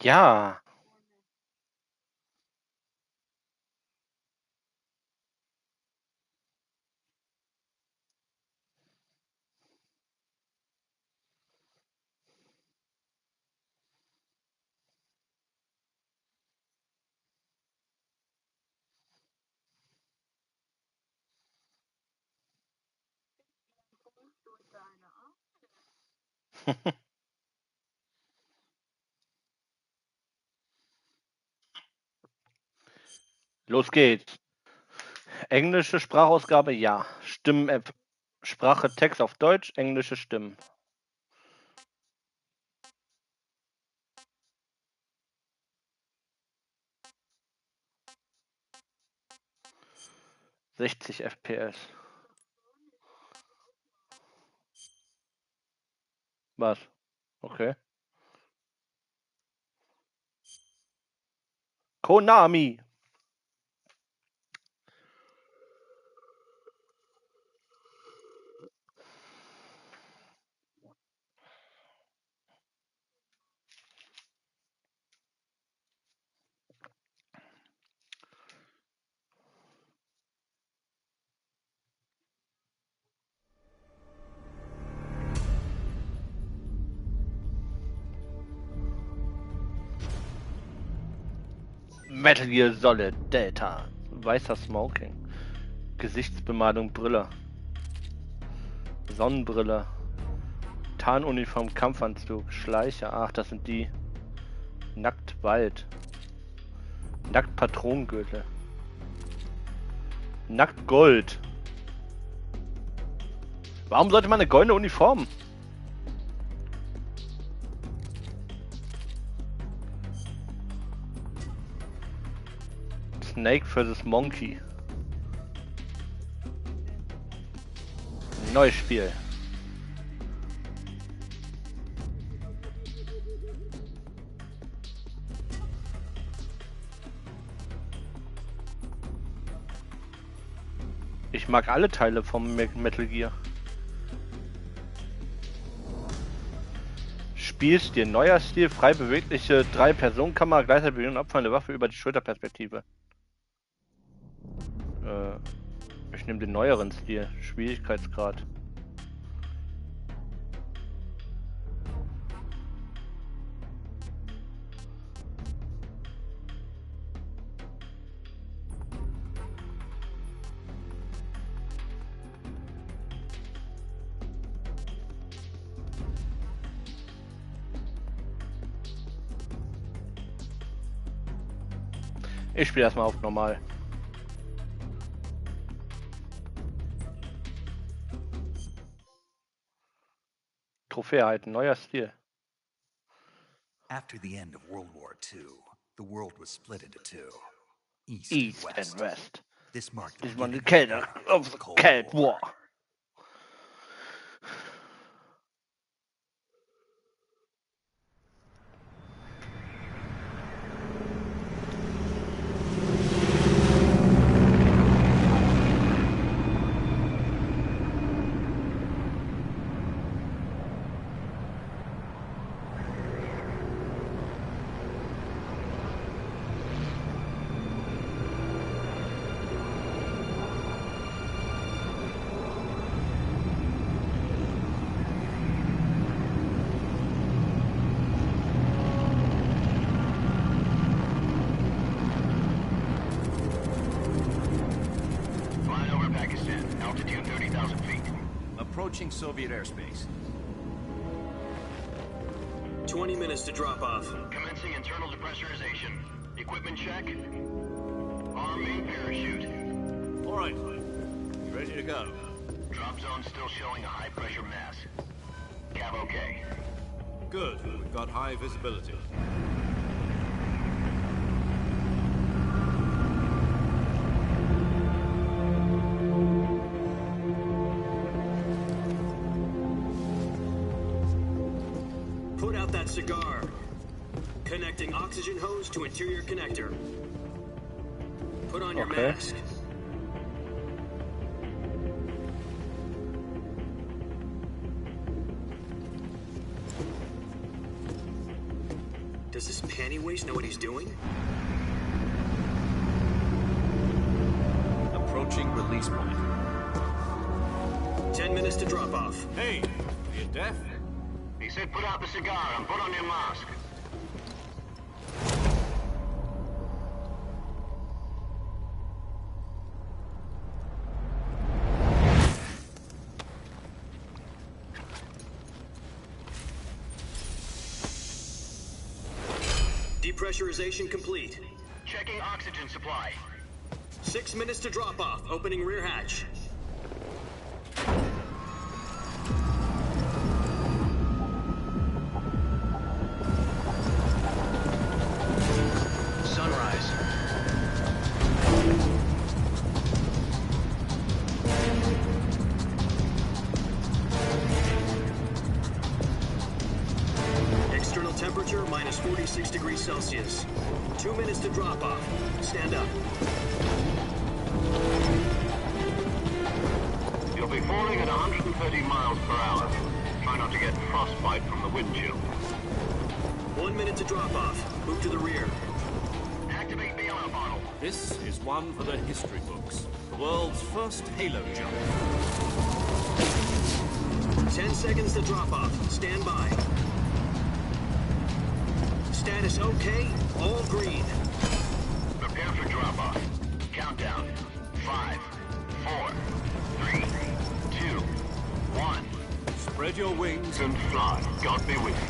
Ja. Los geht's. Englische Sprachausgabe, ja. Stimmen-App. Sprache, Text auf Deutsch, englische Stimmen. »60 FPS. Was? Okay. Konami. Metal Gear Solid Delta. Weißer Smoking. Gesichtsbemalung Brille. Sonnenbrille. Tarnuniform Kampfanzug. Schleicher. Ach, das sind die. Nackt Wald. Nackt Patronengürtel. Nackt Gold. Warum sollte man eine goldene Uniform? Snake vs. Monkey. Neues Spiel. Ich mag alle Teile vom Metal Gear. Spielstil, neuer Stil, frei bewegliche 3-Personen-Kamera, gleichzeitig bewegen und abfallende Waffe über die Schulterperspektive. Ich nehme den neueren Stil, Schwierigkeitsgrad. Ich spiele erstmal auf normal. Trophäe erhalten, neuer Stil. After the end of World War II, the world was split into two, East and West. This marked This one the Cold of the Cold War. Approaching Soviet airspace. 20 minutes to drop off. Commencing internal depressurization. Equipment check. Arm main parachute. All right. Ready to go. Drop zone still showing a high pressure mass. Cav okay. Good. We've got high visibility. Put out that cigar. Connecting oxygen hose to interior connector. Put on your mask. does this panty waste know what he's doing? Approaching release point. 10 minutes to drop off. Hey, are you deaf? He said put out the cigar and put on your mask. Depressurization complete. Checking oxygen supply. 6 minutes to drop off. Opening rear hatch. Sunrise. External temperature minus 46 degrees Celsius. 2 minutes to drop off. Stand up. You'll be falling at 130 miles per hour. Try not to get frostbite from the wind chill. 1 minute to drop off. Move to the rear. Activate bailout bottle. This is one for the history books. The world's first halo jump. 10 seconds to drop off. Stand by. Status okay. All green. Prepare for drop-off. Countdown. 5, 4, 3, 2, 1. Spread your wings And fly. God be with you.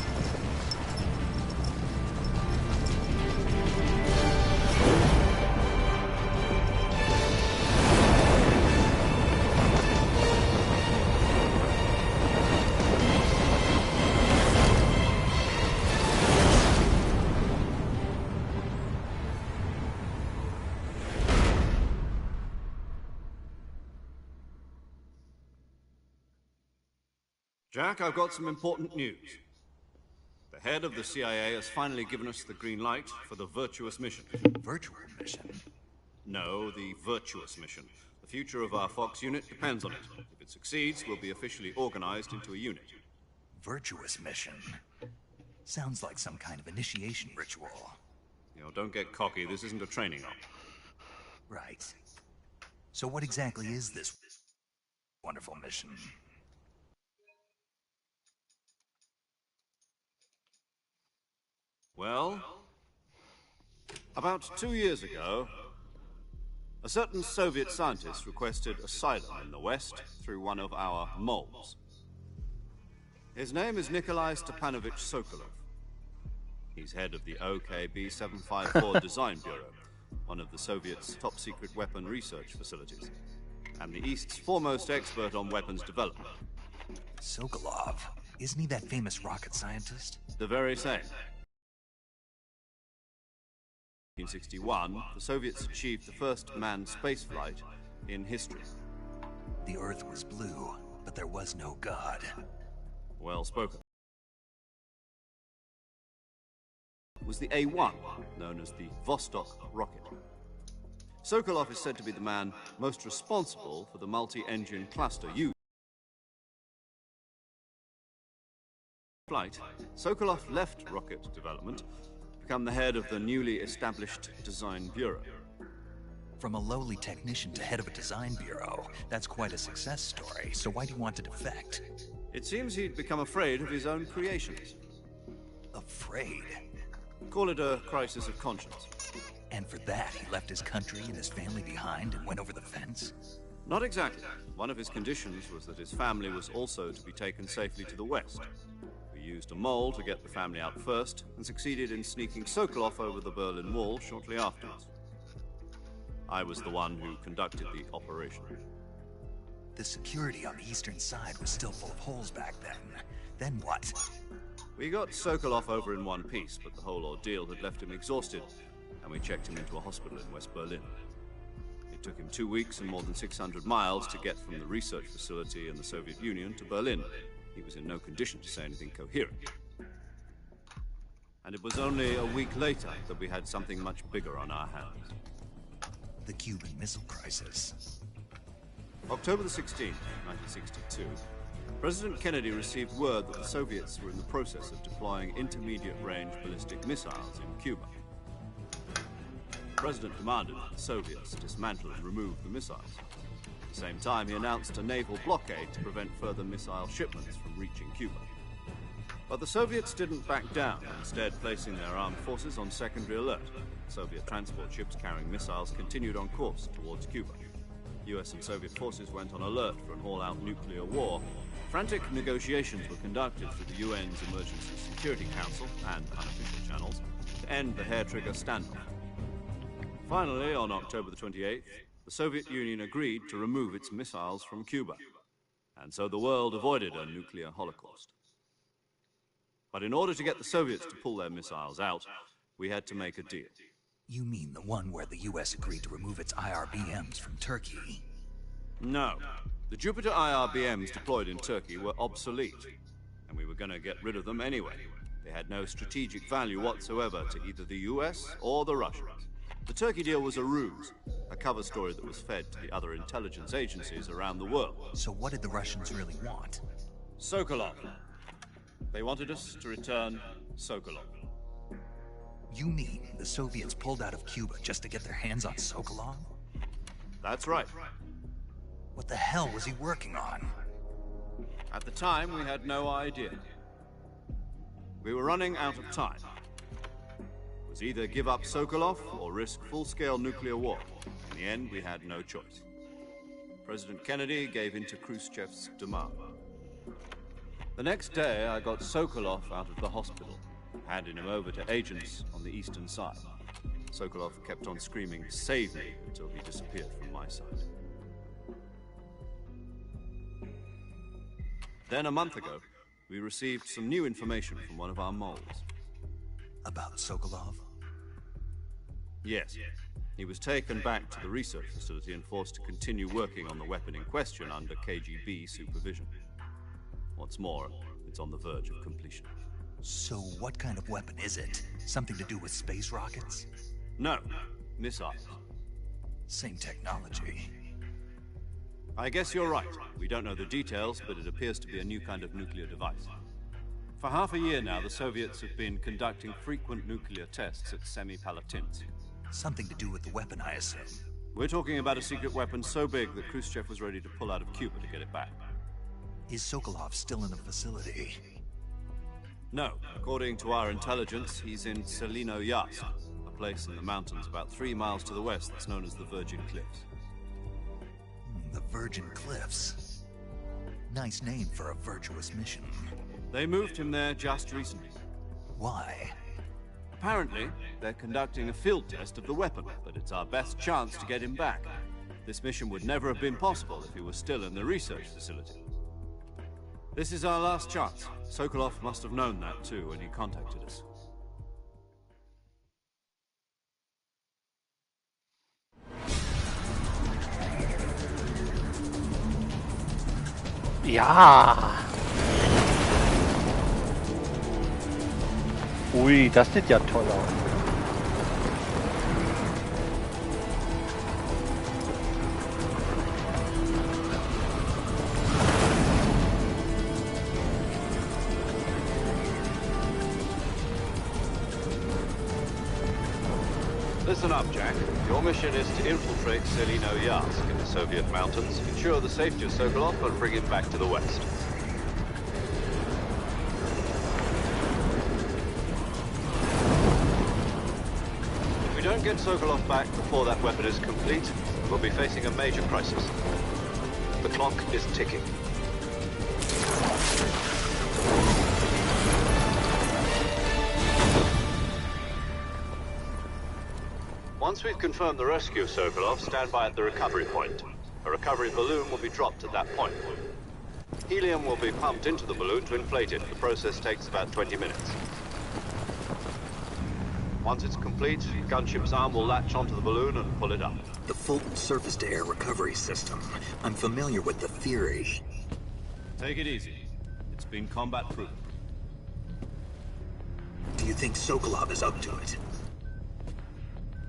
Jack, I've got some important news. The head of the CIA has finally given us the green light for the Virtuous mission. Virtual mission? No, the Virtuous mission. The future of our Fox unit depends on it. If it succeeds, we'll be officially organized into a unit. Virtuous mission? Sounds like some kind of initiation ritual. You know, don't get cocky. This isn't a training op. Right. So what exactly is this wonderful mission? Well, about 2 years ago, a certain Soviet scientist requested asylum in the West through one of our moles. His name is Nikolai Stepanovich Sokolov. He's head of the OKB-754 Design Bureau, one of the Soviets' top-secret weapon research facilities, and the East's foremost expert on weapons development. Sokolov? Isn't he that famous rocket scientist? The very same. In 1961, the Soviets achieved the first manned spaceflight in history. The Earth was blue, but there was no God. Well spoken. It was the A-1, known as the Vostok rocket. Sokolov is said to be the man most responsible for the multi-engine cluster used. Flight, Sokolov left rocket development to become the head of the newly established Design Bureau. From a lowly technician to head of a design bureau, that's quite a success story, so why do you want to defect? It seems he'd become afraid of his own creations. Afraid? Call it a crisis of conscience. And for that, he left his country and his family behind and went over the fence? Not exactly. One of his conditions was that his family was also to be taken safely to the West. We used a mole to get the family out first, and succeeded in sneaking Sokolov over the Berlin Wall shortly afterwards. I was the one who conducted the operation. The security on the eastern side was still full of holes back then. Then what? We got Sokolov over in one piece, but the whole ordeal had left him exhausted, and we checked him into a hospital in West Berlin. It took him 2 weeks and more than 600 miles to get from the research facility in the Soviet Union to Berlin. He was in no condition to say anything coherent. And it was only a week later that we had something much bigger on our hands. The Cuban Missile Crisis. October the 16th, 1962, President Kennedy received word that the Soviets were in the process of deploying intermediate-range ballistic missiles in Cuba. The President demanded that the Soviets dismantle and remove the missiles. At the same time, he announced a naval blockade to prevent further missile shipments from reaching Cuba. But the Soviets didn't back down, instead placing their armed forces on secondary alert. Soviet transport ships carrying missiles continued on course towards Cuba. US and Soviet forces went on alert for an all-out nuclear war. Frantic negotiations were conducted through the UN's Emergency Security Council and unofficial channels to end the hair-trigger standoff. Finally, on October the 28th, the Soviet Union agreed to remove its missiles from Cuba. And so the world avoided a nuclear holocaust. But in order to get the Soviets to pull their missiles out, we had to make a deal. You mean the one where the US agreed to remove its IRBMs from Turkey? No. The Jupiter IRBMs deployed in Turkey were obsolete, and we were going to get rid of them anyway. They had no strategic value whatsoever to either the US or the Russians. The Turkey deal was a ruse, a cover story that was fed to the other intelligence agencies around the world. So what did the Russians really want? Sokolov. They wanted us to return Sokolov. You mean the Soviets pulled out of Cuba just to get their hands on Sokolov? That's right. What the hell was he working on? At the time, we had no idea. We were running out of time. It was either give up Sokolov or risk full-scale nuclear war. In the end, we had no choice. President Kennedy gave in to Khrushchev's demand. The next day, I got Sokolov out of the hospital, handing him over to agents on the eastern side. Sokolov kept on screaming, "Save me," until he disappeared from my side. Then, a month ago, we received some new information from one of our moles. About Sokolov? Yes. He was taken back to the research facility and forced to continue working on the weapon in question under KGB supervision. What's more, it's on the verge of completion. So what kind of weapon is it? Something to do with space rockets? No, missiles. Same technology. I guess you're right. We don't know the details, but it appears to be a new kind of nuclear device. For half a year now, the Soviets have been conducting frequent nuclear tests at Semipalatinsk. Something to do with the weapon, I assume. We're talking about a secret weapon so big that Khrushchev was ready to pull out of Cuba to get it back. Is Sokolov still in the facility? No. According to our intelligence, he's in Selino-Yarsk, a place in the mountains about 3 miles to the west that's known as the Virgin Cliffs. The Virgin Cliffs. Nice name for a virtuous mission. They moved him there just recently. Why? Apparently, they're conducting a field test of the weapon, but it's our best chance to get him back. This mission would never have been possible if he was still in the research facility. This is our last chance. Sokolov must have known that too when he contacted us. Ja. Ui, das sieht ja toll aus. Listen up, Jack. Your mission is to infiltrate Selino-Yarsk in the Soviet mountains, ensure the safety of Sokolov, and bring him back to the west. If we don't get Sokolov back before that weapon is complete, we'll be facing a major crisis. The clock is ticking. Once we've confirmed the rescue of Sokolov, stand by at the recovery point. A recovery balloon will be dropped at that point. Helium will be pumped into the balloon to inflate it. The process takes about 20 minutes. Once it's complete, gunship's arm will latch onto the balloon and pull it up. The Fulton surface-to-air recovery system. I'm familiar with the theory. Take it easy. It's been combat-proven. Do you think Sokolov is up to it?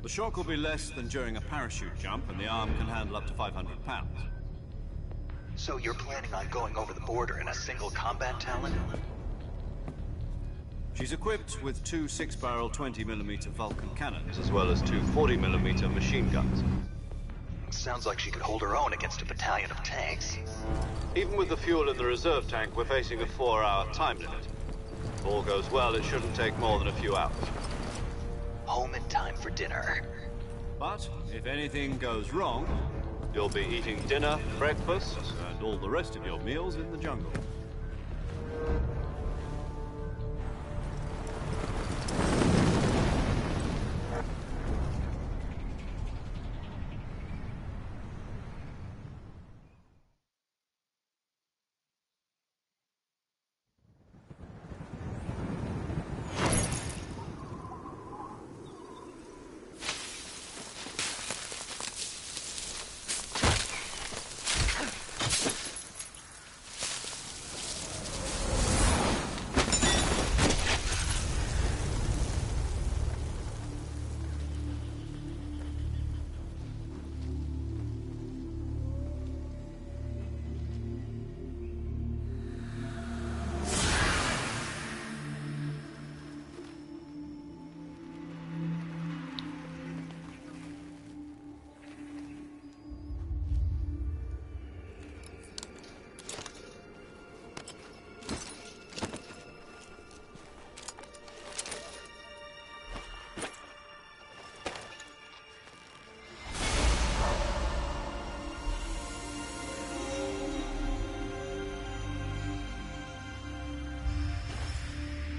The shock will be less than during a parachute jump, and the arm can handle up to 500 pounds. So you're planning on going over the border in a single combat Talon? She's equipped with two 6-barrel 20mm Vulcan cannons, as well as two 40mm machine guns. Sounds like she could hold her own against a battalion of tanks. Even with the fuel in the reserve tank, we're facing a 4-hour time limit. If all goes well, it shouldn't take more than a few hours. Home in time for dinner. But if anything goes wrong, you'll be eating dinner, breakfast, and all the rest of your meals in the jungle.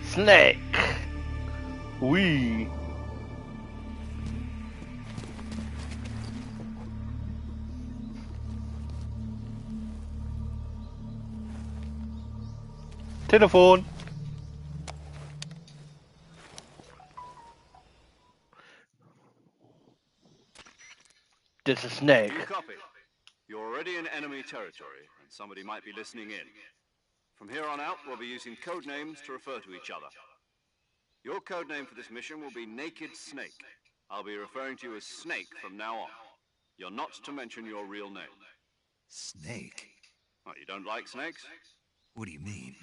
Snake. Ui. Telefon. This is Snake. You copy. You're already in enemy territory, and somebody might be listening in. From here on out, we'll be using code names to refer to each other. Your code name for this mission will be Naked Snake. I'll be referring to you as Snake from now on. You're not to mention your real name. Snake? What, you don't like snakes? What do you mean?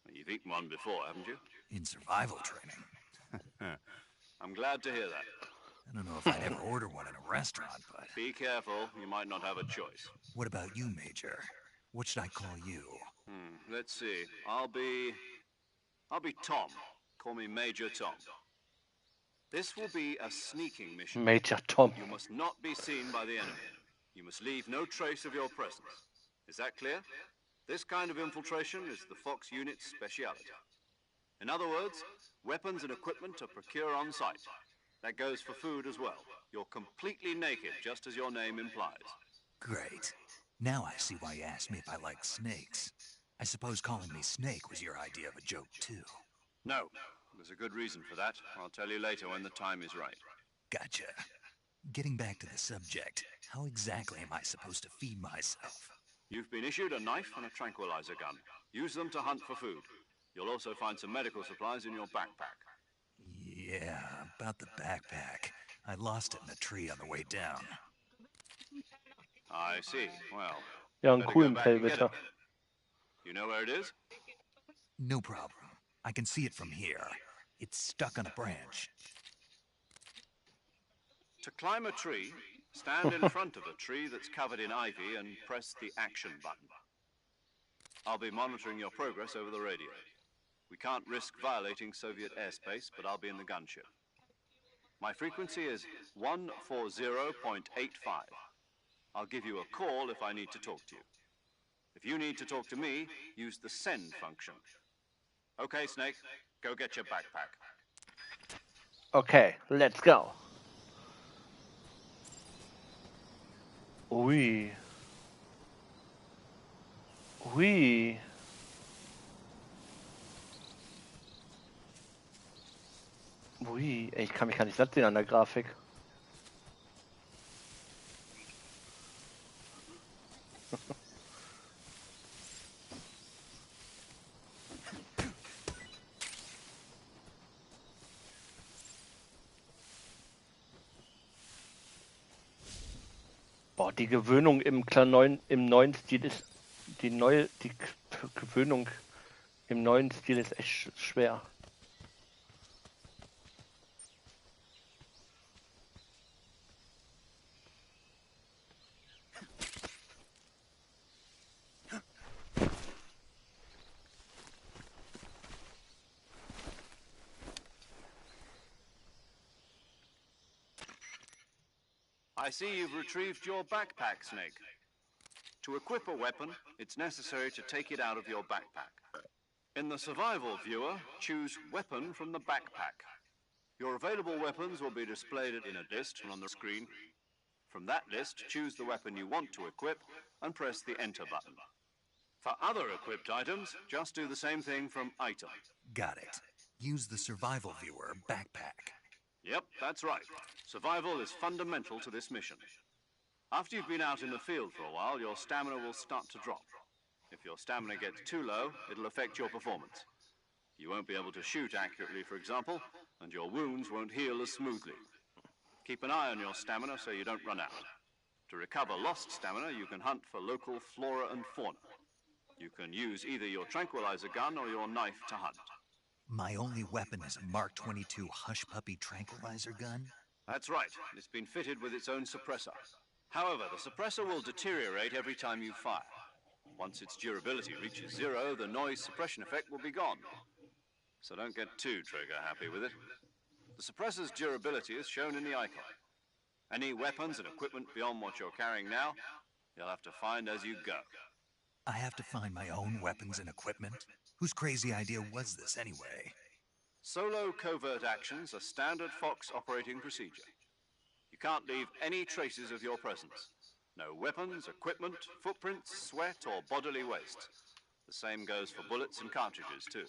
Well, you've eaten one before, haven't you? In survival training? I'm glad to hear that. I don't know if I'd ever order one in a restaurant, but... Be careful, you might not have a choice. What about you, Major? What should I call you? Let's see. I'll be Tom. Call me Major Tom. This will be a sneaking mission. Major Tom. You must not be seen by the enemy. You must leave no trace of your presence. Is that clear? This kind of infiltration is the Fox unit's speciality. In other words, weapons and equipment are procured on site. That goes for food as well. You're completely naked, just as your name implies. Great. Now I see why you asked me if I like snakes. I suppose calling me Snake was your idea of a joke, too. No. There's a good reason for that. I'll tell you later when the time is right. Gotcha. Getting back to the subject, how exactly am I supposed to feed myself? You've been issued a knife and a tranquilizer gun. Use them to hunt for food. You'll also find some medical supplies in your backpack. Yeah, about the backpack. I lost it in a tree on the way down. I see. Well, Ja, einen better coolen go back and get Pellwitter. it. You know where it is? No problem. I can see it from here. It's stuck on a branch. To climb a tree, stand in front of a tree that's covered in ivy and press the action button. I'll be monitoring your progress over the radio. We can't risk violating Soviet airspace, but I'll be in the gunship. My frequency is 140.85. I'll give you a call if I need to talk to you. If you need to talk to me, use the send function. Okay, Snake, go get your backpack. Okay, let's go. Ui. Ui. Ui, ey, ich kann mich gar nicht satt sehen an der Grafik. Boah, die Gewöhnung im neuen Stil ist die Gewöhnung im neuen Stil ist echt schwer. I see you've retrieved your backpack, Snake. To equip a weapon, it's necessary to take it out of your backpack. In the survival viewer, choose Weapon from the backpack. Your available weapons will be displayed in a list on the screen. From that list, choose the weapon you want to equip and press the Enter button. For other equipped items, just do the same thing from Item. Got it. Use the survival viewer backpack. Yep, that's right. Survival is fundamental to this mission. After you've been out in the field for a while, your stamina will start to drop. If your stamina gets too low, it'll affect your performance. You won't be able to shoot accurately, for example, and your wounds won't heal as smoothly. Keep an eye on your stamina so you don't run out. To recover lost stamina, you can hunt for local flora and fauna. You can use either your tranquilizer gun or your knife to hunt. My only weapon is a Mark 22 Hush Puppy tranquilizer gun? That's right. It's been fitted with its own suppressor. However, the suppressor will deteriorate every time you fire. Once its durability reaches 0, the noise suppression effect will be gone. So don't get too trigger happy with it. The suppressor's durability is shown in the icon. Any weapons and equipment beyond what you're carrying now, you'll have to find as you go. I have to find my own weapons and equipment? Whose crazy idea was this anyway? Solo covert actions are standard Fox operating procedure. You can't leave any traces of your presence. No weapons, equipment, footprints, sweat, or bodily waste. The same goes for bullets and cartridges, too.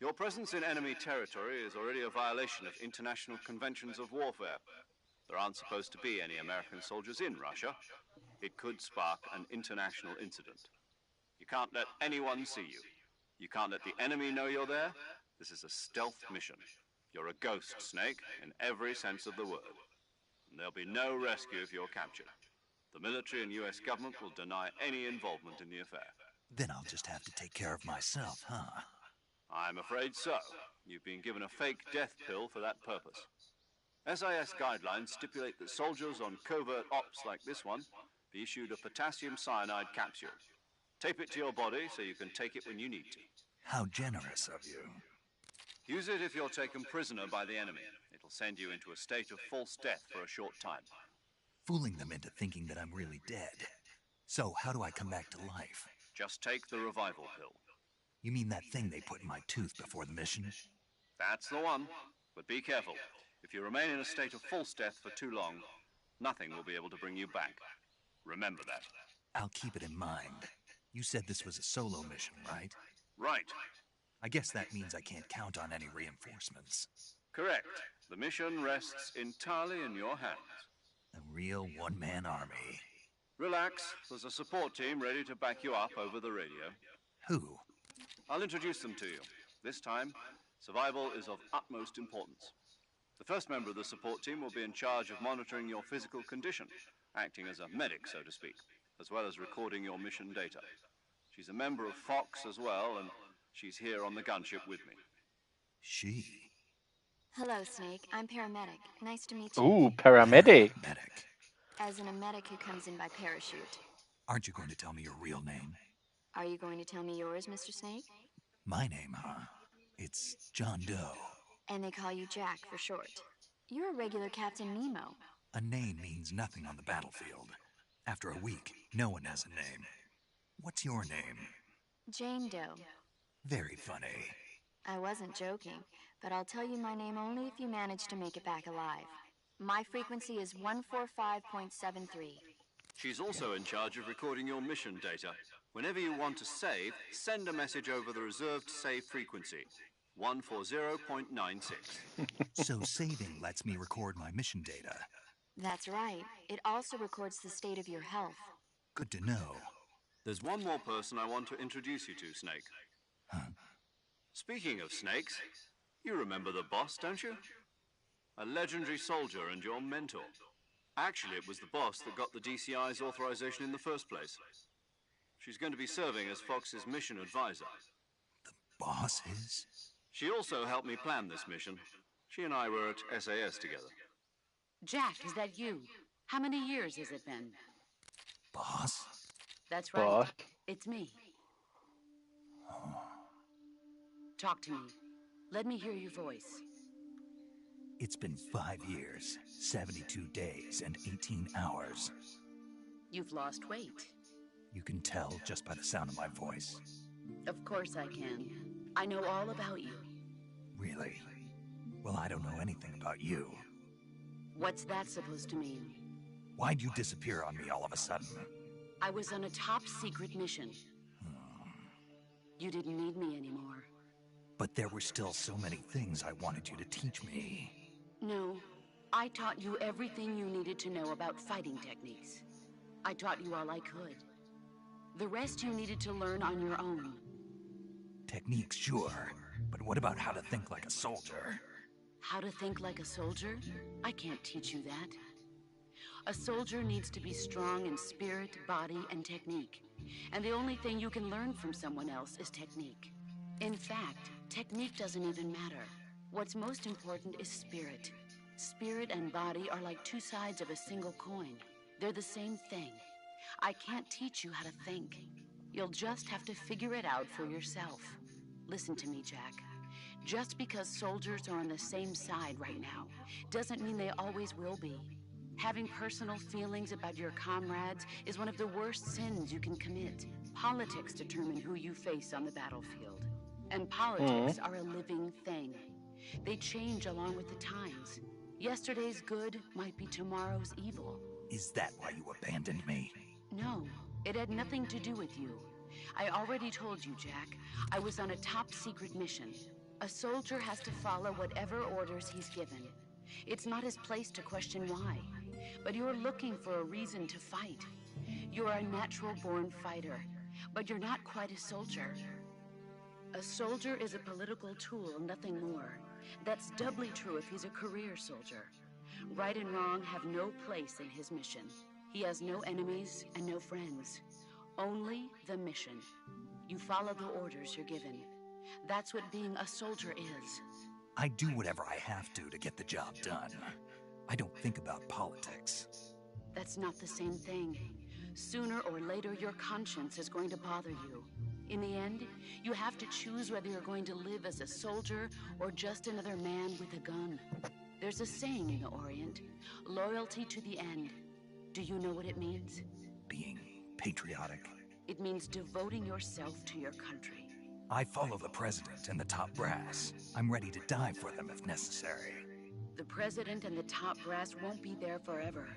Your presence in enemy territory is already a violation of international conventions of warfare. There aren't supposed to be any American soldiers in Russia. It could spark an international incident. You can't let anyone see you. You can't let the enemy know you're there. This is a stealth mission. You're a ghost, Snake, in every sense of the word. And there'll be no rescue if you're captured. The military and US government will deny any involvement in the affair. Then I'll just have to take care of myself, huh? I'm afraid so. You've been given a fake death pill for that purpose. SIS guidelines stipulate that soldiers on covert ops like this one be issued a potassium cyanide capsule. Tape it to your body so you can take it when you need to. How generous of you. Use it if you're taken prisoner by the enemy. It'll send you into a state of false death for a short time. Fooling them into thinking that I'm really dead. So how do I come back to life? Just take the revival pill. You mean that thing they put in my tooth before the mission? That's the one. But be careful. If you remain in a state of false death for too long, nothing will be able to bring you back. Remember that. I'll keep it in mind. You said this was a solo mission, right? Right. I guess that means I can't count on any reinforcements. Correct. The mission rests entirely in your hands. A real one-man army. Relax. There's a support team ready to back you up over the radio. Who? I'll introduce them to you. This time, survival is of utmost importance. The first member of the support team will be in charge of monitoring your physical condition, acting as a medic, so to speak, as well as recording your mission data. She's a member of Fox as well, and she's here on the gunship with me. She? Hello, Snake. I'm paramedic. Nice to meet you. Ooh, paramedic. Medic. As in a medic who comes in by parachute. Aren't you going to tell me your real name? Are you going to tell me yours, Mr. Snake? My name, huh? It's John Doe. And they call you Jack for short. You're a regular Captain Nemo. A name means nothing on the battlefield. After a week, no one has a name. What's your name? Jane Doe. Very funny. I wasn't joking, but I'll tell you my name only if you manage to make it back alive. My frequency is 145.73. She's also in charge of recording your mission data. Whenever you want to save, send a message over the reserved save frequency, 140.96. So saving lets me record my mission data. That's right. It also records the state of your health. Good to know. There's one more person I want to introduce you to, Snake. Huh? Speaking of snakes, you remember the boss, don't you? A legendary soldier and your mentor. Actually, it was the boss that got the DCI's authorization in the first place. She's going to be serving as Fox's mission advisor. Boss is? She also helped me plan this mission. She and I were at SAS together. Jack, is that you? How many years has it been? Boss? That's right. Boss. It's me. Talk to me. Let me hear your voice. It's been 5 years, 72 days, and 18 hours. You've lost weight. You can tell just by the sound of my voice. Of course I can. I know all about you. Really? Well, I don't know anything about you. What's that supposed to mean? Why'd you disappear on me all of a sudden? I was on a top-secret mission. You didn't need me anymore. But there were still so many things I wanted you to teach me. No, I taught you everything you needed to know about fighting techniques. I taught you all I could. The rest you needed to learn on your own. Techniques, sure. But what about how to think like a soldier? How to think like a soldier? I can't teach you that. A soldier needs to be strong in spirit, body, and technique. And the only thing you can learn from someone else is technique. In fact, technique doesn't even matter. What's most important is spirit. Spirit and body are like two sides of a single coin. They're the same thing. I can't teach you how to think. You'll just have to figure it out for yourself. Listen to me, Jack. Just because soldiers are on the same side right now doesn't mean they always will be. Having personal feelings about your comrades is one of the worst sins you can commit. Politics determine who you face on the battlefield. And politics are a living thing. They change along with the times. Yesterday's good might be tomorrow's evil. Is that why you abandoned me? No, it had nothing to do with you. I already told you, Jack. I was on a top-secret mission. A soldier has to follow whatever orders he's given. It's not his place to question why. But you're looking for a reason to fight. You're a natural-born fighter, but you're not quite a soldier. A soldier is a political tool, nothing more. That's doubly true if he's a career soldier. Right and wrong have no place in his mission. He has no enemies and no friends. Only the mission. You follow the orders you're given. That's what being a soldier is. I do whatever I have to get the job done. I don't think about politics. That's not the same thing. Sooner or later, your conscience is going to bother you. In the end, you have to choose whether you're going to live as a soldier or just another man with a gun. There's a saying in the Orient, loyalty to the end. Do you know what it means? Being patriotic. It means devoting yourself to your country. I follow the president and the top brass. I'm ready to die for them if necessary. The president and the top brass won't be there forever.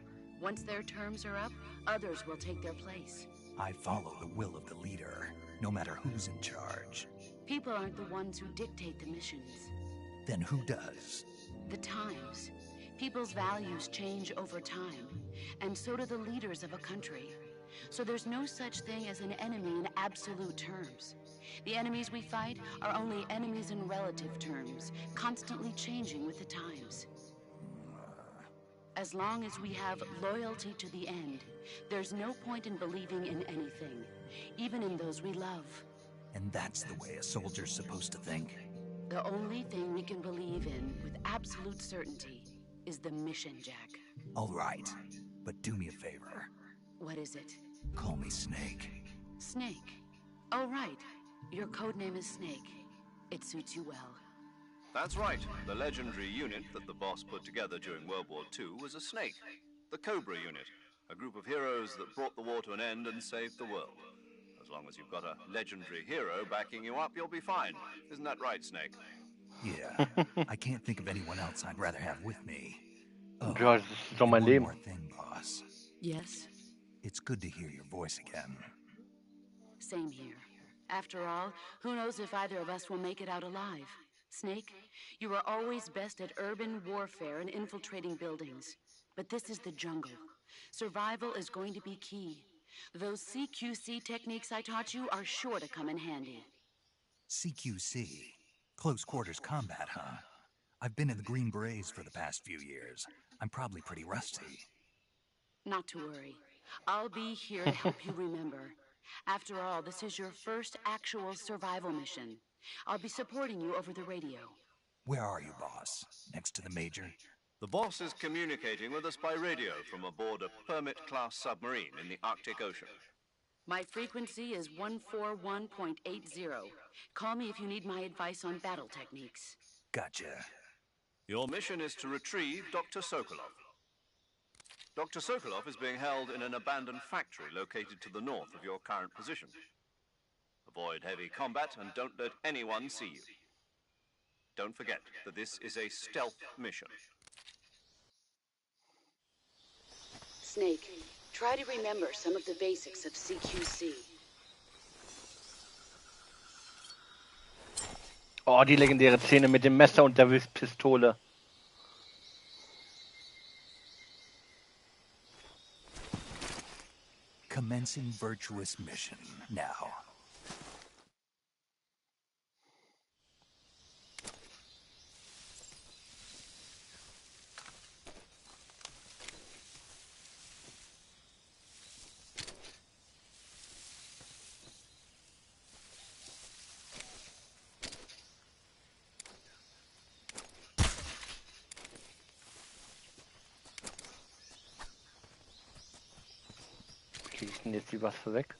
Once their terms are up, others will take their place. I follow the will of the leader, no matter who's in charge. People aren't the ones who dictate the missions. Then who does? The times. People's values change over time, and so do the leaders of a country. So there's no such thing as an enemy in absolute terms. The enemies we fight are only enemies in relative terms, constantly changing with the times. As long as we have loyalty to the end, there's no point in believing in anything, even in those we love. And that's the way a soldier's supposed to think? The only thing we can believe in with absolute certainty is the mission, Jack. All right, but do me a favor. What is it? Call me Snake. Snake? Oh, right. Your codename is Snake. It suits you well. That's right. The legendary unit that the boss put together during World War II was a Snake. The Cobra unit. A group of heroes that brought the war to an end and saved the world. As long as you've got a legendary hero backing you up, you'll be fine. Isn't that right, Snake? Yeah. I can't think of anyone else I'd rather have with me. Oh, George, das ist doch mein and one Leben. more thing, boss. Yes? It's good to hear your voice again. Same here. After all, who knows if either of us will make it out alive? Snake, you are always best at urban warfare and infiltrating buildings. But this is the jungle. Survival is going to be key. Those CQC techniques I taught you are sure to come in handy. CQC? Close quarters combat, huh? I've been in the Green Berets for the past few years. I'm probably pretty rusty. Not to worry. I'll be here to help you remember. After all, this is your first actual survival mission. I'll be supporting you over the radio. Where are you, boss? Next to the Major? The boss is communicating with us by radio from aboard a Permit-class submarine in the Arctic Ocean. My frequency is 141.80. Call me if you need my advice on battle techniques. Gotcha. Your mission is to retrieve Dr. Sokolov. Dr. Sokolov is being held in an abandoned factory located to the north of your current position. Avoid heavy combat and don't let anyone see you. Don't forget that this is a stealth mission. Snake, try to remember some of the basics of CQC. Oh, die legendäre Szene mit dem Messer und der Pistole. Commencing virtuous mission now. Kriege ich denn jetzt die Waffe weg?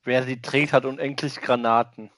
Wer sie trägt, hat unendlich Granaten.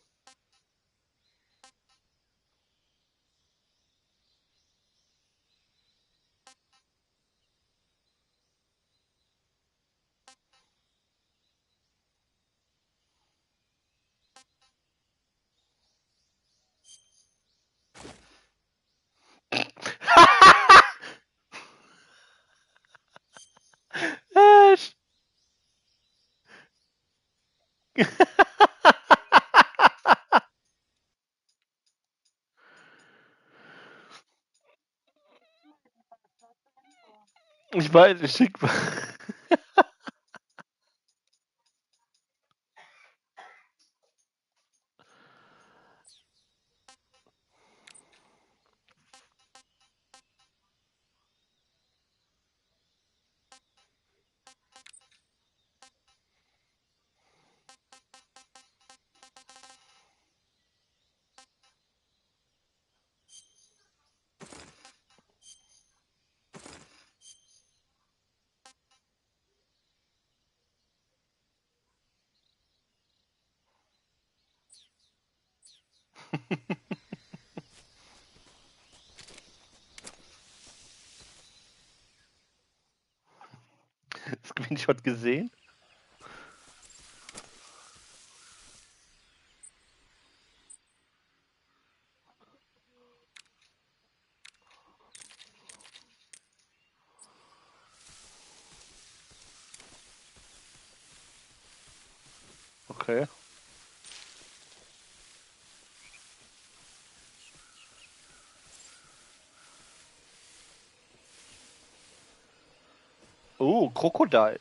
Ich weiß, ich schick mal. Screenshot gesehen? Okay. Oh, Crocodiles.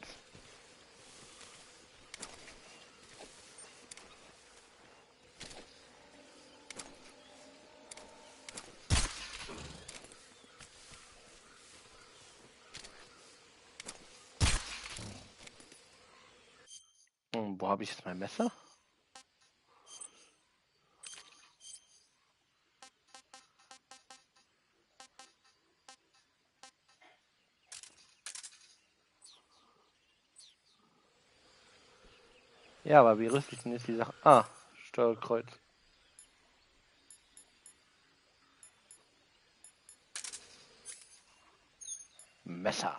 Wo habe ich jetzt mein Messer? Ja, aber wie rüste ich denn jetzt die Sache? Ah, Steuerkreuz. Messer.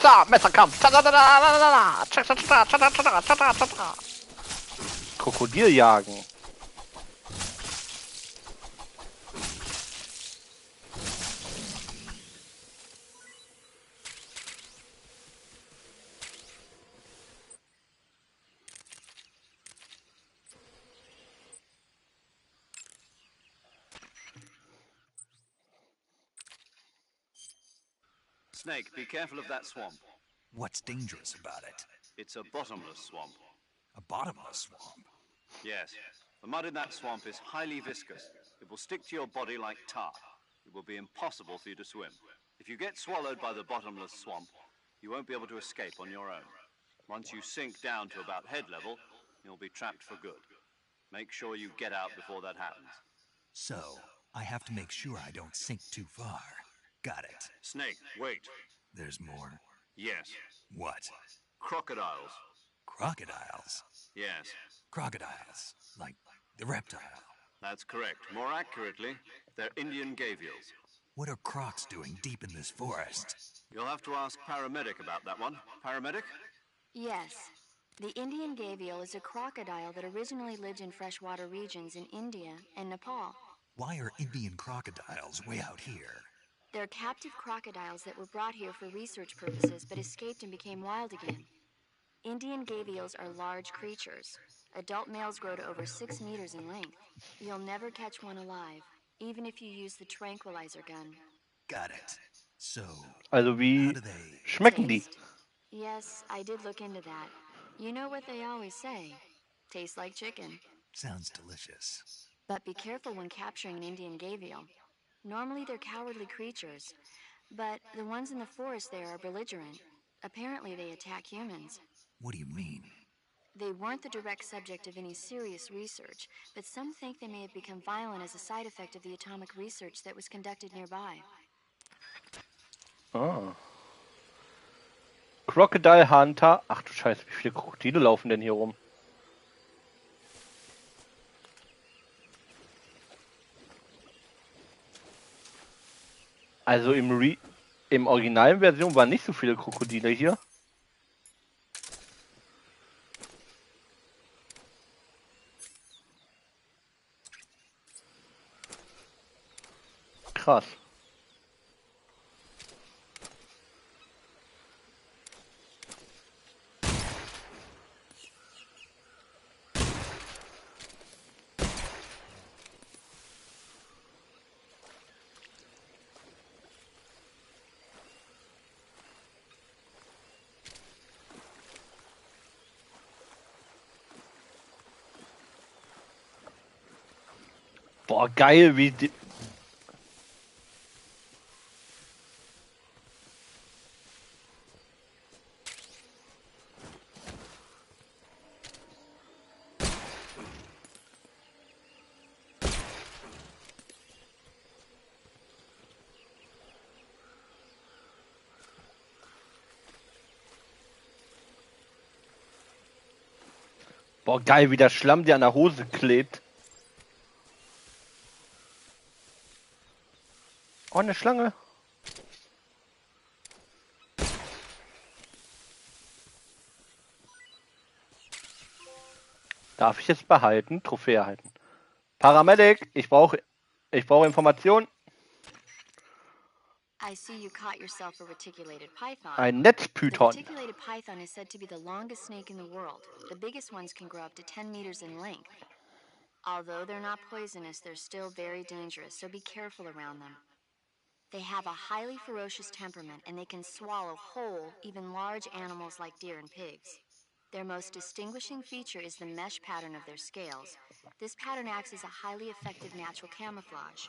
Messerkampf. Krokodil jagen. Snake, be careful of that swamp. What's dangerous about it? It's a bottomless swamp. A bottomless swamp? Yes. The mud in that swamp is highly viscous. It will stick to your body like tar. It will be impossible for you to swim. If you get swallowed by the bottomless swamp, you won't be able to escape on your own. Once you sink down to about head level, you'll be trapped for good. Make sure you get out before that happens. So, I have to make sure I don't sink too far. Got it. Snake, wait. There's more? Yes. What? Crocodiles. Crocodiles? Yes. Crocodiles. Like the reptile. That's correct. More accurately, they're Indian gavials. What are crocs doing deep in this forest? You'll have to ask Paramedic about that one. Paramedic? Yes. The Indian gavial is a crocodile that originally lived in freshwater regions in India and Nepal. Why are Indian crocodiles way out here? They're captive crocodiles that were brought here for research purposes but escaped and became wild again. Indian gavials are large creatures. Adult males grow to over 6 meters in length. You'll never catch one alive, even if you use the tranquilizer gun. Got it. So, Also how wie do they... schmecken die? Taste? Yes, I did look into that. You know what they always say. Tastes like chicken. Sounds delicious. But be careful when capturing an Indian gavial. Normally they're cowardly creatures, but the ones in the forest there are belligerent. Apparently they attack humans. What do you mean? They weren't the direct subject of any serious research, but some think they may have become violent as a side effect of the atomic research that was conducted nearby. Ah. Crocodile Hunter. Ach du Scheiße, wie viele Krokodile laufen denn hier rum? Also im originalen Version waren nicht so viele Krokodile hier. Krass. Boah, geil, wie die... Boah, geil, wie der Schlamm dir an der Hose klebt. Oh, eine Schlange. Darf ich jetzt behalten? Trophäe erhalten. Paramedic, ich brauche Informationen. I see you caught yourself a reticulated python. Ein The Netzpython. reticulated python is said to be the longest snake in the world. The biggest ones can grow up to 10 meters in length. Although they're not poisonous, they're still very dangerous, so be careful around them. They have a highly ferocious temperament, and they can swallow whole, even large animals like deer and pigs. Their most distinguishing feature is the mesh pattern of their scales. This pattern acts as a highly effective natural camouflage.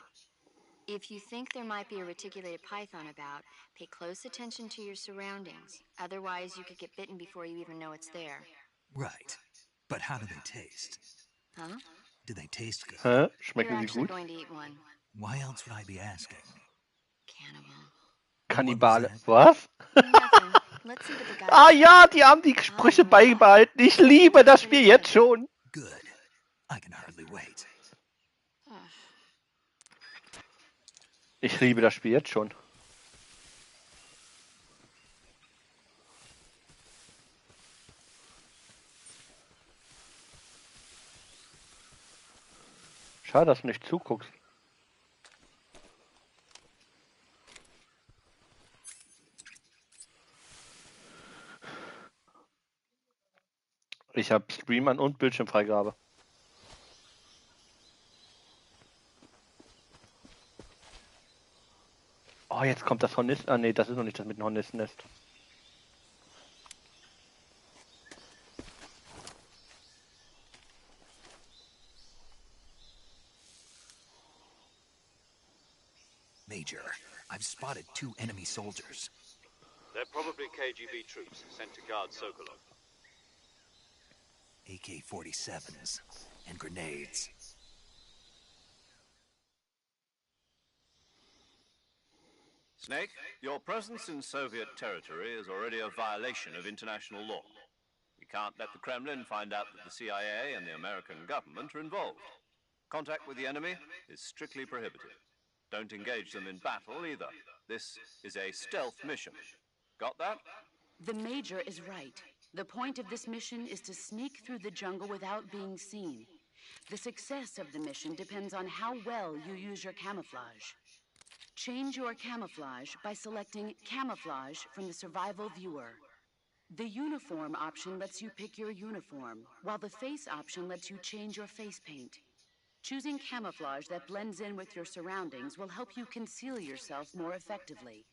If you think there might be a reticulated python about, pay close attention to your surroundings. Otherwise, you could get bitten before you even know it's there. Right. But how do they taste? Huh? Do they taste good? Hä? You're Schmecken sie actually gut? going to eat one. Why else would I be asking? Cannibal. Kannibale. Was? Nothing. Let's see what the guy... Ah ja, die haben die Sprüche beibehalten. Ich liebe das Spiel jetzt schon. Good. I can hardly wait. Ich liebe das Spiel jetzt schon. Schade, dass du nicht zuguckst. Ich habe Stream an und Bildschirmfreigabe. Oh, jetzt kommt das Hornisten. Ah, nee, das ist noch nicht das mit dem Hornistennest. Major, I've spotted 2 enemy soldiers. They're probably KGB troops sent to guard Sokolov. AK-47s and grenades. Snake, your presence in Soviet territory is already a violation of international law. We can't let the Kremlin find out that the CIA and the American government are involved. Contact with the enemy is strictly prohibited. Don't engage them in battle either. This is a stealth mission. Got that? The Major is right. The point of this mission is to sneak through the jungle without being seen. The success of the mission depends on how well you use your camouflage. Change your camouflage by selecting Camouflage from the Survival Viewer. The Uniform option lets you pick your uniform, while the Face option lets you change your face paint. Choosing camouflage that blends in with your surroundings will help you conceal yourself more effectively.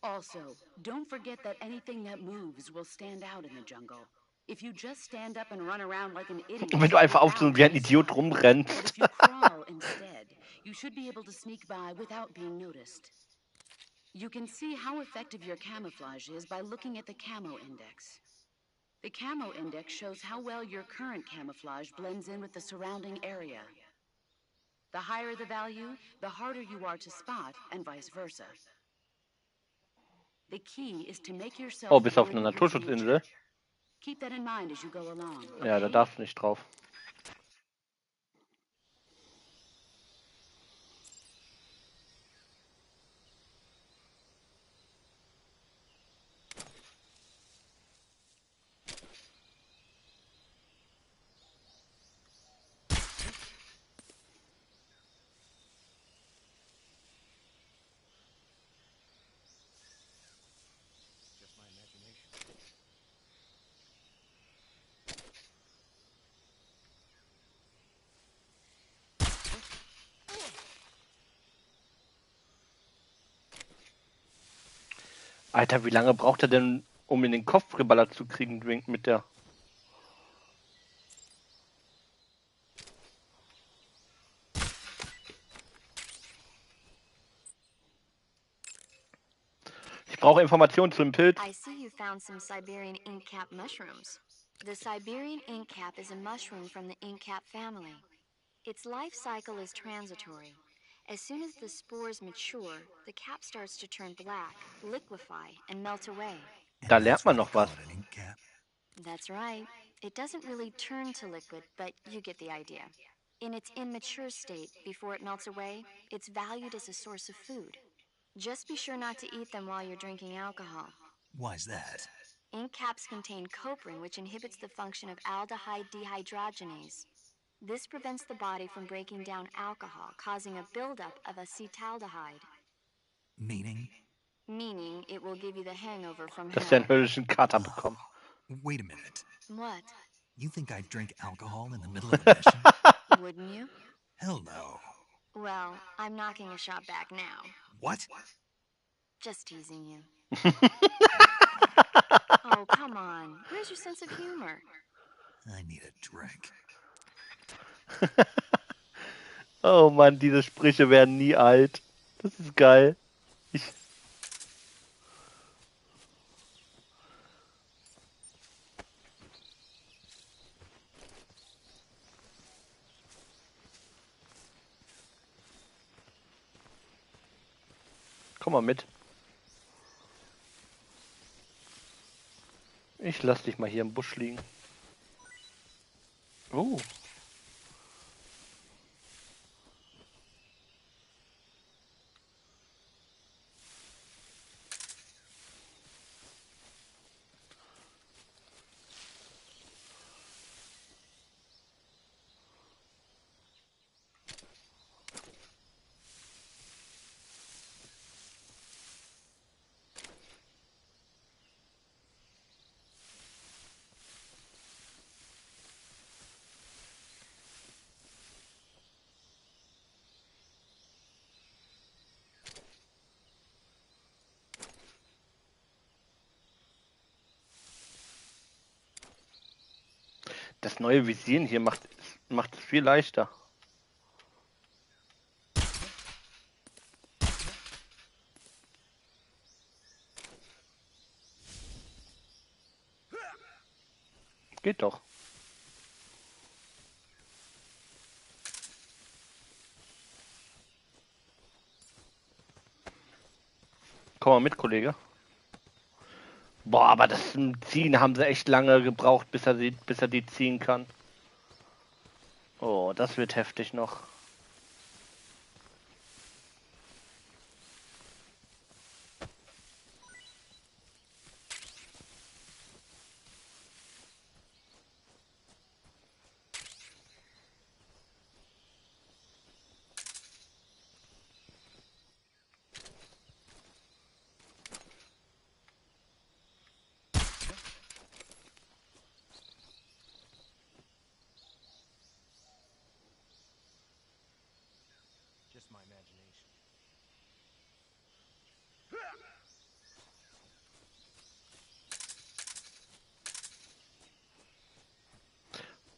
Also, don't forget that anything that moves will stand out in the jungle. If you just stand up and run around like an idiot, Wenn du einfach auf you're so bound wie ein to be Idiot spotted. rumrennst. But if you crawl instead, you should be able to sneak by without being noticed. You can see how effective your camouflage is by looking at the Camo Index. The Camo Index shows how well your current camouflage blends in with the surrounding area. The higher the value, the harder you are to spot, and vice versa. The key is to make yourself Oh, bist du auf einer blend with Naturschutzinsel? nature. Keep that in mind as you go along. Ja, da Okay? darfst du nicht drauf. Alter, wie lange braucht er denn, um in den Kopf geballert zu kriegen mit der... Ich brauche Informationen zu dem Pilz. I see you found some Siberian ink cap mushrooms. The Siberian ink cap is a mushroom from the ink cap family. Its life cycle is transitory. As soon as the spores mature, the cap starts to turn black, liquefy, and melt away. Da And lernt that's man why noch they call was. it an ink cap. That's right. It doesn't really turn to liquid, but you get the idea. In its immature state, before it melts away, it's valued as a source of food. Just be sure not to eat them while you're drinking alcohol. Why's that? Ink caps contain coprin, which inhibits the function of aldehyde dehydrogenase. This prevents the body from breaking down alcohol, causing a buildup of acetaldehyde, Meaning? meaning it will give you the hangover from Dass der hell. einen höllischen Kater bekommt. Wait a minute. What? You think I'd drink alcohol in the middle of a mission? Wouldn't you? Hell no. Well, I'm knocking a shot back now. What? Just teasing you. Oh, come on. Where's your sense of humor? I need a drink. Oh Mann, diese Sprüche werden nie alt. Das ist geil. Komm mal mit. Ich lass dich mal hier im Busch liegen. Oh. Das neue Visieren hier macht es viel leichter. Geht doch. Komm mal mit, Kollege. Boah, aber das Ziehen haben sie echt lange gebraucht, bis er die ziehen kann. Oh, das wird heftig noch. Just my imagination.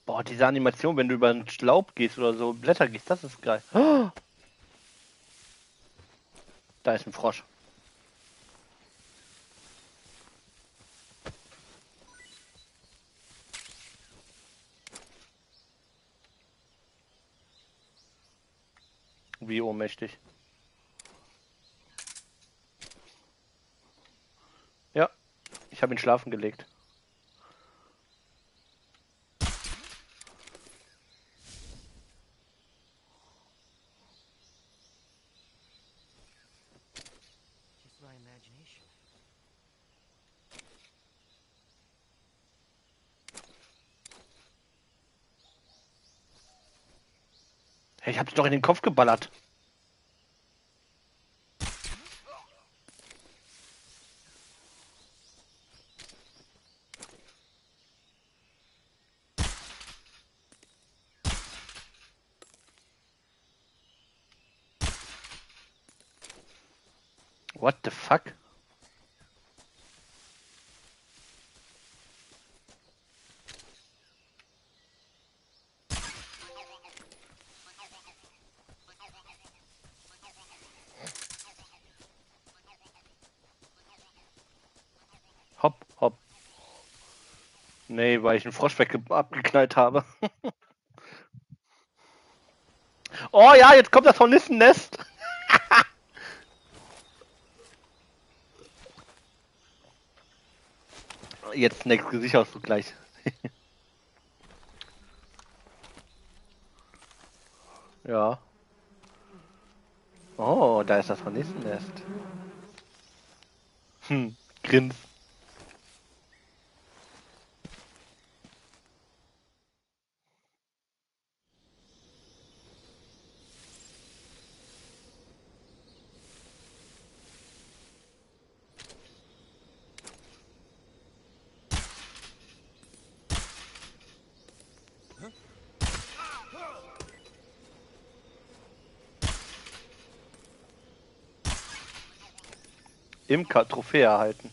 Boah, diese Animation, wenn du über einen Laub gehst oder so, Blätter gehst, das ist geil. Oh! Da ist ein Frosch. Wie ohnmächtig. Ja, ich habe ihn schlafen gelegt. Just my imagination. Hey, ich hab's doch in den Kopf geballert. What the fuck? Hopp, hopp. Nee, weil ich einen Frosch abgeknallt habe. Oh ja, jetzt kommt das Hornissennest. Jetzt nächstes Gesichtsausdruck gleich. Ja. Oh, da ist das Hornissennest. Grins. Imker Trophäe erhalten.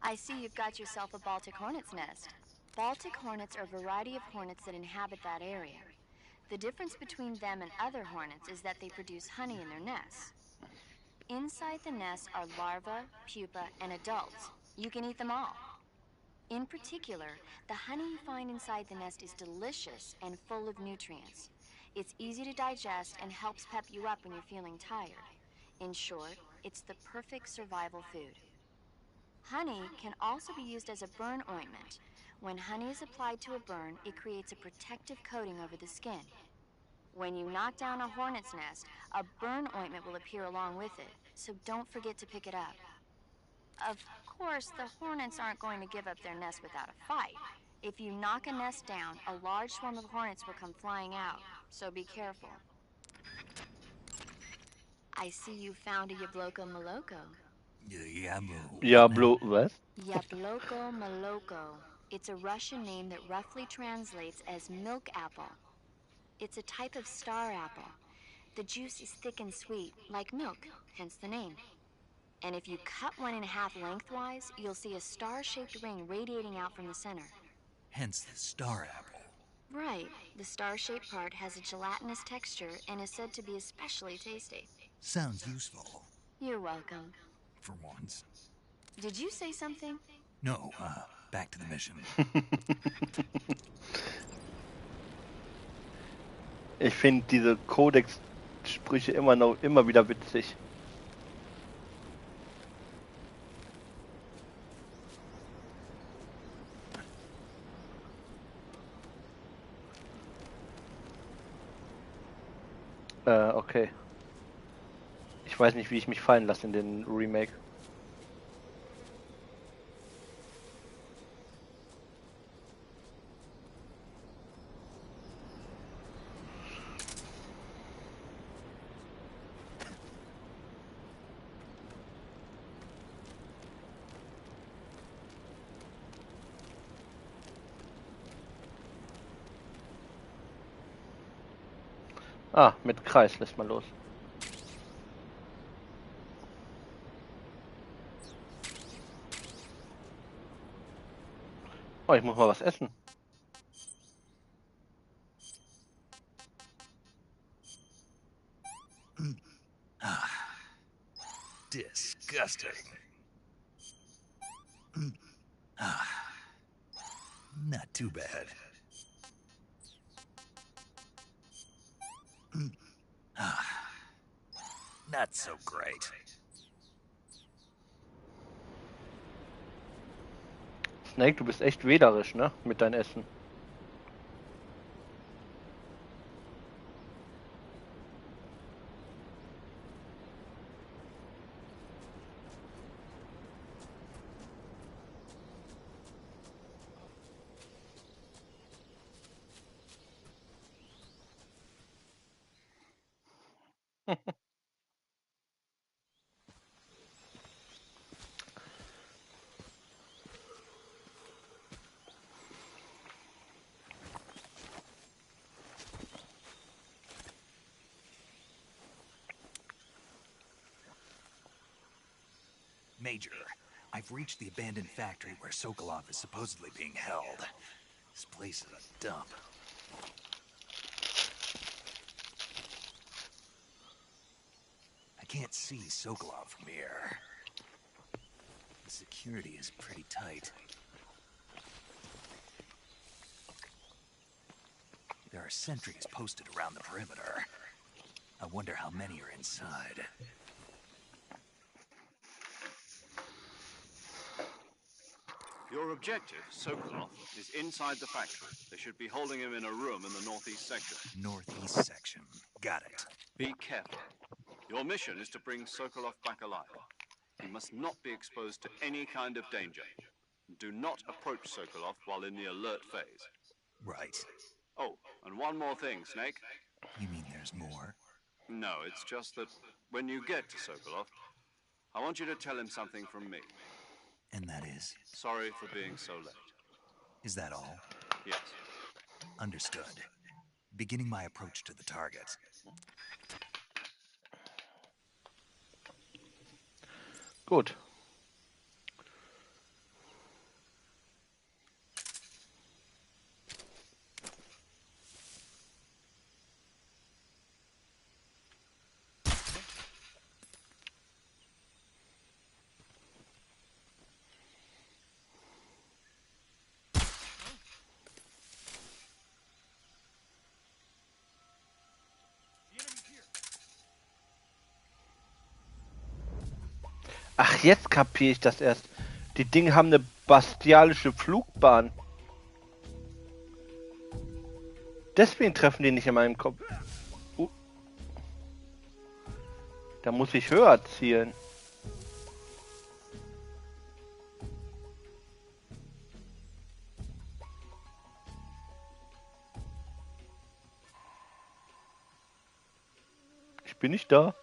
I see you've got yourself a Baltic hornet's nest. Baltic hornets are a variety of hornets that inhabit that area. The difference between them and other hornets is that they produce honey in their nests. Inside the nest are larvae, pupa, and adults. You can eat them all. In particular, the honey you find inside the nest is delicious and full of nutrients. It's easy to digest and helps pep you up when you're feeling tired. In short, it's the perfect survival food. Honey can also be used as a burn ointment. When honey is applied to a burn, it creates a protective coating over the skin. When you knock down a hornet's nest, a burn ointment will appear along with it, so don't forget to pick it up. Of course, the hornets aren't going to give up their nest without a fight. If you knock a nest down, a large swarm of hornets will come flying out, so be careful. I see you found a Yabloko Moloko. Diablo, was? Yabloko Moloko. It's a Russian name that roughly translates as milk apple. It's a type of star apple. The juice is thick and sweet, like milk, hence the name. And if you cut one in half lengthwise, you'll see a star-shaped ring radiating out from the center. Hence the star apple. Right. The star-shaped part has a gelatinous texture and is said to be especially tasty. Sounds useful. You're welcome. For once. Did you say something? No, back to the mission. Ich finde diese Codex-Sprüche immer wieder witzig. Okay. Ich weiß nicht, wie ich mich fallen lasse in den Remake. Ah, mit Kreis lässt man los. Oh, ich muss mal was essen. Disgusting. Not too bad. Not so great. Snake, du bist echt wählerisch, ne? Mit deinem Essen. Major, I've reached the abandoned factory where Sokolov is supposedly being held. This place is a dump. I can't see Sokolov from here. The security is pretty tight. There are sentries posted around the perimeter. I wonder how many are inside. Your objective, Sokolov, is inside the factory. They should be holding him in a room in the northeast section. Northeast section. Got it. Be careful. Your mission is to bring Sokolov back alive. He must not be exposed to any kind of danger. Do not approach Sokolov while in the alert phase. Right. Oh, and one more thing, Snake. You mean there's more? No, it's just that when you get to Sokolov, I want you to tell him something from me. And that is? Sorry for being so late. Is that all? Yes. Understood. Beginning my approach to the target. Gut. Ach, jetzt kapiere ich das erst. Die Dinge haben eine bestialische Flugbahn. Deswegen treffen die nicht in meinem Kopf. Da muss ich höher zielen. Ich bin nicht da.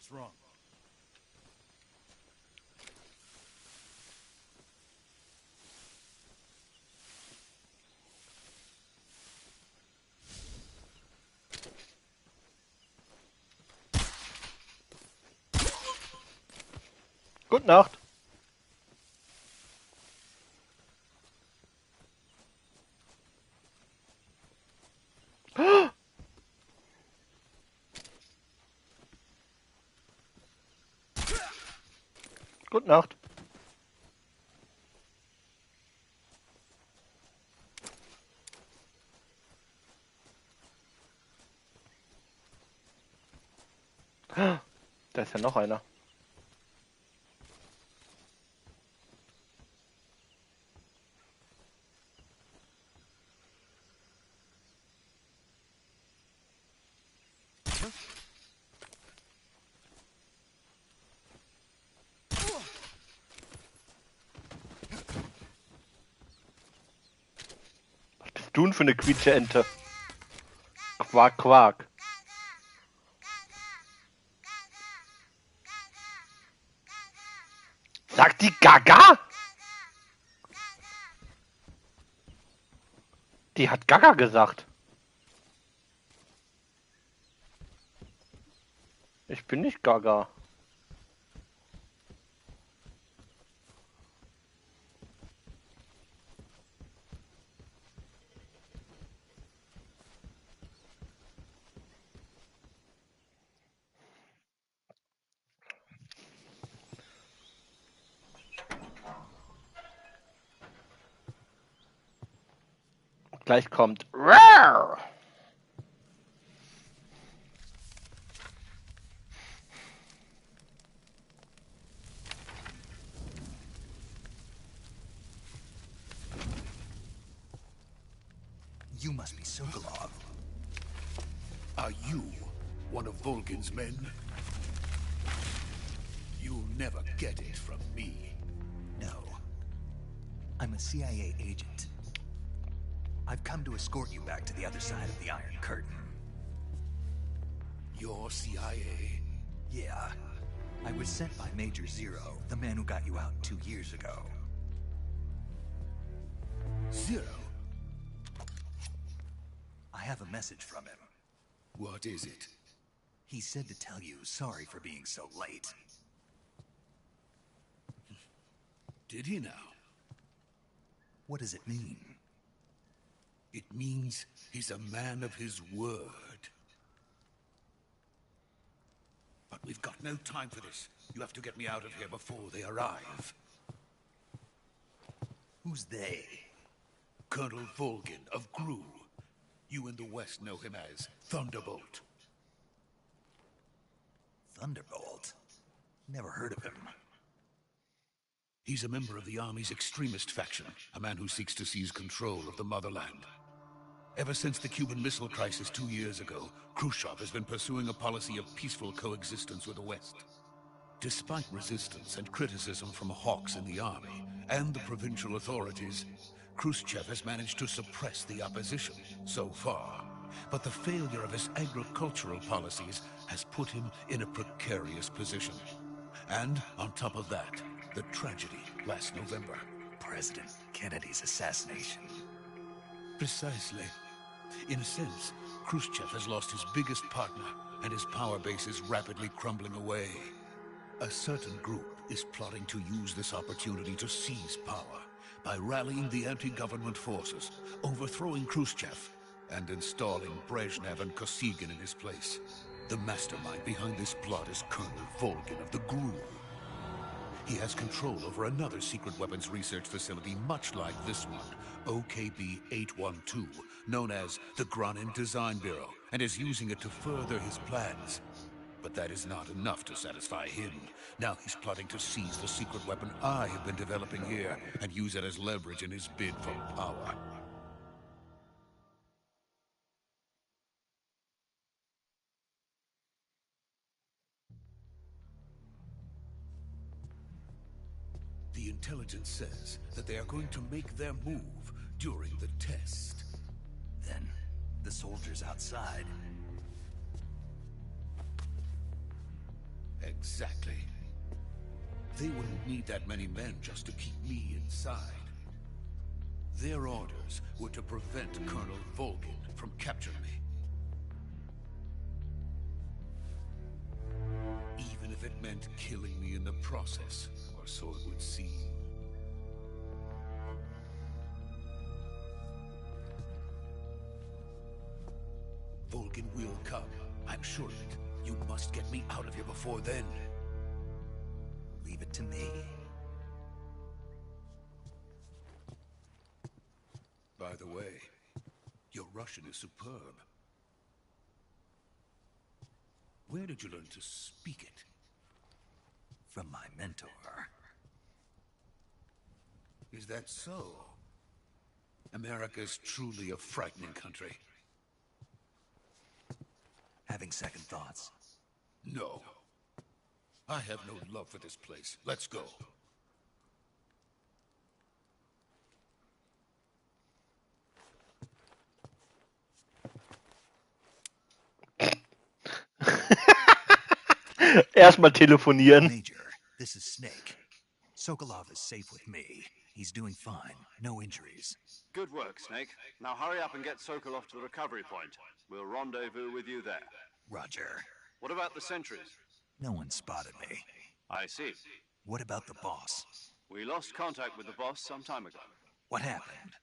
What's wrong? Gute Nacht. Gute Nacht. Da ist ja noch einer. Was bist du denn für eine Quietsche-Ente? Quack, quack. Sagt die Gaga? Die hat Gaga gesagt. Ich bin nicht Gaga. Gleich kommt. Rawr! You must be Sokolov. Are you one of Volgin's men? You'll never get it from me. No. I'm a CIA agent. I've come to escort you back to the other side of the Iron Curtain. You're CIA? Yeah. I was sent by Major Zero, the man who got you out 2 years ago. Zero? I have a message from him. What is it? He said to tell you sorry for being so late. Did he now? What does it mean? It means he's a man of his word. But we've got no time for this. You have to get me out of here before they arrive. Who's they? Colonel Volgin of Gru. You in the West know him as Thunderbolt. Thunderbolt? Never heard of him. He's a member of the Army's extremist faction, a man who seeks to seize control of the motherland. Ever since the Cuban Missile Crisis 2 years ago, Khrushchev has been pursuing a policy of peaceful coexistence with the West. Despite resistance and criticism from hawks in the army and the provincial authorities, Khrushchev has managed to suppress the opposition so far. But the failure of his agricultural policies has put him in a precarious position. And on top of that, the tragedy last November. President Kennedy's assassination. Precisely. In a sense, Khrushchev has lost his biggest partner, and his power base is rapidly crumbling away. A certain group is plotting to use this opportunity to seize power by rallying the anti-government forces, overthrowing Khrushchev, and installing Brezhnev and Kosygin in his place. The mastermind behind this plot is Colonel Volgin of the GRU. He has control over another secret weapons research facility much like this one, OKB-812, known as the Granin Design Bureau, and is using it to further his plans. But that is not enough to satisfy him. Now he's plotting to seize the secret weapon I have been developing here and use it as leverage in his bid for power. The intelligence says that they are going to make their move during the test. Then, the soldiers outside. Exactly. They wouldn't need that many men just to keep me inside. Their orders were to prevent Colonel Volgin from capturing me. Even if it meant killing me in the process, or so it would seem. Volgin will come. I'm sure of it. You must get me out of here before then. Leave it to me. By the way, your Russian is superb. Where did you learn to speak it? From my mentor. Is that so? America's truly a frightening country. Having second thoughts. No. I have no love for this place. Let's go. Erstmal telefonieren. Major, this is Snake. Sokolov is safe with me. He's doing fine. No injuries. Good work, Snake. Now hurry up and get Sokolov to the recovery point. We'll rendezvous with you there. Roger. What about the sentries? No one spotted me. I see. What about the boss? We lost contact with the boss some time ago. What happened?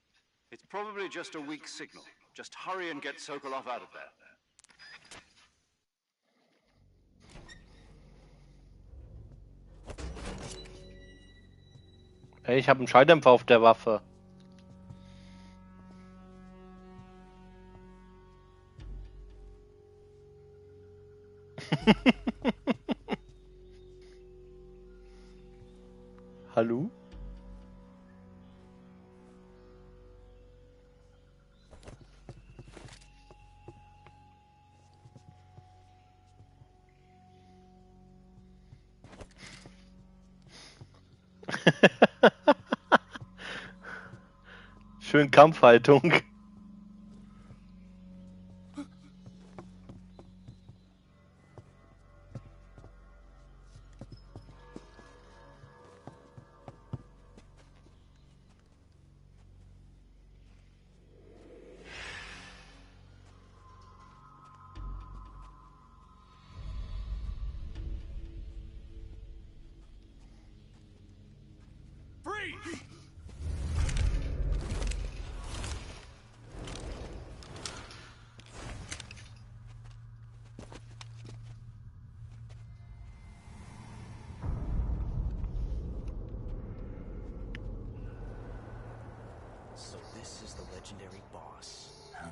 It's probably just a weak signal. Just hurry and get Sokolov out of there. Hey, ich habe einen Schalldämpfer auf der Waffe. Hallo? Schön Kampfhaltung. So this is the legendary boss. Huh?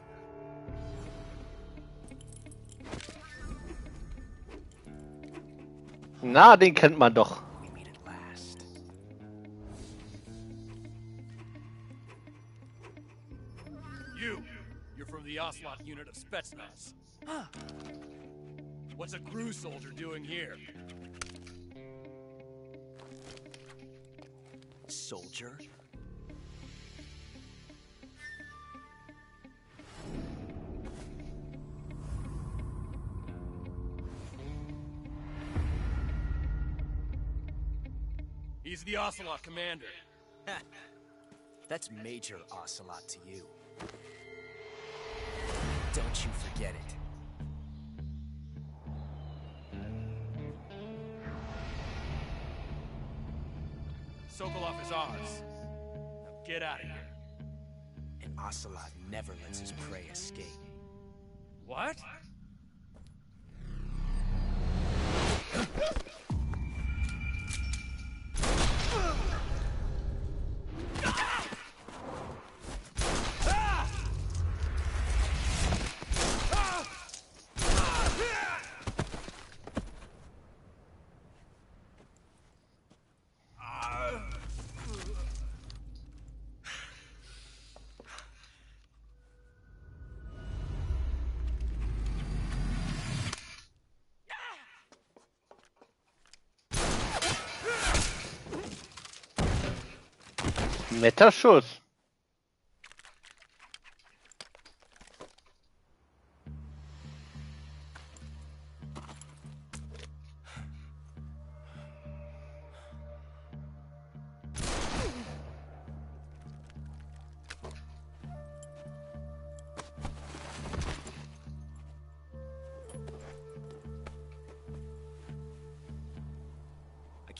Na, den kennt man doch. We meet at last. You're from the Ocelot unit of Spetsnaz. Huh. What's a crew soldier doing here? Soldier? He's the Ocelot commander. That's Major Ocelot to you. Don't you forget it. Sokolov is ours. Now get out of here. And Ocelot never lets his prey escape. What? Netter Schuss.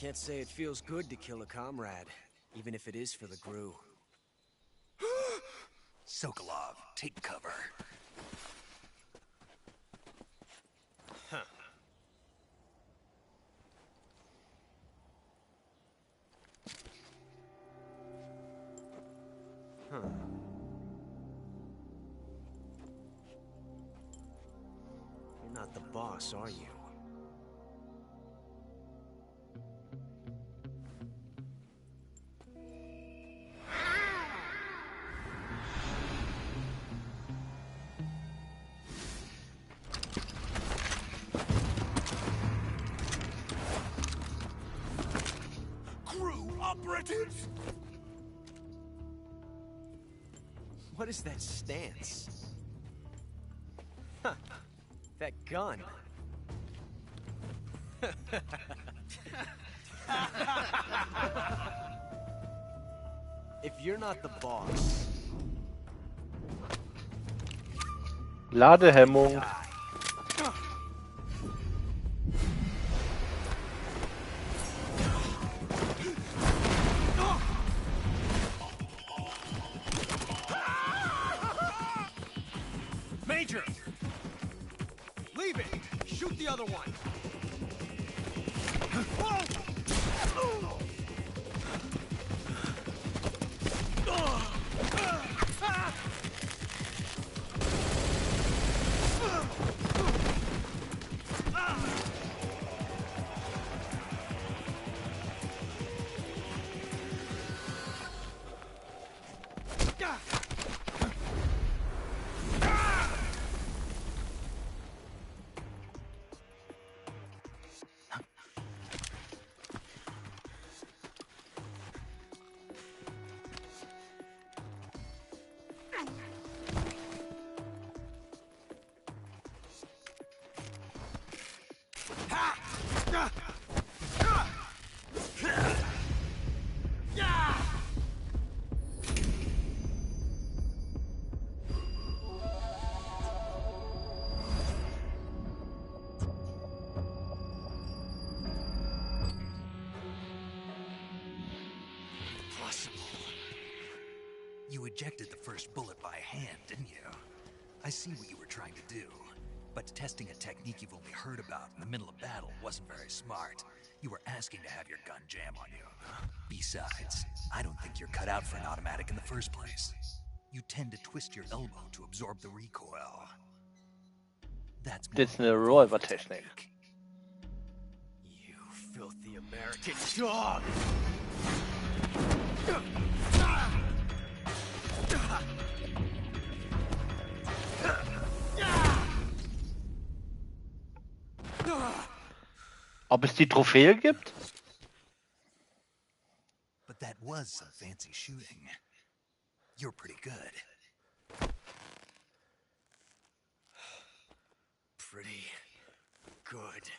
Can't say it feels good to kill a comrade, even if it is for the Gru. Sokolov, take cover. Huh. Huh. You're not the boss, are you? Crew operatives! What is that stance? Huh. That gun. If you're not the boss... Ladehemmung. Major! Leave it! Shoot the other one! You ejected the first bullet by hand, didn't you? I see what you were trying to do. But testing a technique you've only heard about in the middle of battle wasn't very smart. You were asking to have your gun jam on you. Besides, I don't think you're cut out for an automatic in the first place. You tend to twist your elbow to absorb the recoil. That's Das ist eine Revolver-Technik. You filthy American dog! Ob es die Trophäe gibt? But that was some fancy shooting. You're pretty good. Pretty good.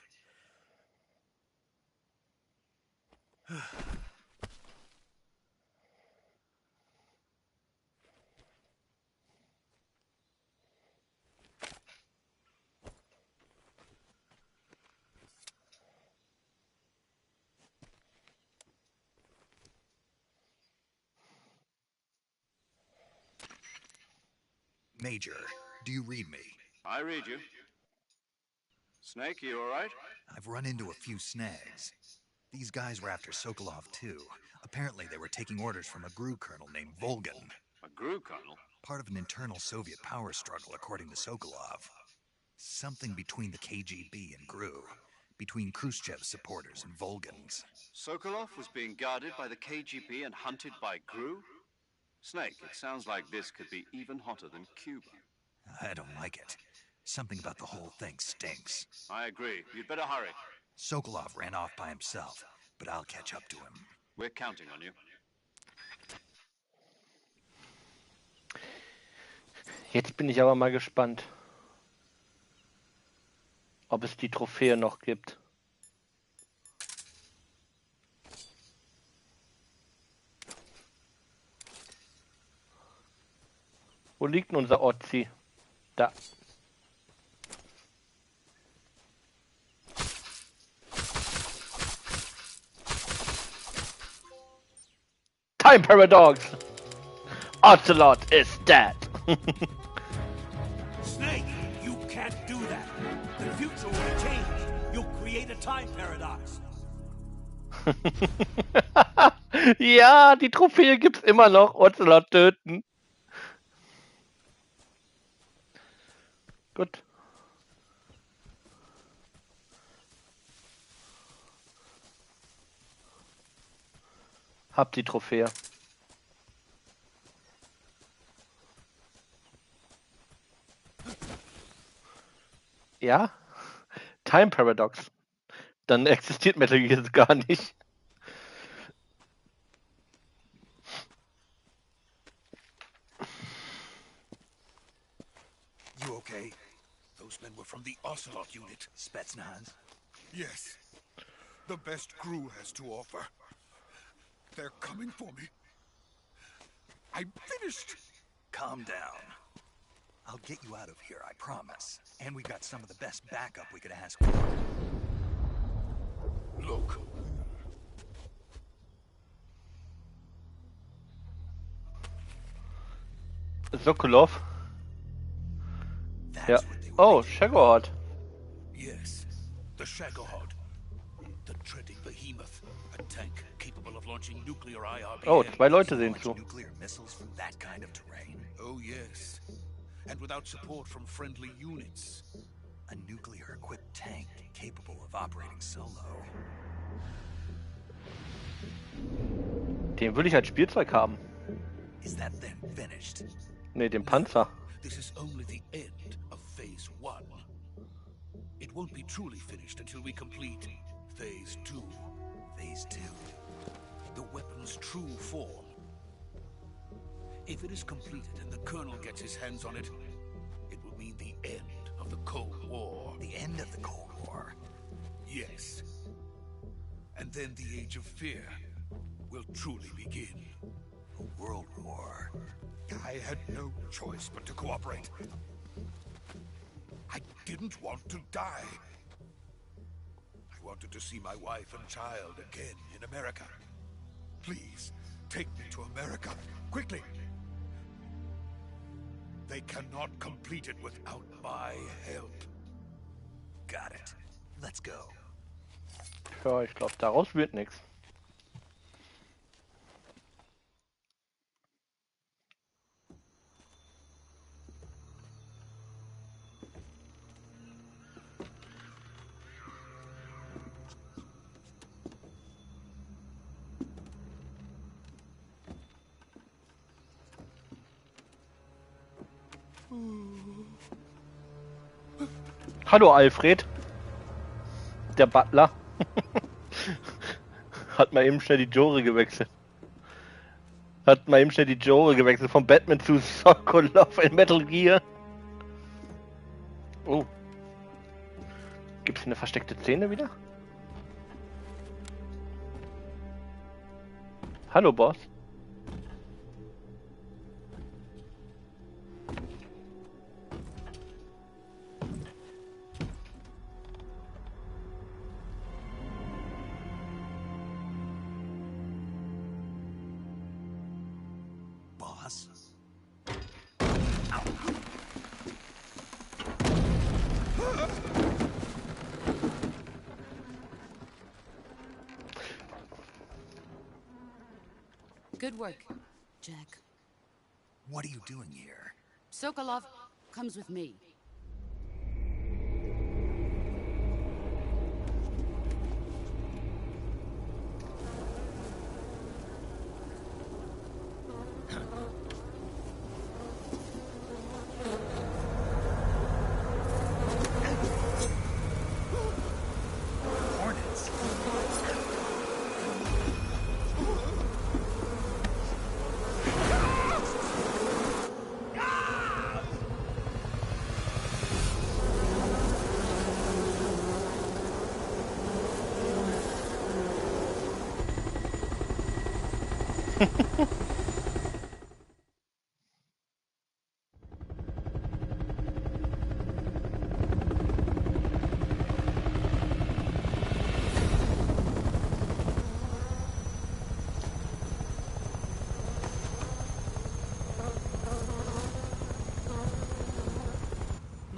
Major, do you read me? I read you. Snake, you all right? I've run into a few snags. These guys were after Sokolov too. Apparently they were taking orders from a GRU colonel named Volgan. A GRU colonel? Part of an internal Soviet power struggle, according to Sokolov. Something between the KGB and GRU. Between Khrushchev's supporters and Volgan's. Sokolov was being guarded by the KGB and hunted by GRU? Snake, it sounds like this could be even hotter than Cuba. I don't like it. Something about the whole thing stinks. I agree. You'd better hurry. Sokolov ran off by himself, but I'll catch up to him. We're counting on you. Jetzt bin ich aber mal gespannt, ob es die Trophäe noch gibt. Wo liegt denn unser Otzi? Da. Time paradox! Ocelot is dead! Snake, you can't do that. The future will have changed. You'll create a time paradox. Ja, die Trophäe gibt's immer noch. Ocelot töten. Gut. Hab die Trophäe. Ja? Time Paradox. Dann existiert Metal Gear jetzt gar nicht. You okay? Those men were from the Ocelot unit. Spetsnaz? Yes. The best crew has to offer. They're coming for me. I'm finished. Calm down. I'll get you out of here, I promise. And we've got some of the best backup we could ask for. Look. Sokolov. Ja. Oh, Shagohod. Yes, the Shagohod. The dreaded behemoth. A tank capable of launching nuclear IRBM. Oh, 2 Leute sehen zu. Nuclear missiles from that kind of terrain. Oh, yes. And without support from friendly units. A nuclear-equipped tank capable of operating solo. Den will ich als Spielzeug haben. Is that then finished? Ne, den Panzer. This is only the end of Phase 1. It won't be truly finished until we complete Phase 2. Phase 2? The weapon's true form. If it is completed and the Colonel gets his hands on it, it will mean the end of the Cold War. The end of the Cold War? Yes. And then the Age of Fear will truly begin. A world war. I had no choice but to cooperate. I didn't want to die. I wanted to see my wife and child again in America. Please, take me to America, quickly. They cannot complete it without my help. Got it. Let's go. Ja, ich glaube, daraus wird nichts. Hallo Alfred. Der Butler. Hat mal eben schnell die Jore gewechselt. Von Batman zu Sokolov in Metal Gear. Oh. Gibt's hier eine versteckte Szene wieder? Hallo Boss. Good work, Jack. What are you doing here? Sokolov comes with me.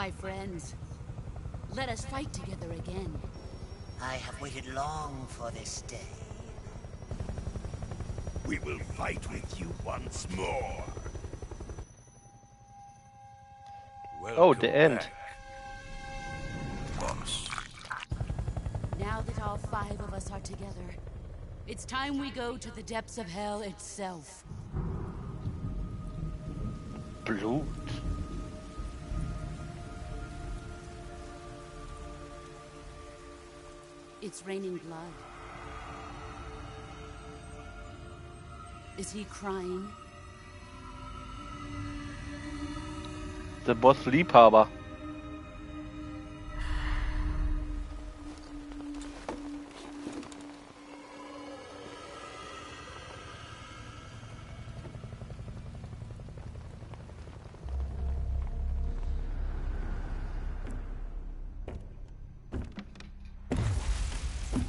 My friends, let us fight together again. I have waited long for this day. We will fight with you once more. Oh, the end. Boss. Now that all 5 of us are together, it's time we go to the depths of hell itself. Blut. It's raining blood. Is he crying? Der Boss-Liebhaber.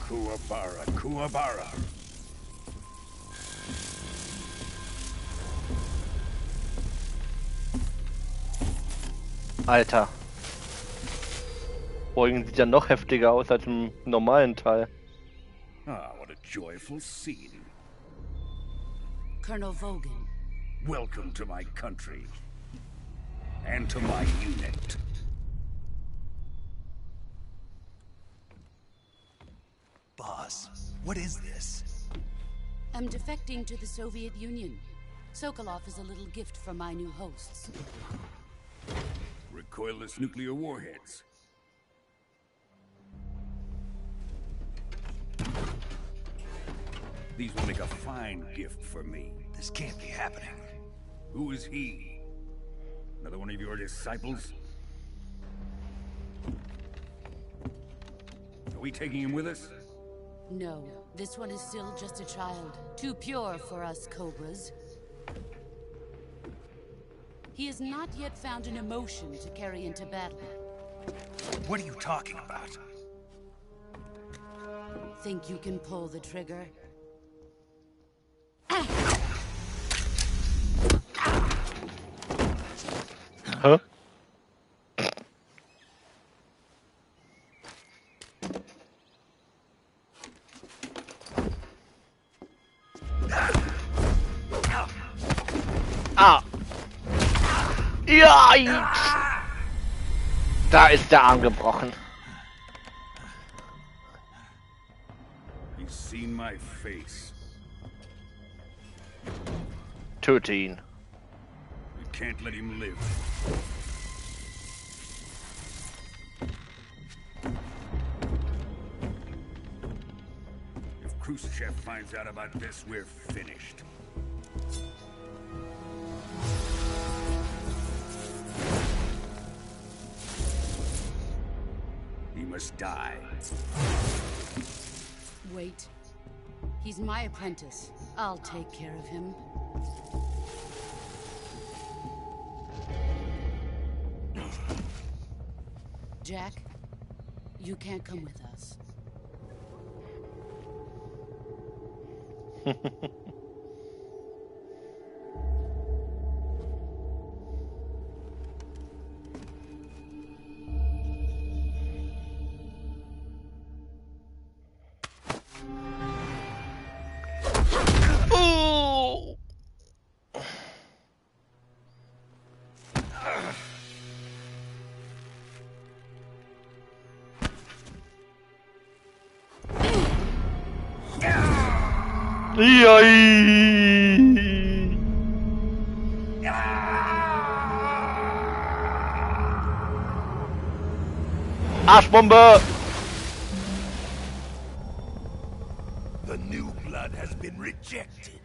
Kuwabara, Kuwabara. Alter. Beugen sieht ja noch heftiger aus als im normalen Teil. Ah, what a joyful scene. Colonel Vogan. Welcome to my country. And to my unit. Boss, what is this? I'm defecting to the Soviet Union. Sokolov is a little gift from my new hosts. Recoilless nuclear warheads. These will make a fine gift for me. This can't be happening. Who is he? Another one of your disciples? Are we taking him with us? No, this one is still just a child. Too pure for us Cobras. He has not yet found an emotion to carry into battle. What are you talking about? Think you can pull the trigger? Huh? Ah! Ja! Da ist der Arm gebrochen. He's seen my face. Töte ihn. We can't let him live. If Khrushchev finds out about this, we're finished. He must die. Wait. He's my apprentice. I'll take care of him. Jack, you can't come with us. Oh! Arschbombe! The new blood has been rejected.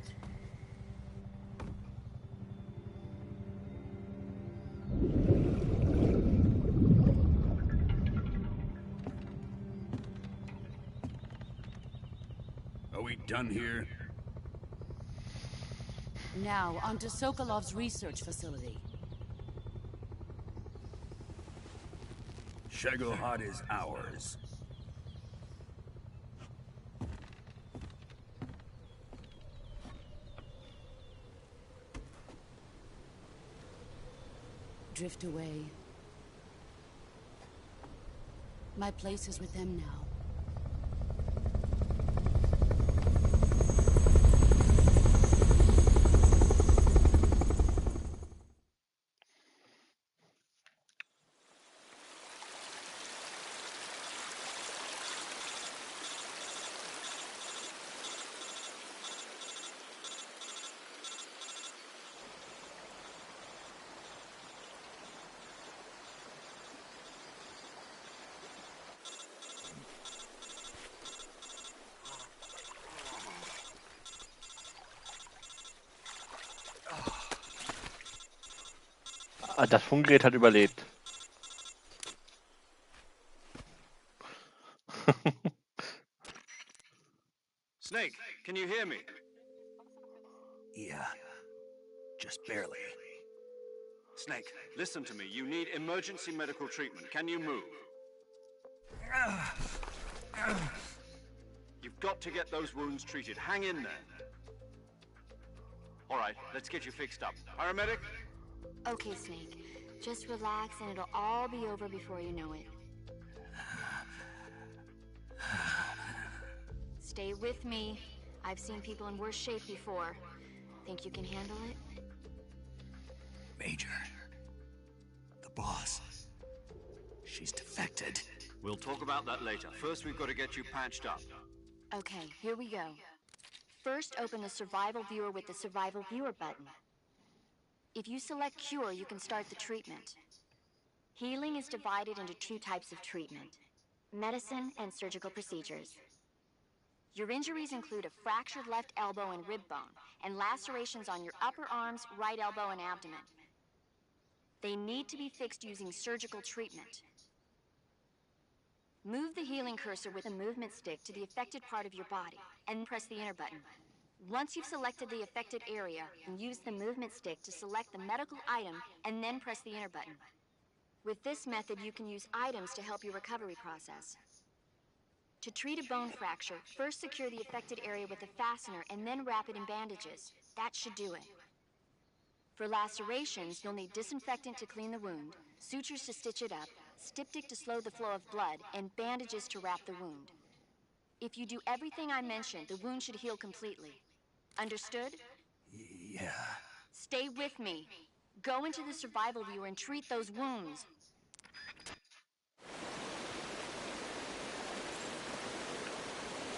Are we done here? Now, onto Sokolov's research facility. Shagohod is ours. Drift away. My place is with them now. Ah, das Funkgerät hat überlebt. Snake, can you hear me? Yeah. Just barely. Snake, listen to me. You need emergency medical treatment. Can you move? You've got to get those wounds treated. Hang in there. All right, let's get you fixed up. Paramedic? Okay, Snake. Just relax and it'll all be over before you know it. Stay with me. I've seen people in worse shape before. Think you can handle it? Major. The boss. She's defected. We'll talk about that later. First, we've got to get you patched up. Okay, here we go. First, open the Survival Viewer with the Survival Viewer button. If you select Cure, you can start the treatment. Healing is divided into two types of treatment: medicine and surgical procedures. Your injuries include a fractured left elbow and rib bone, and lacerations on your upper arms, right elbow, and abdomen. They need to be fixed using surgical treatment. Move the healing cursor with a movement stick to the affected part of your body, and press the enter button. Once you've selected the affected area, use the movement stick to select the medical item, and then press the enter button. With this method, you can use items to help your recovery process. To treat a bone fracture, first secure the affected area with a fastener and then wrap it in bandages. That should do it. For lacerations, you'll need disinfectant to clean the wound, sutures to stitch it up, styptic to slow the flow of blood, and bandages to wrap the wound. If you do everything I mentioned, the wound should heal completely. Understood? Yeah. Stay with me. Go into the Survival Viewer and treat those wounds.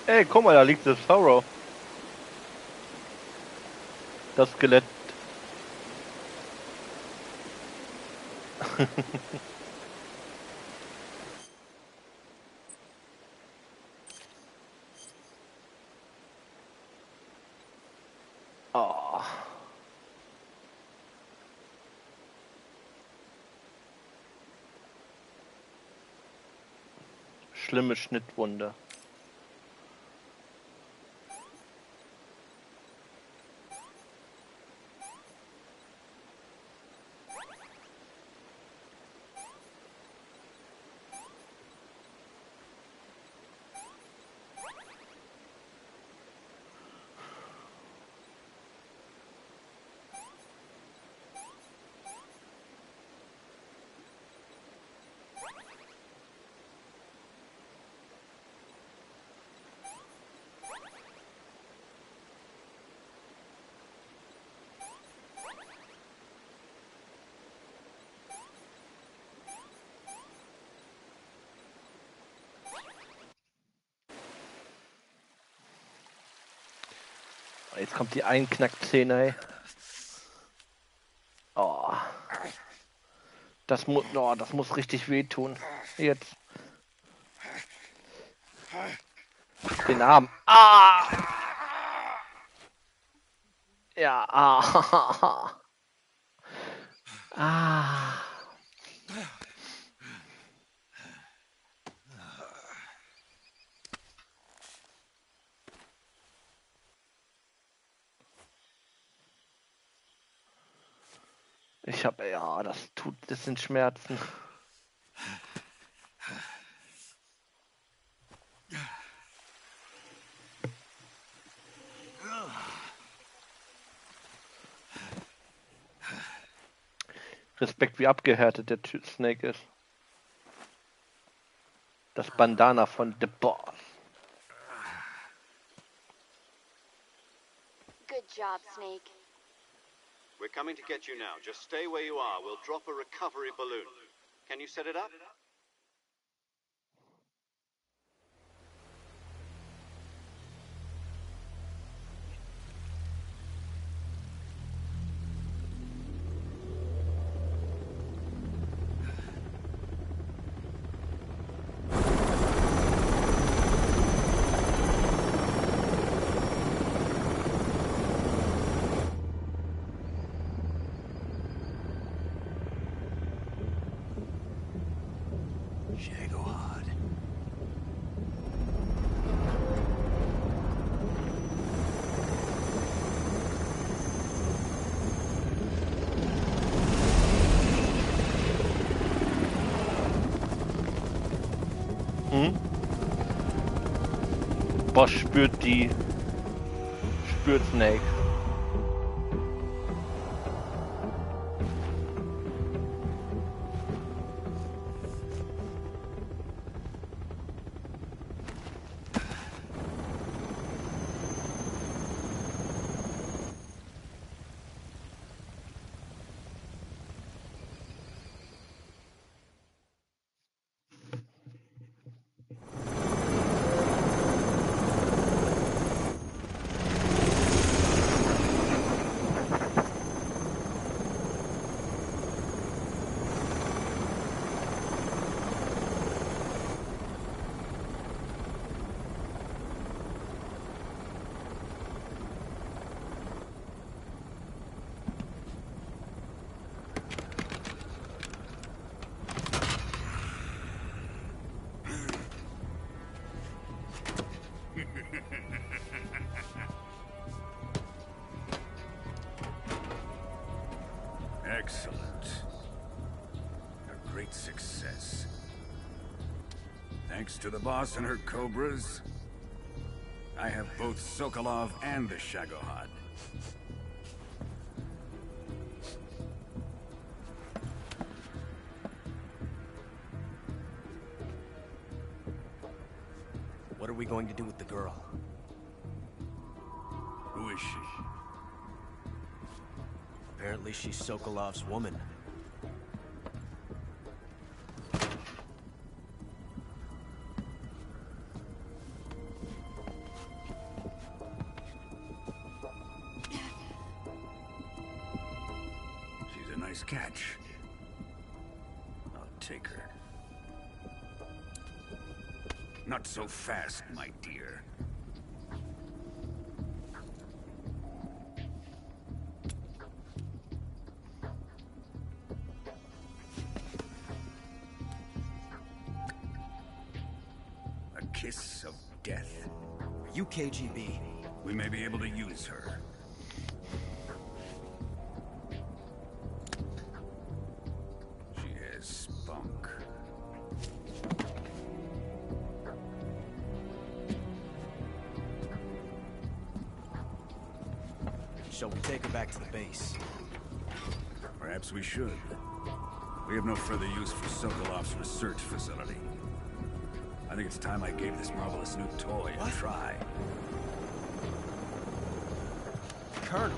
Ey, guck mal, da liegt das Pharaoh. Das Skelett. Oh. Schlimme Schnittwunde. Jetzt kommt die Einknackszene, ey. Oh. Das muss richtig wehtun. Jetzt. Den Arm. Ah! Ja, ah. Ah. Ja, das sind Schmerzen. Respekt, wie abgehärtet der Snake ist. Das Bandana von The Boss. Good job, Snake. We're coming to get you now. Just stay where you are. We'll drop a recovery balloon. Can you set it up? Shagohod. Boss spürt Snake. Excellent. A great success. Thanks to the boss and her cobras, I have both Sokolov and the Shagohod. What are we going to do with the girl? Who is she? Apparently she's Sokolov's woman. She's a nice catch. I'll take her. Not so fast, my dear. A kiss of death. Are you KGB? We may be able to use her. She has spunk. Shall we take her back to the base? Perhaps we should. We have no further use for Sokolov's research facility. I think it's time I gave this marvelous new toy a try. Colonel,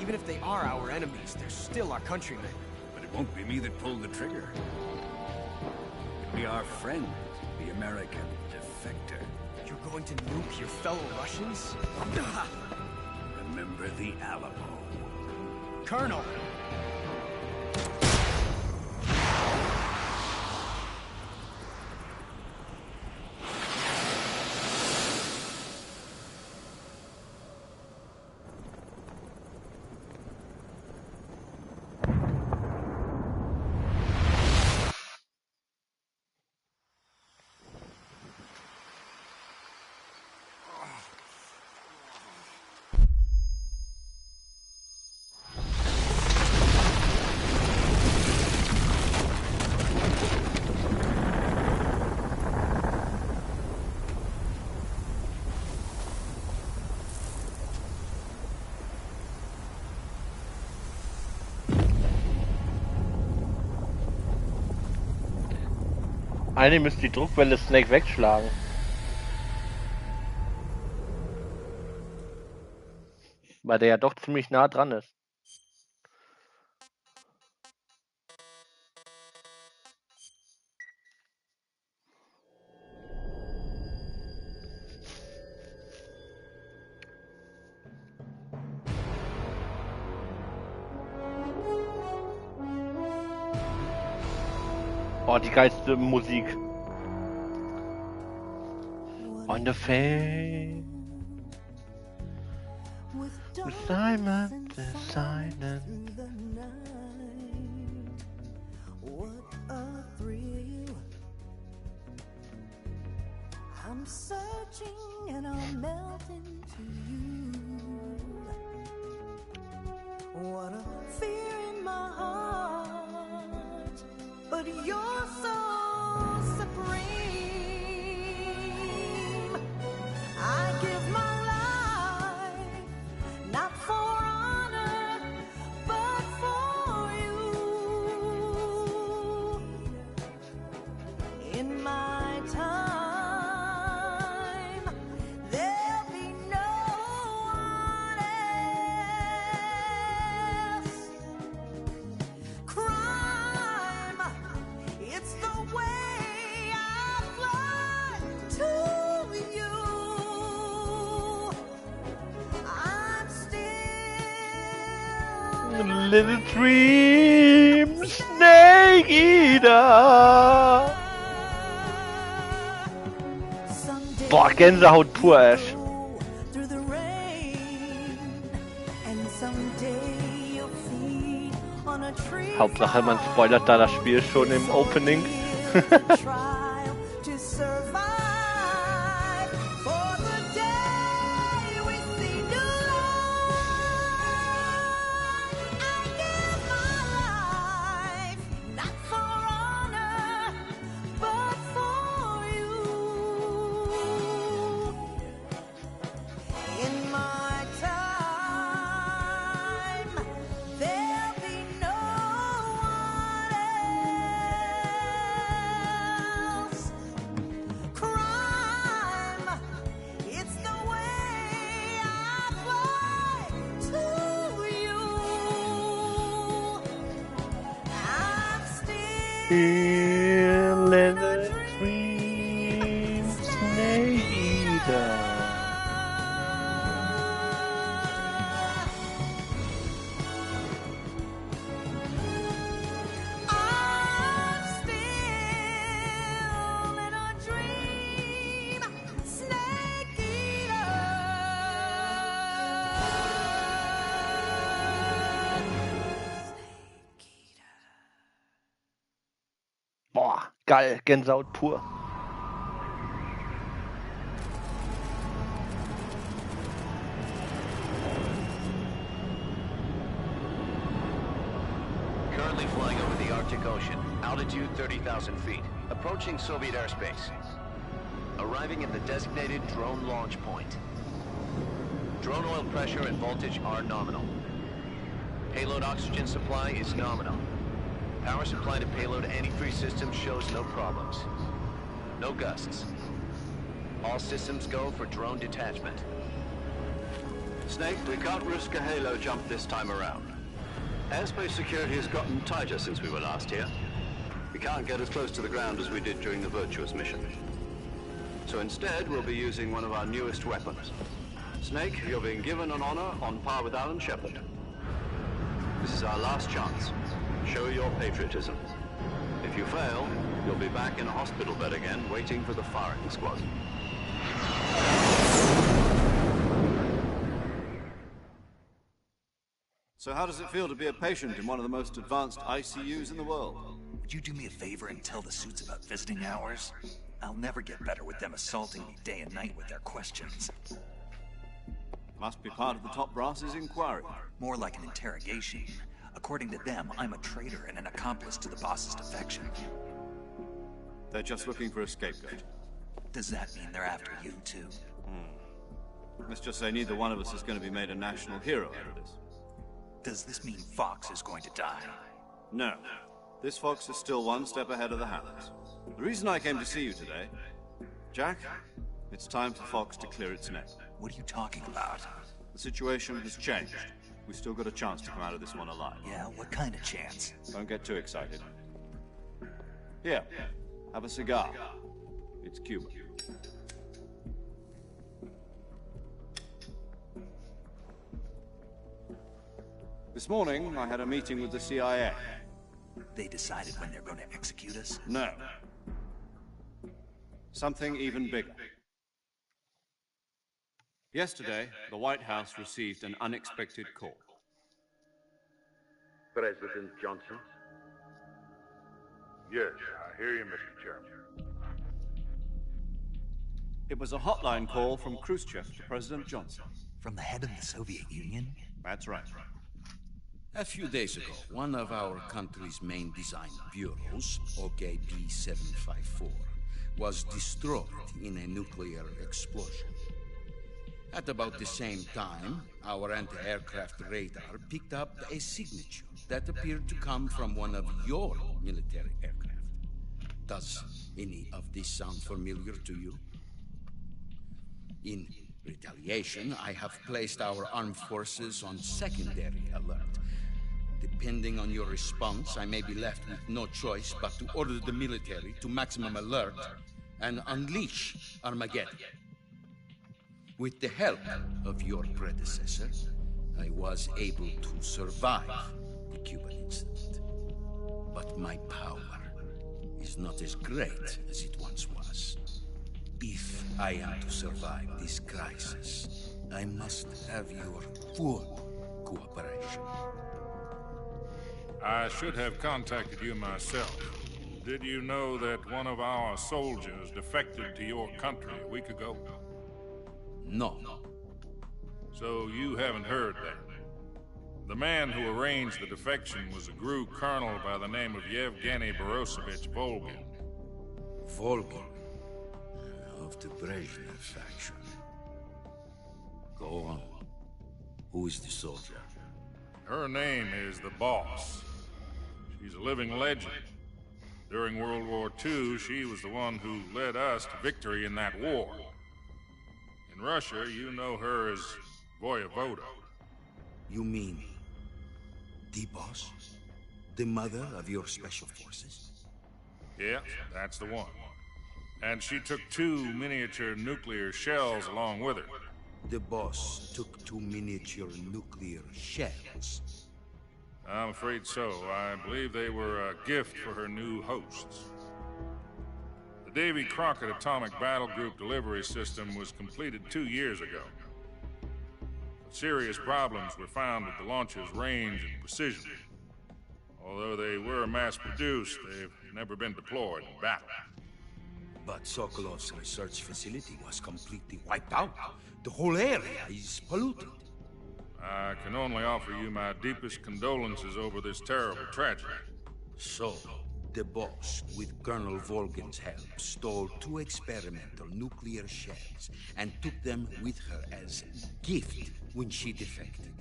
even if they are our enemies, they're still our countrymen. But it won't be me that pulled the trigger. It'll be our friend, the American defector. You're going to nuke your fellow Russians? Remember the Alamo. Colonel! Eigentlich müsste die Druckwelle Snake wegschlagen. Weil der ja doch ziemlich nah dran ist. Oh, die geilste Musik. On the fame. With Simon the Silent. What a thrill. I'm searching and I'll melt into you. What a fear in my heart. But you're so supreme. I give my life, not for honor, but for you. In my time, there'll be no one else. Crime, it's the way I fly to you. I'm still Little Dream Snake Eater. Boah, Gänsehaut pur, Ash. through the rain, and someday you'll feed on a tree. Hauptsache, man spoilert da das Spiel schon im Opening. Trial to survive for the day we see new light. I give my life, not for honor, but for you. In my time, there'll be no one else. Crime, it's the way I fly to you. I'm still Little Dream Snake Eater. I'm still in a dream, Snake Eater. Boah, geil, Gänsehaut pur. Currently flying over the Arctic Ocean, altitude 30,000 feet, approaching Soviet airspace. Arriving at the designated drone launch point. Drone oil pressure and voltage are nominal. Payload oxygen supply is nominal. Power supply to payload antifreeze system shows no problems. No gusts. All systems go for drone detachment. Snake, we can't risk a halo jump this time around. Airspace security has gotten tighter since we were last here. We can't get as close to the ground as we did during the Virtuous mission. So instead, we'll be using one of our newest weapons. Snake, you're being given an honor on par with Alan Shepard. This is our last chance. Show your patriotism. If you fail, you'll be back in a hospital bed again, waiting for the firing squad. So how does it feel to be a patient in one of the most advanced ICUs in the world? Would you do me a favor and tell the suits about visiting hours? I'll never get better with them assaulting me day and night with their questions. Must be part of the top brass's inquiry. More like an interrogation. According to them, I'm a traitor and an accomplice to the boss's defection. They're just looking for a scapegoat. Does that mean they're after you, too? Let's just say neither one of us is going to be made a national hero out of this. Does this mean Fox is going to die? No. This Fox is still one step ahead of the Hounds. The reason I came to see you today, Jack, it's time for Fox to clear its net. What are you talking about? The situation has changed. We've still got a chance to come out of this one alive. Yeah, what kind of chance? Don't get too excited. Here, have a cigar. It's Cuba. This morning, I had a meeting with the CIA. They decided when they're going to execute us? No. Something even bigger. Yesterday, the White House received an unexpected call. President Johnson? Yes, I hear you, Mr. Chairman. It was a hotline call from Khrushchev to President Johnson. From the head of the Soviet Union? That's right. A few days ago, one of our country's main design bureaus, OKB 754, was destroyed in a nuclear explosion. At about the same time, our anti-aircraft radar picked up a signature that appeared to come from one of your military aircraft. Does any of this sound familiar to you? In retaliation, I have placed our armed forces on secondary alert. Depending on your response, I may be left with no choice but to order the military to maximum alert and unleash Armageddon. With the help of your predecessor, I was able to survive the Cuban incident. But my power is not as great as it once was. If I am to survive this crisis, I must have your full cooperation. I should have contacted you myself. Did you know that one of our soldiers defected to your country a week ago? No. So you haven't heard that. The man who arranged the defection was a GRU colonel by the name of Yevgeny Borisovich Volgin. Volgin? Of the Brezhnev faction. Go on. Who is the soldier? Her name is the Boss. She's a living legend. During World War II, she was the one who led us to victory in that war. In Russia, you know her as Voyevoda. You mean the Boss? The mother of your special forces? Yeah, that's the one. And she took 2 miniature nuclear shells along with her. The Boss took 2 miniature nuclear shells? I'm afraid so. I believe they were a gift for her new hosts. The Davy Crockett Atomic Battle Group delivery system was completed 2 years ago. But serious problems were found with the launcher's range and precision. Although they were mass-produced, they've never been deployed in battle. But Sokolov's research facility was completely wiped out. The whole area is polluted. I can only offer you my deepest condolences over this terrible tragedy. So, the Boss, with Colonel Volgin's help, stole 2 experimental nuclear shells and took them with her as gift when she defected.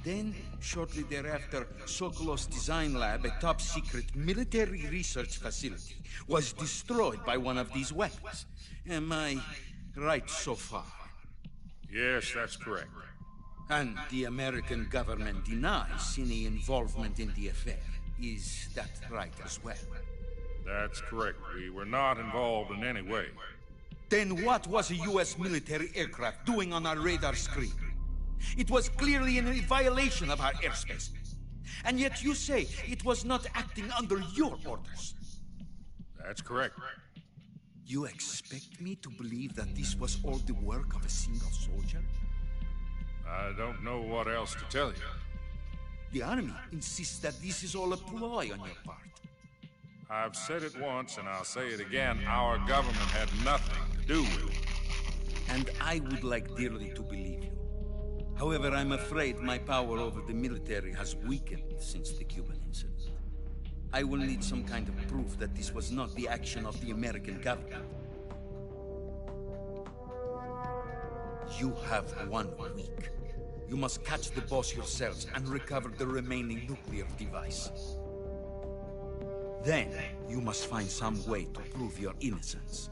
Then, shortly thereafter, Sokolov's design lab, a top-secret military research facility, was destroyed by one of these weapons. Am I right so far? Yes, that's correct. And the American government denies any involvement in the affair. Is that right as well? That's correct. We were not involved in any way. Then what was a U.S. military aircraft doing on our radar screen? It was clearly in violation of our airspace. And yet you say it was not acting under your orders. That's correct. You expect me to believe that this was all the work of a single soldier? I don't know what else to tell you. The army insists that this is all a ploy on your part. I've said it once and I'll say it again. Our government had nothing to do with it. And I would like dearly to believe you. However, I'm afraid my power over the military has weakened since the Cuban incident. I will need some kind of proof that this was not the action of the American government. You have 1 week. You must catch the Boss yourselves and recover the remaining nuclear device. Then, you must find some way to prove your innocence.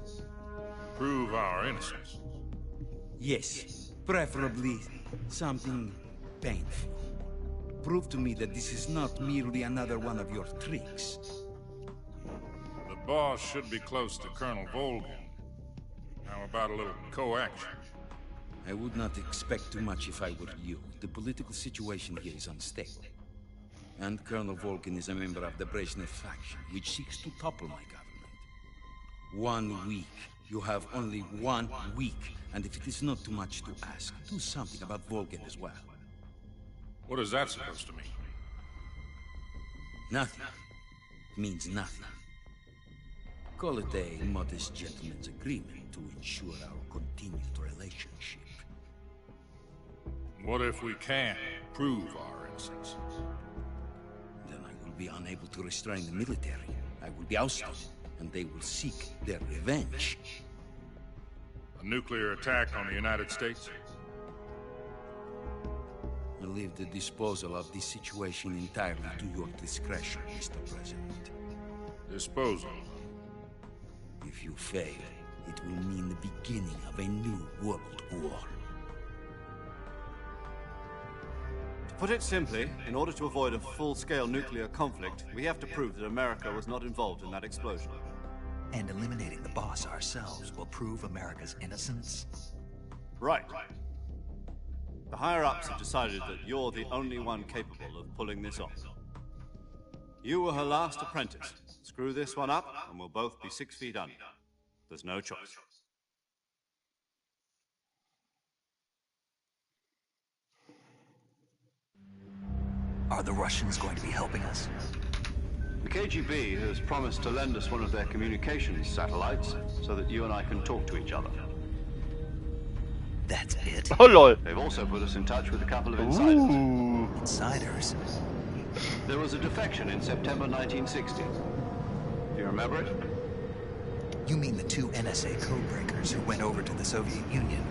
Prove our innocence? Yes, preferably something painful. Prove to me that this is not merely another one of your tricks. The boss should be close to Colonel Volgin. How about a little co-action? I would not expect too much if I were you. The political situation here is unstable. And Colonel Volgin is a member of the Brezhnev faction, which seeks to topple my government. 1 week. You have only 1 week. And if it is not too much to ask, do something about Volgin as well. What is that supposed to mean? Nothing. It means nothing. Call it a modest gentleman's agreement to ensure our continued relationship. What if we can't prove our innocence? Then I will be unable to restrain the military. I will be ousted, and they will seek their revenge. A nuclear attack on the United States? I leave the disposal of this situation entirely to your discretion, Mr. President. Disposal? If you fail, it will mean the beginning of a new world war. To put it simply, in order to avoid a full-scale nuclear conflict, we have to prove that America was not involved in that explosion. And eliminating the boss ourselves will prove America's innocence? Right. The higher-ups have decided that you're the only one capable of pulling this off. You were her last apprentice. Screw this one up, and we'll both be 6 feet under. There's no choice. Are the Russians going to be helping us? The KGB has promised to lend us one of their communications satellites so that you and I can talk to each other. That's it? Oh, lol. They've also put us in touch with a couple of insiders. Ooh. Insiders? There was a defection in September 1960. Do you remember it? You mean the 2 NSA codebreakers who went over to the Soviet Union?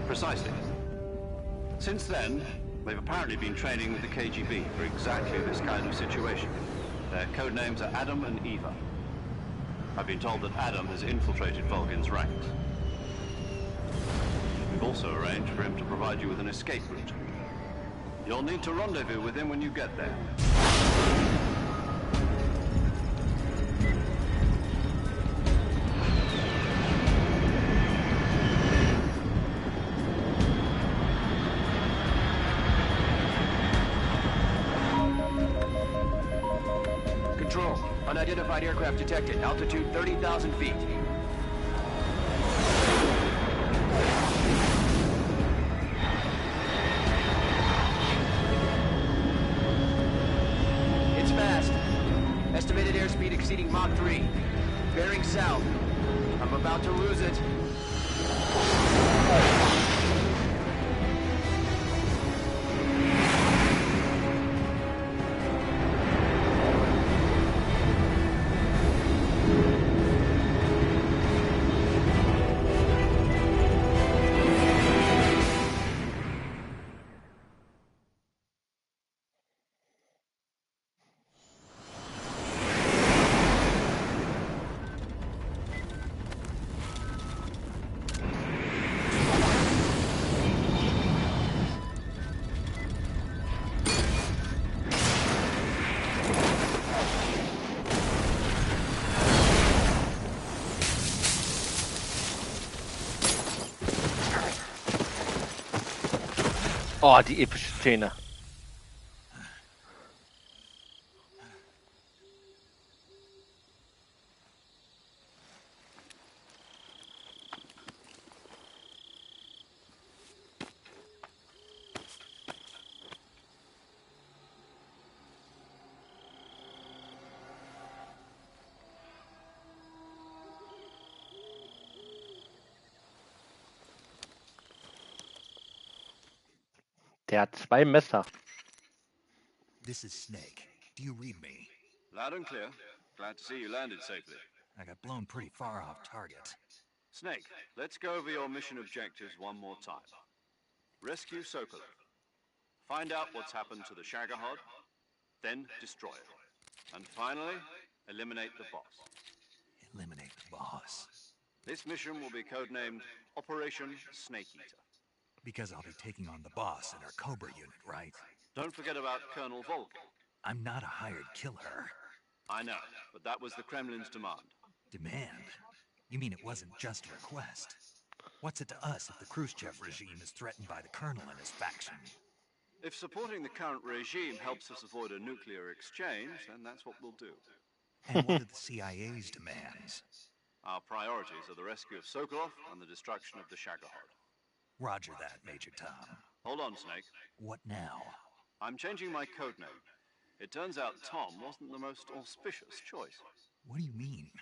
Precisely. Since then, they've apparently been training with the KGB for exactly this kind of situation. Their code names are Adam and Eva. I've been told that Adam has infiltrated Volgin's ranks. We've also arranged for him to provide you with an escape route. You'll need to rendezvous with him when you get there. Control. Unidentified aircraft detected. Altitude 30,000 feet. It's fast. Estimated airspeed exceeding Mach 3. Bearing south. I'm about to lose it. Oh, die epische Szene. Der hat 2 Messer. This is Snake. Do you read me? Loud and clear. Glad to see you landed safely. I got blown pretty far off target. Snake, let's go over your mission objectives one more time. Rescue Sokolov. Find out what's happened to the Shagohod, then destroy it. And finally, Eliminate the boss. Eliminate the boss. This mission will be codenamed Operation Snake Eater. Because I'll be taking on the boss in our Cobra unit, right? Don't forget about Colonel Volkin. I'm not a hired killer. I know, but that was the Kremlin's demand. Demand? You mean it wasn't just a request? What's it to us if the Khrushchev regime is threatened by the Colonel and his faction? If supporting the current regime helps us avoid a nuclear exchange, then that's what we'll do. And what are the CIA's demands? Our priorities are the rescue of Sokolov and the destruction of the Shagohod. Roger that, Major Tom. Hold on, Snake. What now? I'm changing my codename. It turns out Tom wasn't the most auspicious choice. What do you mean?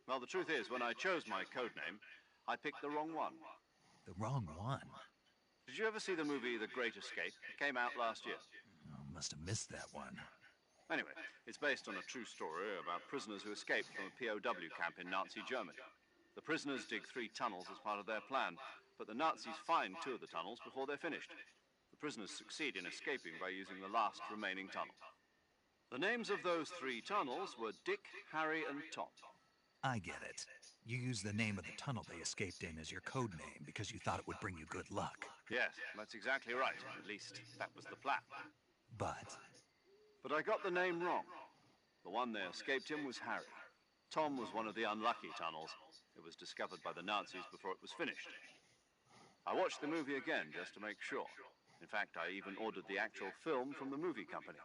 Well, the truth is, when I chose my codename, I picked the wrong one. The wrong one? Did you ever see the movie The Great Escape? It came out last year. Oh, must have missed that one. Anyway, it's based on a true story about prisoners who escaped from a POW camp in Nazi Germany. The prisoners dig 3 tunnels as part of their plan, but the Nazis find 2 of the tunnels before they're finished. The prisoners succeed in escaping by using the last remaining tunnel. The names of those 3 tunnels were Dick, Harry, and Tom. I get it. You used the name of the tunnel they escaped in as your code name because you thought it would bring you good luck. Yes, that's exactly right. At least, that was the plan. But I got the name wrong. The one they escaped in was Harry. Tom was one of the unlucky tunnels. It was discovered by the Nazis before it was finished. I watched the movie again just to make sure. In fact, I even ordered the actual film from the movie company.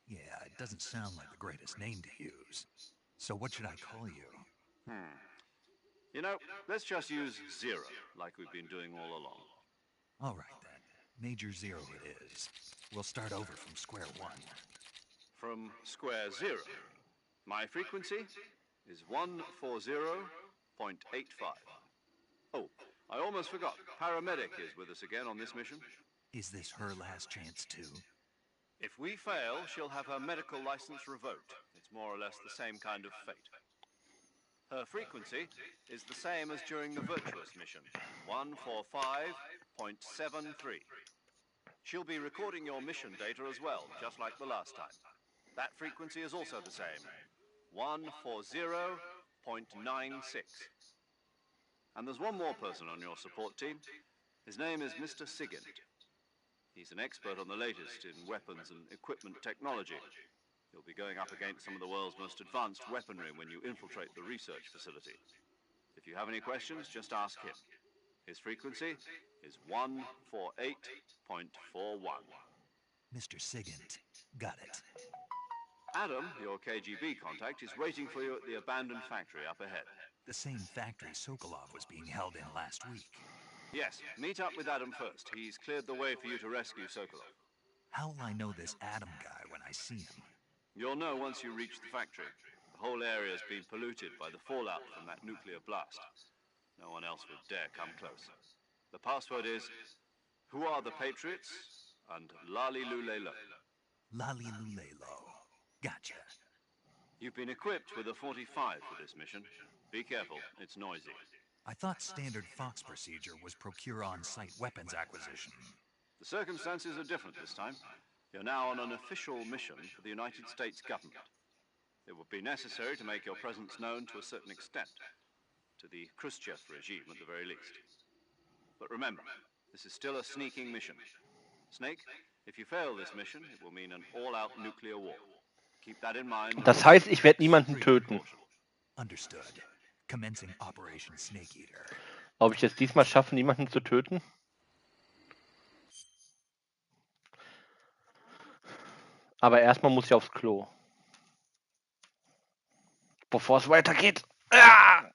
yeah, it doesn't sound like the greatest name to use. So what should I call you? You know, let's just use Zero, like we've been doing all along. All right, then. Major Zero it is. We'll start over from square one. From square 0. My frequency is 140.85. Oh, I almost forgot. Paramedic is with us again on this mission. Is this her last chance, too? If we fail, she'll have her medical license revoked. It's more or less the same kind of fate. Her frequency is the same as during the Virtuous mission, 145.73. She'll be recording your mission data as well, just like the last time. That frequency is also the same, 140.96. And there's one more person on your support team. His name is Mr. Sigint. He's an expert on the latest in weapons and equipment technology. You'll be going up against some of the world's most advanced weaponry when you infiltrate the research facility. If you have any questions, just ask him. His frequency is 148.41. Mr. Sigint. Got it. Adam, your KGB contact, is waiting for you at the abandoned factory up ahead. The same factory Sokolov was being held in last week. Yes, meet up with Adam first. He's cleared the way for you to rescue Sokolov. How will I know this Adam guy when I see him? You'll know once you reach the factory. The whole area's been polluted by the fallout from that nuclear blast. No one else would dare come close. The password is, "Who are the Patriots?" and Lali Lulelo. Lali Lulelo. Gotcha. You've been equipped with a 45 for this mission. Be careful, it's noisy. I thought standard Fox procedure was procure on-site weapons acquisition. The circumstances are different this time. You're now on an official mission for the United States government. It would be necessary to make your presence known to a certain extent, to the Khrushchev regime at the very least. But remember, this is still a sneaking mission. Snake, if you fail this mission, it will mean an all-out nuclear war. Keep that in mind. Das heißt, ich werde niemanden töten. Understood. Commencing Operation Snake Eater. Ob ich es diesmal schaffe, niemanden zu töten? Aber erstmal muss ich aufs Klo. Bevor es weitergeht. Ah!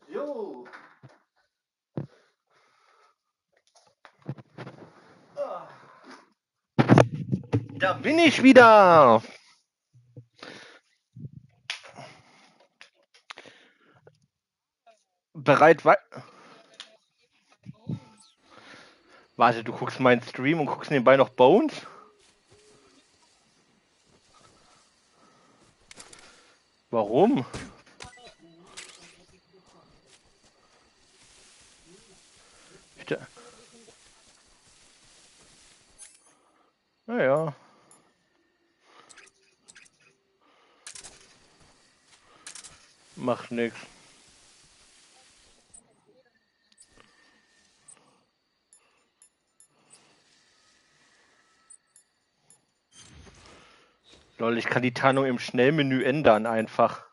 Jo. Da bin ich wieder. Bereit, Warte, du guckst meinen Stream und guckst nebenbei noch Bones? Warum? Naja. Macht nix. Lol, ich kann die Tarnung im Schnellmenü ändern einfach.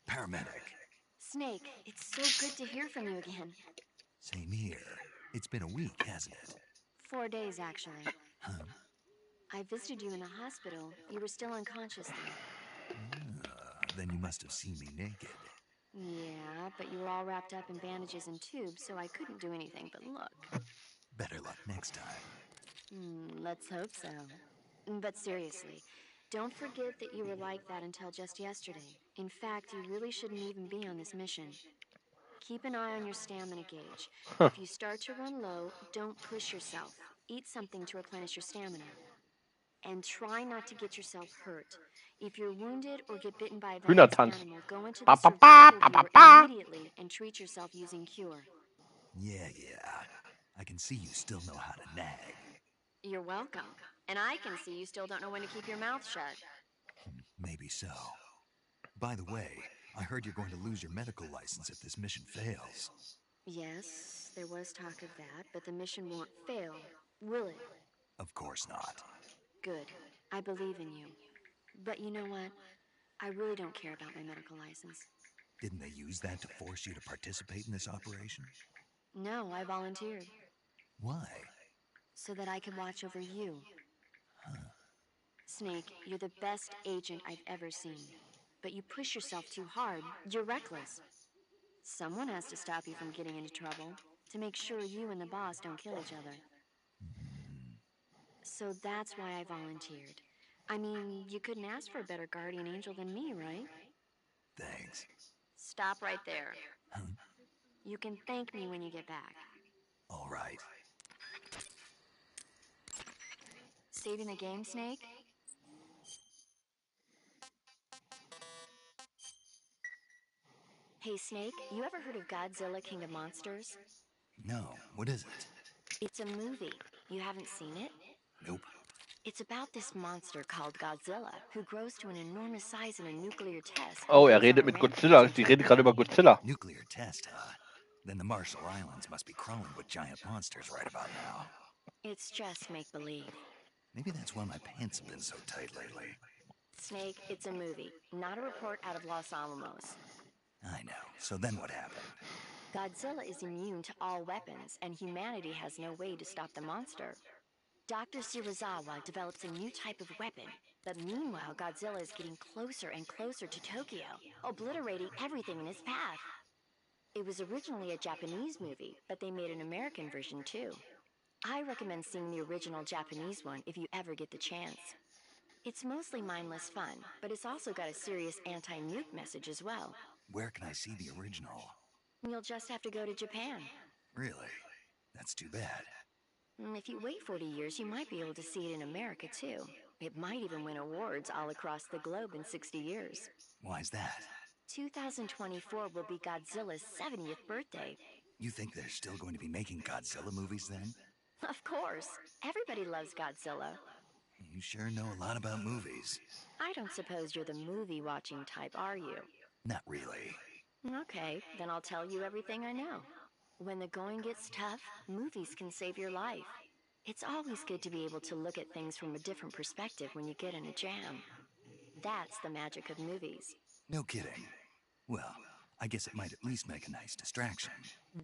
Paramedic. Snake, it's so good to hear from you again. Same here. It's been a week, hasn't it? 4 days, actually. Huh? I visited you in the hospital. You were still unconscious then. Then you must have seen me naked. Yeah, but you were all wrapped up in bandages and tubes, so I couldn't do anything but look. Better luck next time. Let's hope so. But seriously, don't forget that you were like that until just yesterday. In fact, you really shouldn't even be on this mission. Keep an eye on your stamina gauge. If you start to run low, don't push yourself. Eat something to replenish your stamina. And try not to get yourself hurt. If you're wounded or get bitten by a venomous animal, go into the survival viewer immediately and treat yourself using cure. Yeah. I can see you still know how to nag. You're welcome. And I can see you still don't know when to keep your mouth shut. Maybe so. By the way, I heard you're going to lose your medical license if this mission fails. Yes, there was talk of that, but the mission won't fail, will it? Of course not. Good. I believe in you. But you know what? I really don't care about my medical license. Didn't they use that to force you to participate in this operation? No, I volunteered. Why? So that I could watch over you. Huh. Snake, you're the best agent I've ever seen. But you push yourself too hard. You're reckless. Someone has to stop you from getting into trouble, to make sure you and the boss don't kill each other. So that's why I volunteered. I mean, you couldn't ask for a better guardian angel than me, right? Thanks. Stop right there. Huh? You can thank me when you get back. All right. Saving the game, Snake? Hey, Snake, you ever heard of Godzilla King of Monsters? No, what is it? It's a movie. You haven't seen it? Nope. It's about this monster called Godzilla, who grows to an enormous size in a nuclear test. Oh, redet mit Godzilla. Sie redet gerade über Godzilla. Nuclear test, huh? Then the Marshall Islands must be crawling with giant monsters right about now. It's just make-believe. Maybe that's why my pants have been so tight lately. Snake, it's a movie, not a report out of Los Alamos. I know. So then what happened? Godzilla is immune to all weapons, and humanity has no way to stop the monster. Dr. Shirazawa develops a new type of weapon, But meanwhile, Godzilla is getting closer and closer to Tokyo, obliterating everything in his path. It was originally a Japanese movie, but they made an American version too. I recommend seeing the original Japanese one if you ever get the chance. It's mostly mindless fun, but it's also got a serious anti-nuke message as well. Where can I see the original? You'll just have to go to Japan. Really? That's too bad. If you wait 40 years, you might be able to see it in America too. It might even win awards all across the globe in 60 years. Why's that? 2024 will be Godzilla's 70th birthday. You think they're still going to be making Godzilla movies then? Of course. Everybody loves Godzilla. You sure know a lot about movies. I don't suppose you're the movie-watching type, are you? Not really. Okay, then I'll tell you everything I know. When the going gets tough, movies can save your life. It's always good to be able to look at things from a different perspective when you get in a jam. That's the magic of movies. No kidding. Well, I guess it might at least make a nice distraction.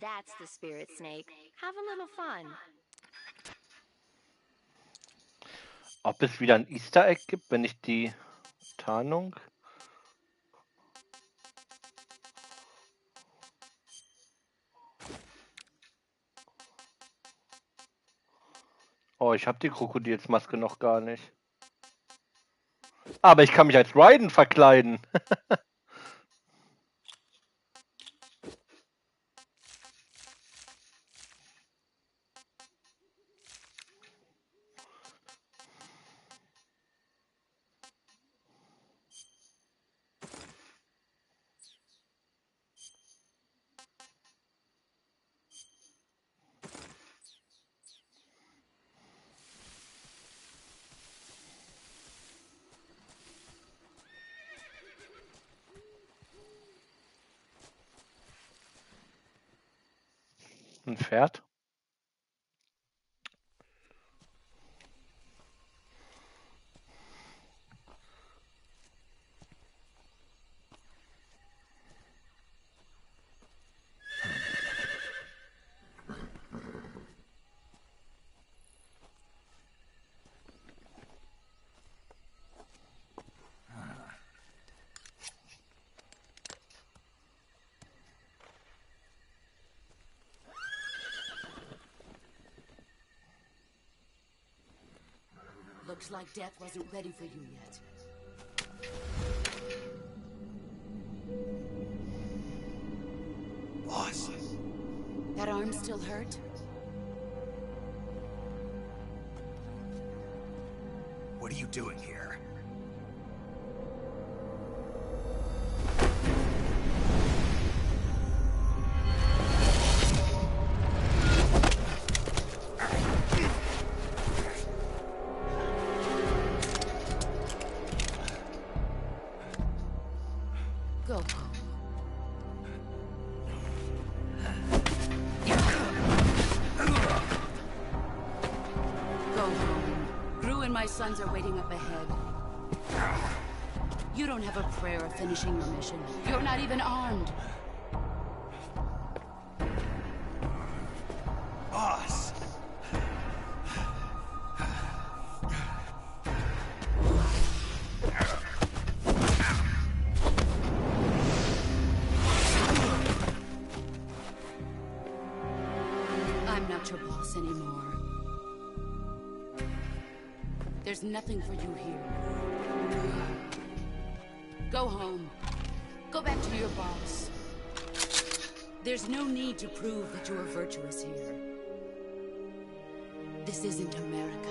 That's the spirit, Snake. Have a little fun. Ob es wieder ein Easter Egg gibt, wenn ich die Tarnung... Oh, ich habe die Krokodilsmaske noch gar nicht. Aber ich kann mich als Raiden verkleiden. Ein Pferd? Looks like death wasn't ready for you yet. Boss! That arm still hurt? What are you doing here? Go home. Go home. Gru and my sons are waiting up ahead. You don't have a prayer of finishing your mission. You're not even armed. Boss! I'm not your boss anymore. There's nothing for you here. Go home. Go back to your boss. There's no need to prove that you are virtuous here. This isn't America.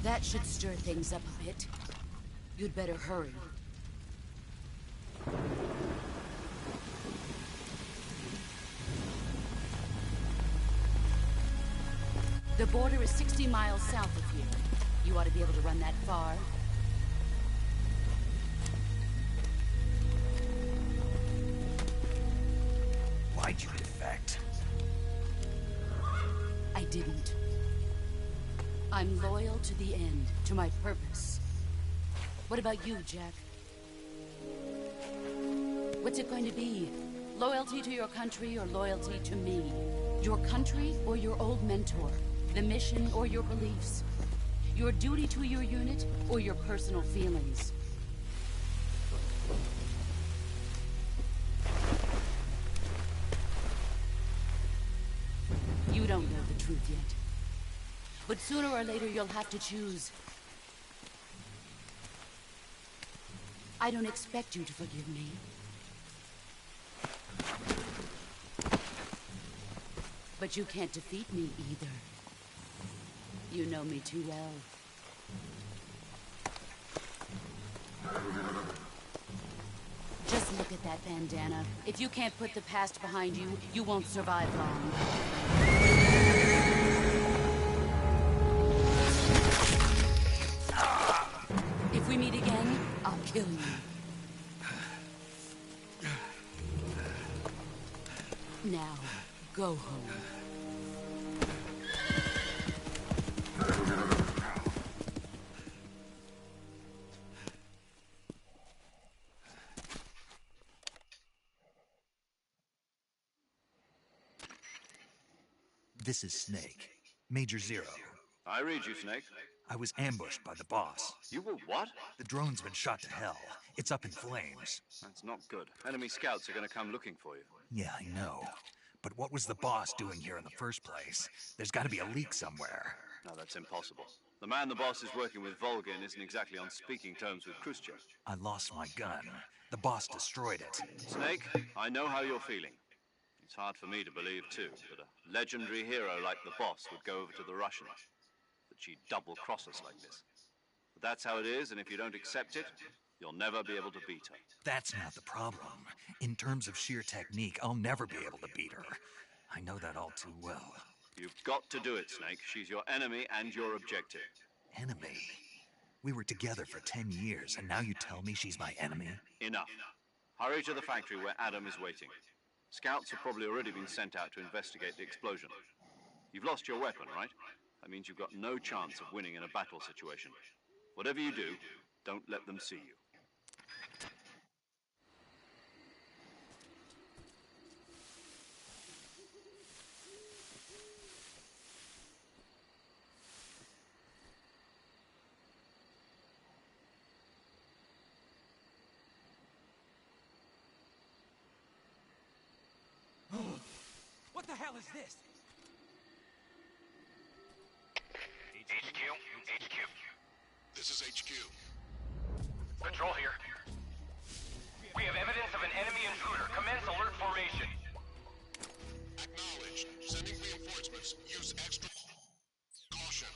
That should stir things up a bit. You'd better hurry. The border is 60 miles south of here. You ought to be able to run that far. Why'd you defect? didn't. I'm loyal to the end, to my purpose. What about you, Jack? What's it going to be? Loyalty to your country or loyalty to me? Your country or your old mentor? The mission or your beliefs? Your duty to your unit or your personal feelings? You don't know the truth yet. But sooner or later you'll have to choose. I don't expect you to forgive me. But you can't defeat me either. You know me too well. Just look at that bandana. If you can't put the past behind you, you won't survive long. If we meet again, I'll kill you. Now, go home. This is Snake. Major Zero. I read you, Snake. I was ambushed by the boss. You were what? The drone's been shot to hell. It's up in flames. That's not good. Enemy scouts are gonna come looking for you. Yeah, I know. But what was the boss doing here in the first place? There's gotta be a leak somewhere. No, that's impossible. The man the boss is working with, Volgin, isn't exactly on speaking terms with Khrushchev. I lost my gun. The boss destroyed it. Snake, I know how you're feeling. It's hard for me to believe, too, that a legendary hero like the boss would go over to the Russians. That she'd double-cross us like this. But that's how it is, and if you don't accept it, you'll never be able to beat her. That's not the problem. In terms of sheer technique, I'll never be able to beat her. I know that all too well. You've got to do it, Snake. She's your enemy and your objective. Enemy? We were together for 10 years, and now you tell me she's my enemy? Enough. Hurry to the factory where Adam is waiting. Scouts have probably already been sent out to investigate the explosion. You've lost your weapon, right? That means you've got no chance of winning in a battle situation. Whatever you do, don't let them see you. What the hell is this? HQ. This is HQ. Control here. We have evidence of an enemy intruder. Commence alert formation. Acknowledged. Sending reinforcements. Use extra caution.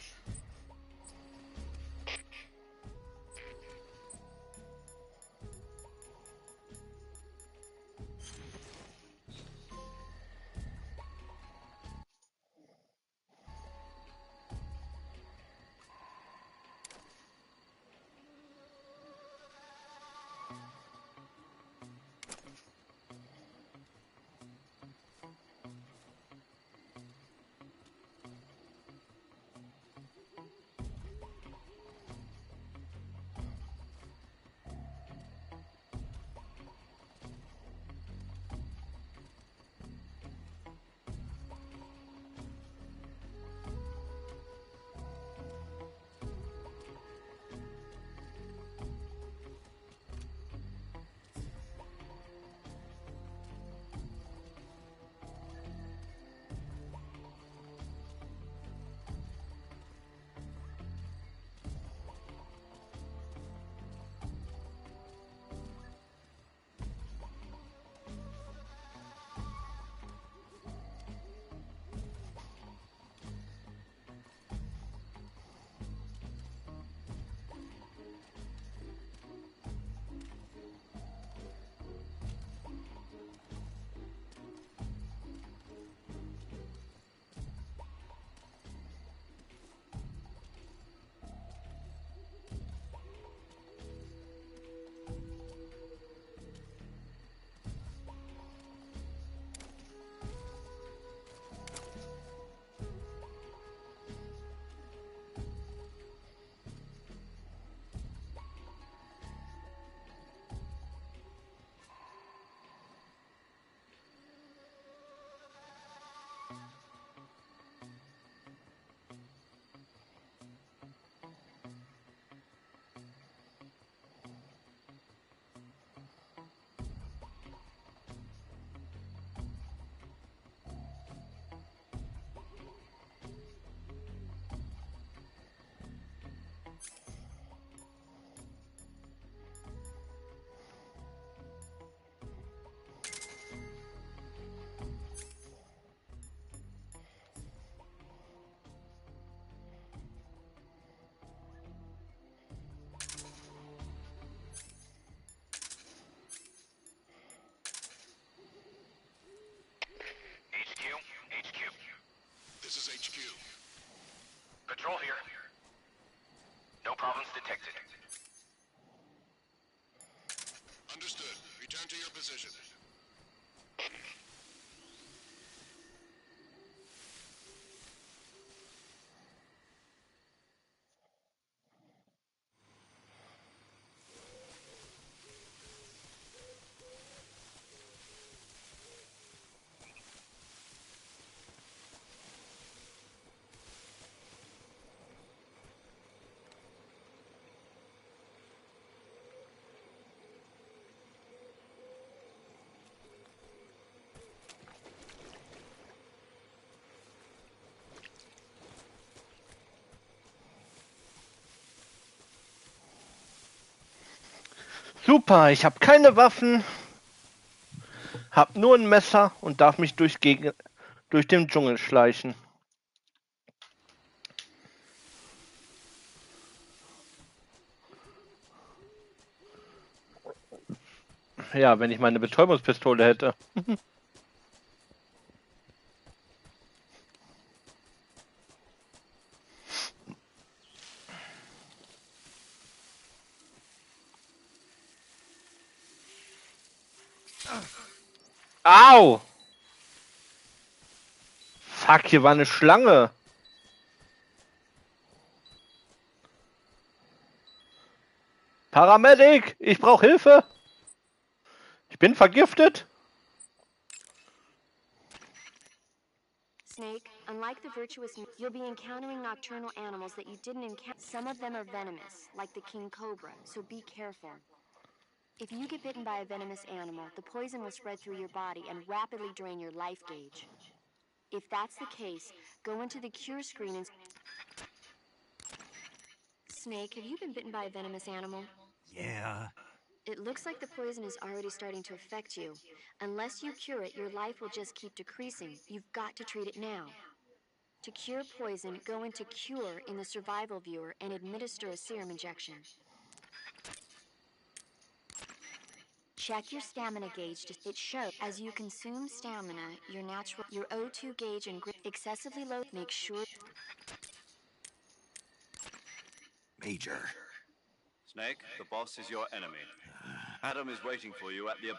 problems detected. Understood. Return to your position. Super, ich habe keine Waffen, hab nur ein Messer und darf mich durch den Dschungel schleichen. Ja, wenn ich meine Betäubungspistole hätte. Au! Fuck, hier war eine Schlange. Paramedic, ich brauche Hilfe. Ich bin vergiftet. Snake, unlike the virtuous, you'll be encountering nocturnal animals that you didn't encounter. Some of them are venomous, like the king cobra, so be careful. If you get bitten by a venomous animal, the poison will spread through your body and rapidly drain your life gauge. If that's the case, go into the cure screen and... Snake, have you been bitten by a venomous animal? Yeah. It looks like the poison is already starting to affect you. Unless you cure it, your life will just keep decreasing. You've got to treat it now. To cure poison, go into Cure in the survival viewer and administer a serum injection. Check your stamina gauge. It shows as you consume stamina, your O2 gauge and excessively low. Make sure. Major. Snake, the boss is your enemy. Adam is waiting for you at the...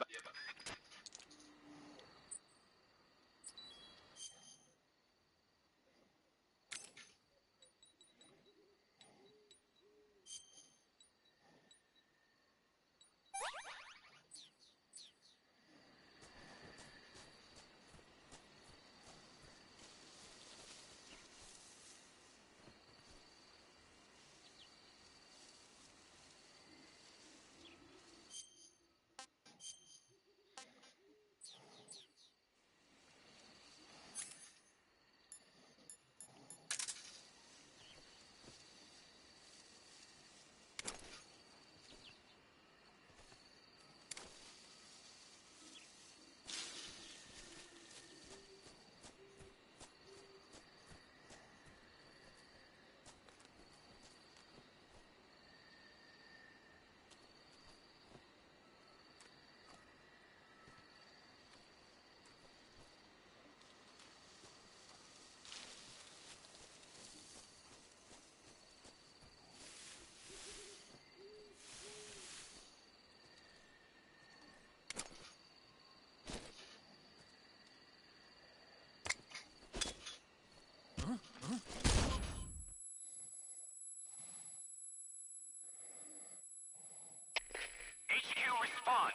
HQ, respond.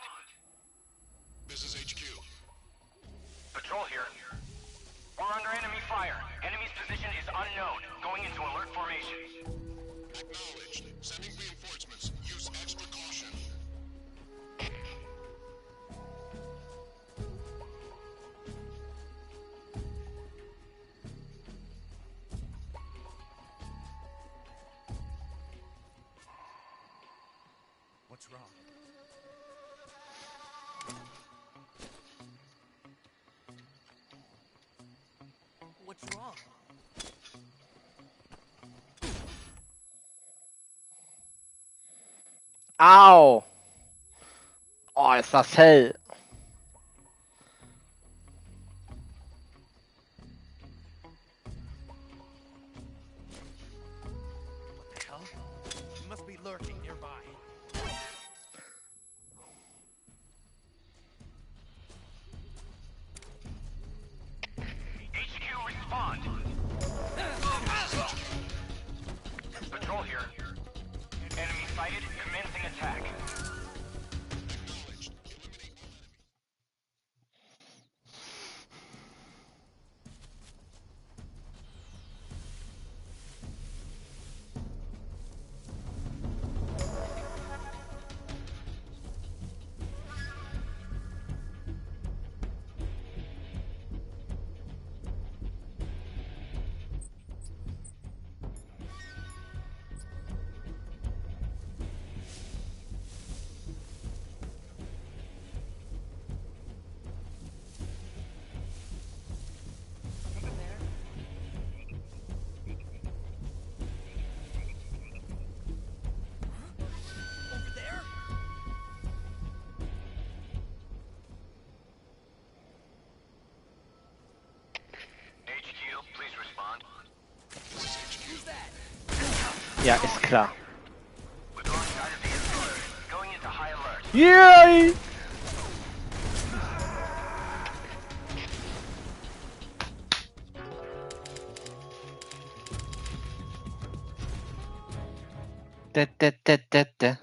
This is HQ. Patrol here. We're under enemy fire. Enemy's position is unknown. Going into alert formation. Acknowledged. Sending reinforcements. Use extra caution. What's wrong? What's wrong? Au! Oh, ist das hell. What the hell? You must be lurking nearby. HQ, respond. Patrol here. Enemy sighted. Commencing attack. Ja, ist klar. Going into high alert. Yay! Da.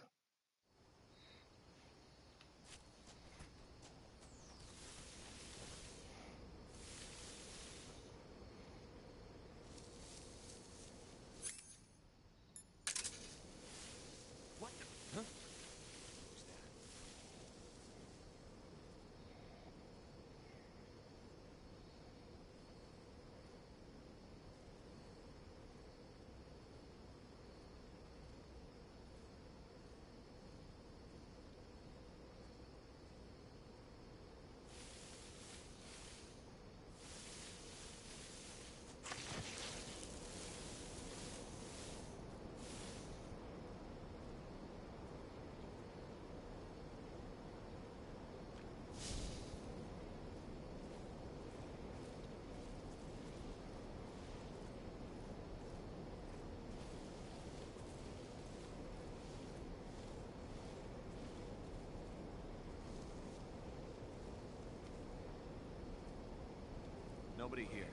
Nobody here.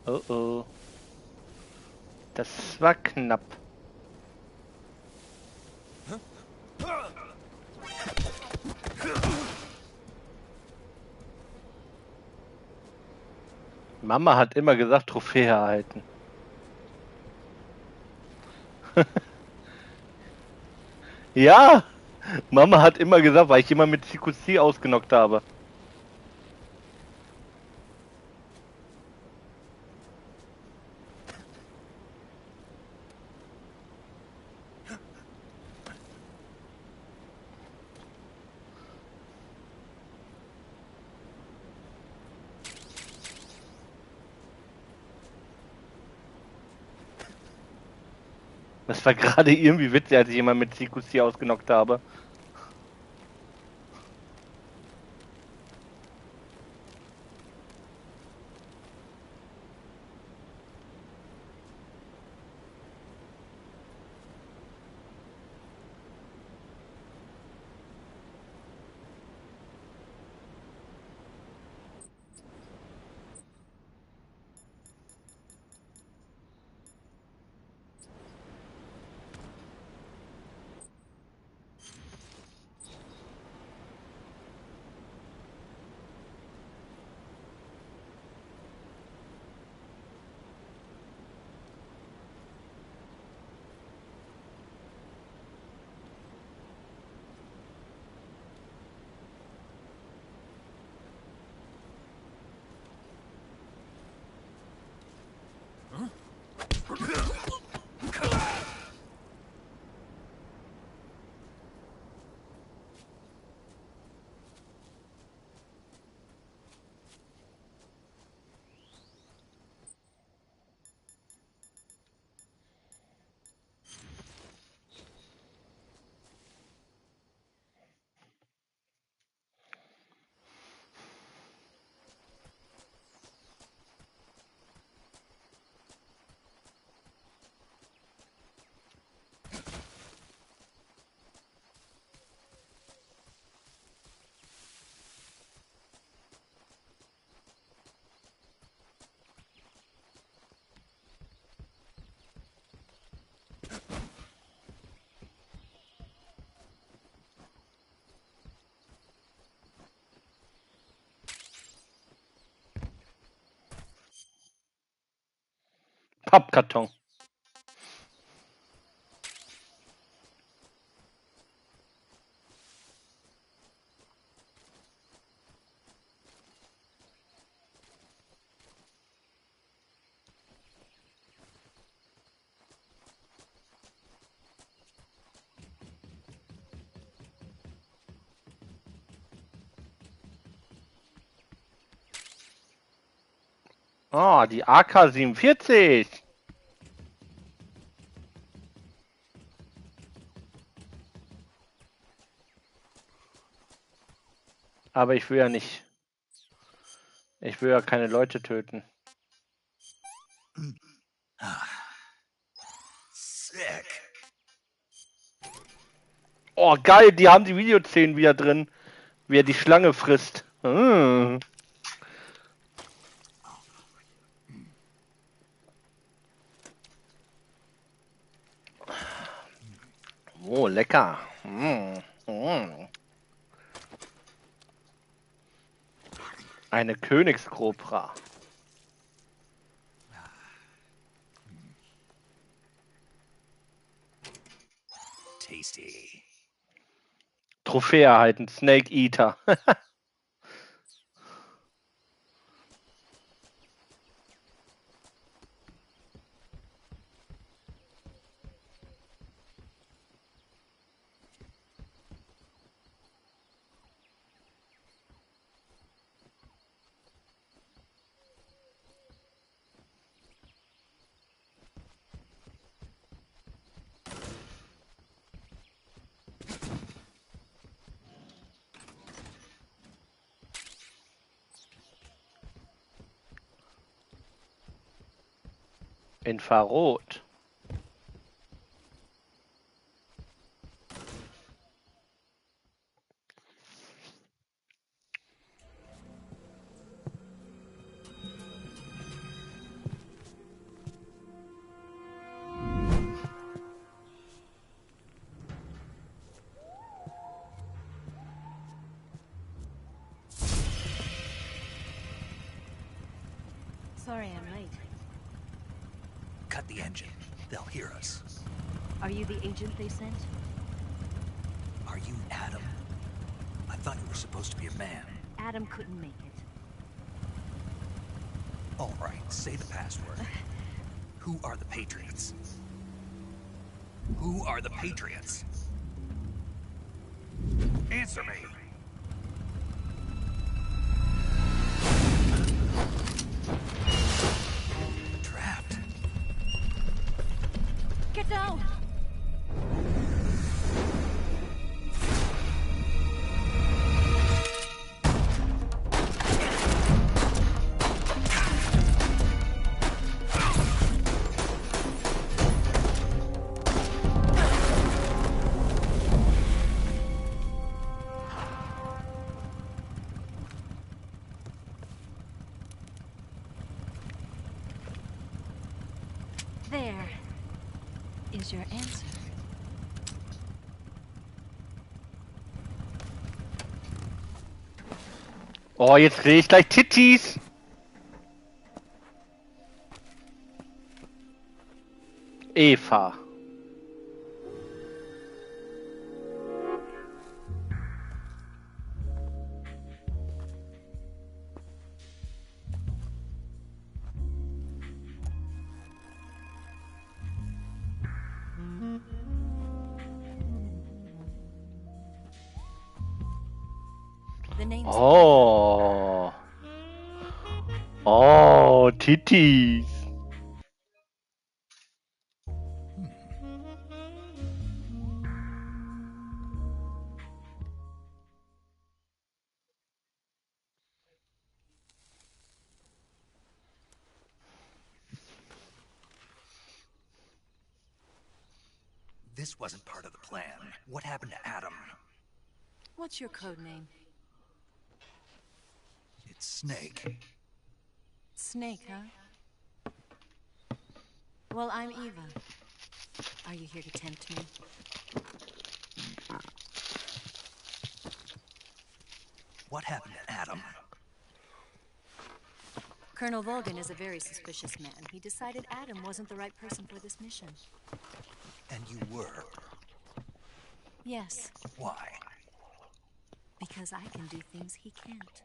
Oh oh. Das war knapp. Mama hat immer gesagt, Trophäe erhalten. Ja, Mama hat immer gesagt, weil ich immer mit CQC ausgenockt habe. Das war gerade irgendwie witzig, als ich immer mit CQC ausgenockt habe. Pappkarton. Oh, die AK-47. Aber ich will ja nicht. Ich will ja keine Leute töten. Sick. Oh, geil, die haben die Videoszenen wieder drin, wie er die Schlange frisst. Oh, lecker. Eine Königskobra. Tasty. Trophäe erhalten, Snake Eater. Infrarot. Sorry I'm late. Cut the engine. They'll hear us. Are you the agent they sent? Are you Adam? I thought you were supposed to be a man. Adam couldn't make it. All right, say the password. Who are the Patriots? Who are the Patriots? Answer me. Trapped. Get down! There is your answer. Oh, jetzt kriege ich gleich Tittis. Eva. The name's Oh. Oh, Tittis. This wasn't part of the plan. What happened to Adam? What's your code name? It's Snake. Snake, huh? Well, I'm Eva. Are you here to tempt me? What happened to Adam? Colonel Volgin is a very suspicious man. He decided Adam wasn't the right person for this mission. And you were? Yes. Why? Because I can do things he can't.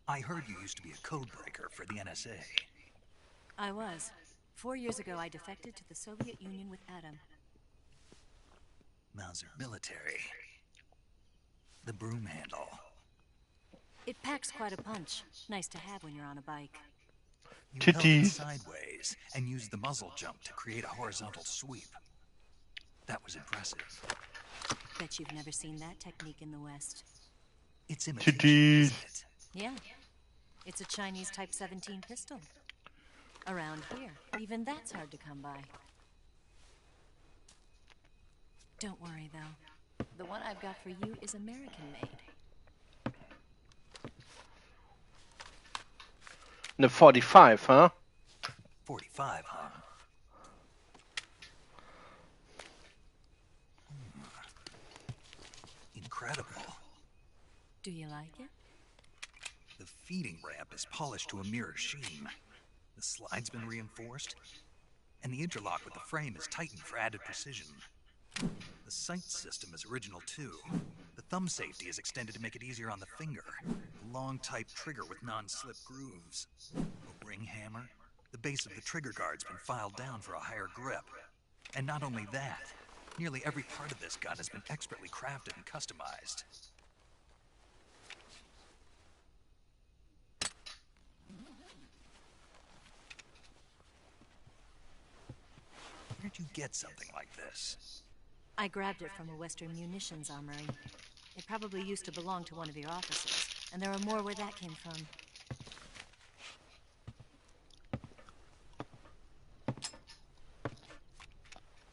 I heard you used to be a codebreaker for the NSA. I was. 4 years ago, I defected to the Soviet Union with Adam. Mauser military. The broom handle. It packs quite a punch. Nice to have when you're on a bike. You held it sideways and used the muzzle jump to create a horizontal sweep. That was impressive. Bet you've never seen that technique in the West. It's imitation, isn't it? Yeah. It's a Chinese Type 17 pistol. Around here, even that's hard to come by. Don't worry, though. The one I've got for you is American-made. The 45, huh? 45, huh? Incredible. Do you like it? The feeding ramp is polished to a mirror sheen. The slide's been reinforced, and the interlock with the frame is tightened for added precision. The sight system is original too. The thumb safety is extended to make it easier on the finger. A long type trigger with non-slip grooves. A ring hammer. The base of the trigger guard's been filed down for a higher grip. And not only that, nearly every part of this gun has been expertly crafted and customized. Where'd you get something like this? I grabbed it from a Western munitions armory. It probably used to belong to one of your officers, and there are more where that came from.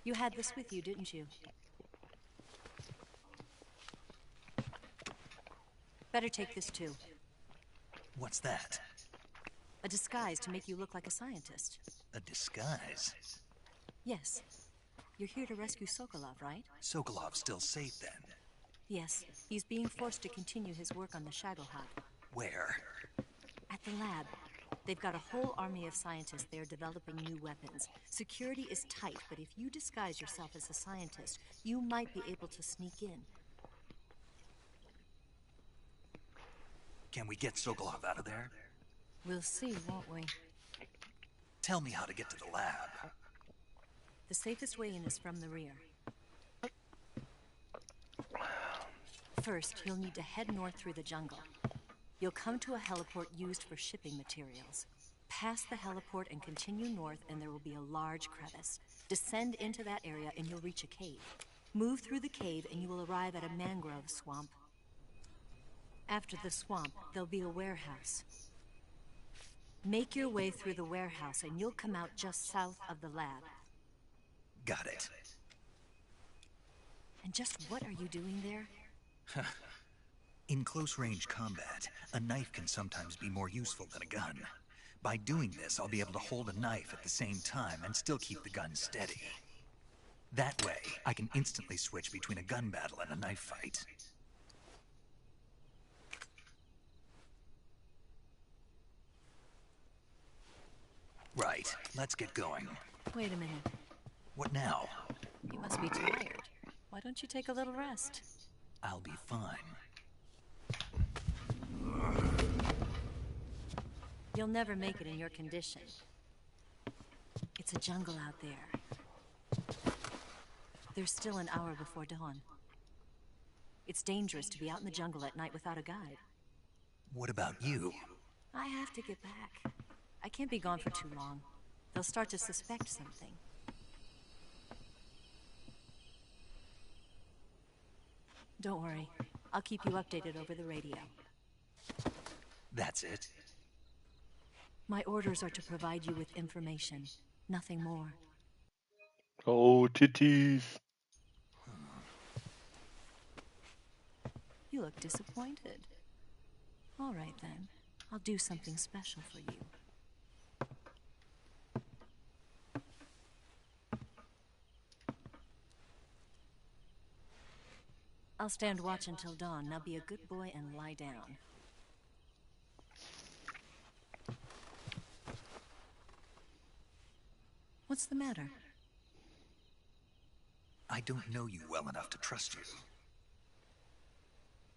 You had this with you, didn't you? Better take this too. What's that? A disguise to make you look like a scientist. A disguise? Yes. You're here to rescue Sokolov, right? Sokolov's still safe then? Yes. He's being forced to continue his work on the Shagohod. Where? At the lab. They've got a whole army of scientists there developing new weapons. Security is tight, but if you disguise yourself as a scientist, you might be able to sneak in. Can we get Sokolov out of there? We'll see, won't we? Tell me how to get to the lab. The safest way in is from the rear. First, you'll need to head north through the jungle. You'll come to a heliport used for shipping materials. Pass the heliport and continue north, and there will be a large crevice. Descend into that area and you'll reach a cave. Move through the cave and you will arrive at a mangrove swamp. After the swamp, there'll be a warehouse. Make your way through the warehouse and you'll come out just south of the lab. Got it. And just what are you doing there? In close-range combat, a knife can sometimes be more useful than a gun. By doing this, I'll be able to hold a knife at the same time and still keep the gun steady. That way, I can instantly switch between a gun battle and a knife fight. Right, let's get going. Wait a minute. What now? You must be tired. Why don't you take a little rest? I'll be fine. You'll never make it in your condition. It's a jungle out there. There's still an hour before dawn. It's dangerous to be out in the jungle at night without a guide. What about you? I have to get back. I can't be gone for too long. They'll start to suspect something. Don't worry. I'll keep you updated over the radio. That's it? My orders are to provide you with information. Nothing more. Oh, titties. You look disappointed. All right, then. I'll do something special for you. I'll stand watch until dawn. Now be a good boy and lie down. What's the matter? I don't know you well enough to trust you.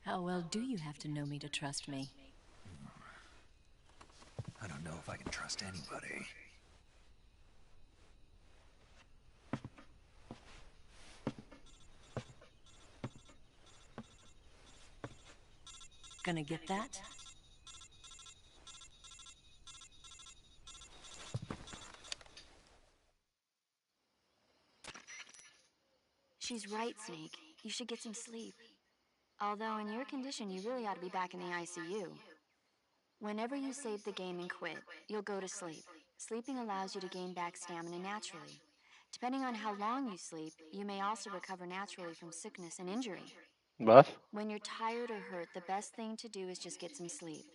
How well do you have to know me to trust me? I don't know if I can trust anybody. Gonna get that? She's right, Snake. You should get some sleep. Although in your condition, you really ought to be back in the ICU. Whenever you save the game and quit, you'll go to sleep. Sleeping allows you to gain back stamina naturally. Depending on how long you sleep, you may also recover naturally from sickness and injury. Was? When you're tired or hurt, the best thing to do is just get some sleep.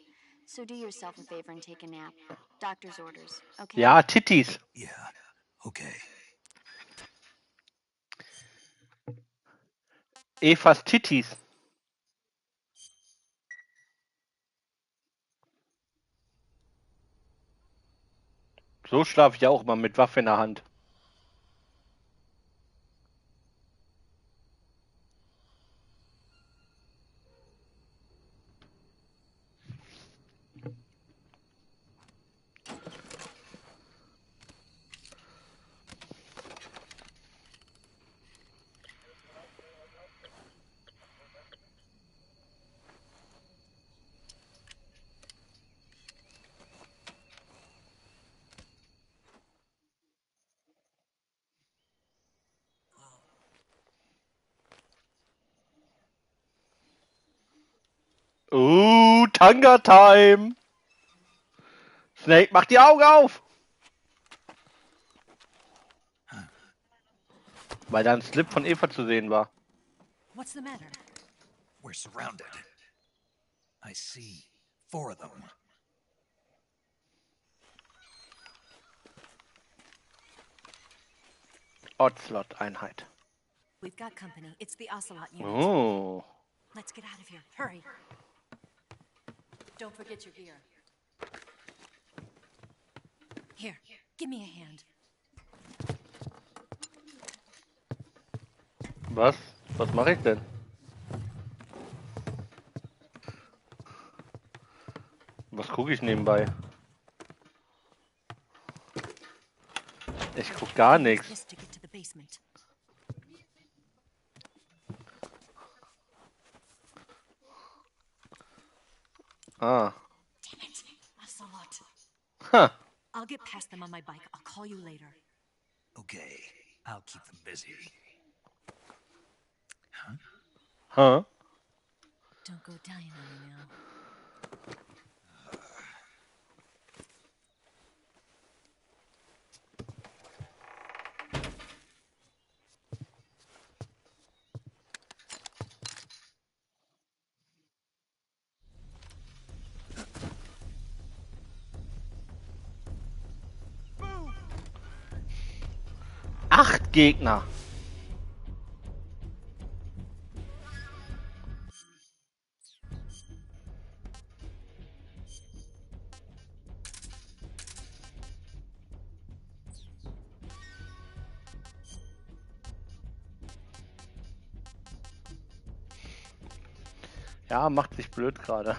So do yourself a favor and take a nap. Doctor's orders, okay? Ja, Tittis. Yeah, okay. Evas Tittis. So schlafe ich auch mal mit Waffe in der Hand. Tanga Time. Snake, mach die Augen auf. Weil da ein Slip von Eva zu sehen war. What's the matter? We're surrounded. I see 4 of them. Ocelot-Einheit. We've got company. It's the Ocelot unit. Oh. Let's get out of here. Hurry. Don't forget your gear. Here, give me a hand. Was? Was mache ich denn? Was gucke ich nebenbei? Ich guck gar nichts. Just to get to the basement. Ah. Damn it, Ocelot. Huh. I'll get past them on my bike. I'll call you later. Okay, I'll keep them busy. Huh? Huh? Don't go dying on me now. Acht Gegner. Ja, macht sich blöd gerade.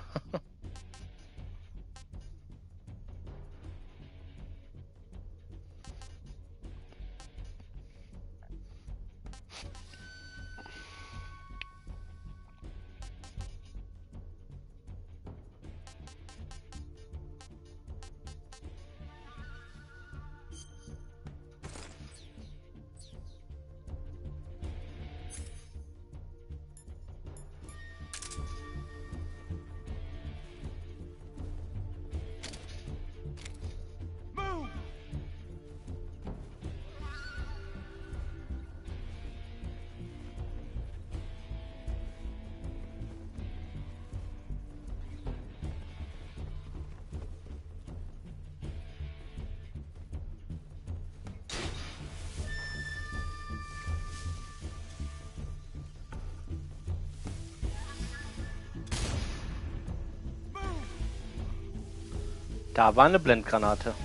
Da war eine Blendgranate.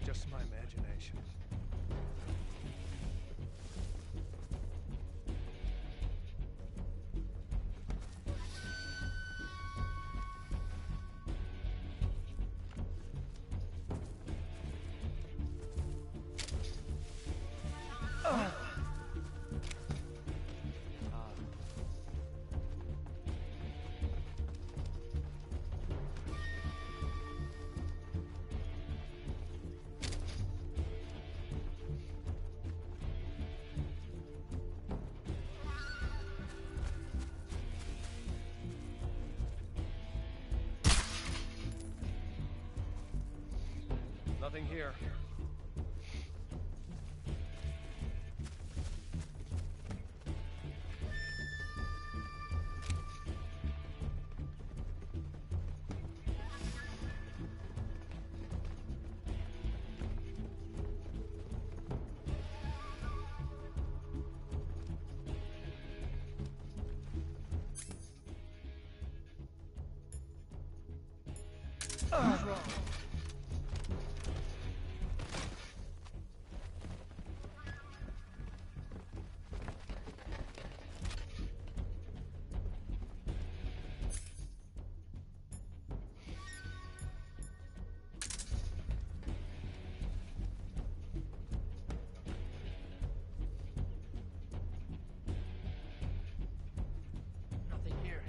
Just my imagination. Nothing here. Nothing here.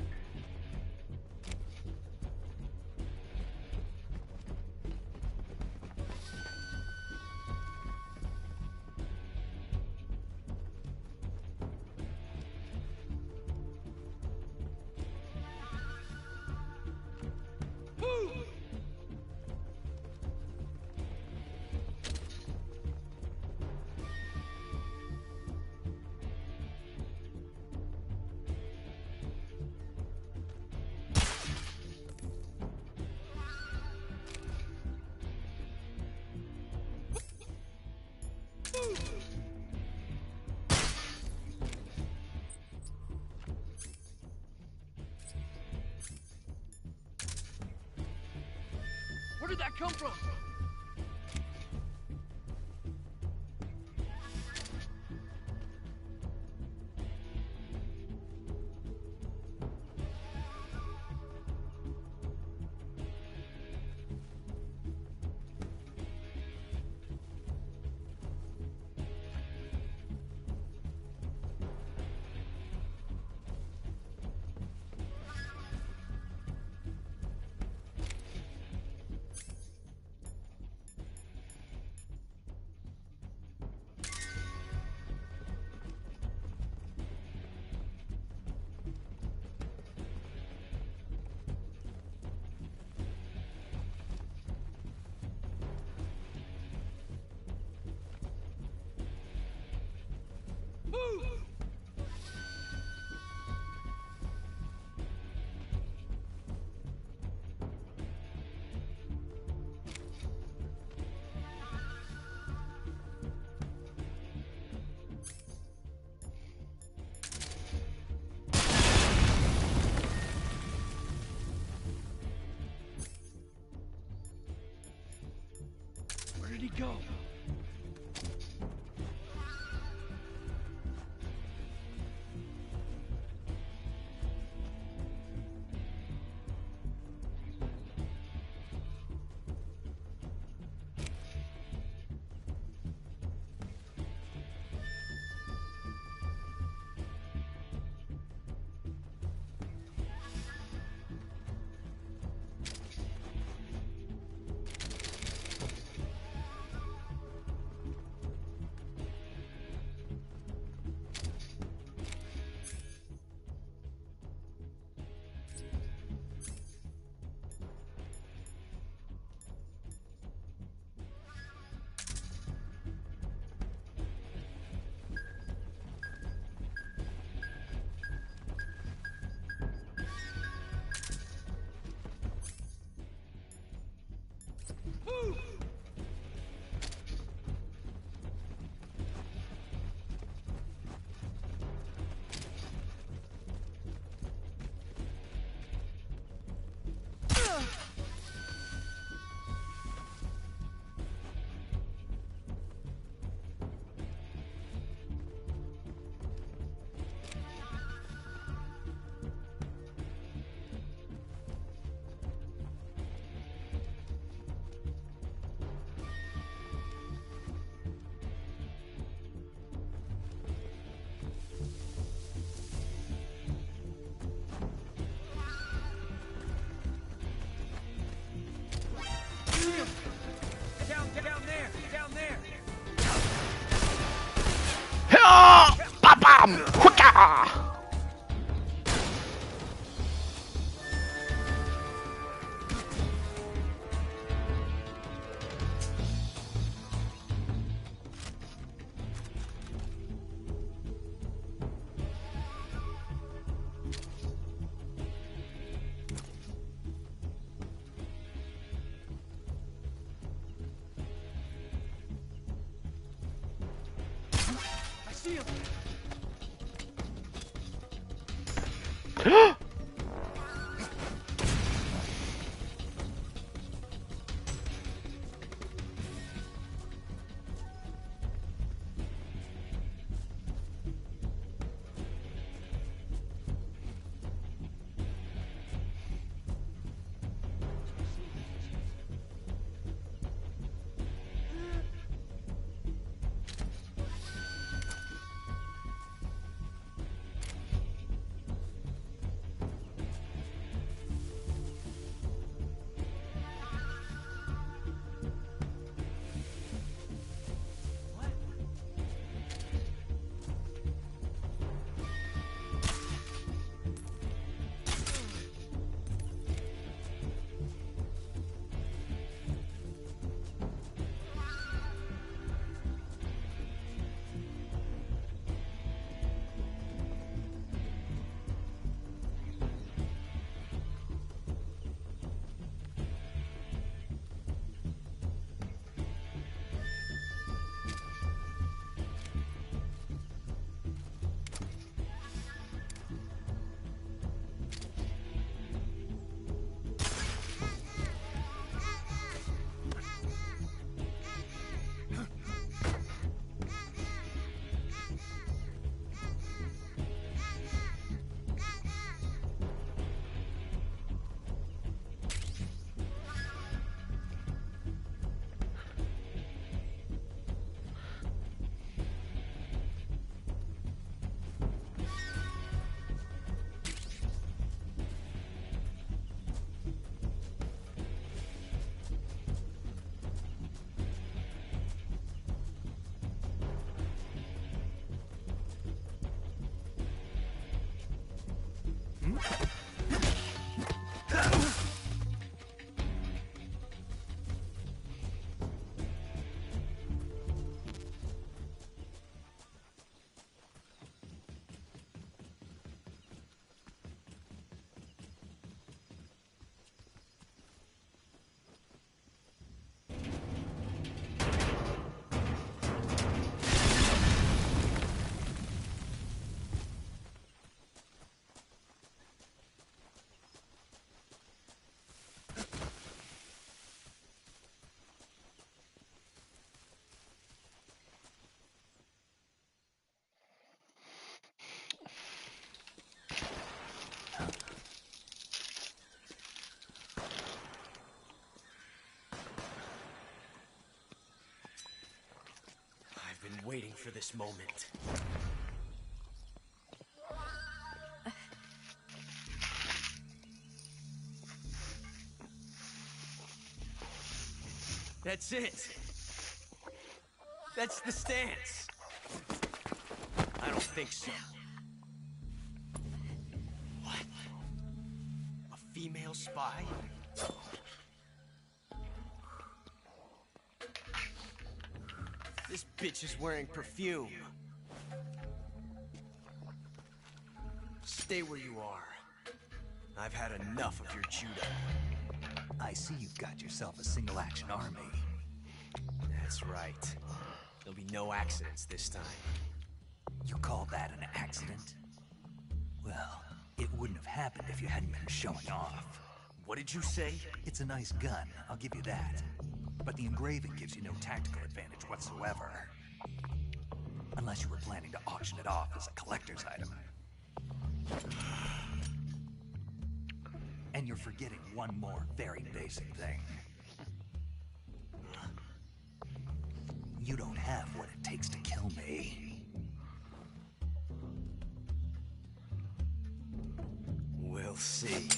Where did that come from? Bam! Hucka! I see him. Been waiting for this moment. That's it. That's the stance. I don't think so. What? A female spy? This bitch is wearing perfume. Stay where you are. I've had enough of your judo. I see you've got yourself a single-action army. That's right. There'll be no accidents this time. You call that an accident? Well, it wouldn't have happened if you hadn't been showing off. What did you say? It's a nice gun, I'll give you that. But the engraving gives you no tactical advantage whatsoever. Unless you were planning to auction it off as a collector's item. And you're forgetting one more very basic thing. You don't have what it takes to kill me. We'll see.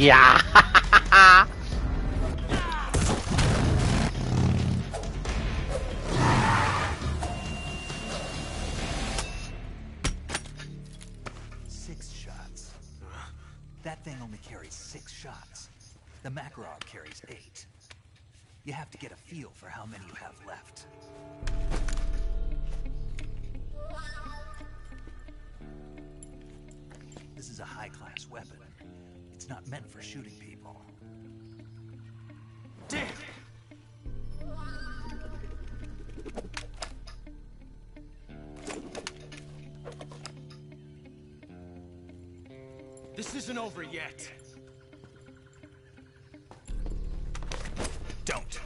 Ja. Six shots. That thing only carries 6 shots. The Makarov carries 8. You have to get a feel for how many you have left. This is a high-class weapon. It's not meant for shooting people. Damn! This isn't over yet. Don't.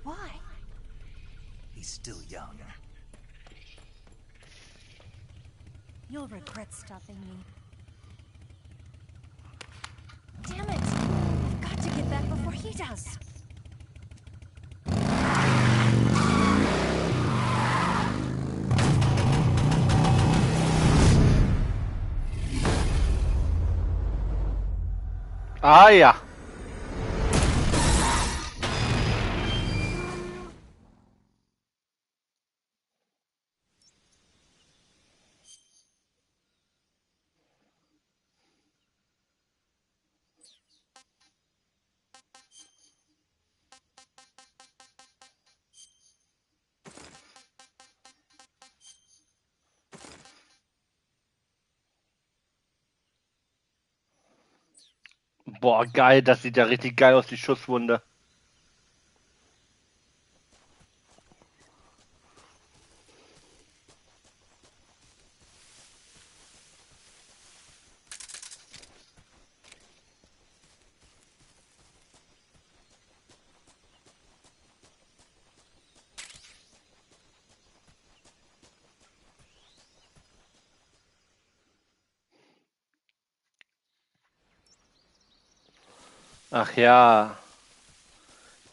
Why? He's still young. You'll regret stopping me. Damn it! I've got to get back before he does. Ah ja. Boah, geil, das sieht ja richtig geil aus, die Schusswunde. Ach ja,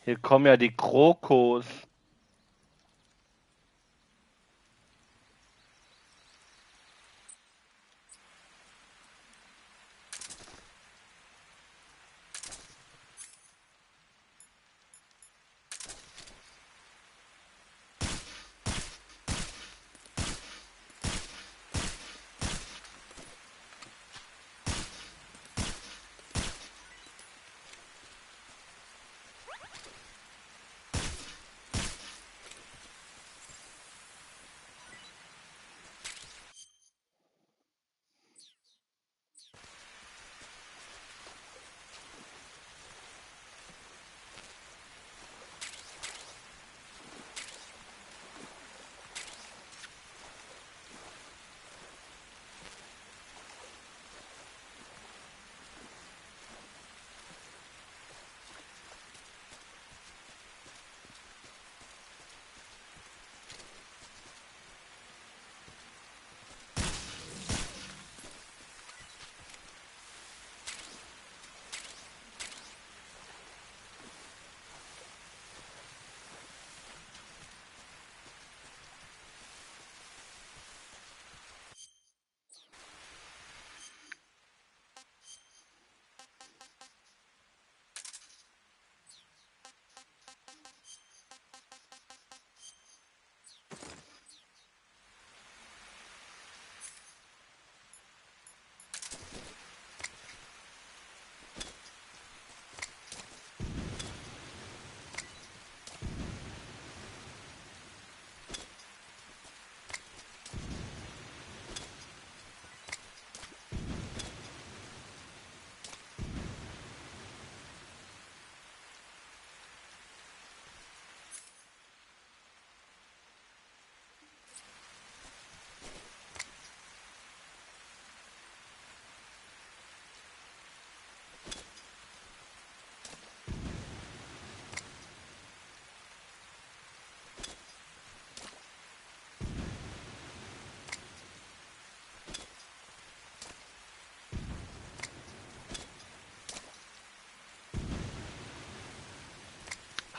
hier kommen ja die Krokos.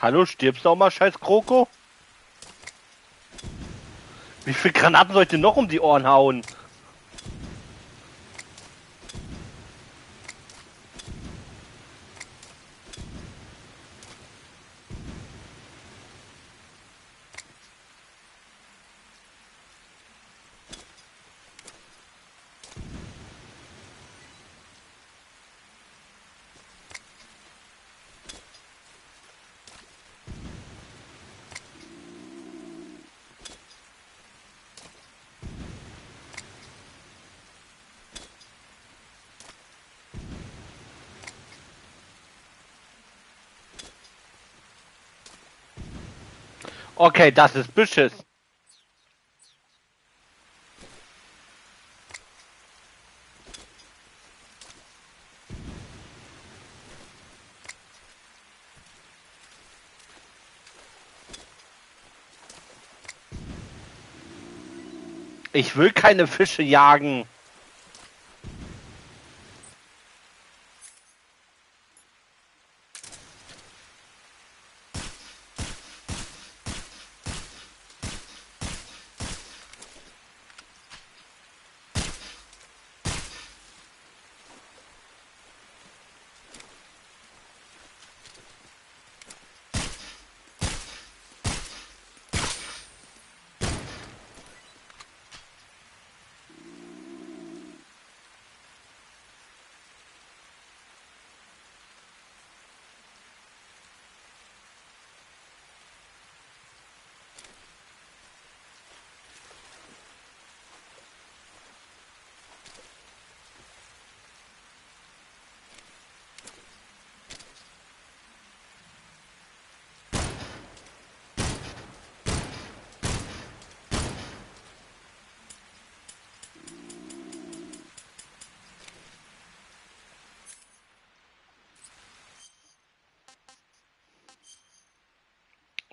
Hallo, stirbst du auch mal, scheiß Kroko? Wie viele Granaten soll ich dir noch um die Ohren hauen? Okay, das ist Beschiss. Ich will keine Fische jagen.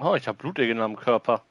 Oh, ich habe Blutegel am Körper.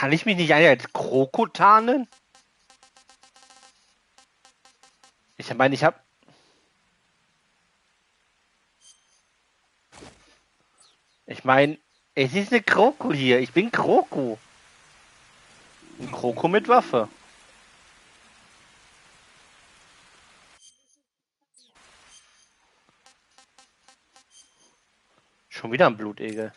Kann ich mich nicht eigentlich als Kroko tarnen? Ich meine, ich habe... Ich meine, es ist eine Kroko hier. Ich bin Kroko. Ein Kroko mit Waffe. Schon wieder ein Blutegel.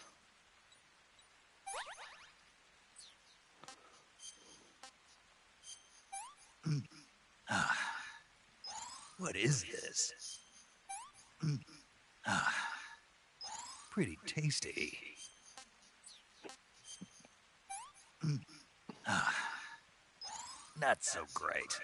What is this? Pretty tasty. Not so great.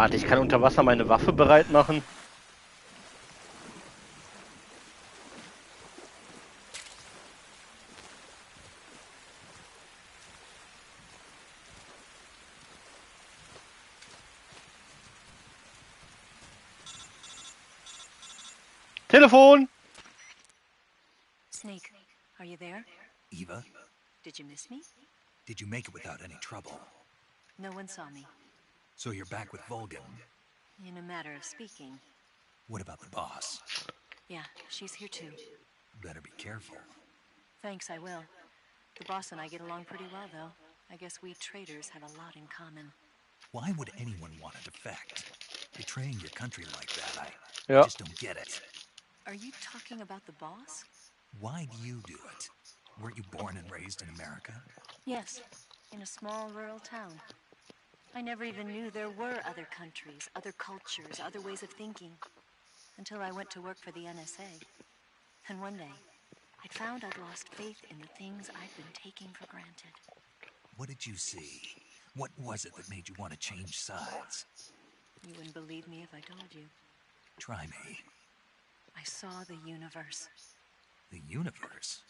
Warte, ich kann unter Wasser meine Waffe bereit machen. Telefon! Snake, are you there? Eva, Did you miss me? did you make it without any trouble? No one saw me. So you're back with Vulcan. In a matter of speaking. What about the boss? Yeah, she's here too. Better be careful. Thanks, I will. The boss and I get along pretty well, though. I guess we traitors have a lot in common. Why would anyone want to defect? Betraying your country like that, I Yeah. just don't get it. Are you talking about the boss? Why do you do it? Weren't you born and raised in America? Yes, in a small rural town. I never even knew there were other countries, other cultures, other ways of thinking. Until I went to work for the NSA. And one day, I found I'd lost faith in the things I'd been taking for granted. What did you see? What was it that made you want to change sides? You wouldn't believe me if I told you. Try me. I saw the universe. The universe?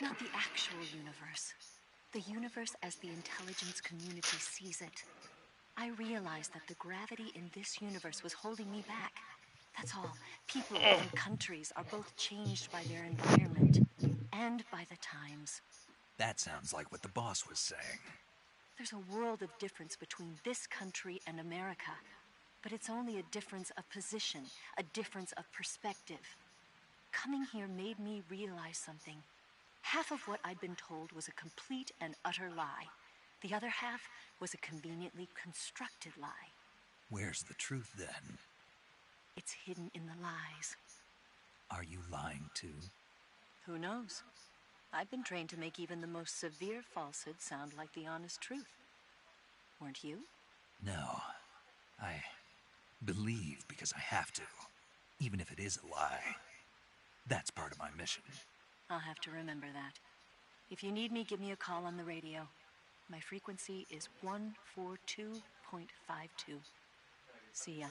Not the actual universe. The universe as the intelligence community sees it. I realized that the gravity in this universe was holding me back. That's all. People and countries are both changed by their environment and by the times. That sounds like what the boss was saying. There's a world of difference between this country and America. But it's only a difference of position, a difference of perspective. Coming here made me realize something. Half of what I'd been told was a complete and utter lie. The other half was a conveniently constructed lie. Where's the truth, then? It's hidden in the lies. Are you lying, too? Who knows? I've been trained to make even the most severe falsehood sound like the honest truth. Weren't you? No. I believe because I have to, even if it is a lie. That's part of my mission. I'll have to remember that. If you need me, give me a call on the radio. My frequency is 142.52. See ya.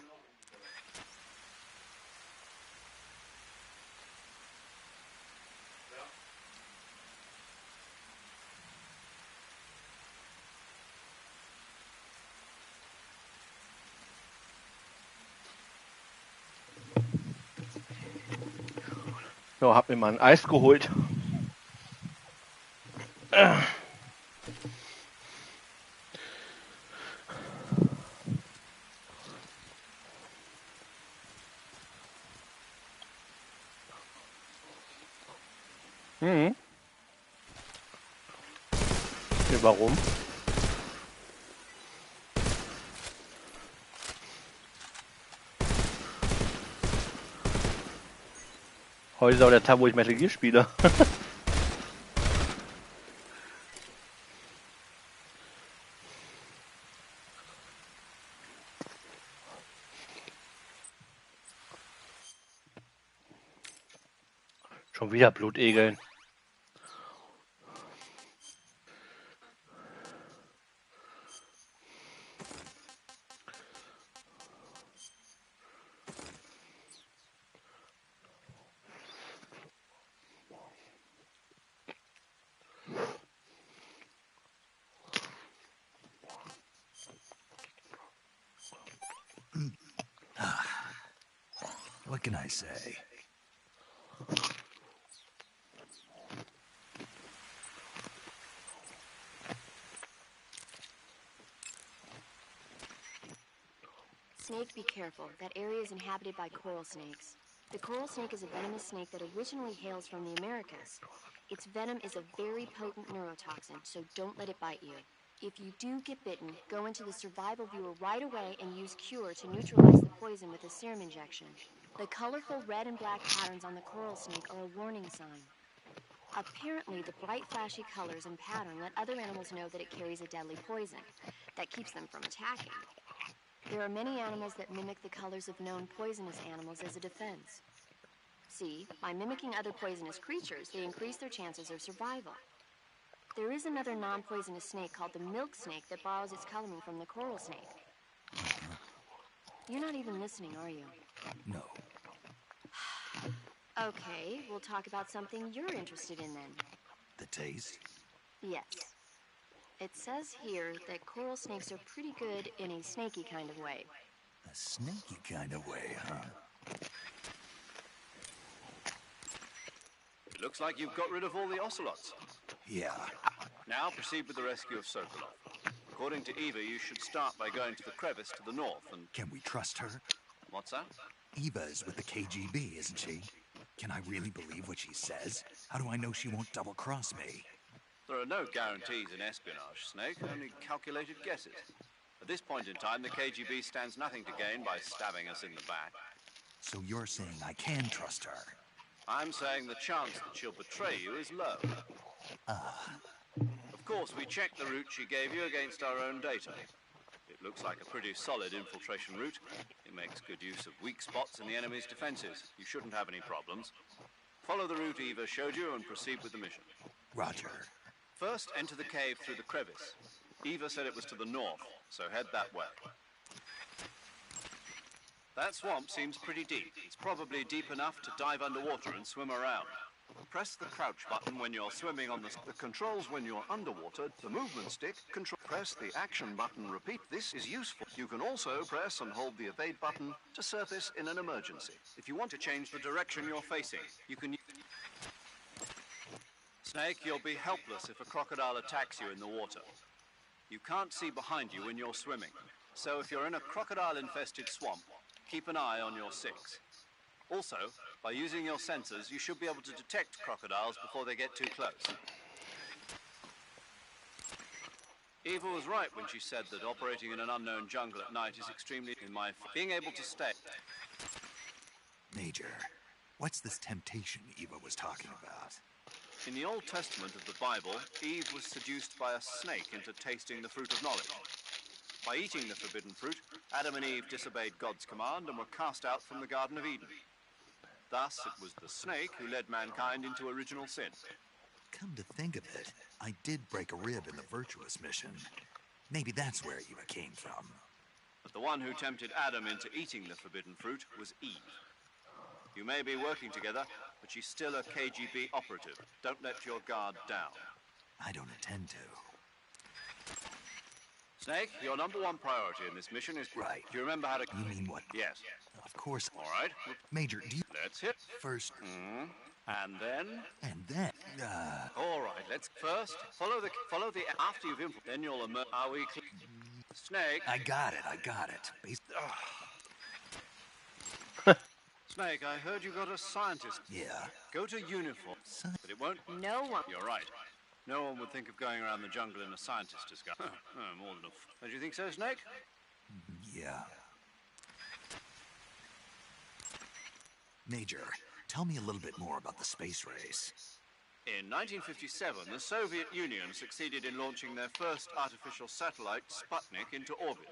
So, hab mir mal ein Eis geholt. Mhm. Ja, warum? Heute ist auch der Tag, wo ich Metal Gear spiele. Schon wieder Blutegeln. What can I say? Snake, be careful. That area is inhabited by coral snakes. The coral snake is a venomous snake that originally hails from the Americas. Its venom is a very potent neurotoxin, so don't let it bite you. If you do get bitten, go into the survival viewer right away and use Cure to neutralize the poison with a serum injection. The colorful red and black patterns on the coral snake are a warning sign. Apparently, the bright flashy colors and pattern let other animals know that it carries a deadly poison that keeps them from attacking. There are many animals that mimic the colors of known poisonous animals as a defense. See, by mimicking other poisonous creatures, they increase their chances of survival. There is another non-poisonous snake called the milk snake that borrows its coloring from the coral snake. You're not even listening, are you? No. Okay, we'll talk about something you're interested in then. The taste? Yes. It says here that coral snakes are pretty good in a snaky kind of way. A snaky kind of way, huh? It looks like you've got rid of all the ocelots. Yeah. Now proceed with the rescue of Sokolov. According to Eva, you should start by going to the crevice to the north and... Can we trust her? What's that? Eva is with the KGB, isn't she? Can I really believe what she says? How do I know she won't double-cross me? There are no guarantees in espionage, Snake, only calculated guesses. At this point in time, the KGB stands nothing to gain by stabbing us in the back. So you're saying I can trust her? I'm saying the chance that she'll betray you is low. Of course, we checked the route she gave you against our own data. It looks like a pretty solid infiltration route. It makes good use of weak spots in the enemy's defenses. You shouldn't have any problems. Follow the route Eva showed you and proceed with the mission. Roger. First, enter the cave through the crevice. Eva said it was to the north, so head that way. That swamp seems pretty deep. It's probably deep enough to dive underwater and swim around. Press the crouch button when you're swimming on the controls when you're underwater. The movement stick control. Press the action button. Repeat. This is useful. You can also press and hold the evade button to surface in an emergency. If you want to change the direction you're facing, you can. Snake, you'll be helpless if a crocodile attacks you in the water. You can't see behind you when you're swimming. So if you're in a crocodile-infested swamp, keep an eye on your six. Also, by using your sensors, you should be able to detect crocodiles before they get too close. Eva was right when she said that operating in an unknown jungle at night is extremely being able to stay. Major, what's this temptation Eva was talking about? In the Old Testament of the Bible, Eve was seduced by a snake into tasting the fruit of knowledge. By eating the forbidden fruit, Adam and Eve disobeyed God's command and were cast out from the Garden of Eden. Thus, it was the snake who led mankind into original sin. Come to think of it, I did break a rib in the Virtuous mission. Maybe that's where Eva came from. But the one who tempted Adam into eating the forbidden fruit was Eve. You may be working together, but she's still a KGB operative. Don't let your guard down. I don't intend to. Snake, your number one priority in this mission is... Right. Do you remember how to... You mean what? Yes. Of course. All right. Major, do you... Let's hit. First... And then... And then... All right, let's first follow the... After you've input, then you'll emerge... Are we... Snake... I got it. Snake, I heard you got a scientist. Yeah. Go to uniform. But it won't... No one... You're right. No one would think of going around the jungle in a scientist disguise. More than enough. Don't you think so, Snake? Yeah. Major, tell me a little bit more about the space race. In 1957, the Soviet Union succeeded in launching their first artificial satellite, Sputnik, into orbit.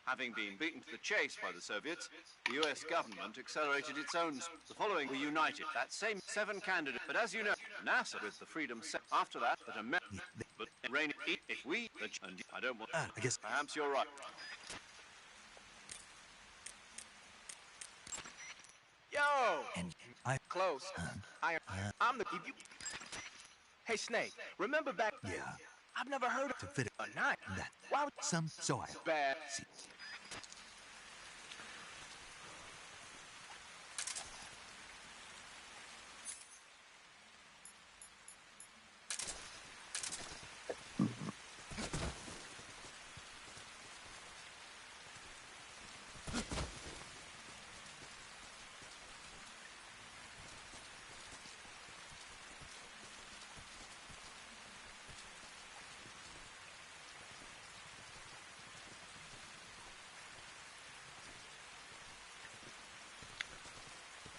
Having been beaten to the chase by the Soviets, the US government accelerated its own. The following were united. That same 7 candidates. But as you know, NASA with the Freedom set. After that, America. But rain if we. And I don't want. I guess. Perhaps you're right. Yo! And I. Close. I'm the. Hey, Snake. Remember back? Yeah. I've never heard of to fit it. A knife. That. Why would some? So I. Bad. See.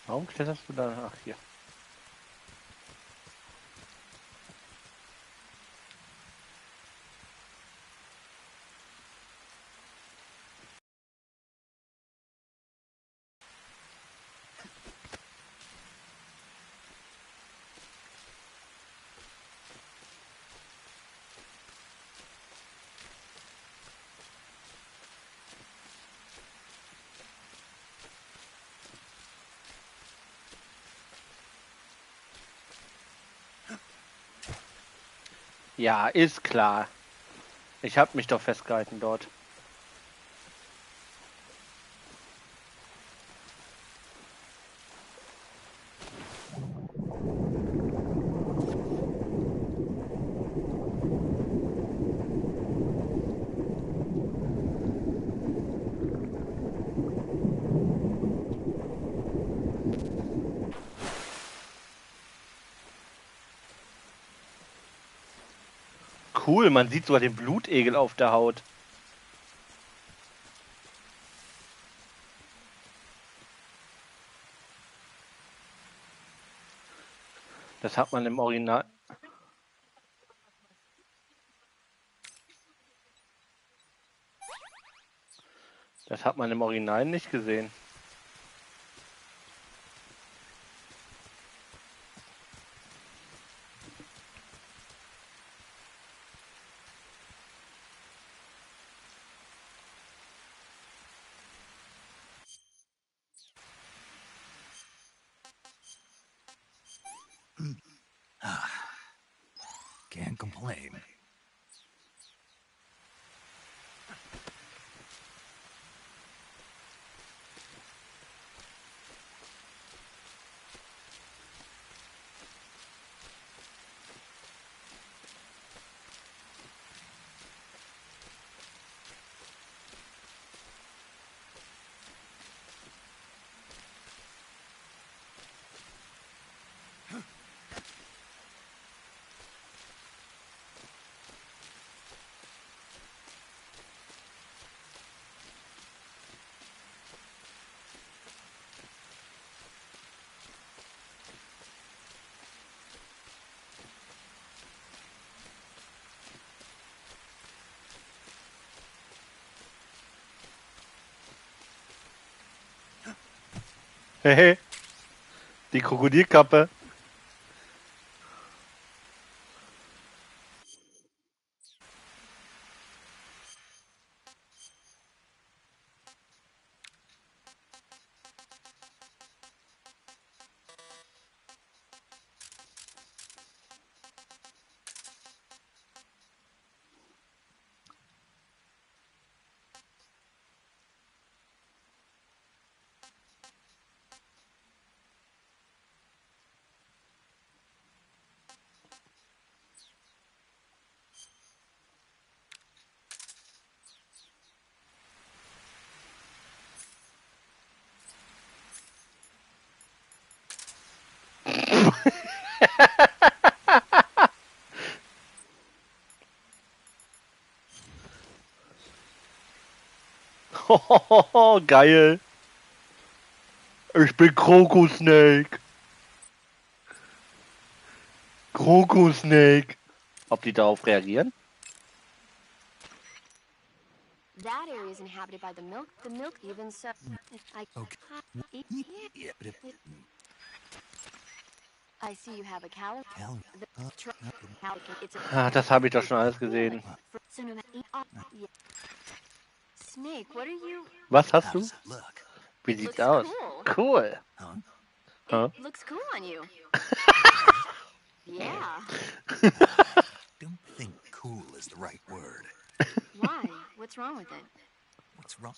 Warum kletterst du da? Ach, hier. Ja, ist klar. Ich habe mich doch festgehalten dort. Cool, man sieht sogar den Blutegel auf der Haut. Das hat man im Original. Das hat man im Original nicht gesehen. Can't complain. Hehe. Die Krokodilkappe. Geil. Ich bin Krokusnake. Krokusnake. Ob die darauf reagieren? That area is inhabited by the milk. The milk even so. I see you have a cow. Ah, das habe ich doch schon alles gesehen. Snake, what are you? Was hast du? Wie sieht's aus? Cool. Huh? It looks cool on you. Yeah. Don't think cool is the right word. Why? What's wrong with it? What's wrong?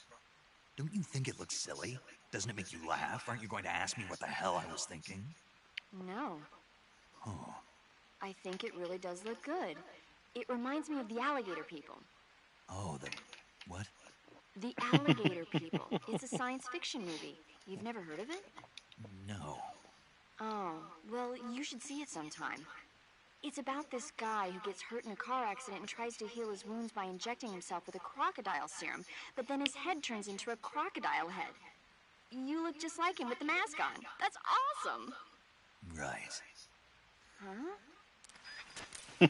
Don't you think it looks silly? Doesn't it make you laugh? Aren't you going to ask me what the hell I was thinking? No. Oh. I think it really does look good. It reminds me of the alligator people. Oh, the what? The Alligator People. It's a science fiction movie. You've never heard of it? No. Oh, well, you should see it sometime. It's about this guy who gets hurt in a car accident and tries to heal his wounds by injecting himself with a crocodile serum, but then his head turns into a crocodile head. You look just like him with the mask on. That's awesome! Right. Huh?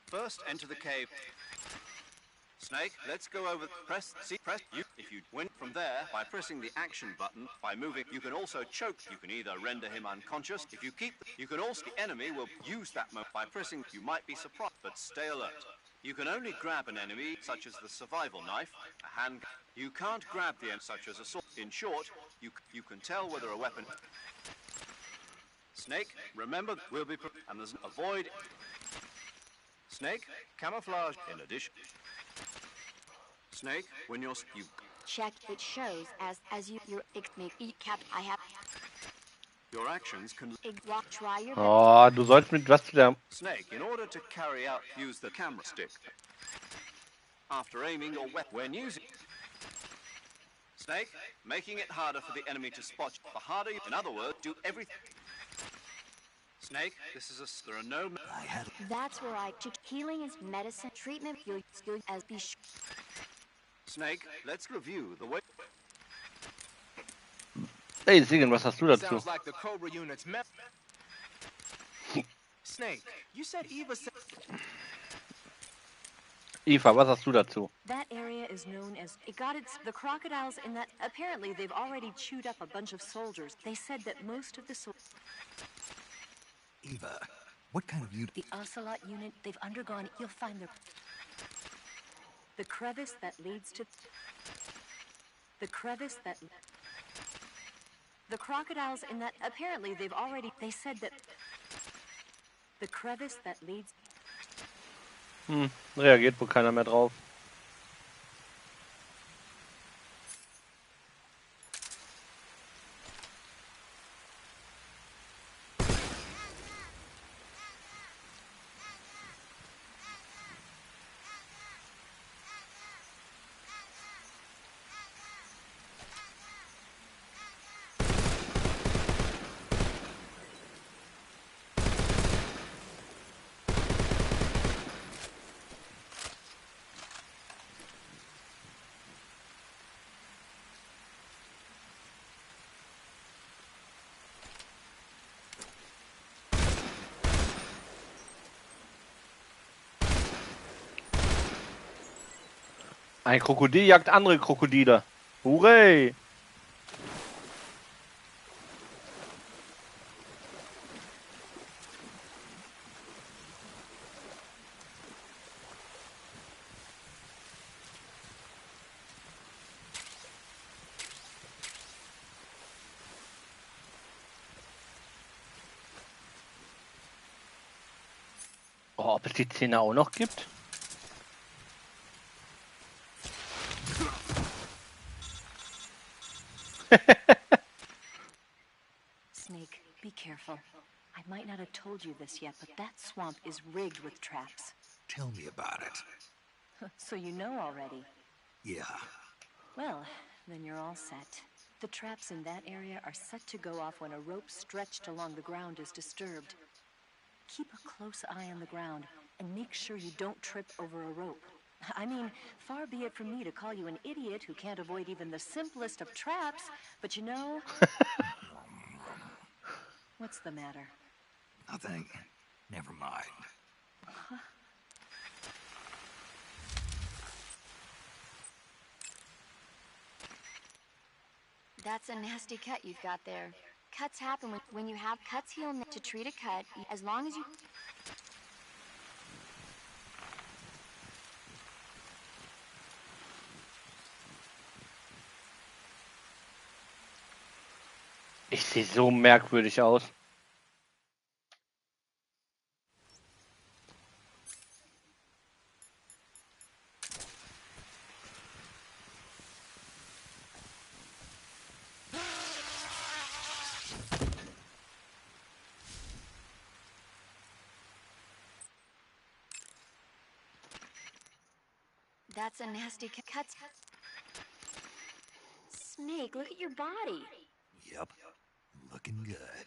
First, enter the cave. Snake, let's go over. Press you. If you win from there by pressing the action button, by moving, you can also choke. You can either render him unconscious. If you keep, you can also. The enemy will use that move by pressing. You might be surprised, but stay alert. You can only grab an enemy, such as the survival knife, a hand. You can't grab the end, such as a sword. In short, you can tell whether a weapon. Snake, remember, will be and there's avoid. Snake, camouflage. In addition. Snake, when you check, it shows as you make eat cap. I have. Your actions can. Try your. Oh, du sollst mit was zu der. Snake, in order to carry out, use the camera stick. After aiming your weapon, when using. Snake, making it harder for the enemy to spot. The harder you, in other words, do everything. Snake, this is a. There are no. That's where I. Healing is medicine. Treatment. You'll as be. Snake, let's review the way. Hey, Siegen, was hast du dazu? Sounds like the Cobra unit's Snake, you said Eva said. Eva, was hast du dazu? That area is known as the crocodiles in that apparently they've already chewed up a bunch of soldiers. They said that most of the Eva, what kind of unit? The Ocelot unit, they've undergone, you'll find the crevice that leads to The crocodiles in that... Apparently, they've already... They said that... The crevice that leads... Reagiert wohl keiner mehr drauf. Ein Krokodil jagt andere Krokodile. Hurray! Oh, ob es die Szene auch noch gibt? Snake, be careful. I might not have told you this yet, but that swamp is rigged with traps. Tell me about it. So you know already. Yeah. Well, then you're all set. The traps in that area are set to go off when a rope stretched along the ground is disturbed. Keep a close eye on the ground and make sure you don't trip over a rope. I mean, far be it from me to call you an idiot who can't avoid even the simplest of traps, but you know... What's the matter? Nothing. Never mind. Huh? That's a nasty cut you've got there. Cuts happen when you have cuts heal. To treat a cut, as long as you... Ich sehe so merkwürdig aus. That's a nasty cut. Snake, look at your body. Yep. Looking good.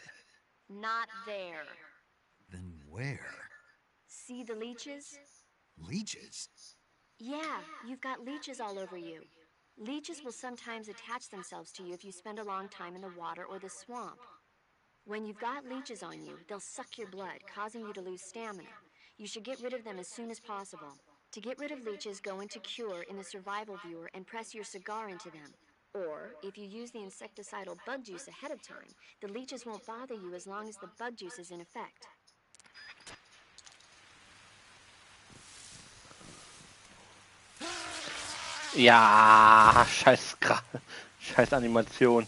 Not there. Then where? See the leeches? Leeches? Yeah, you've got leeches all over you. Leeches will sometimes attach themselves to you if you spend a long time in the water or the swamp. When you've got leeches on you, they'll suck your blood, causing you to lose stamina. You should get rid of them as soon as possible. To get rid of leeches, go into Cure in the survival viewer and press your cigar into them. Or, if you use the insecticidal bug juice ahead of time, the leeches won't bother you as long as the bug juice is in effect. Ja, scheiß Animation.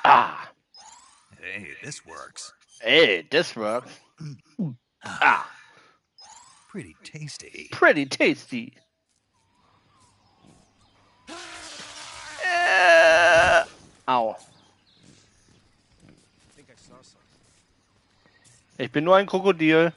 Ah. Hey, this works. Hey, this works. Ah. Pretty tasty. Pretty tasty. Au. Ich bin nur ein Krokodil.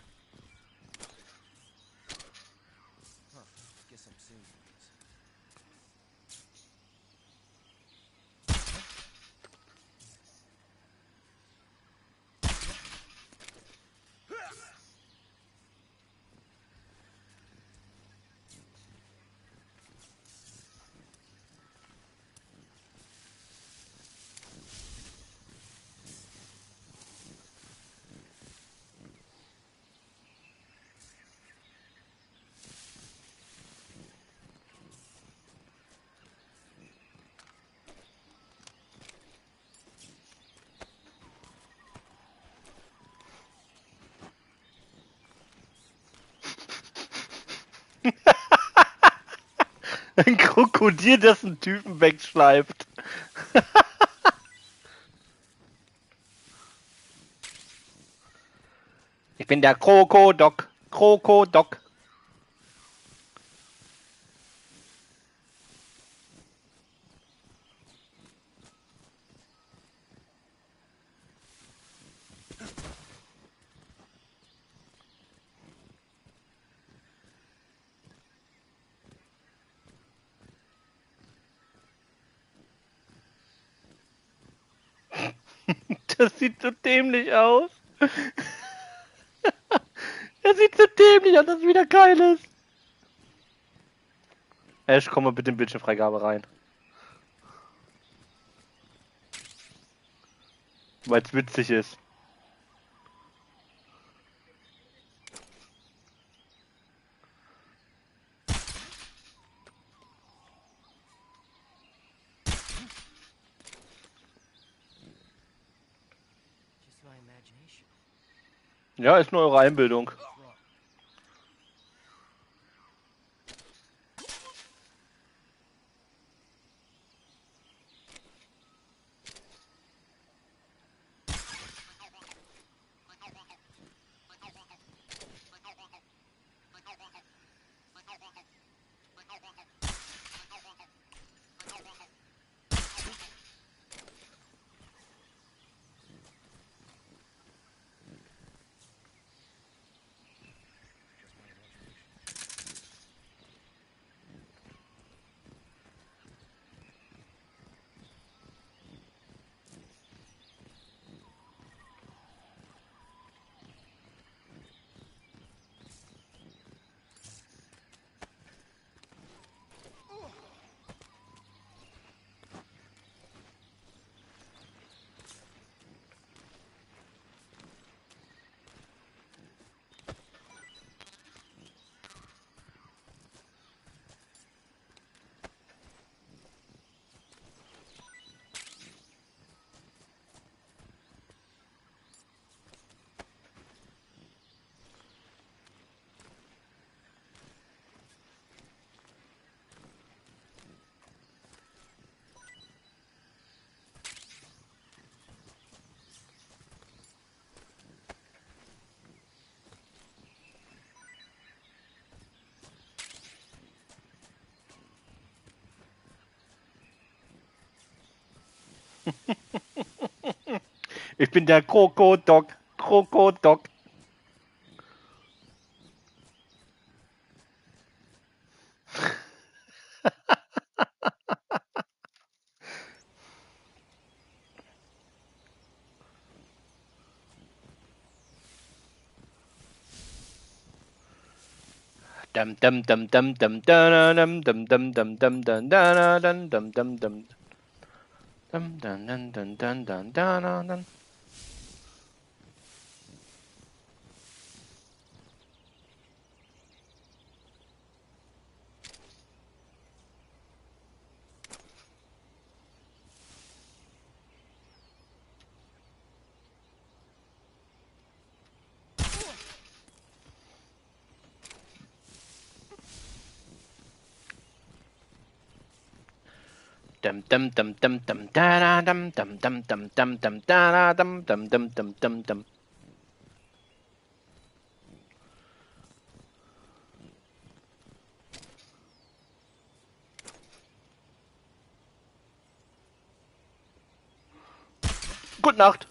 Ein Krokodil, das einen Typen wegschleift. Ich bin der Krokodok. Krokodok. Das sieht so dämlich aus. Er sieht so dämlich aus, dass es wieder geil ist. Ash, komm mal bitte in Bildschirmfreigabe rein. Weil es witzig ist. Ja, ist nur eure Einbildung. Ich bin der Krokodok. Krokodok. Dum dum dum dum dum dum dum dum dum dum dum dum dum dum dum. Dun dun dun dun dun dun dun dun. dum dum dum dum dum da dum dum dum dum dum dum da dum dum dum dum dum dum. Good Nacht.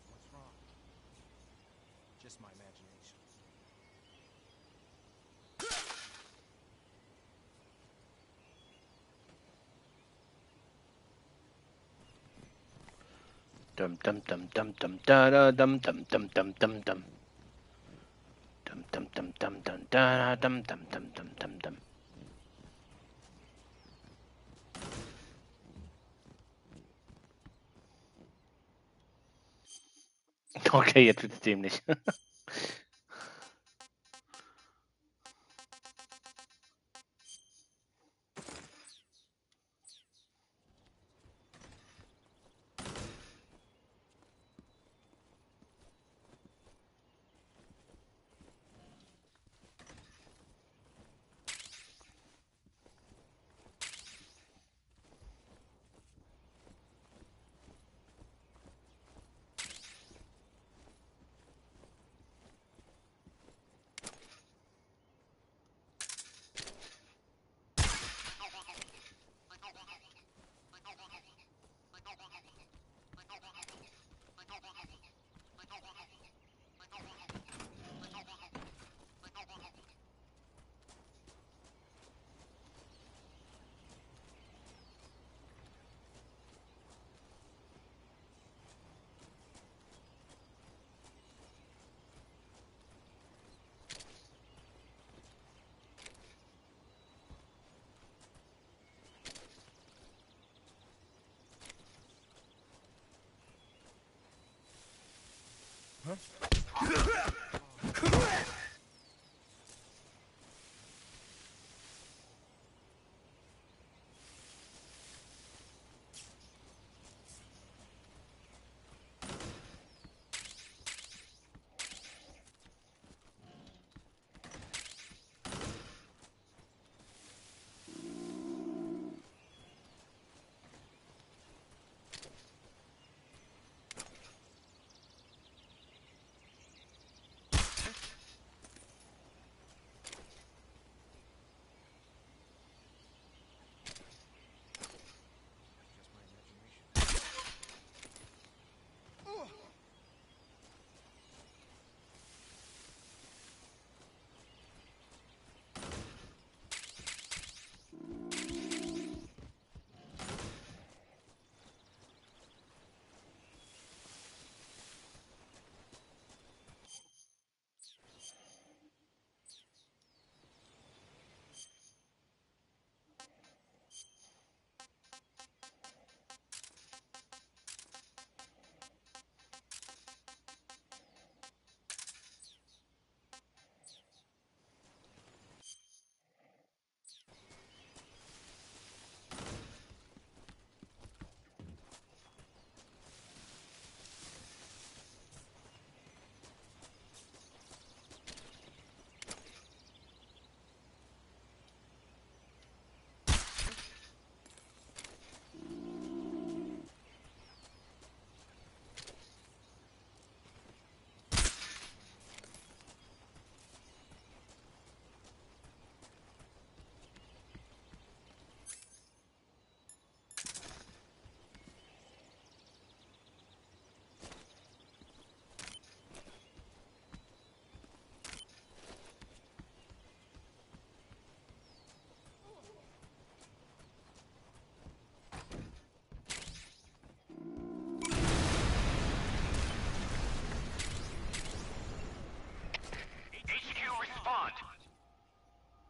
What's wrong? Just my imagination. Dum dum dum dum dum da dum dum dum dum dum dum. Dum dum dum dum dum da dum dum dum dum dum dum. Okay, jetzt wird's dämlich.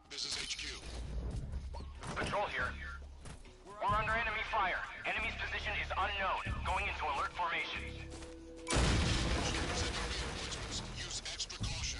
This is HQ. Patrol here. We're under enemy fire. Enemy's position is unknown. Going into alert formation. Use extra caution.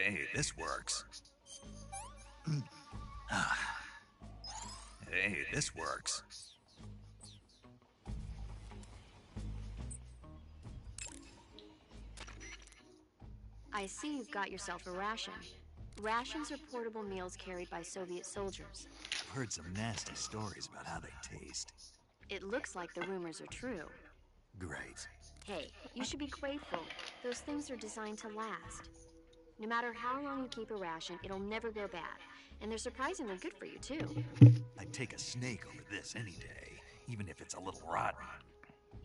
Hey, this works. Hey, this works. I see you've got yourself a ration. Rations are portable meals carried by Soviet soldiers. I've heard some nasty stories about how they taste. It looks like the rumors are true. Great. Hey, you should be grateful. Those things are designed to last. No matter how long you keep a ration, it'll never go bad. And they're surprisingly good for you, too. I'd take a snake over this any day, even if it's a little rotten.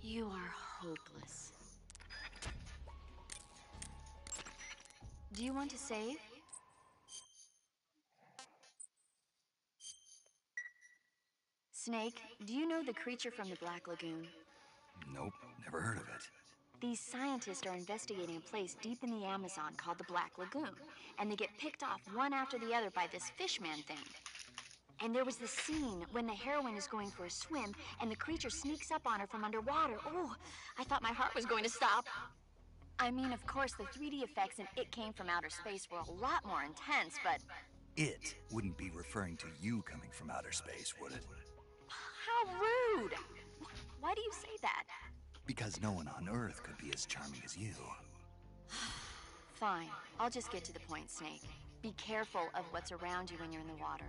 You are hopeless. Do you want to save? Snake, do you know the creature from the Black Lagoon? Nope, never heard of it. These scientists are investigating a place deep in the Amazon called the Black Lagoon, and they get picked off one after the other by this fishman thing. And there was this scene when the heroine is going for a swim, and the creature sneaks up on her from underwater. Oh, I thought my heart was going to stop. I mean, of course, the 3D effects in It Came from Outer Space were a lot more intense, but... It wouldn't be referring to you coming from outer space, would it? How rude! Why do you say that? Because no one on Earth could be as charming as you. Fine. I'll just get to the point, Snake. Be careful of what's around you when you're in the water.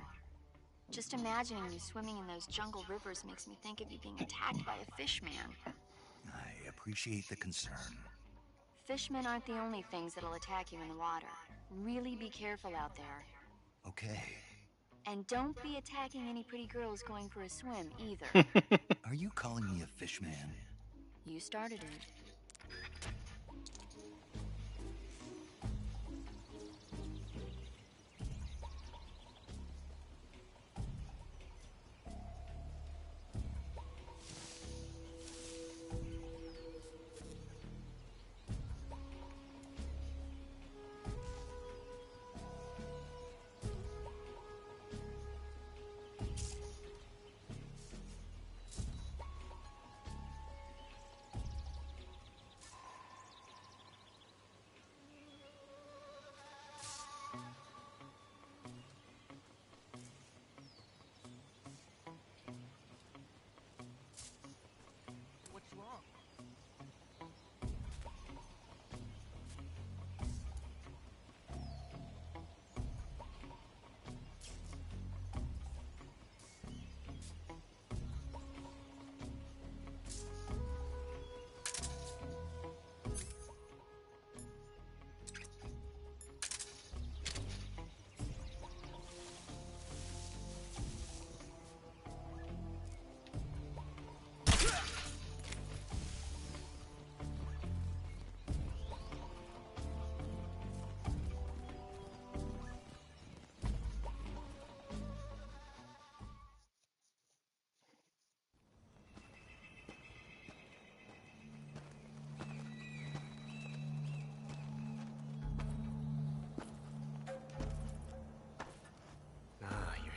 Just imagining you swimming in those jungle rivers makes me think of you being attacked by a fish man. I appreciate the concern. Fishmen aren't the only things that'll attack you in the water. Really be careful out there. Okay. And don't be attacking any pretty girls going for a swim, either. Are you calling me a fish man? You started it.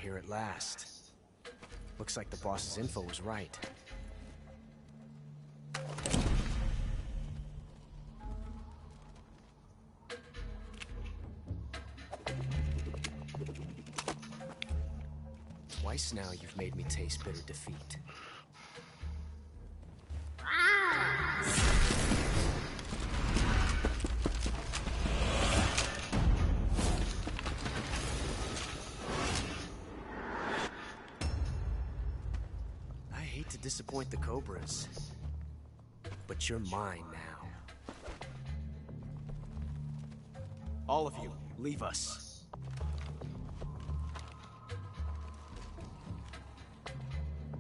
Here at last. Looks like the boss's info was right. Twice now you've made me taste bitter defeat. Disappoint the Cobras, but you're mine now. All of you, leave us.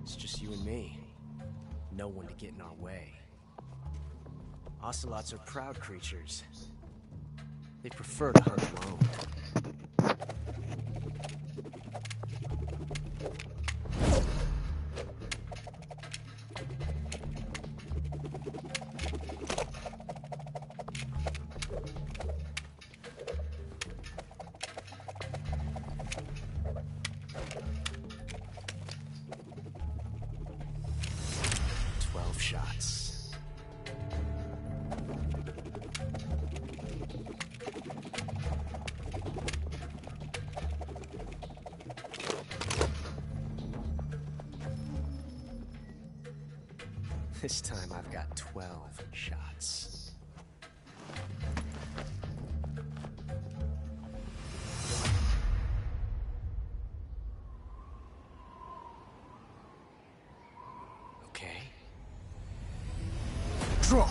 It's just you and me. No one to get in our way. Ocelots are proud creatures. They prefer to hunt alone. Shots. This time I've got 12 shots. Okay. Draw!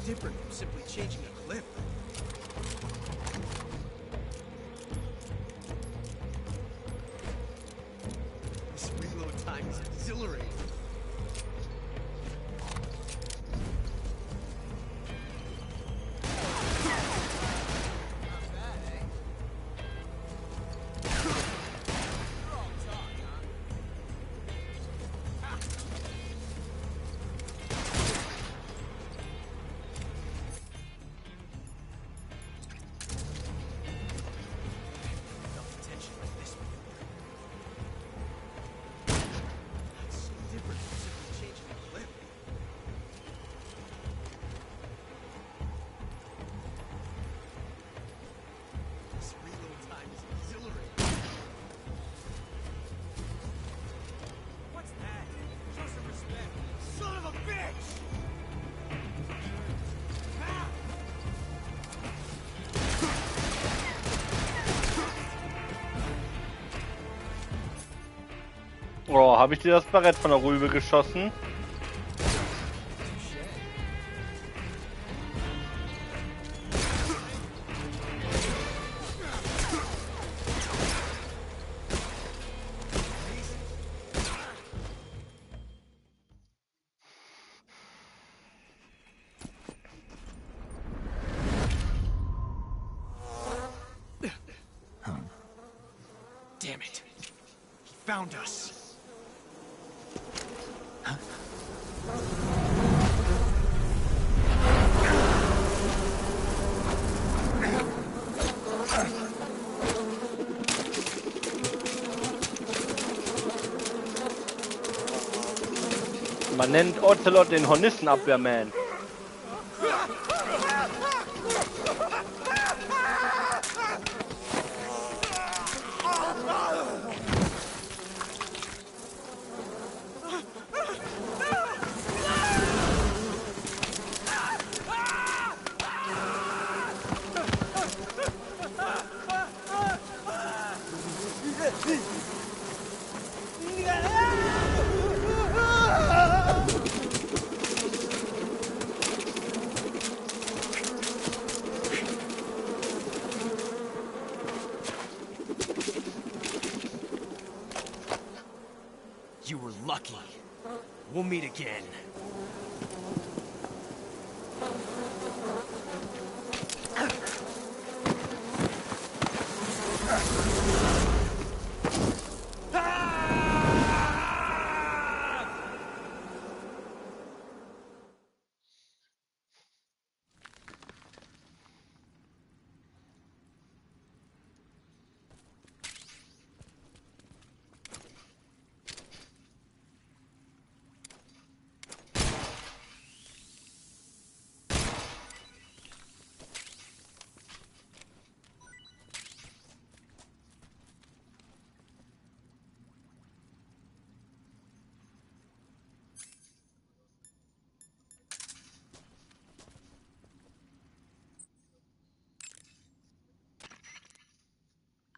Different from simply changing a clip. This reload time is exhilarating. Oh, habe ich dir das Barett von der Rübe geschossen? Damn it. He found us. Man nennt Ocelot den Hornissenabwehrman. You were lucky. We'll meet again.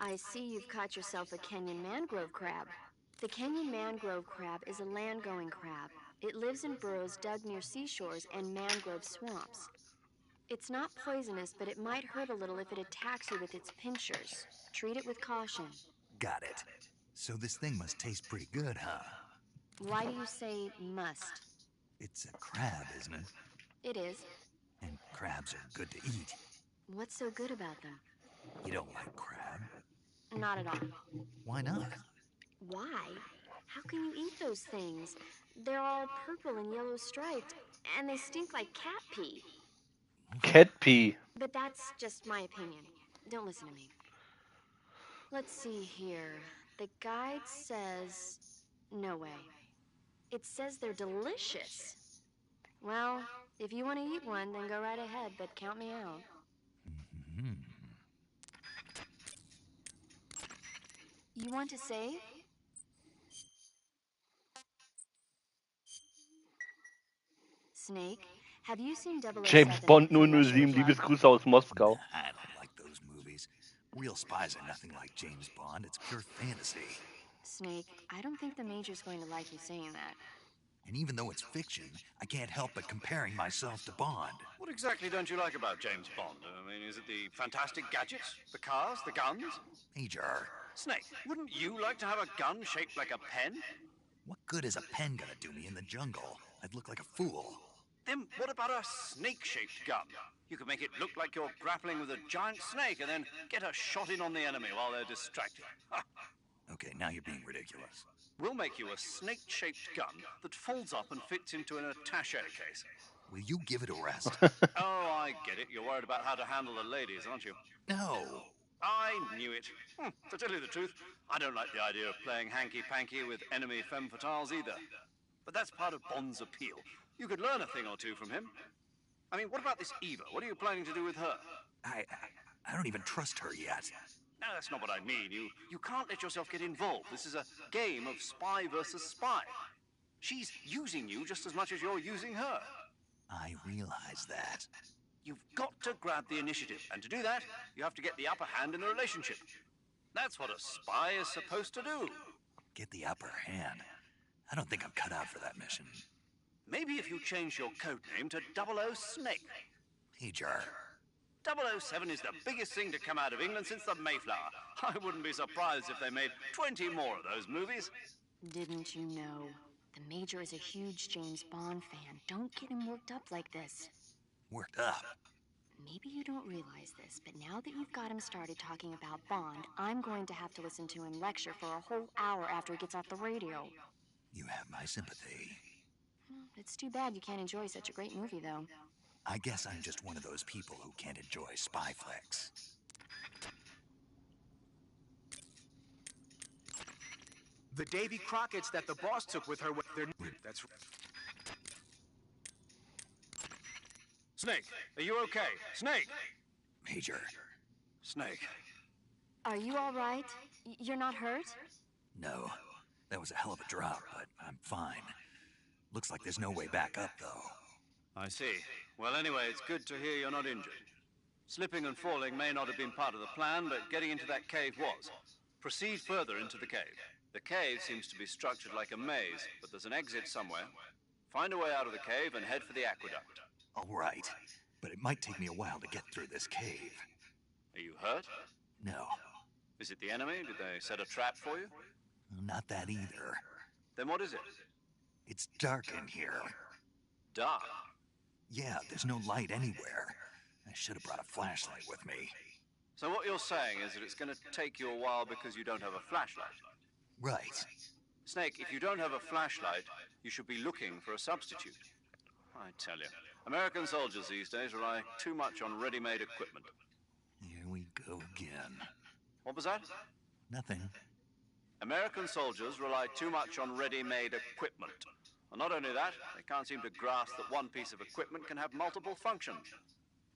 I see you've caught yourself a Kenyan mangrove crab. The Kenyan mangrove crab is a land-going crab. It lives in burrows dug near seashores and mangrove swamps. It's not poisonous, but it might hurt a little if it attacks you with its pincers. Treat it with caution. Got it. So this thing must taste pretty good, huh? Why do you say must? It's a crab, isn't it? It is. And crabs are good to eat. What's so good about them? You don't like crab? Not at all. Why not? Why? How can you eat those things? They're all purple and yellow striped, and they stink like cat pee. Cat pee. But that's just my opinion. Don't listen to me. Let's see here. The guide says... No way. It says they're delicious. Well, if you want to eat one, then go right ahead, but count me out. You want to save? Snake, have you seen 007? James Bond 007, Liebesgrüße aus Moskau. I don't like those movies. Real spies are nothing like James Bond. It's pure fantasy. Snake, I don't think the Major's going to like you saying that. And even though it's fiction, I can't help but comparing myself to Bond. What exactly don't you like about James Bond? I mean, is it the fantastic gadgets? The cars? The guns? Major. Snake, wouldn't you like to have a gun shaped like a pen? What good is a pen gonna do me in the jungle? I'd look like a fool. Then what about a snake-shaped gun? You could make it look like you're grappling with a giant snake and then get a shot in on the enemy while they're distracted. Okay, now you're being ridiculous. We'll make you a snake-shaped gun that folds up and fits into an attaché case. Will you give it a rest? Oh, I get it. You're worried about how to handle the ladies, aren't you? No. I knew it. To tell you the truth, I don't like the idea of playing hanky-panky with enemy femme fatales either. But that's part of Bond's appeal. You could learn a thing or two from him. I mean, what about this Eva? What are you planning to do with her? I don't even trust her yet. No, that's not what I mean. You can't let yourself get involved. This is a game of spy versus spy. She's using you just as much as you're using her. I realize that. You've got to grab the initiative, and to do that, you have to get the upper hand in the relationship. That's what a spy is supposed to do. Get the upper hand? I don't think I'm cut out for that mission. Maybe if you change your code name to 00 Snake. Major. 007 is the biggest thing to come out of England since the Mayflower. I wouldn't be surprised if they made 20 more of those movies. Didn't you know? The Major is a huge James Bond fan. Don't get him worked up like this. Worked up? Maybe you don't realize this, but now that you've got him started talking about Bond, I'm going to have to listen to him lecture for a whole hour after he gets off the radio. You have my sympathy. It's too bad you can't enjoy such a great movie, though. I guess I'm just one of those people who can't enjoy spy flicks. The Davy Crockett's that the boss took with her when they're... That's... Snake, are you okay? Snake! Major. Snake. Are you all right? You're not hurt? No. That was a hell of a drop, but I'm fine. Looks like there's no way back up, though. I see. Well, anyway, it's good to hear you're not injured. Slipping and falling may not have been part of the plan, but getting into that cave was. Proceed further into the cave. The cave seems to be structured like a maze, but there's an exit somewhere. Find a way out of the cave and head for the aqueduct. All right, but it might take me a while to get through this cave. Are you hurt? No. Is it the enemy? Did they set a trap for you? Not that either. Then what is it? It's dark in here. Dark? Yeah, there's no light anywhere. I should have brought a flashlight with me. So what you're saying is that it's going to take you a while because you don't have a flashlight? Right. Snake, if you don't have a flashlight, you should be looking for a substitute. I tell you, American soldiers these days rely too much on ready-made equipment. Here we go again. What was that? Nothing. American soldiers rely too much on ready-made equipment. And not only that, they can't seem to grasp that one piece of equipment can have multiple functions.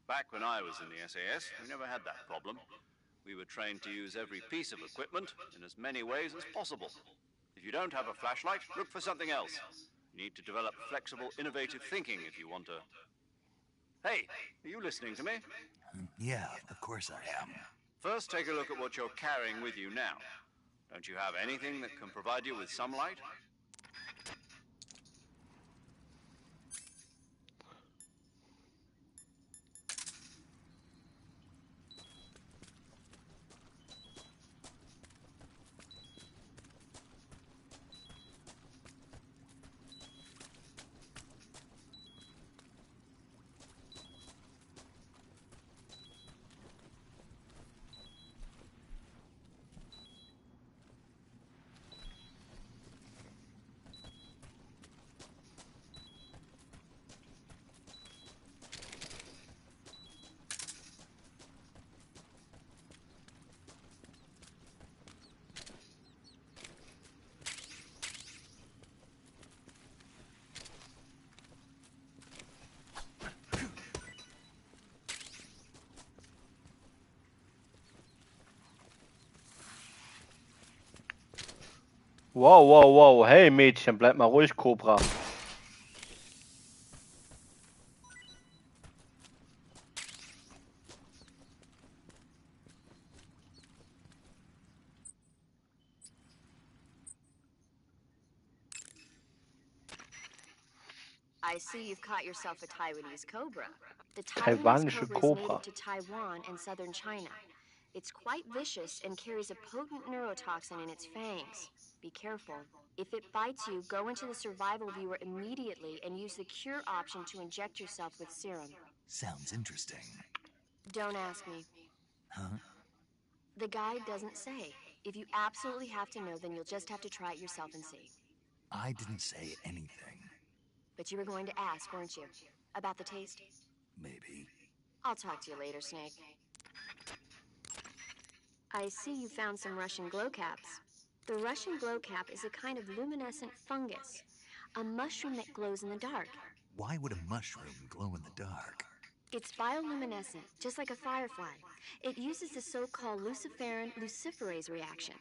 Back when I was in the SAS, we never had that problem. We were trained to use every piece of equipment in as many ways as possible. If you don't have a flashlight, look for something else. You need to develop flexible, innovative thinking if you want to... Hey, are you listening to me? Yeah, of course I am. First, take a look at what you're carrying with you now. Don't you have anything that can provide you with some light? Wow, wow, wow. Hey Mädchen, bleib mal ruhig, Cobra. I see you've caught yourself a Taiwanese cobra. The Taiwanese Taiwanische cobra is Cobra. native to Taiwan and southern China. It's quite vicious and carries a potent neurotoxin in its fangs. Be careful. If it bites you, go into the survival viewer immediately and use the cure option to inject yourself with serum. Sounds interesting. Don't ask me. Huh? The guide doesn't say. If you absolutely have to know, then you'll just have to try it yourself and see. I didn't say anything. But you were going to ask, weren't you? About the taste? Maybe. I'll talk to you later, Snake. I see you found some Russian glow caps. The Russian glow cap is a kind of luminescent fungus, a mushroom that glows in the dark. Why would a mushroom glow in the dark? It's bioluminescent, just like a firefly. It uses the so-called luciferin luciferase reaction.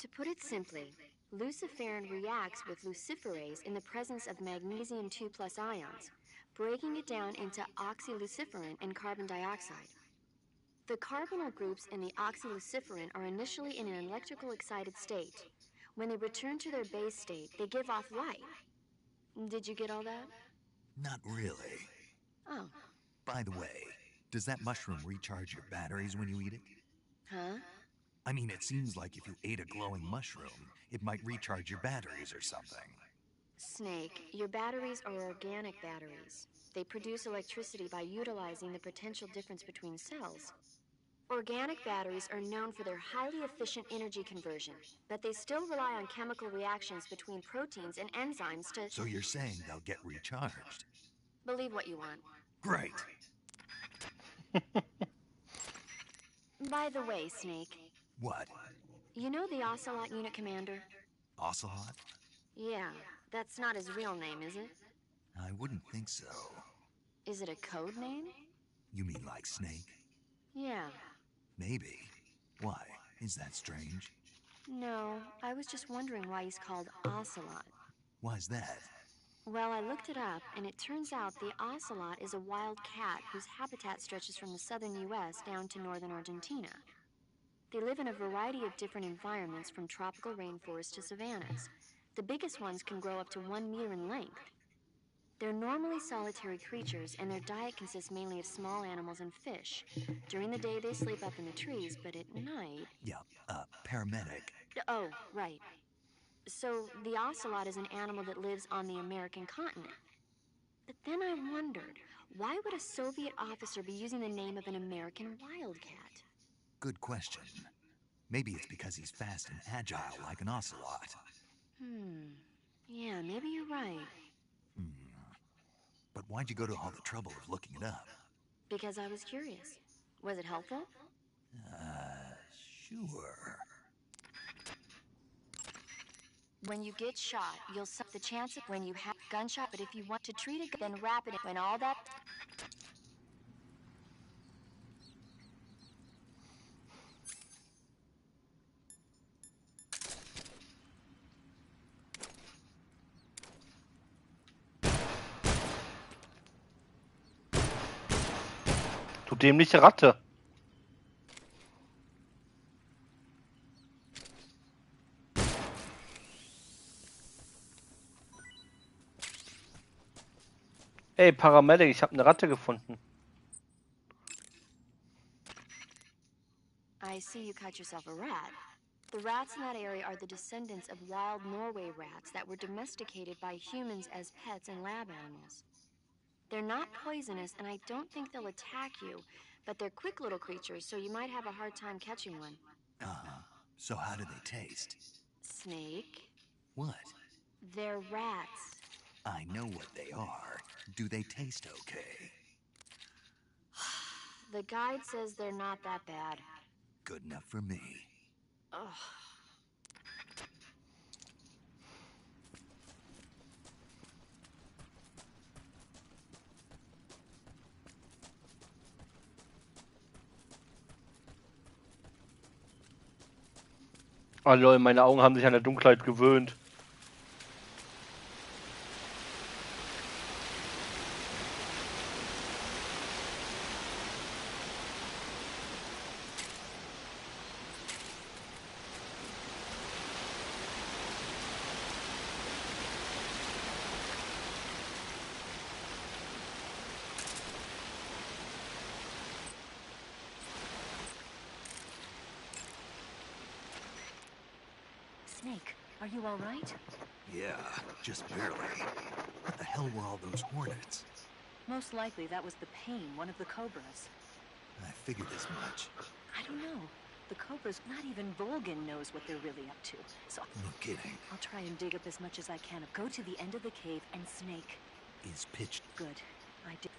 To put it simply, luciferin reacts with luciferase in the presence of magnesium 2+ ions, breaking it down into oxyluciferin and carbon dioxide. The carbonyl groups in the oxyluciferin are initially in an electrical excited state. When they return to their base state, they give off light. Did you get all that? Not really. Oh. By the way, does that mushroom recharge your batteries when you eat it? Huh? I mean, it seems like if you ate a glowing mushroom, it might recharge your batteries or something. Snake, your batteries are organic batteries. They produce electricity by utilizing the potential difference between cells. Organic batteries are known for their highly efficient energy conversion, but they still rely on chemical reactions between proteins and enzymes to... So you're saying they'll get recharged? Believe what you want. Great. By the way, Snake. What? You know the Ocelot unit commander? Ocelot? Yeah, that's not his real name, is it? I wouldn't think so. Is it a code name? You mean like Snake? Yeah. Maybe. Why? Is that strange? No, I was just wondering why he's called Ocelot. Why's that? Well, I looked it up, and it turns out the ocelot is a wild cat whose habitat stretches from the southern U.S. down to northern Argentina. They live in a variety of different environments, from tropical rainforests to savannas. The biggest ones can grow up to 1 meter in length. They're normally solitary creatures, and their diet consists mainly of small animals and fish. During the day, they sleep up in the trees, but at night... Yeah, paramedic. Oh, right. So, the ocelot is an animal that lives on the American continent. But then I wondered, why would a Soviet officer be using the name of an American wildcat? Good question. Maybe it's because he's fast and agile like an ocelot. Yeah, maybe you're right. But why'd you go to all the trouble of looking it up? Because I was curious. Was it helpful? Sure. When you get shot, you'll suck the chance of when you have gunshot, but if you want to treat it, then wrap it when all that... Du dämliche Ratte. Ey, Paramedic, ich habe eine Ratte gefunden. I see you caught yourself a rat. The rats in that area are the descendants of wild Norway rats that were domesticated by humans as pets and lab animals. They're not poisonous, and I don't think they'll attack you, but they're quick little creatures, so you might have a hard time catching one. Uh-huh. So how do they taste? Snake? What? They're rats. I know what they are. Do they taste okay? The guide says they're not that bad. Good enough for me. Ugh. Oh lol, meine Augen haben sich an der Dunkelheit gewöhnt. Snake, are you all right? Yeah, just barely. What the hell were all those hornets? Most likely that was the pain, one of the cobras. I figured as much. I don't know. The cobras, not even Volgin knows what they're really up to. So No kidding. I'll try and dig up as much as I can. Go to the end of the cave and Snake. Is pitched. Good. I did.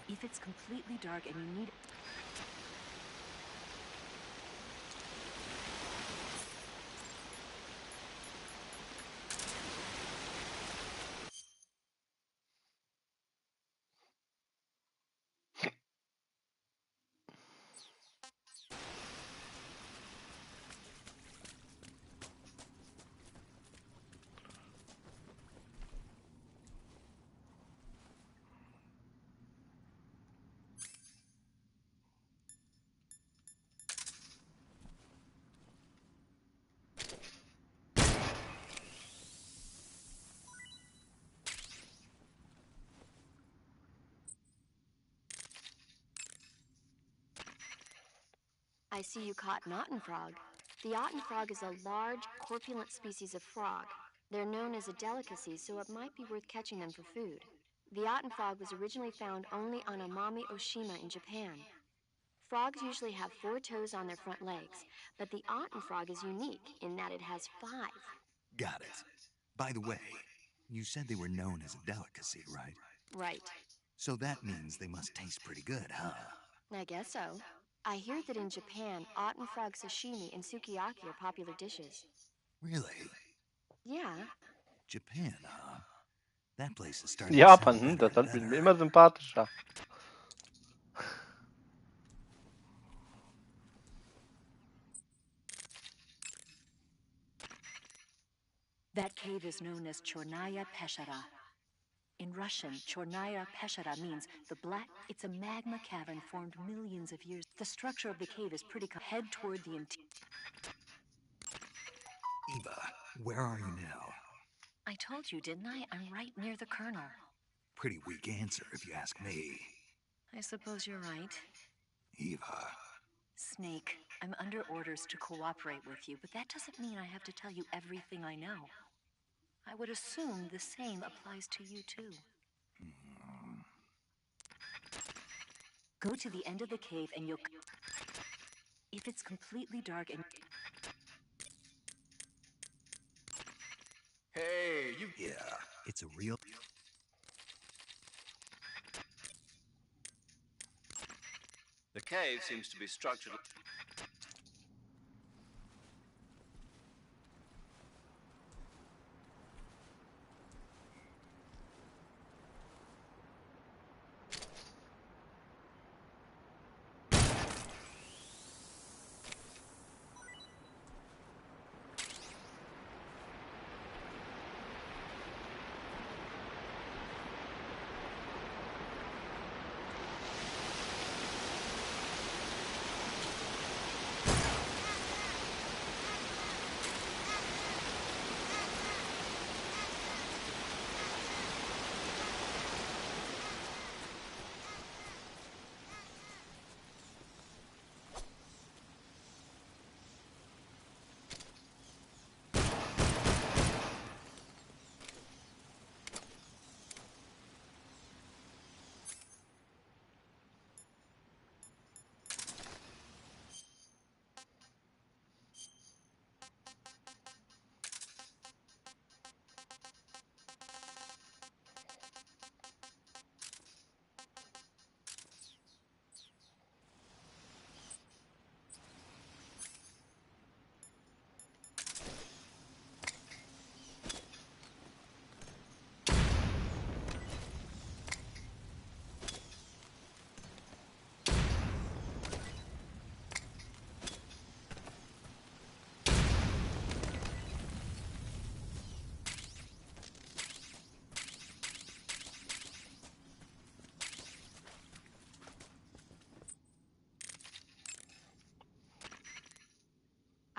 If it's completely dark and you need... I see you caught an Otten frog. The Otten frog is a large, corpulent species of frog. They're known as a delicacy, so it might be worth catching them for food. The Otten frog was originally found only on Amami Oshima in Japan. Frogs usually have 4 toes on their front legs, but the Otten frog is unique in that it has 5. Got it. By the way, you said they were known as a delicacy, right? Right. So that means they must taste pretty good, huh? I guess so. I hear that in Japan, Otten frog sashimi and sukiyaki are popular dishes. Really? Yeah. Japan, huh? That place is starting Japan, to sound das better wird and mir better. immer sympathischer. That cave is known as Chornaya Peshara. In Russian, Chornaya Peshara means the black. It's a magma cavern formed millions of years. The structure of the cave is pretty. Head toward the interior. Eva, where are you now? I told you, didn't I? I'm right near the Colonel. Pretty weak answer, if you ask me. I suppose you're right. Eva. Snake, I'm under orders to cooperate with you, but that doesn't mean I have to tell you everything I know. I would assume the same applies to you, too. Go to the end of the cave and you'll... If it's completely dark and... Hey, you... Yeah, it's a real... The cave seems to be structured...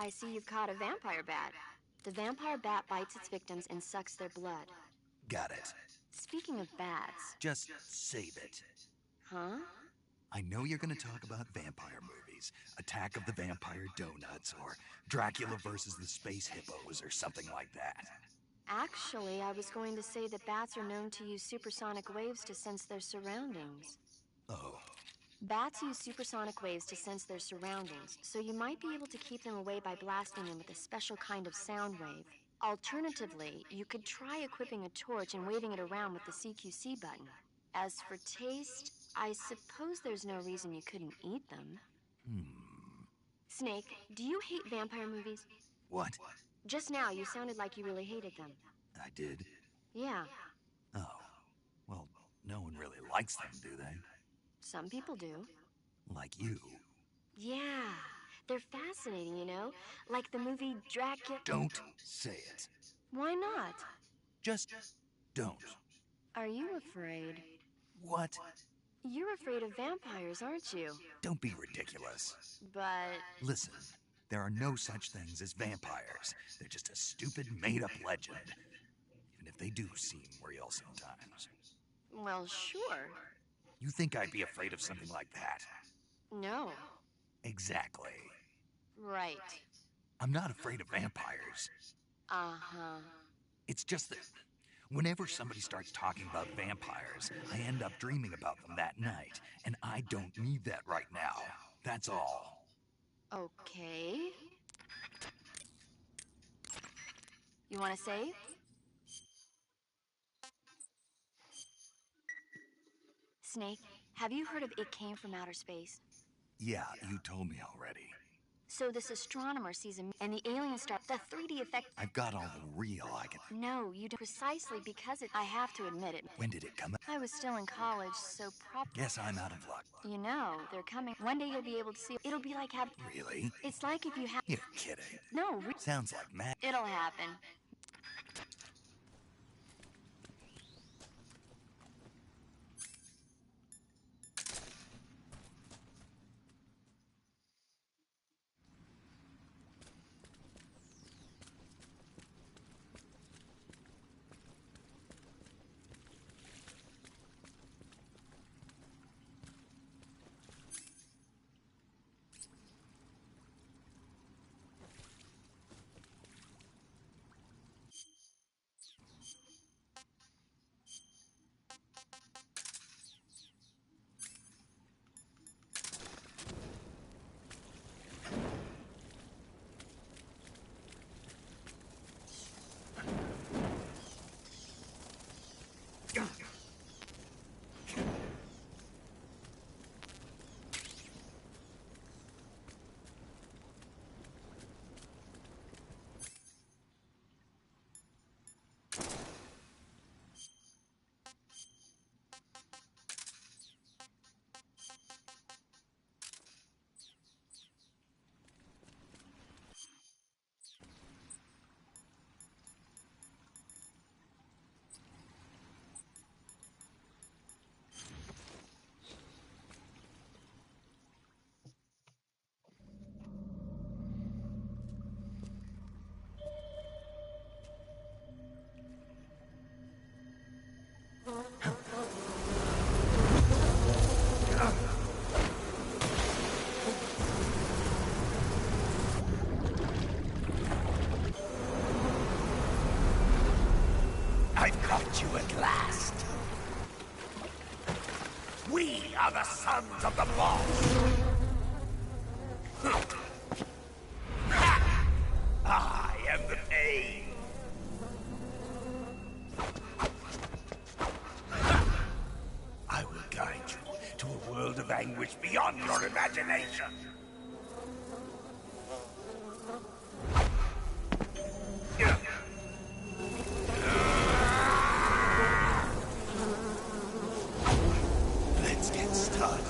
I see you've caught a vampire bat. The vampire bat bites its victims and sucks their blood. Got it. Speaking of bats... Just save it. Huh? I know you're gonna talk about vampire movies. Attack of the Vampire Donuts, or Dracula versus the Space Hippos, or something like that. Actually, I was going to say that bats are known to use supersonic waves to sense their surroundings. Oh. Bats use supersonic waves to sense their surroundings, so you might be able to keep them away by blasting them with a special kind of sound wave. Alternatively, you could try equipping a torch and waving it around with the CQC button. As for taste, I suppose there's no reason you couldn't eat them. Snake, do you hate vampire movies? What? Just now, you sounded like you really hated them. I did? Yeah, Oh. Well, no one really likes them, do they? some people do. Like you. Yeah, they're fascinating, you know? Like the movie Dracula... Don't say it. Why not? Just don't. Are you afraid? What? You're afraid of vampires, aren't you? Don't be ridiculous. But... Listen, there are no such things as vampires. They're just a stupid, made-up legend. Even if they do seem real sometimes. well, sure. You think I'd be afraid of something like that? No. Exactly. Right. I'm not afraid of vampires. Uh-huh. It's just that whenever somebody starts talking about vampires, I end up dreaming about them that night, and I don't need that right now. That's all. Okay. You want to save? Snake, have you heard of It Came from Outer Space? Yeah, you told me already. So this astronomer sees him, and the alien star, the 3D effect... I've got all the real I can... No, you don't. Precisely because it... I have to admit it. When did it come out? I was still in college, so Guess I'm out of luck. You know, they're coming. One day you'll be able to see. It'll be like having... Really? It's like if you have... You're kidding. No, Sounds like mad. It'll happen. I've caught you at last. We are the sons of the boss. I am the pain. I will guide you to a world of anguish beyond your imagination. Let's get started.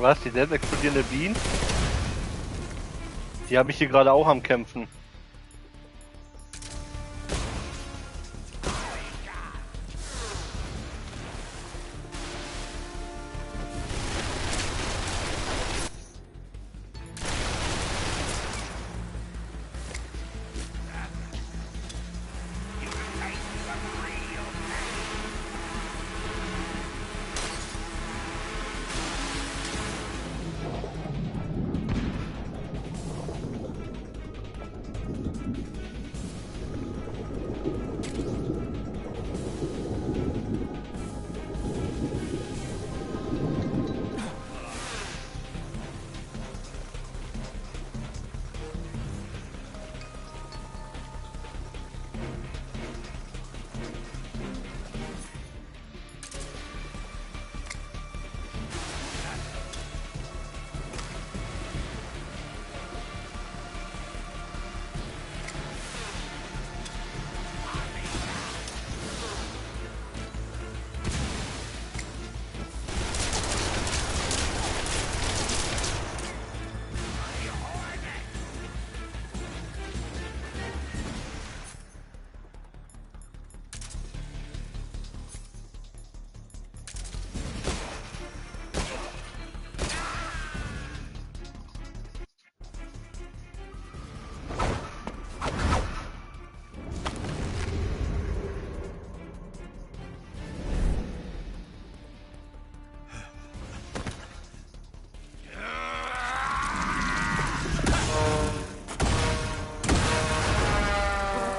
Was? Die selbst explodierende Bienen? Die habe ich hier gerade auch am Kämpfen.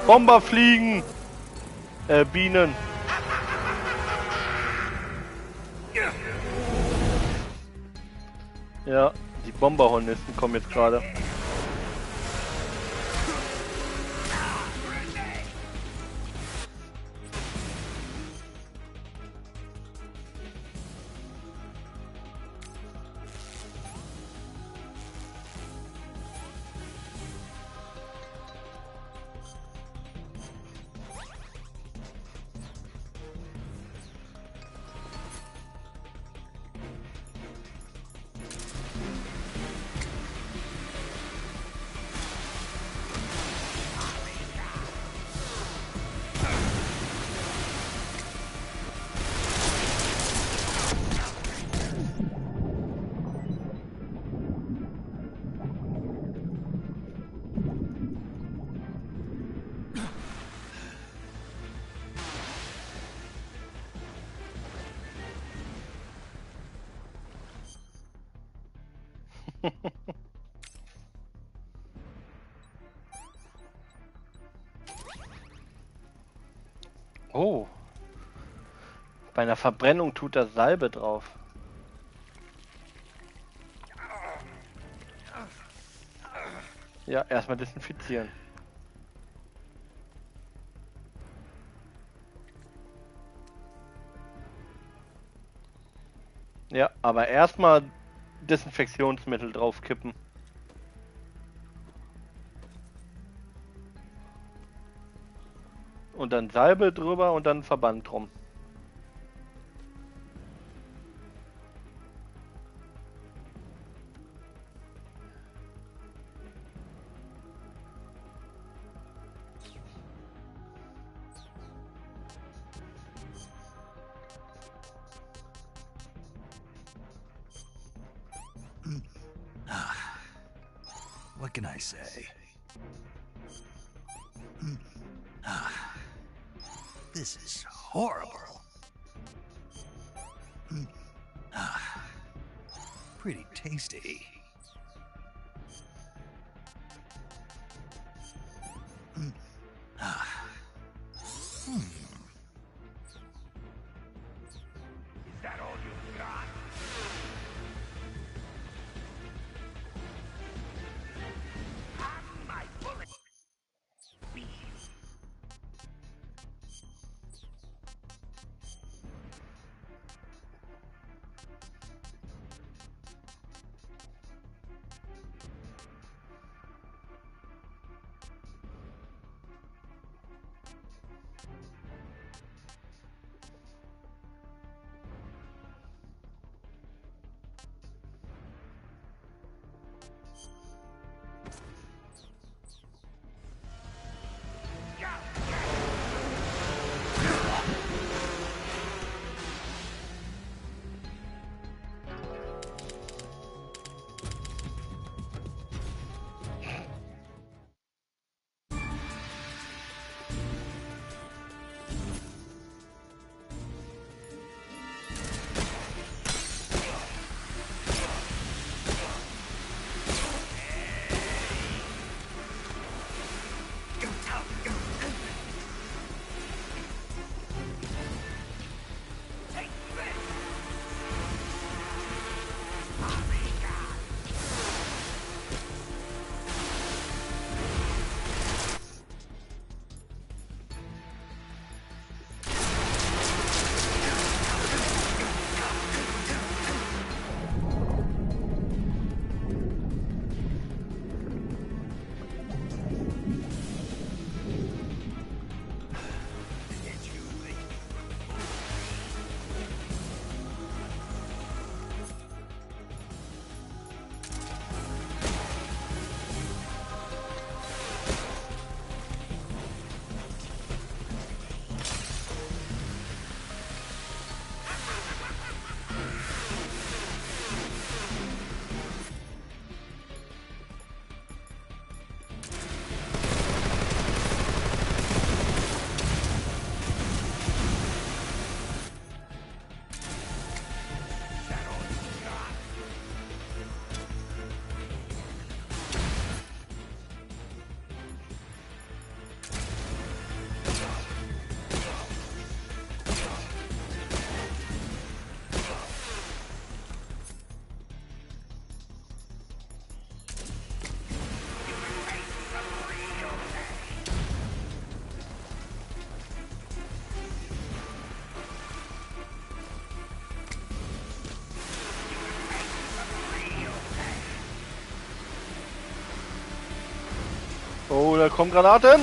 Bomber fliegen! Bienen. Ja, die Bomberhornisten kommen jetzt gerade. Oh. Bei einer Verbrennung tut das Salbe drauf. Ja, erstmal desinfizieren. Ja, aber erstmal Desinfektionsmittel draufkippen. Und dann Salbe drüber und dann Verband drum. What can I say? This is horrible. Pretty tasty. Is that all you've got? My bullet. Da kommen Granaten.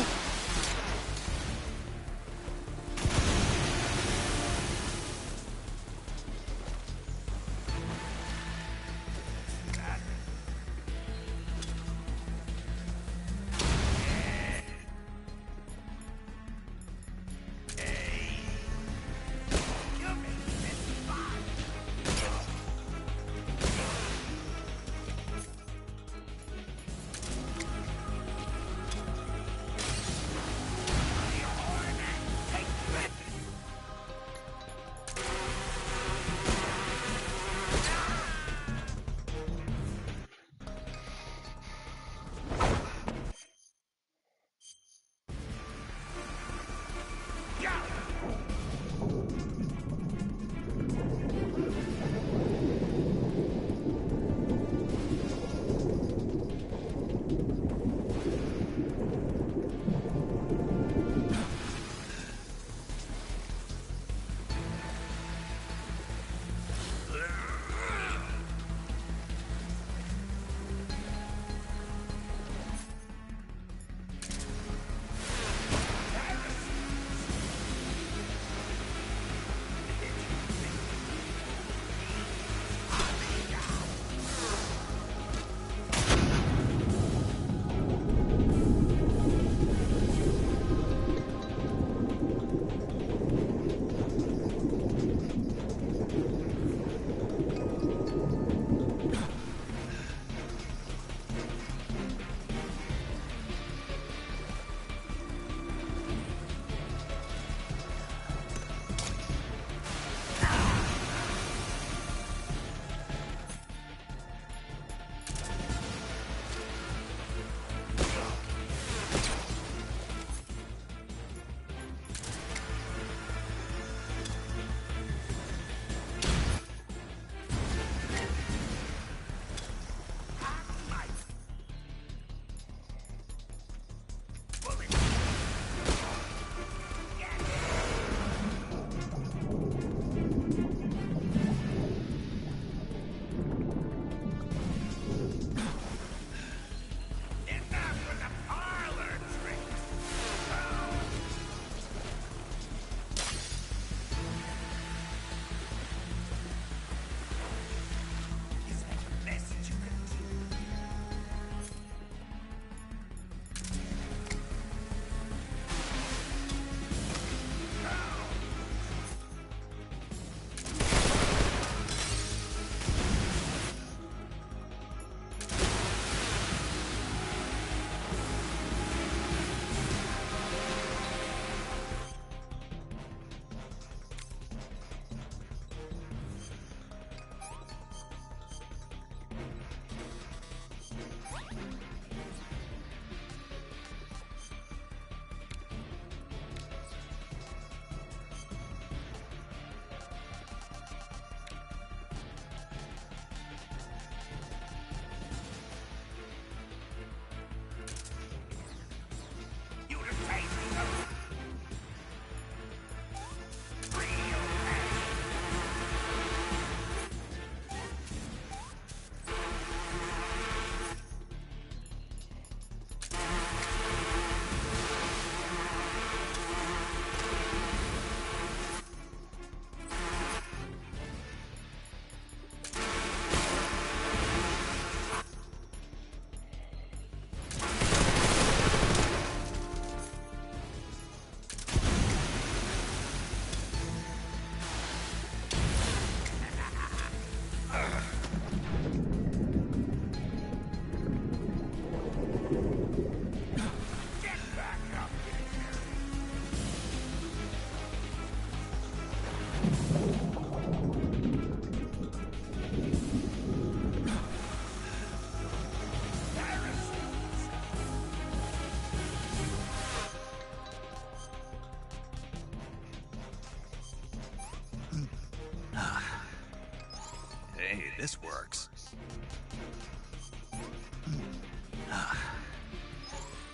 Hey, this works.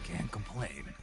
Can't complain.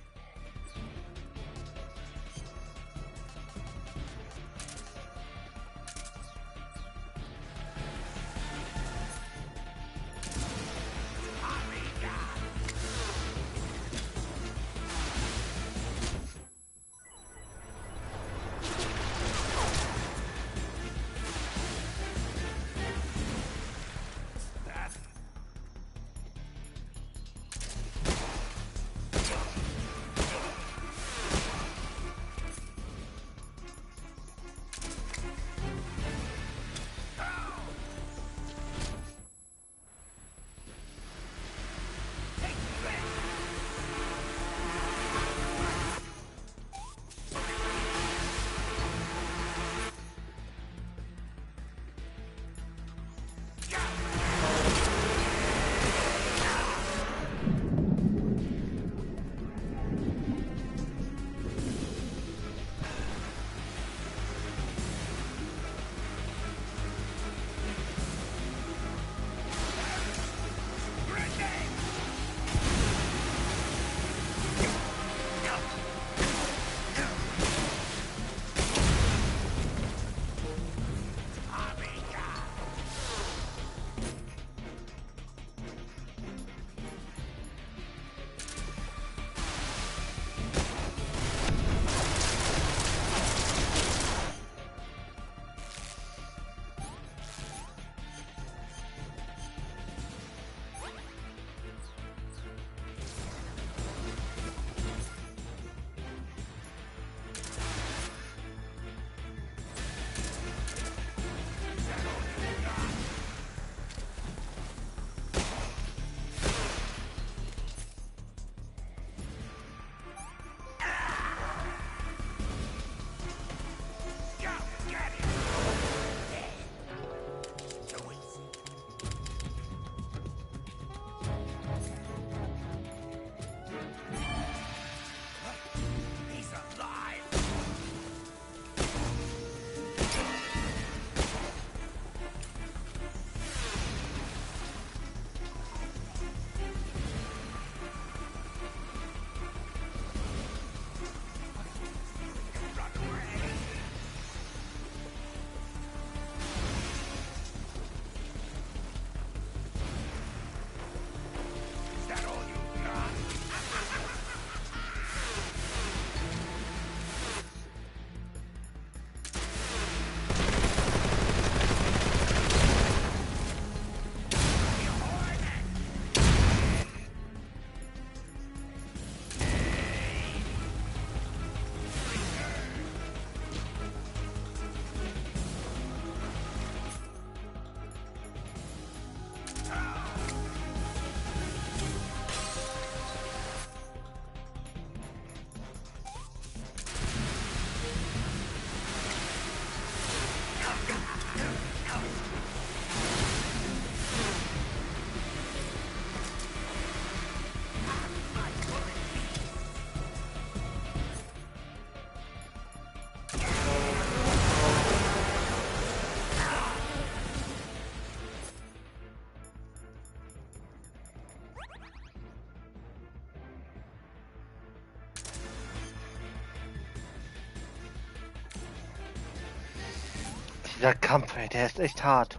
Dieser Kampf, ey, der ist echt hart.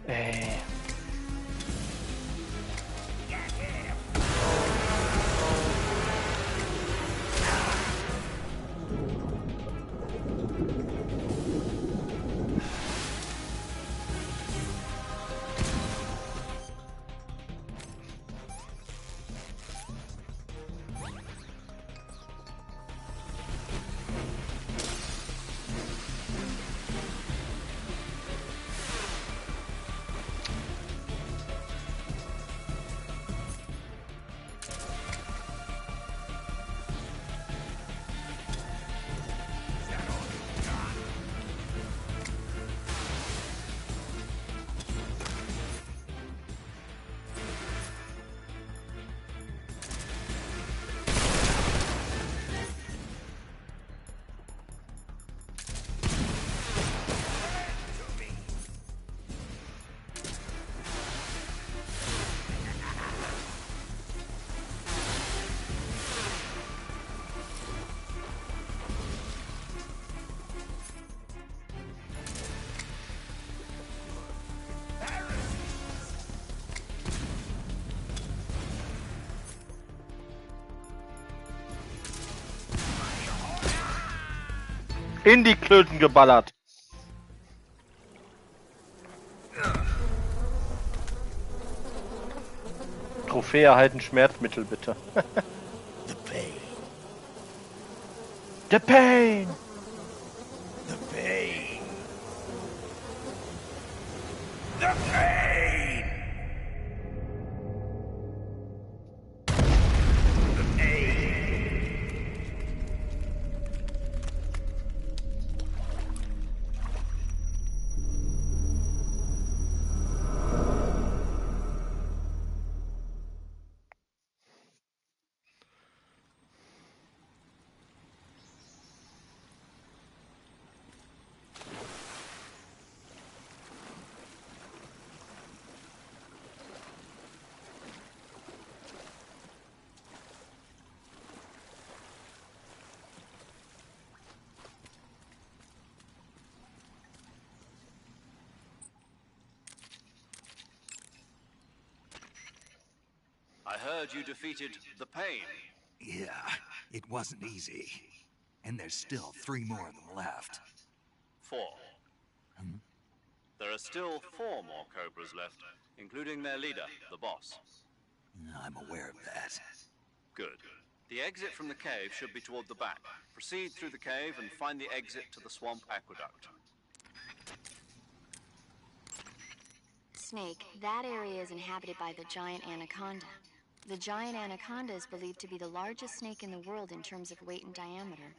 Ey. In die Klöten geballert. Trophäe erhalten, Schmerzmittel bitte. The pain. The pain. The pain. The pain. The pain. I heard you defeated the Pain. Yeah, it wasn't easy. And there's still 3 more of them left. 4. There are still 4 more Cobras left, including their leader, the boss. I'm aware of that. Good. The exit from the cave should be toward the back. Proceed through the cave and find the exit to the swamp aqueduct. Snake, that area is inhabited by the giant anaconda. The giant anaconda is believed to be the largest snake in the world in terms of weight and diameter.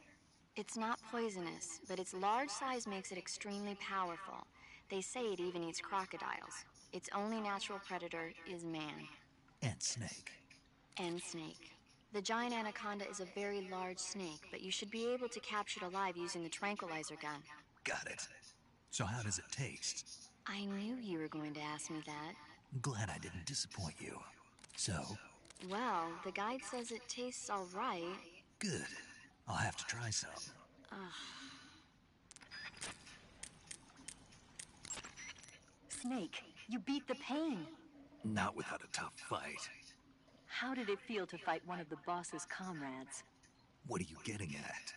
It's not poisonous, but its large size makes it extremely powerful. They say it even eats crocodiles. Its only natural predator is man. And Snake. And Snake. The giant anaconda is a very large snake, but you should be able to capture it alive using the tranquilizer gun. Got it. So how does it taste? I knew you were going to ask me that. Glad I didn't disappoint you. So? Well, the guide says it tastes all right. Good. I'll have to try some. Snake, you beat the pain. Not without a tough fight. How did it feel to fight one of the boss's comrades? What are you getting at?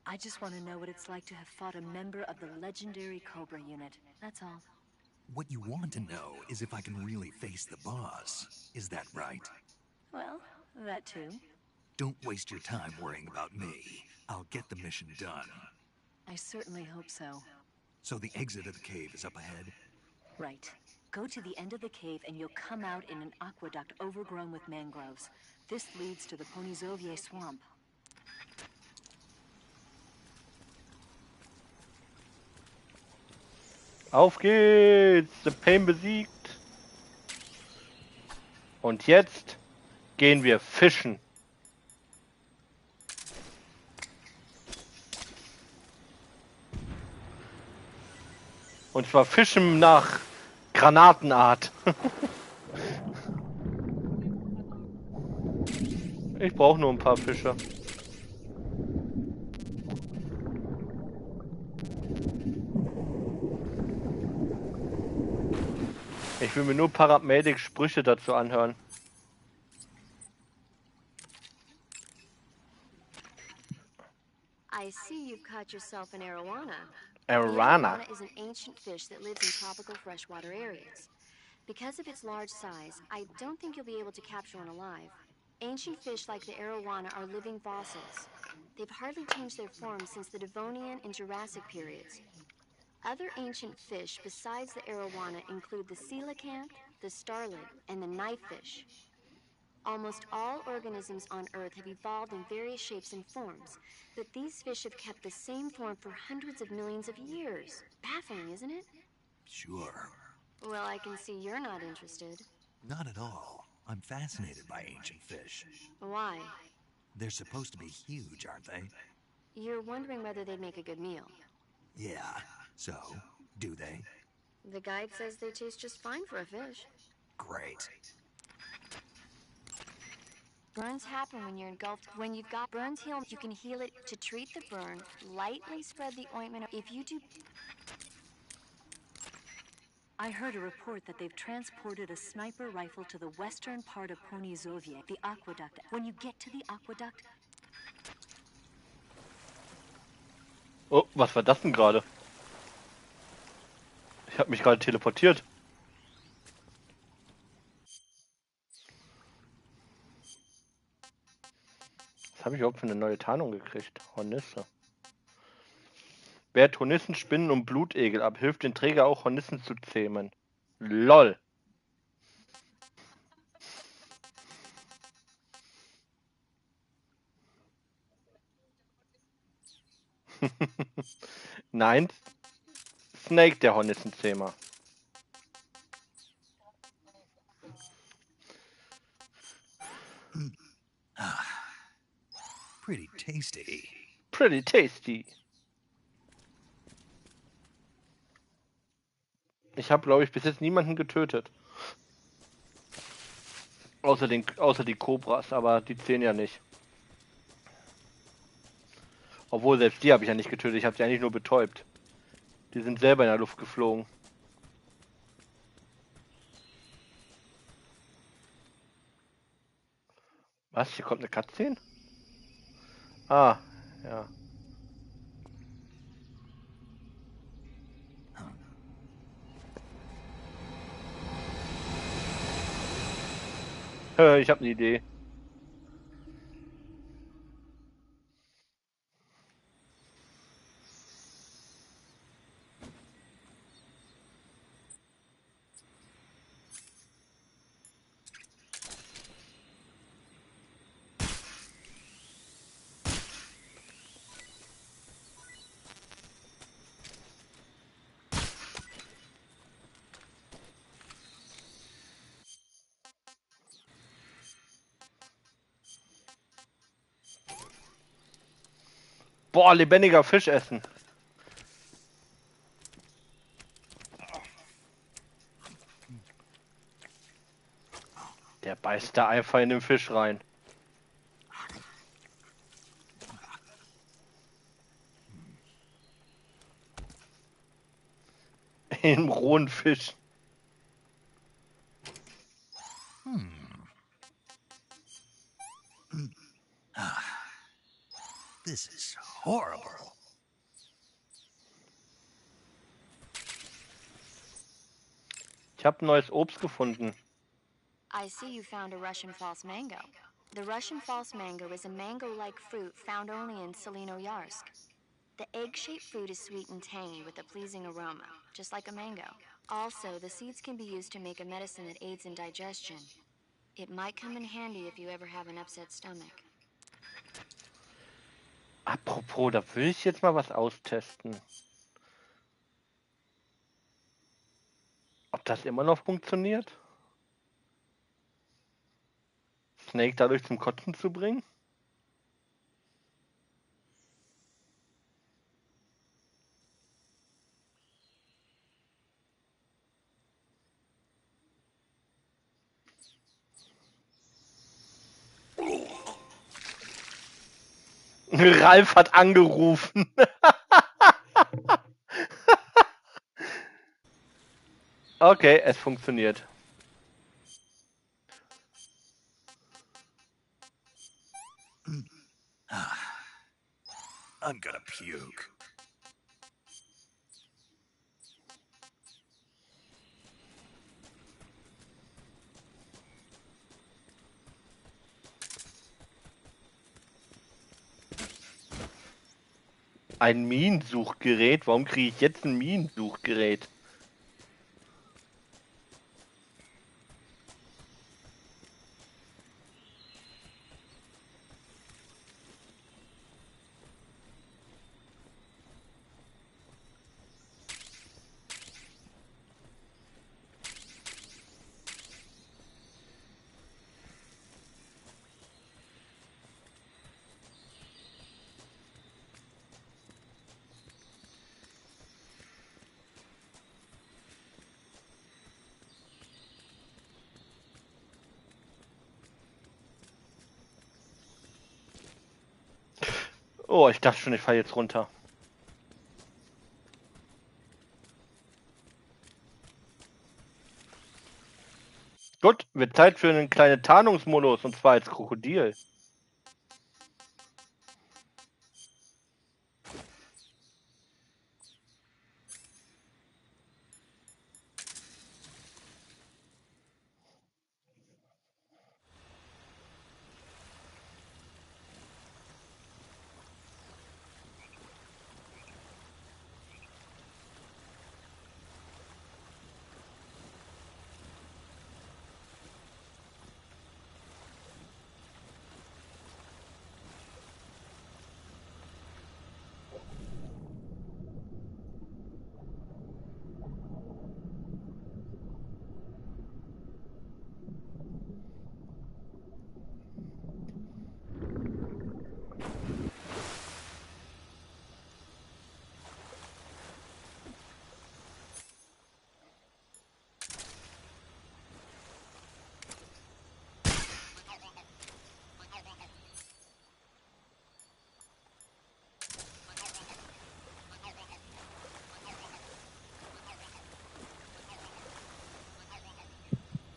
I just want to know what it's like to have fought a member of the legendary Cobra unit. That's all. What you want to know is if I can really face the boss. Is that right? Well, that too. Don't waste your time worrying about me. I'll get the mission done. I certainly hope so. So the exit of the cave is up ahead? Right. Go to the end of the cave and you'll come out in an aqueduct overgrown with mangroves. This leads to the Ponizovye swamp. Auf geht's! The Pain besiegt. Und jetzt gehen wir fischen. Und zwar fischen nach Granatenart. Ich brauche nur ein paar Fische. Ich will mir nur Paramedic-Sprüche dazu anhören. I see you've caught yourself an arowana. Arowana? The arowana is an ancient fish that lives in tropical freshwater areas. Because of its large size, I don't think you'll be able to capture one alive. Ancient fish like the arowana are living fossils. They've hardly changed their form since the Devonian and Jurassic periods. Other ancient fish besides the arowana include the coelacanth, the starlet, and the knifefish. Almost all organisms on Earth have evolved in various shapes and forms, but these fish have kept the same form for hundreds of millions of years. Baffling, isn't it? Sure. Well, I can see you're not interested. Not at all. I'm fascinated by ancient fish. Why? They're supposed to be huge, aren't they? You're wondering whether they'd make a good meal. Yeah. So, do they? The guide says they taste just fine for a fish. Great. Burns happen when you're engulfed. When you've got burns heal, you can heal it. To treat the burn, lightly spread the ointment. If you do... I heard a report that they've transported a sniper rifle to the western part of Ponizovye, the aqueduct. When you get to the aqueduct... Oh, was war das denn gerade? Ich habe mich gerade teleportiert. Was habe ich überhaupt für eine neue Tarnung gekriegt? Hornisse. Wehrt Hornissen, Spinnen und Blutegel ab. Hilft den Träger auch, Hornissen zu zähmen. LOL. Nein. Snake, der Hornissenzähmer. Pretty tasty. Pretty tasty. Ich habe, glaube ich, bis jetzt niemanden getötet. Außer die Kobras, aber die zählen ja nicht. Obwohl, selbst die habe ich ja nicht getötet, ich habe sie eigentlich nur betäubt. Die sind selber in der Luft geflogen. Was? Hier kommt eine Cutscene? Ah, ja. Ich habe eine Idee. Boah, lebendiger Fisch essen. Der beißt da einfach in den Fisch rein. Im rohen Fisch. This is horrible. Ich habe neues Obst gefunden. I see you found a Russian false mango. The Russian false mango is a mango-like fruit found only in Selinoyarsk. The egg-shaped food is sweet and tangy with a pleasing aroma, just like a mango. Also, the seeds can be used to make a medicine that aids in digestion. It might come in handy if you ever have an upset stomach. Apropos, da will ich jetzt mal was austesten. Ob das immer noch funktioniert? Snake dadurch zum Kotzen zu bringen? Ralf hat angerufen. Okay, es funktioniert. I'm gonna puke. Ein Minensuchgerät? Warum kriege ich jetzt ein Minensuchgerät? Oh, ich dachte schon, ich falle jetzt runter. Gut, wird Zeit für einen kleinen Tarnungsmodus, und zwar als Krokodil.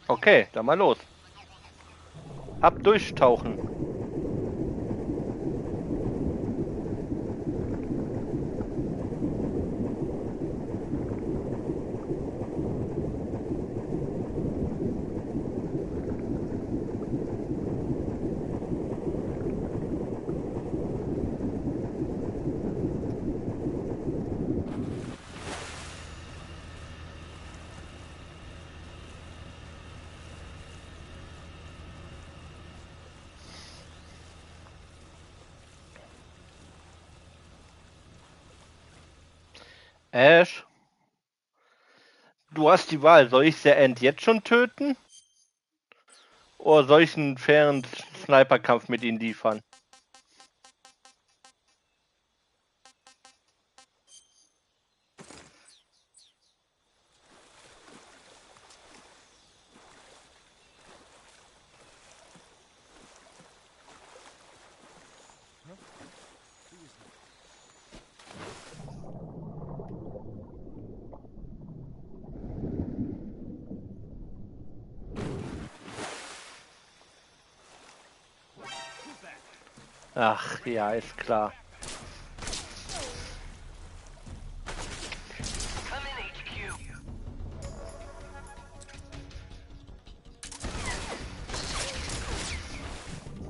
Okay, dann mal los. Ab durchtauchen. Ash, du hast die Wahl. Soll ich der End jetzt schon töten? Oder soll ich einen fairen Sniperkampf mit ihnen liefern? Ach ja, ist klar.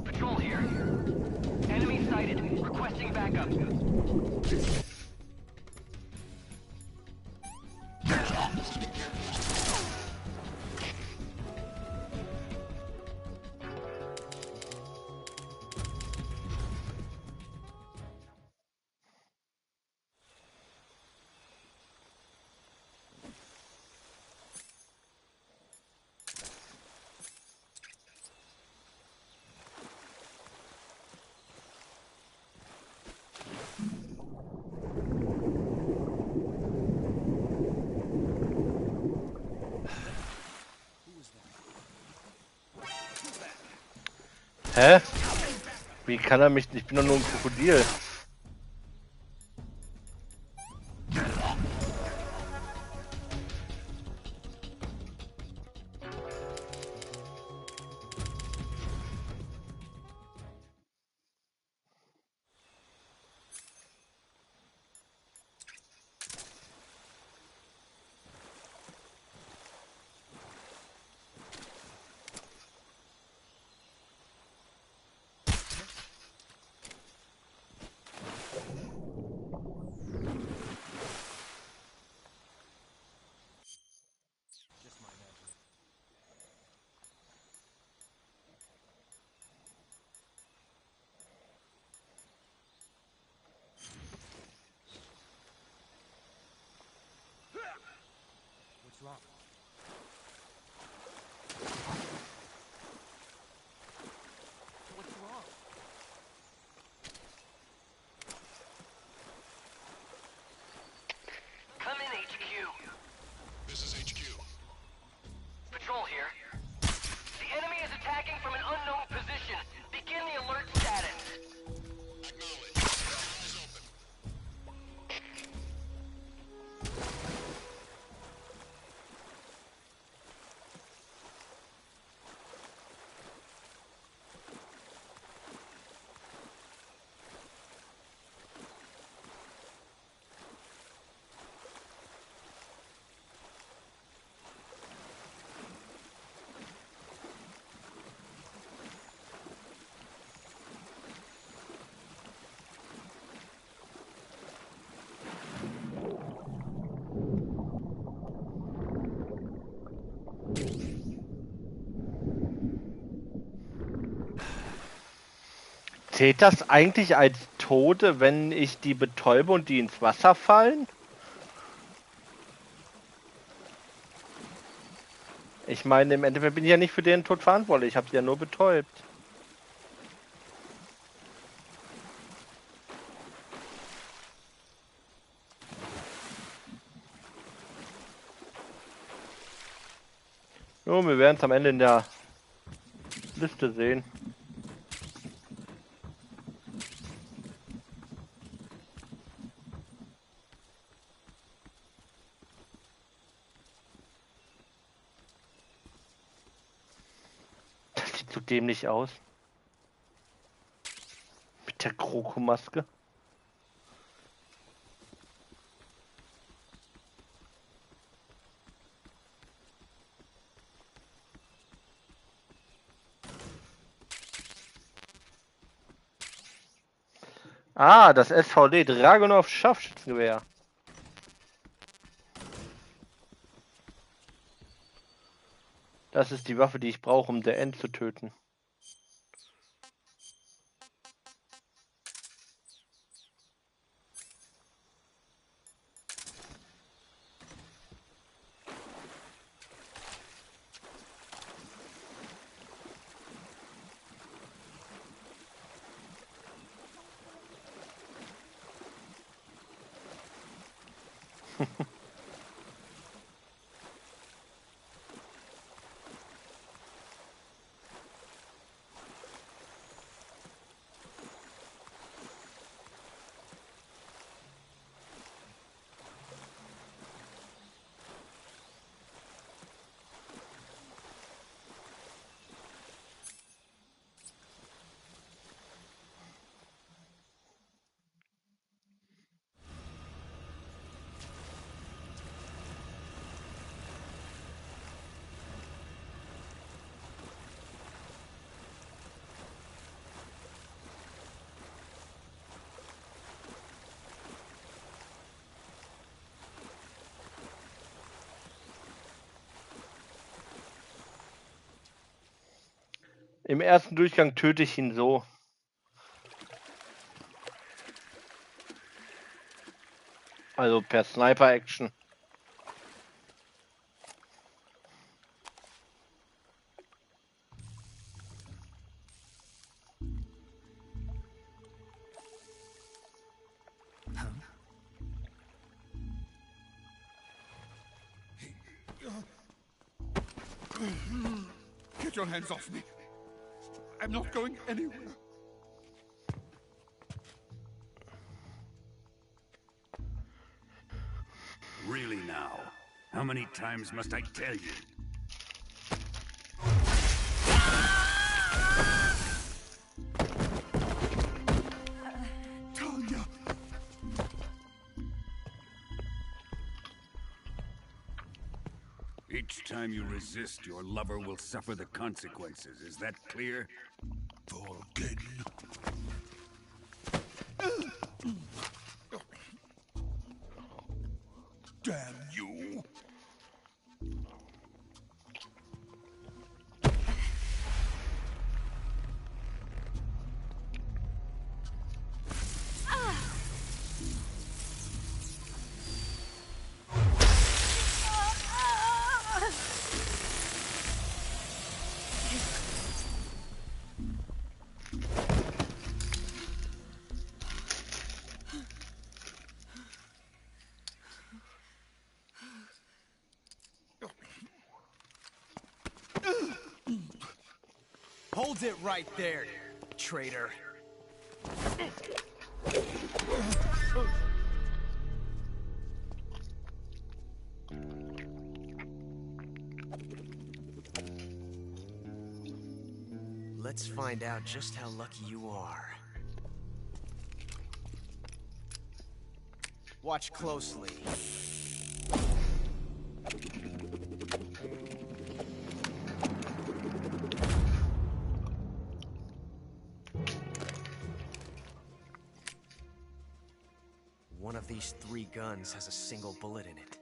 Patrol here. Enemy sighted. Requesting backup. Hä? Wie kann er mich nicht? Ich bin doch nur ein Krokodil. What's wrong? What's wrong? Come in, HQ. This is HQ. Patrol here. The enemy is attacking from an unknown position. Begin the alert status. Acknowledge. Eyes open. Zählt das eigentlich als Tote, wenn ich die betäube und die ins Wasser fallen? Ich meine, im Endeffekt bin ich ja nicht für den Tod verantwortlich. Ich habe sie ja nur betäubt. Jo, wir werden es am Ende in der Liste sehen. Das sieht so dämlich aus. Mit der Krokomaske. Ah, das SVD Dragunov Scharfschützengewehr. Das ist die Waffe, die ich brauche, um der End zu töten. Im ersten Durchgang töte ich ihn so. Also per Sniper-Action. Get your hands off me. I'm not going anywhere. Really now? How many times must I tell you? Tanya! Each time you resist, your lover will suffer the consequences. Is that clear? Volgen. Damn you! Hold it right there, traitor. Let's find out just how lucky you are. Watch closely. One of these 3 guns has a single bullet in it.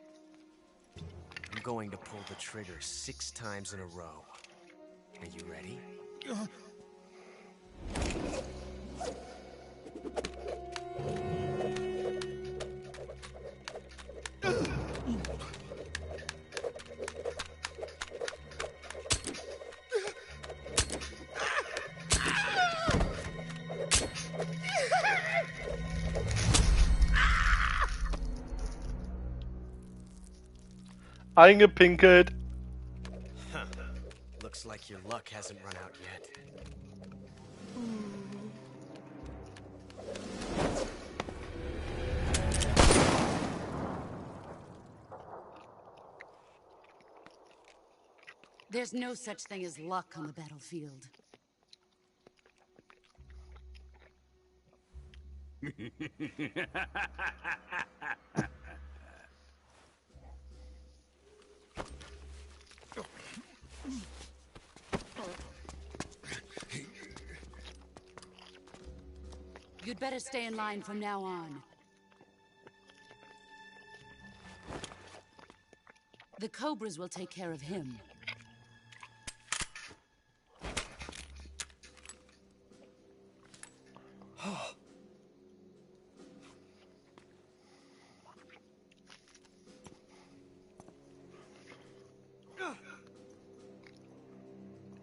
I'm going to pull the trigger 6 times in a row. Are you ready? Eingepinkelt. Huh. Looks like your luck hasn't run out yet. There's no such thing as luck on the battlefield. You'd better stay in line from now on. The Cobras will take care of him.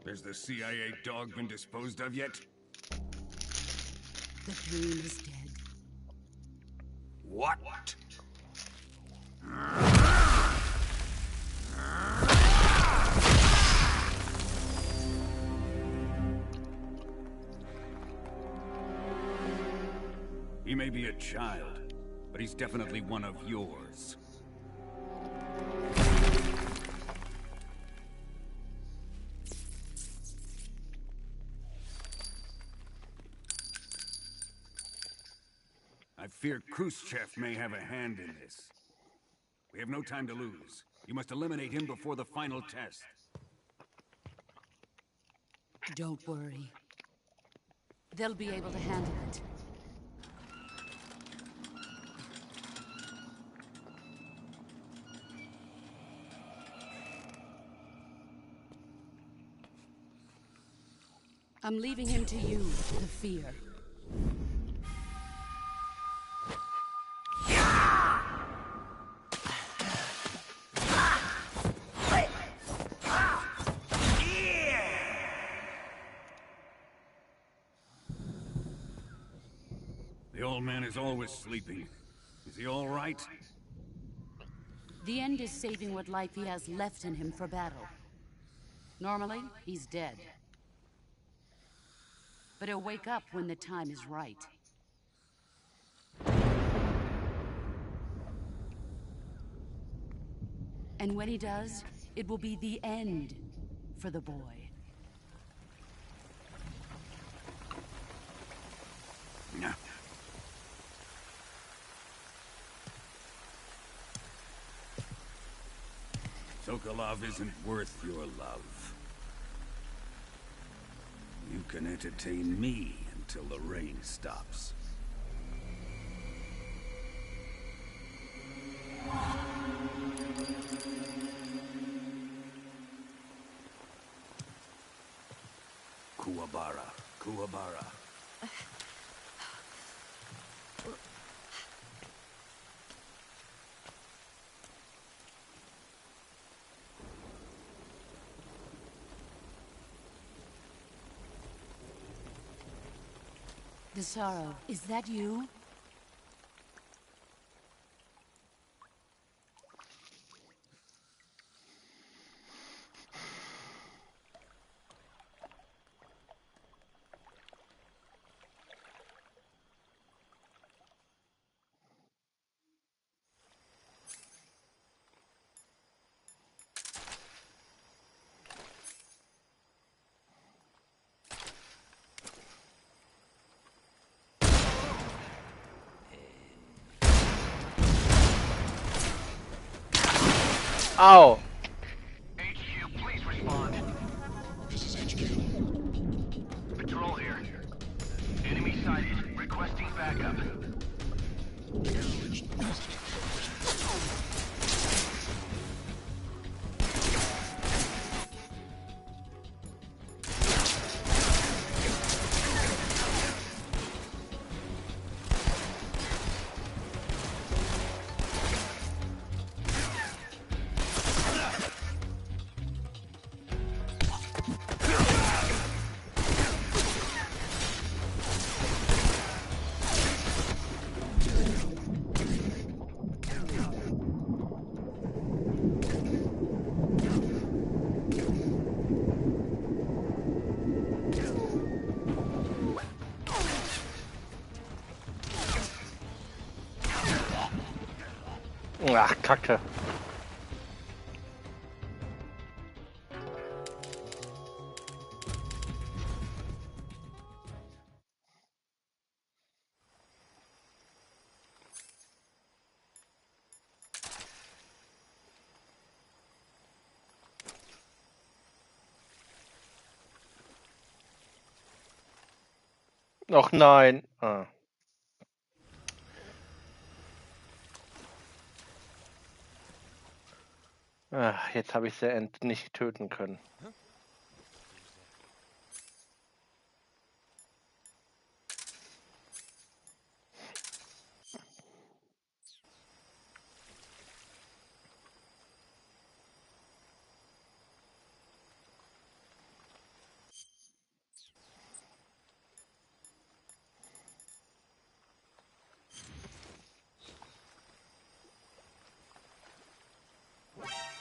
Has the CIA dog been disposed of yet? The dream is dead. What? He may be a child, but he's definitely one of yours. I fear Khrushchev may have a hand in this. We have no time to lose. You must eliminate him before the final test. Don't worry. They'll be able to handle it. I'm leaving him to you, the fear. The old man is always sleeping. Is he all right? The end is saving what life he has left in him for battle. Normally, he's dead. But he'll wake up when the time is right. And when he does, it will be the end for the boy. Yeah. Sokolov isn't worth your love. You can entertain me until the rain stops. Kuwabara, Kuwabara. Desaro, is that you? Ow! HQ, please respond. This is HQ. Patrol here. Enemy sighted. Requesting backup. Acknowledged. Ach, Kacke. Och nein. Ah. Ach, jetzt habe ich sie nicht töten können.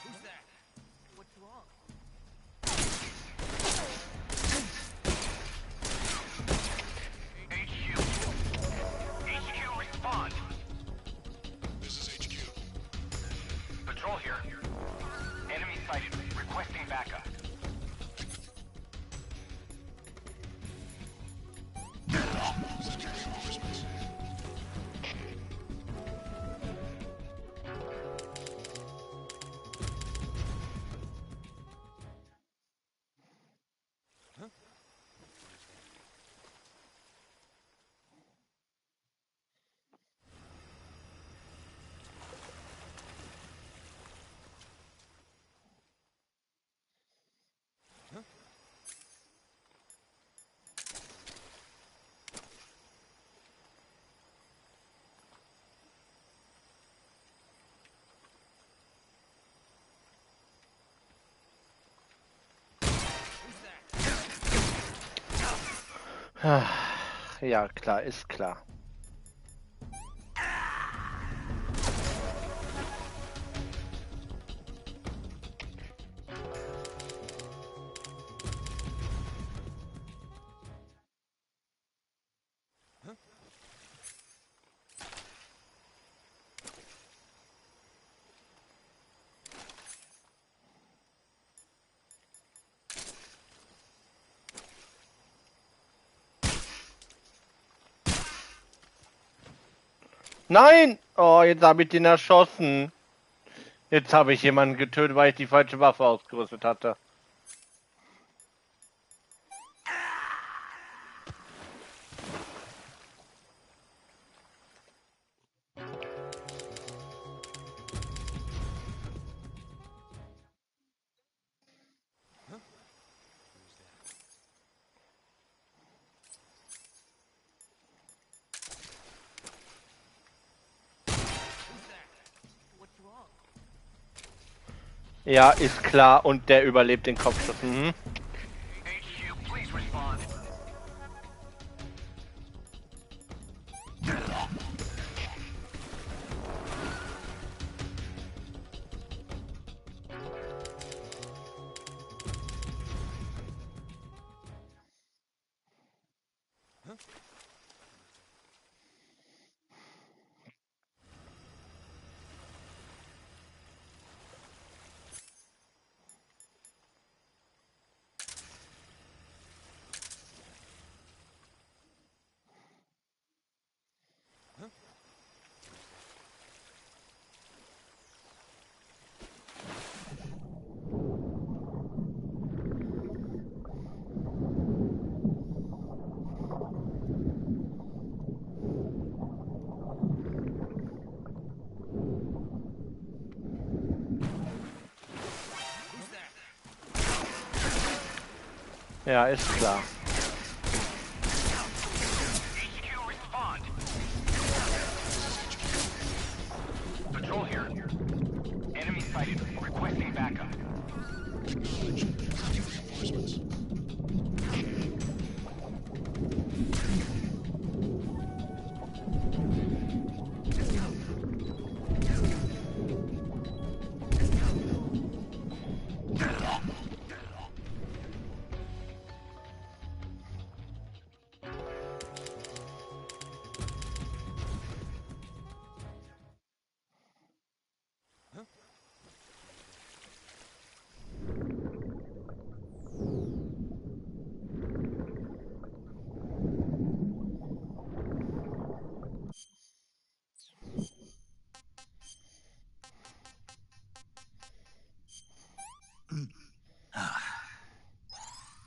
Who's that? What's wrong? HQ, respond. This is HQ. Patrol here. Enemy sighted. Requesting backup. Send your reinforcements. Ja, klar, ist klar. Nein! Oh, jetzt habe ich den erschossen. Jetzt habe ich jemanden getötet, weil ich die falsche Waffe ausgerüstet hatte. Ja, ist klar. Und der überlebt den Kopfschuss. Mhm. HQ, please respond. Ja, ist klar. HQ, respond. Patrol here. Enemy sighted. Requesting backup. Reinforcements.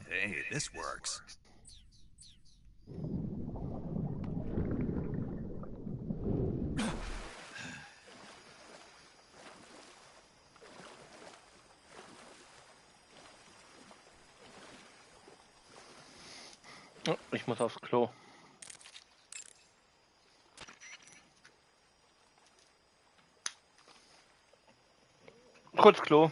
Hey, this works. Oh, ich muss aufs Klo. Kurz Klo.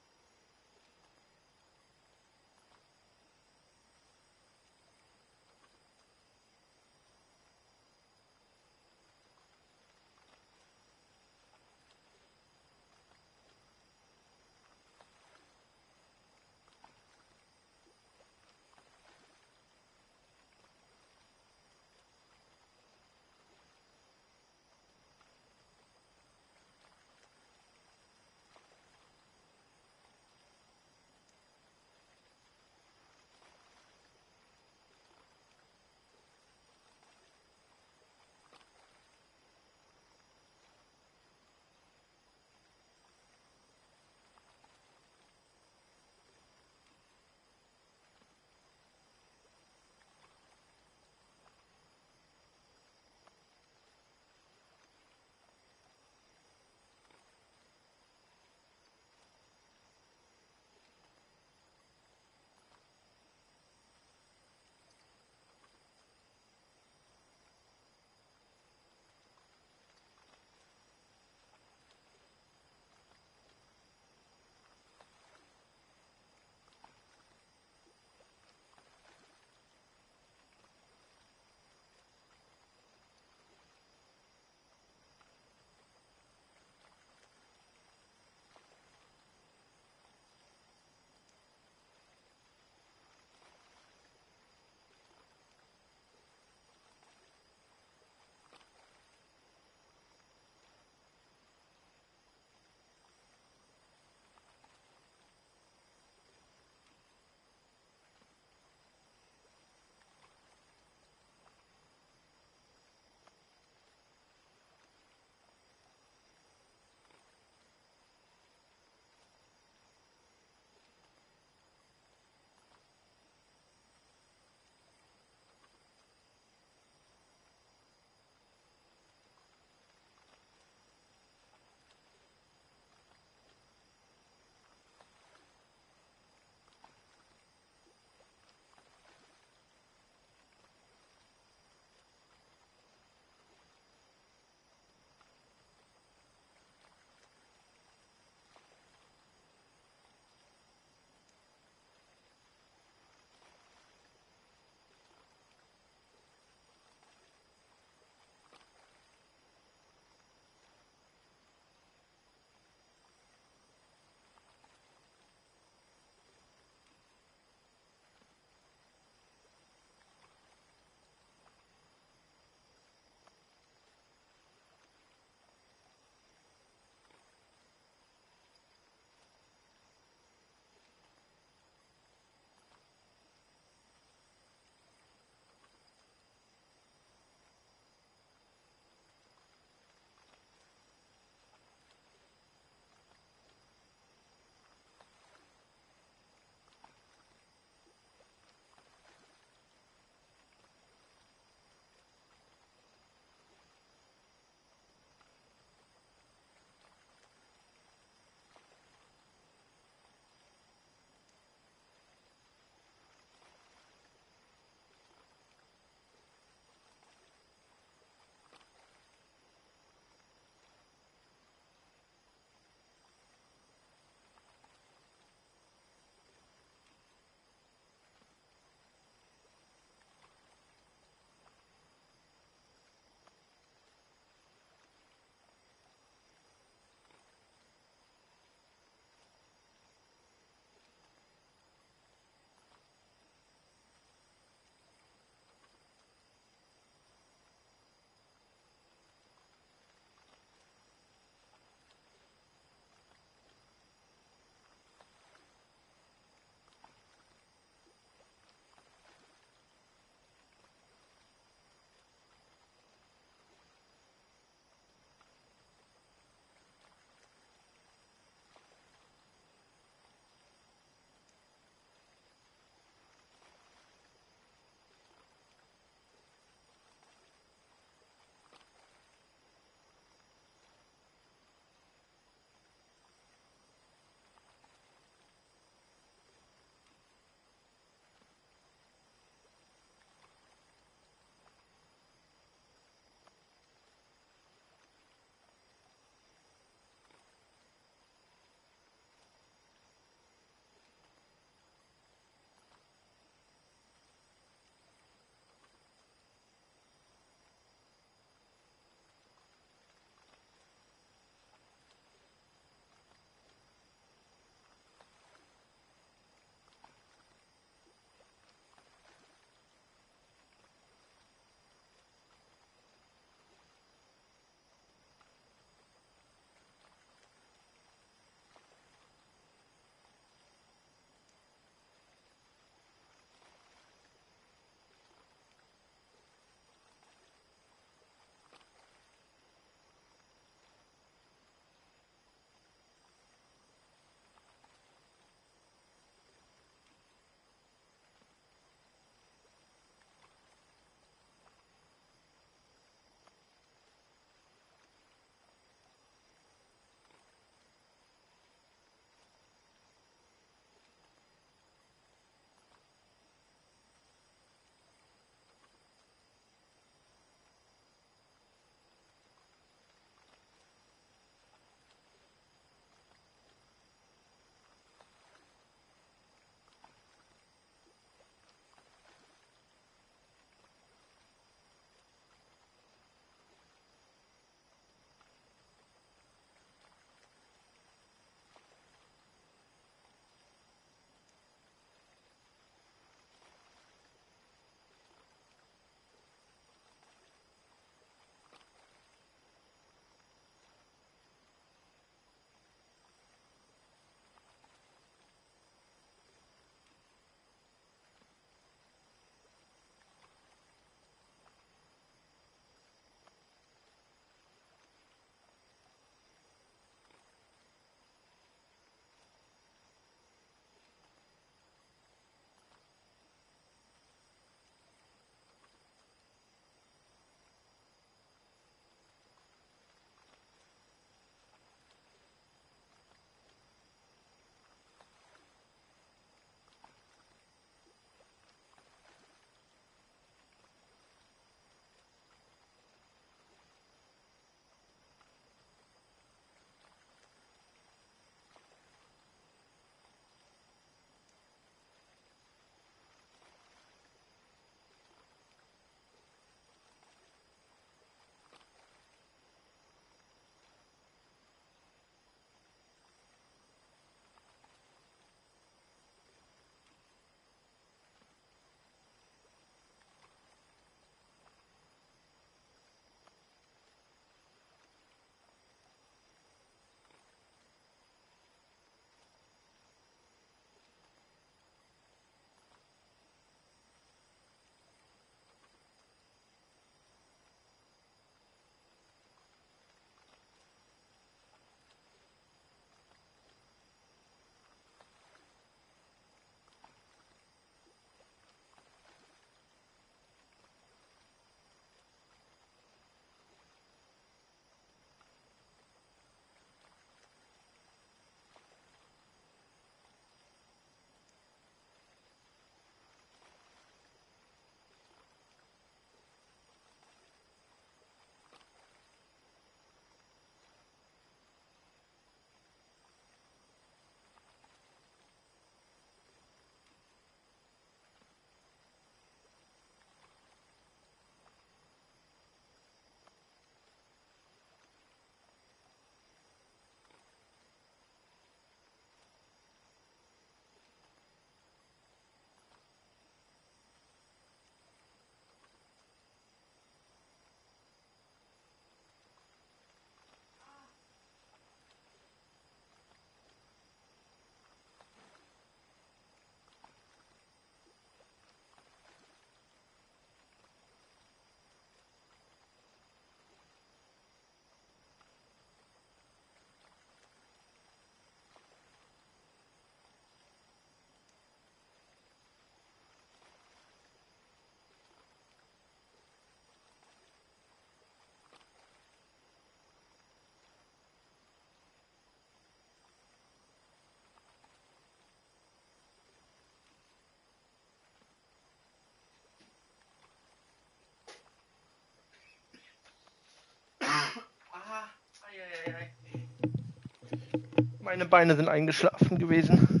Meine Beine sind eingeschlafen gewesen.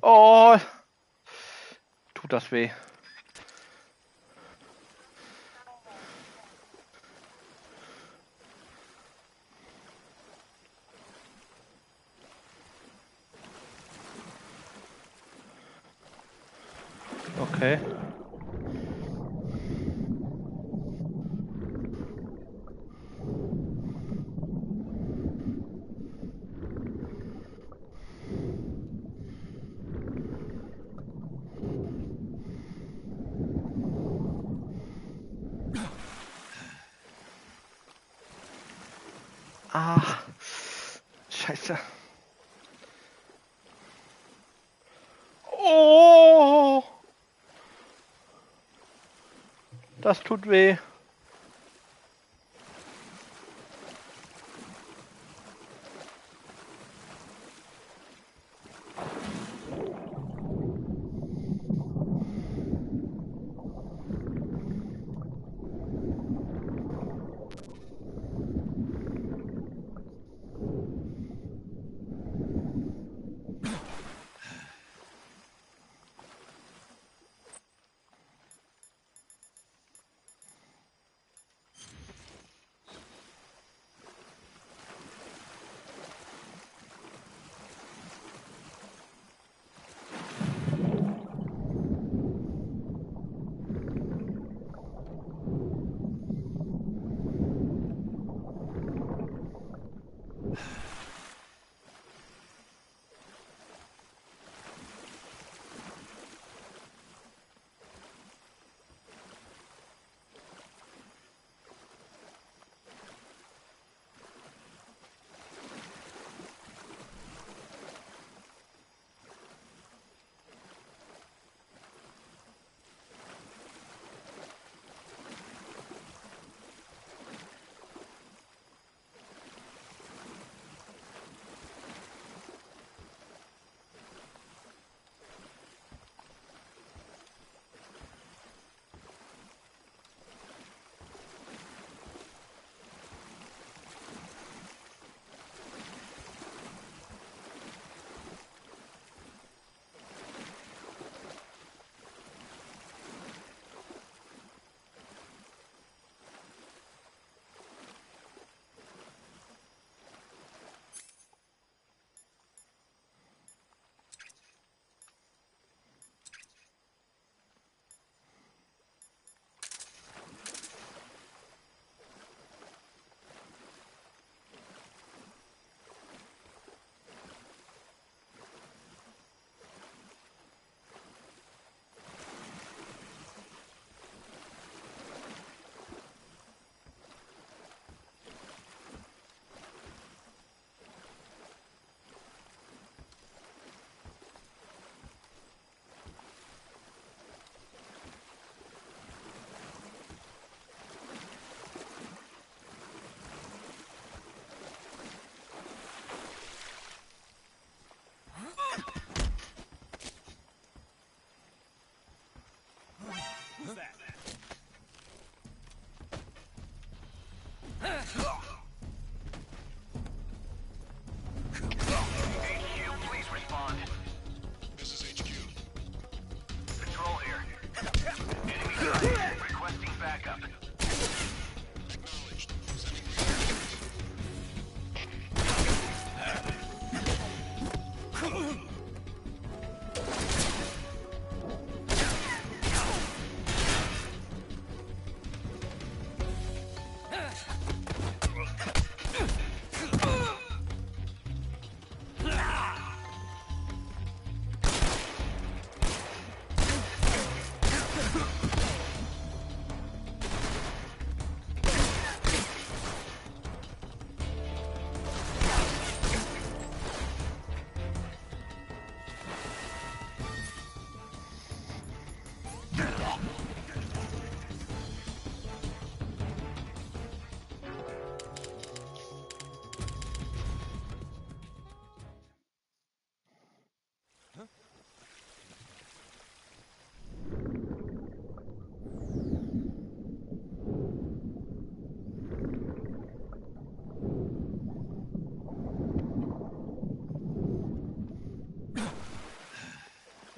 Oh, tut das weh. Okay. Ah, Scheiße. Oh, das tut weh.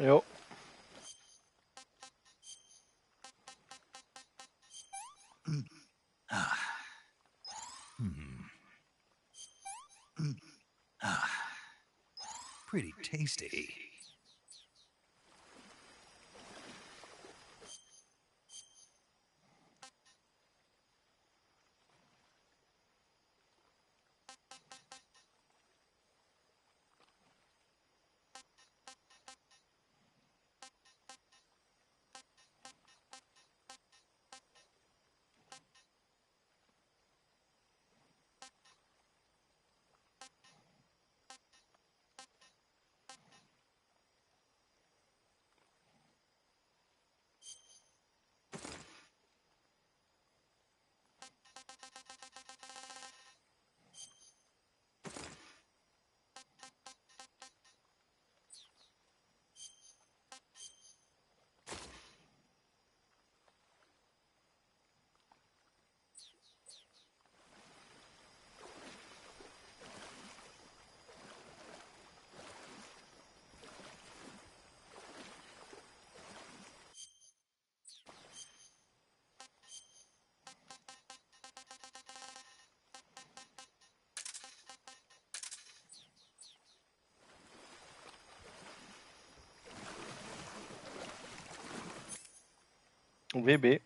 Jo. Pretty tasty. WB.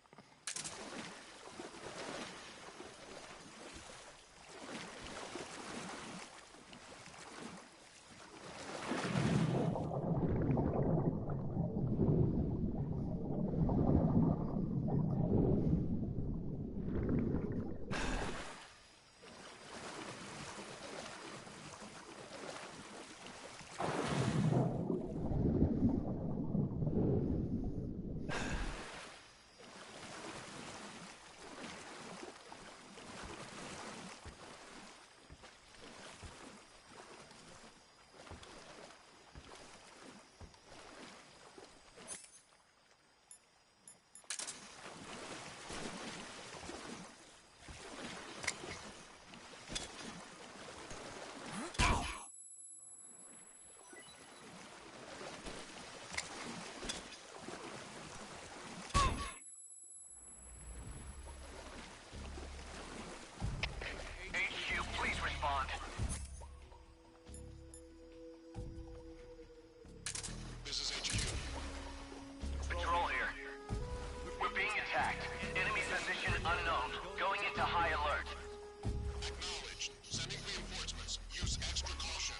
HQ, please respond. This is HQ. Patrol here. We're being attacked. Enemy position unknown. Going into high alert. Acknowledged. Sending reinforcements. Use extra caution.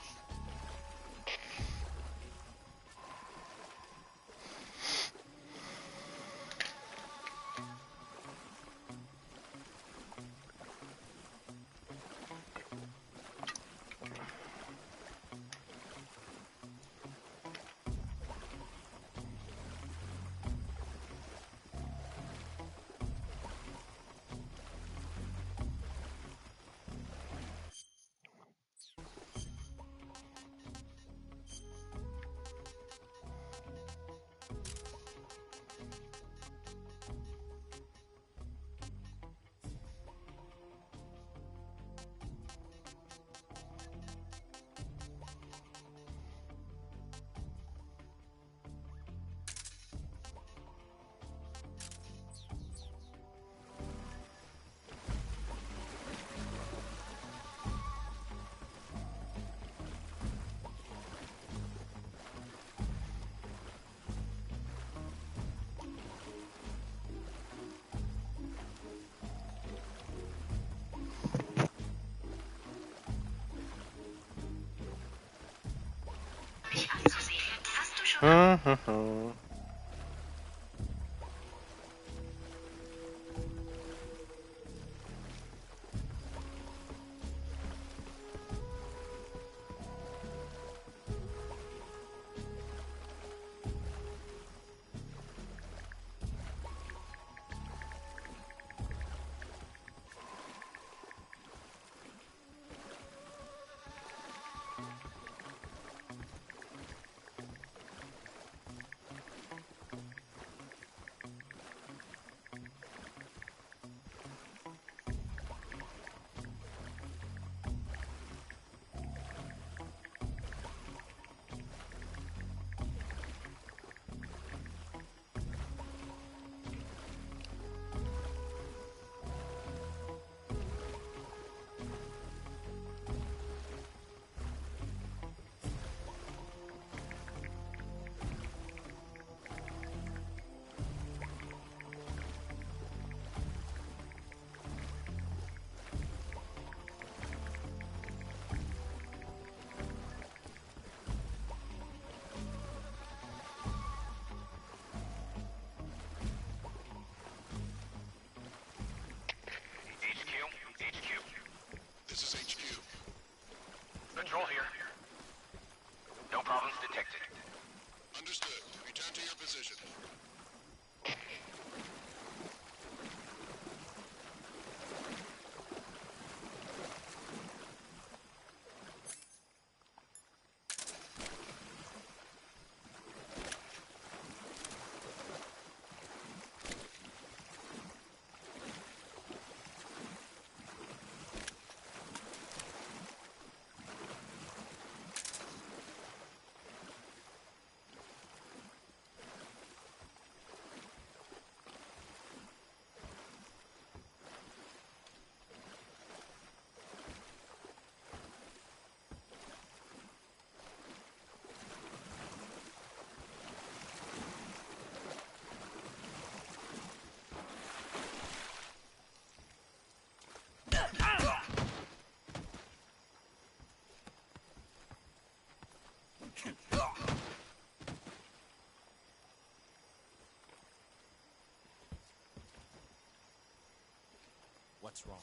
What's wrong?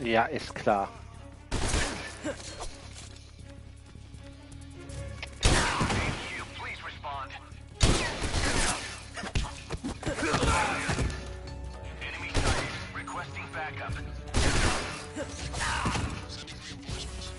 Ja, ist klar. Please respond. Enemy sighted. Requesting backup. Sending reinforcements.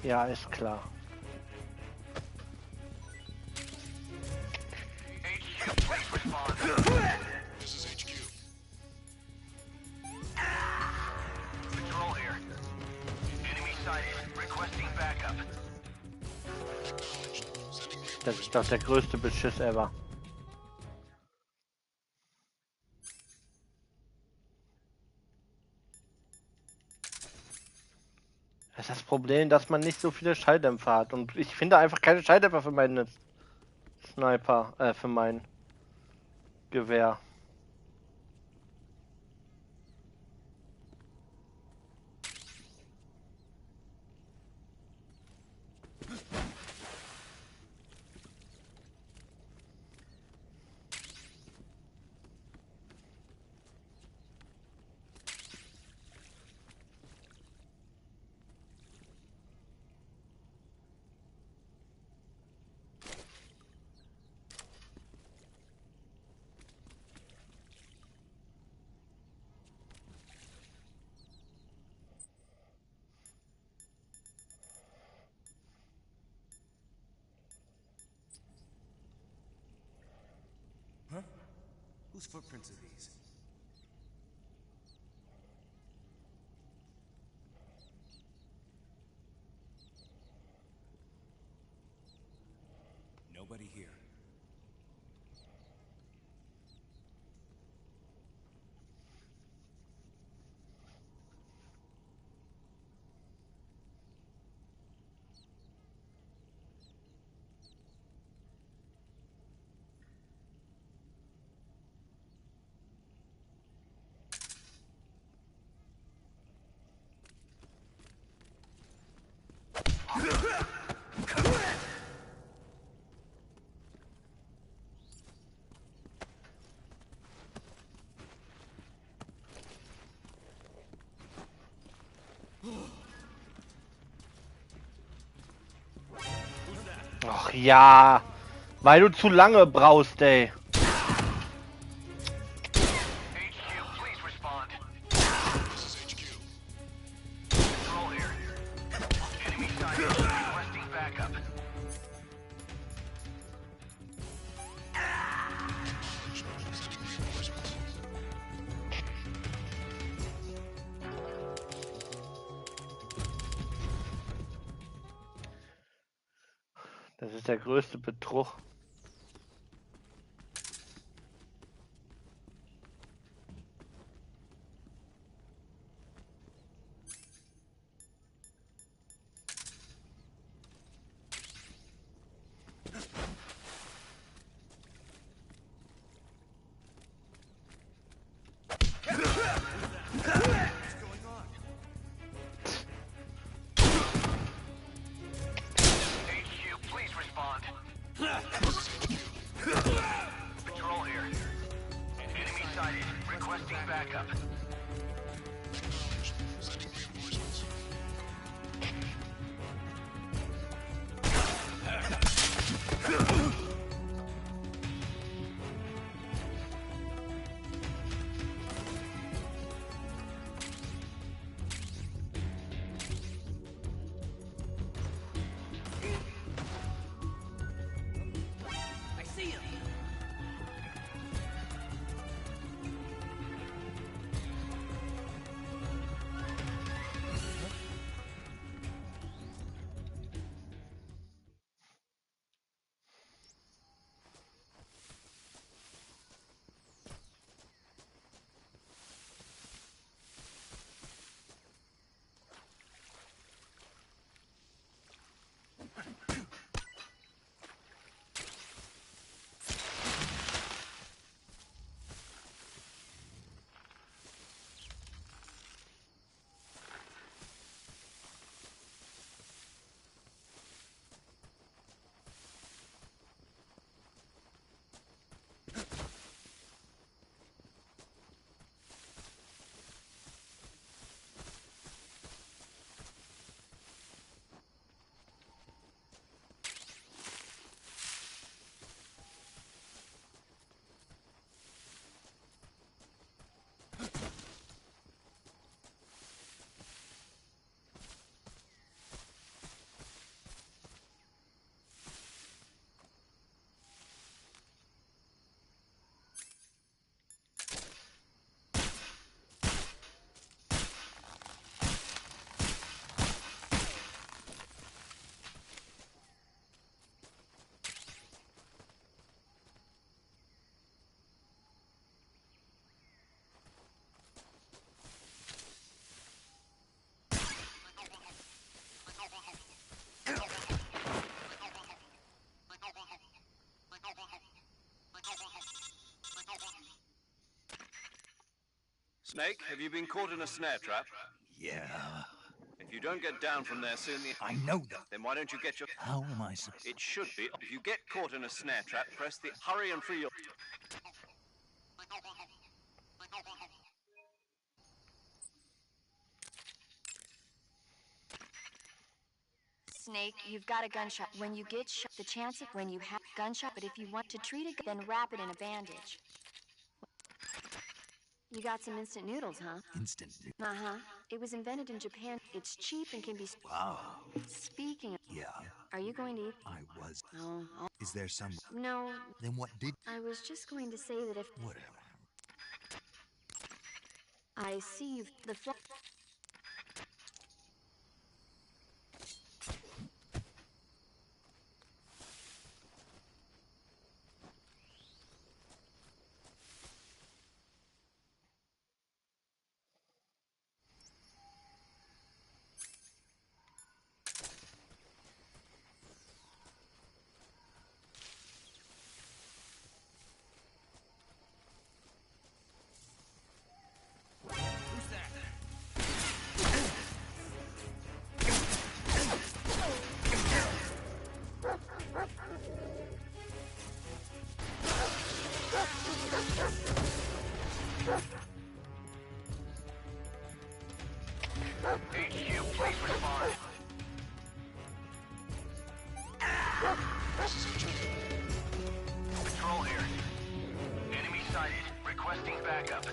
Ja, ist klar. HQ, please respond. This is HQ. Das ist doch der größte Beschiss ever. Das ist das Problem, dass man nicht so viele Schalldämpfer hat. Und ich finde einfach keine Schalldämpfer für meinen Sniper, für mein Gewehr. Huh? Whose footprints are these? Nobody here. Ach ja, weil du zu lange brauchst, ey. Das ist der größte Betrug. Patrol here. Enemy sighted. Requesting backup. I see him. Snake, have you been caught in a snare trap? Yeah. If you don't get down from there soon, I know that. Then why don't you get your... How am I supposed... It should be. If you get caught in a snare trap, press the hurry and free your... Snake, you've got a gunshot. When you get shot, the chance of when you have gunshot, but if you want to treat a gun, then wrap it in a bandage. You got some instant noodles, huh? Instant? Uh-huh. It was invented in Japan. It's cheap and can be... Wow. Speaking of... Yeah. Are you going to eat? I was. Oh. Is there some... No. Then what did... I was just going to say that if... Whatever. I see you've... The fl... HQ, please respond. Patrol here. Enemy sighted. Requesting backup.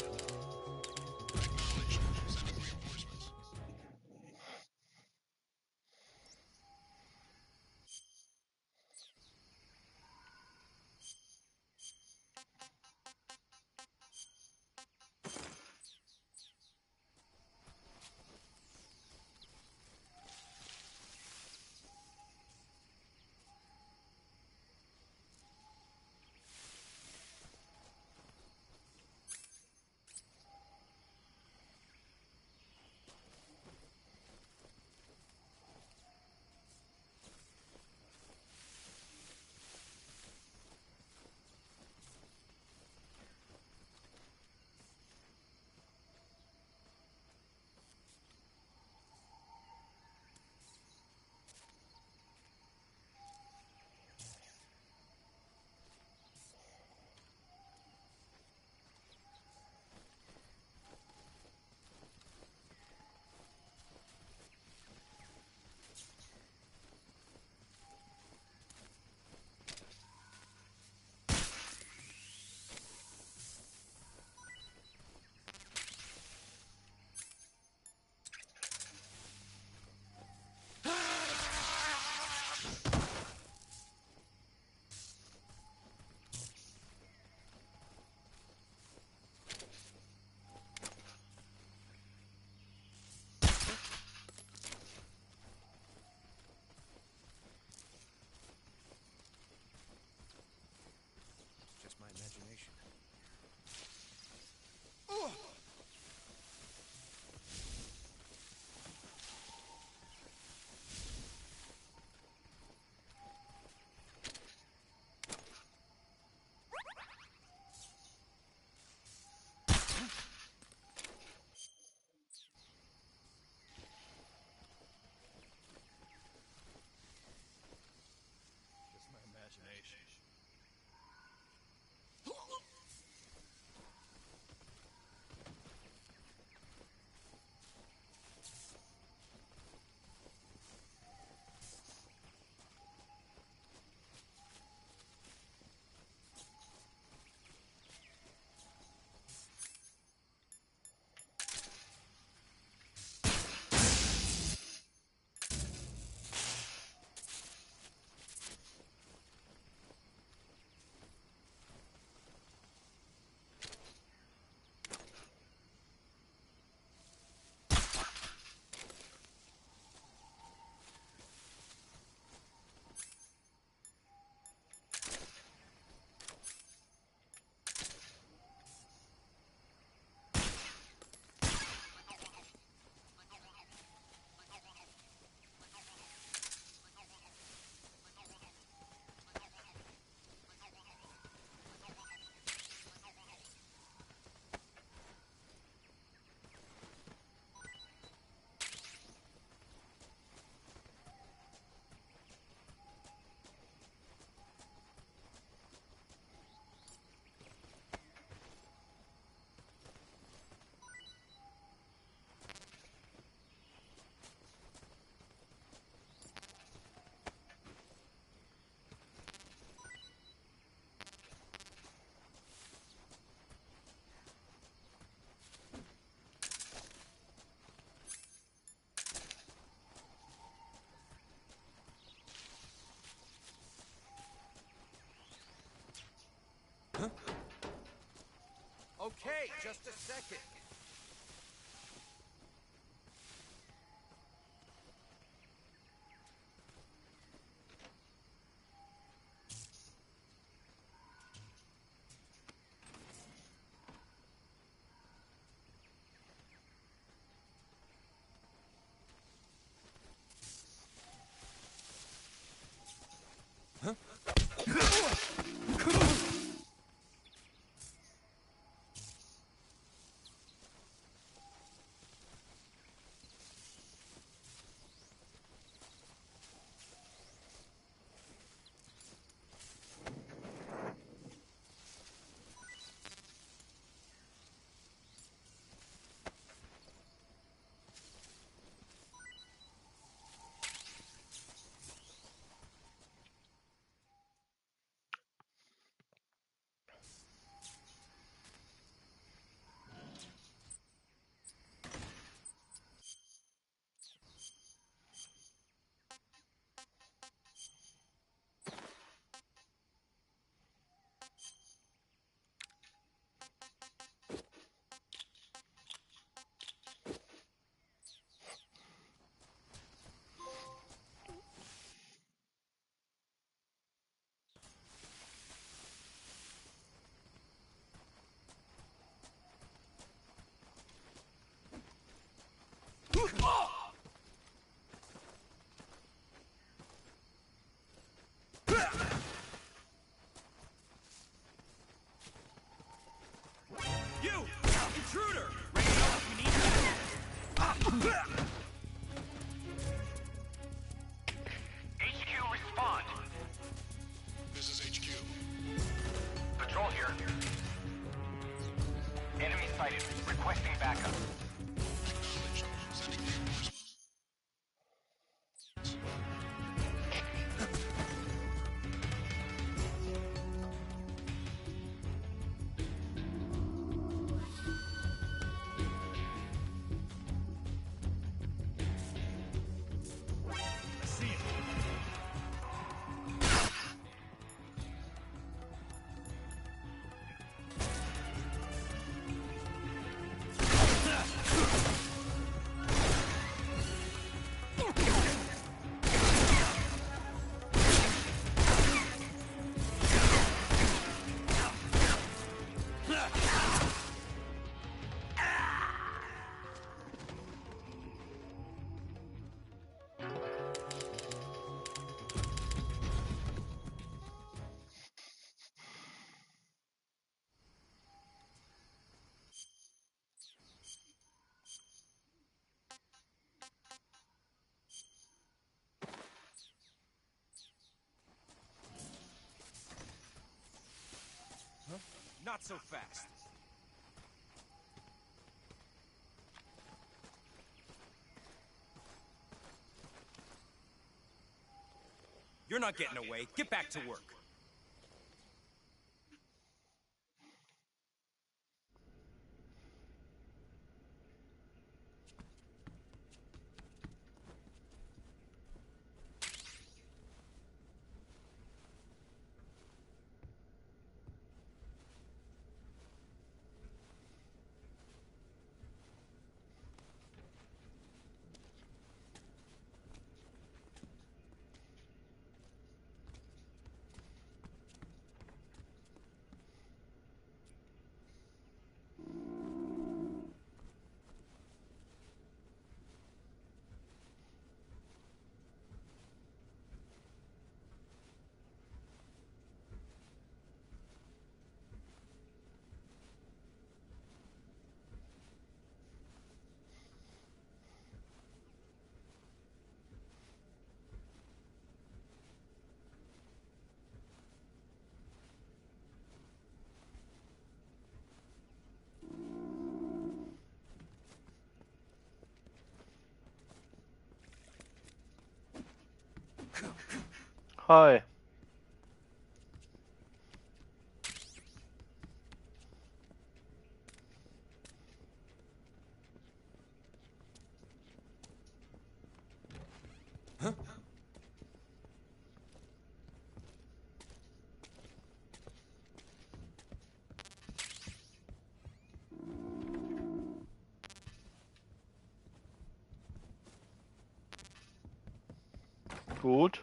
Okay, just a second. You! Intruder! Ready to know if you need HQ, respond. This is HQ. Patrol here. Enemy sighted. Requesting backup. Acknowledged. Sending reinforcements. see it. Not so fast. You're not getting away. Get back to work. Hi. Gut.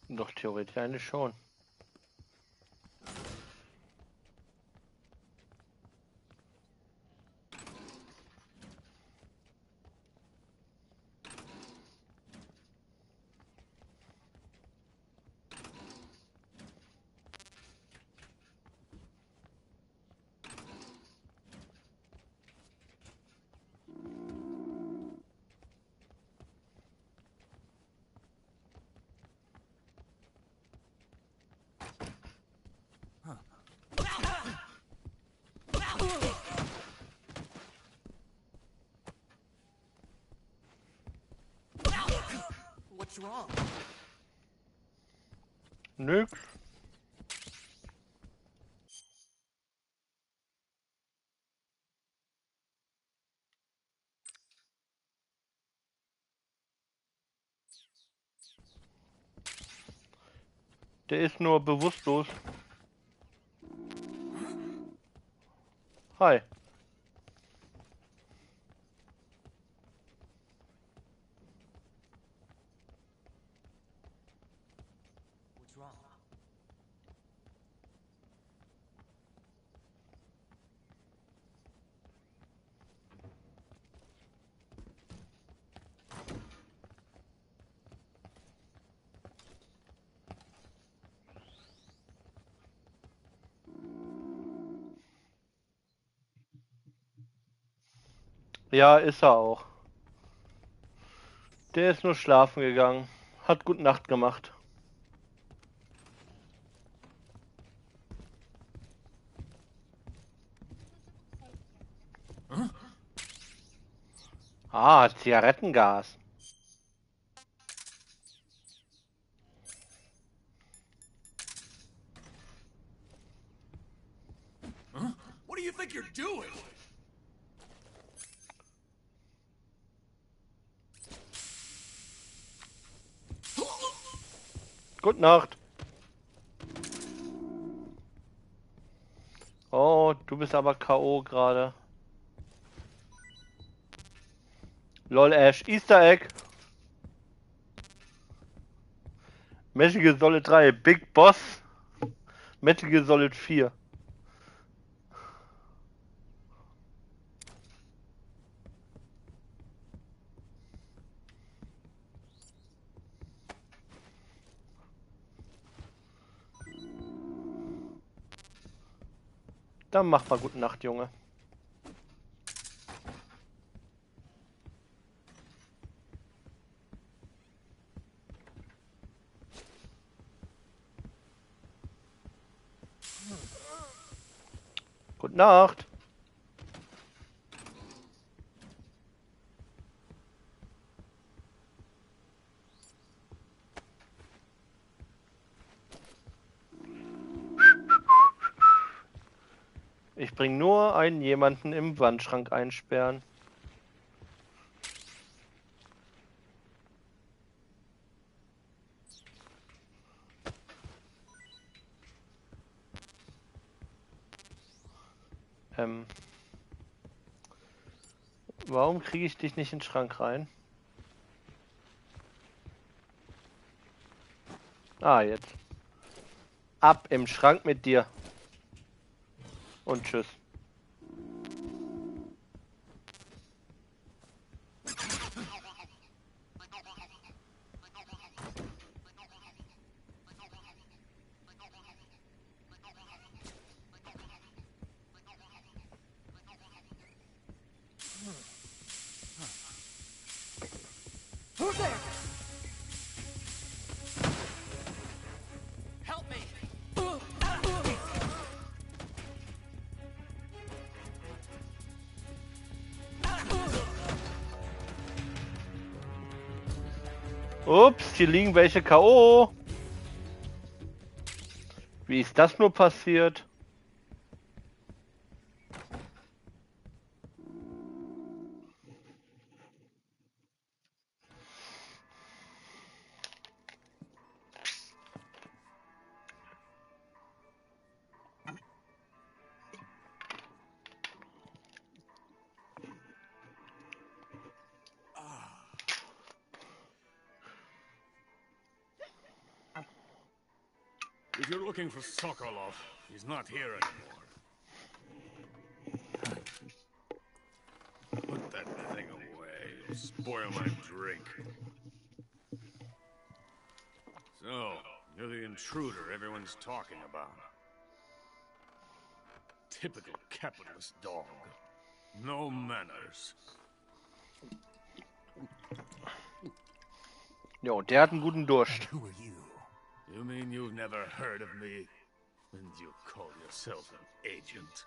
Doch theoretisch eigentlich schon. What's wrong? Nix. Der ist nur bewusstlos. Hi. What's wrong? Ja, ist er auch. Der ist nur schlafen gegangen. Hat gute Nacht gemacht. Ah, Zigarettengas. What do you think you're doing? Gute Nacht. Oh, du bist aber K.O. gerade. Lol, Ash. Easter Egg. Metal Gear Solid 3. Big Boss. Metal Gear Solid 4. Dann mach mal gute Nacht, Junge. Gute Nacht. Ich bring nur einen jemanden im Wandschrank einsperren. Warum kriege ich dich nicht in den Schrank rein? Ah, jetzt. Ab im Schrank mit dir. Und tschüss. Who's there? Help me! Ups, hier liegen welche K.O. Wie ist das nur passiert? If you're looking for Sokolov, he's not here anymore. Put that thing away. It'll spoil my drink. So, you're the intruder everyone's talking about. Typical capitalist dog. No manners. Jo, der hat einen guten Durst. Who are you? You mean you've never heard of me? And you call yourself an agent?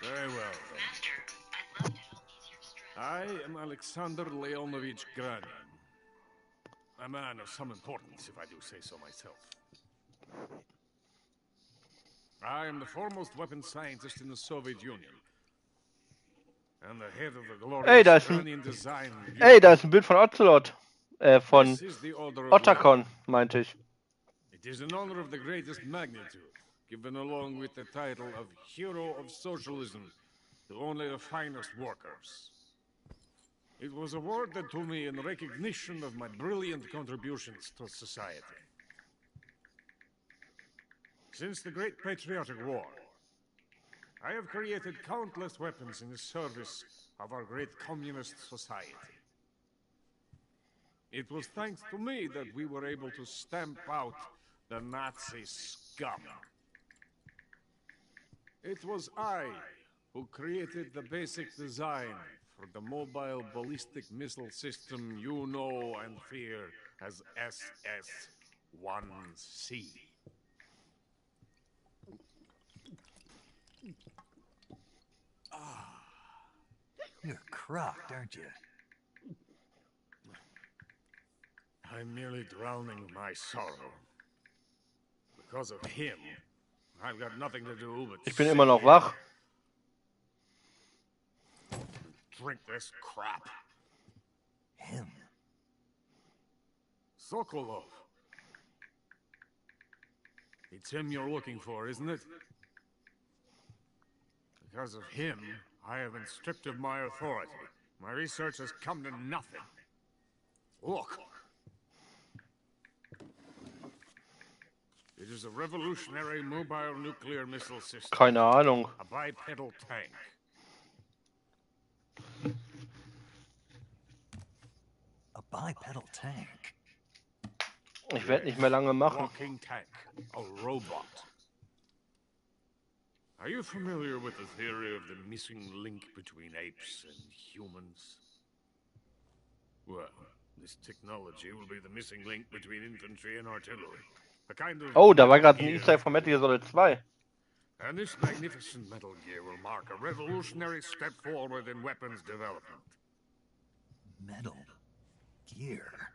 Very well, then. I am Alexander Leonovich Granin. A man of some importance, if I do say so myself. I am the foremost weapons scientist in the Soviet Union. And the head of the glorious Granin design. Ey, da ist ein Bild von Ocelot. Von Otacon, meinte ich. It is an honor of the greatest magnitude, given along with the title of Hero of Socialism to only the finest workers. It was awarded to me in recognition of my brilliant contributions to society. Since the Great Patriotic War, I have created countless weapons in the service of our great communist society. It was thanks to me that we were able to stamp out the Nazi scum. It was I who created the basic design for the mobile ballistic missile system you know and fear as SS-1C. You're crocked, aren't you? I'm merely drowning my sorrow. Because of him, I've got nothing to do but Ich bin immer noch wach. Drink this crap. Him? Sokolov. It's him you're looking for, isn't it? Because of him, I have been stripped of my authority. My research has come to nothing. Look. It is a revolutionary mobile nuclear missile system. Keine Ahnung. A bipedal tank. A bipedal tank? Ich werde nicht mehr lange machen. Walking tank. A robot. Are you familiar with the theory of the missing link between apes and humans? Well, this technology will be the missing link between infantry and artillery. A kind of Oh, da war gerade ein Easter Egg von Metal Gear Solid 2. And this magnificent Metal Gear will mark a revolutionary step forward in weapons development. Metal Gear?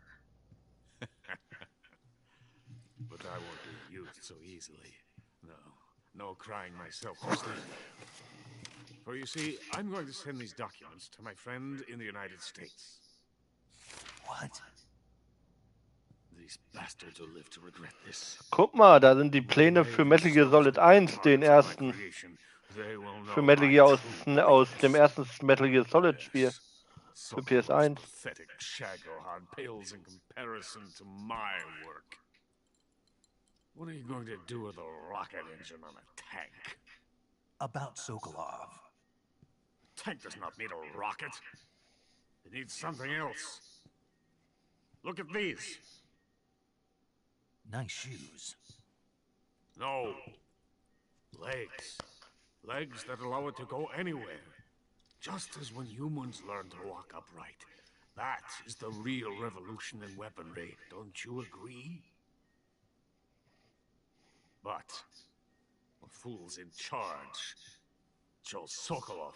But I won't be used so easily. No crying myself to sleep. For you see, I'm going to send these documents to my friend in the United States. What? These bastards will live to regret this. Guck mal, da sind die Pläne für Metal Gear Solid 1, den ersten. Für Metal Gear aus dem ersten Metal Gear Solid Spiel. Für PS1. Pathetic Shagohod pales in comparison to my work. What are you going to do with a rocket engine on a tank? About Sokolov. A tank does not need a rocket. It needs something else. Look at these. Nice shoes. No. Legs. Legs that allow it to go anywhere. Just as when humans learn to walk upright. That is the real revolution in weaponry. Don't you agree? But the fool's in charge. Joe Sokolov.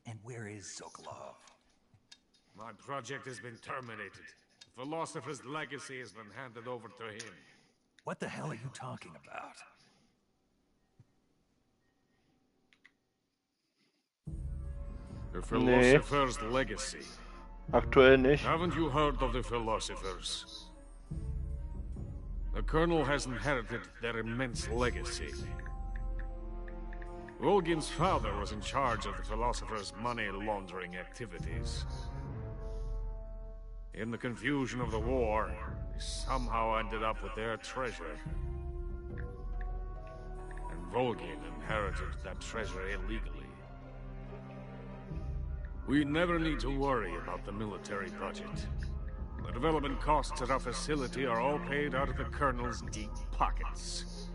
And where is Sokolov? My project has been terminated. The philosopher's legacy has been handed over to him. What the hell are you talking about? The philosopher's legacy. Aktuell nicht. Haven't you heard of the philosophers? The Colonel has inherited their immense legacy. Volgin's father was in charge of the philosophers' money laundering activities. In the confusion of the war, We somehow ended up with their treasure. And Volgin inherited that treasure illegally. We never need to worry about the military budget. The development costs at our facility are all paid out of the Colonel's deep pockets.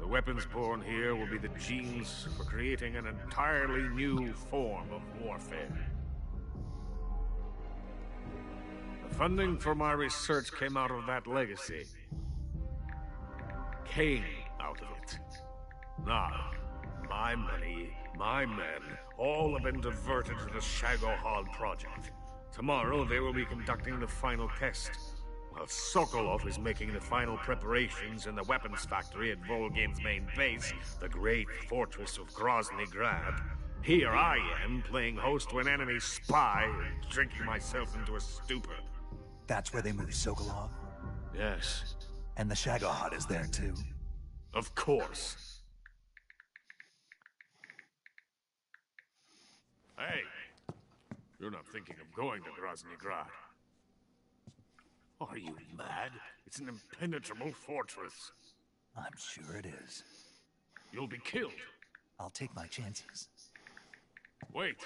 The weapons born here will be the genes for creating an entirely new form of warfare. The funding for my research came out of that legacy. Came out of it. Now, my money, my men, all have been diverted to the Shagohod project. Tomorrow they will be conducting the final test, while Sokolov is making the final preparations in the weapons factory at Volgin's main base, the great fortress of Grozny Grad. Here I am, playing host to an enemy spy and drinking myself into a stupor. That's where they moved Sokolov? Yes. And the Shagohod is there too? Of course. Hey, you're not thinking of going to Grozny Grad. Are you mad? It's an impenetrable fortress. I'm sure it is. You'll be killed. I'll take my chances. Wait.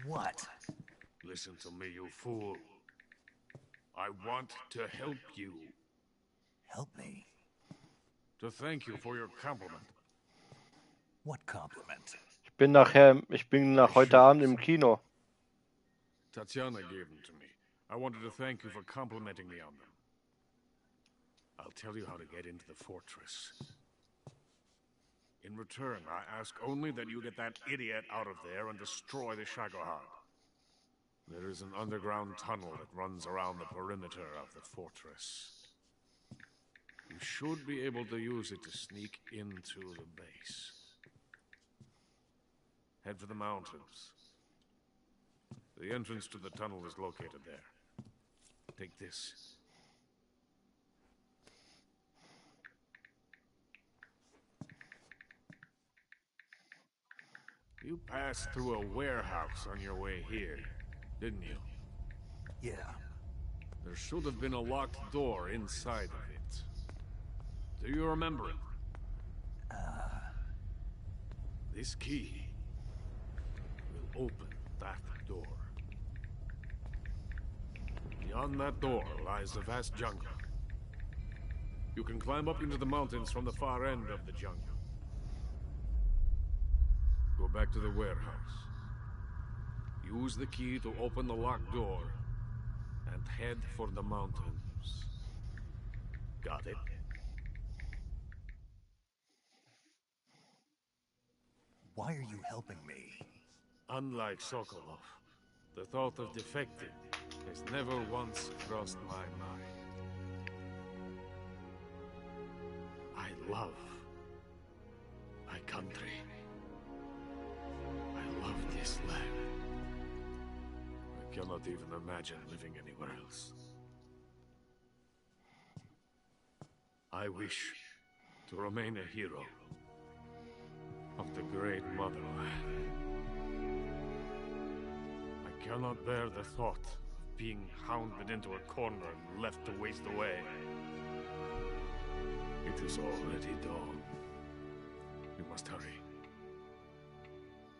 What? Listen to me, you fool. I want to help you. Help me? To thank you for your compliment. What compliment? Ich bin nach heute Abend im Kino. Tatiana gave them to me. I wanted to thank you for complimenting me on them. I'll tell you how to get into the fortress. In return, I ask only that you get that idiot out of there and destroy the Shagohod. There is an underground tunnel that runs around the perimeter of the fortress. You should be able to use it to sneak into the base. Head for the mountains. The entrance to the tunnel is located there. Take this. You passed through a warehouse on your way here, didn't you? Yeah. There should have been a locked door inside of it. Do you remember it? This key will open that door. Beyond that door lies the vast jungle. You can climb up into the mountains from the far end of the jungle. Go back to the warehouse. Use the key to open the locked door and head for the mountains. Got it? Why are you helping me? Unlike Sokolov, the thought of defecting has never once crossed my mind. I love my country. I love this land. I cannot even imagine living anywhere else. I wish to remain a hero of the great motherland. I cannot bear the thought of being hounded into a corner and left to waste away. It is already dawn. We must hurry.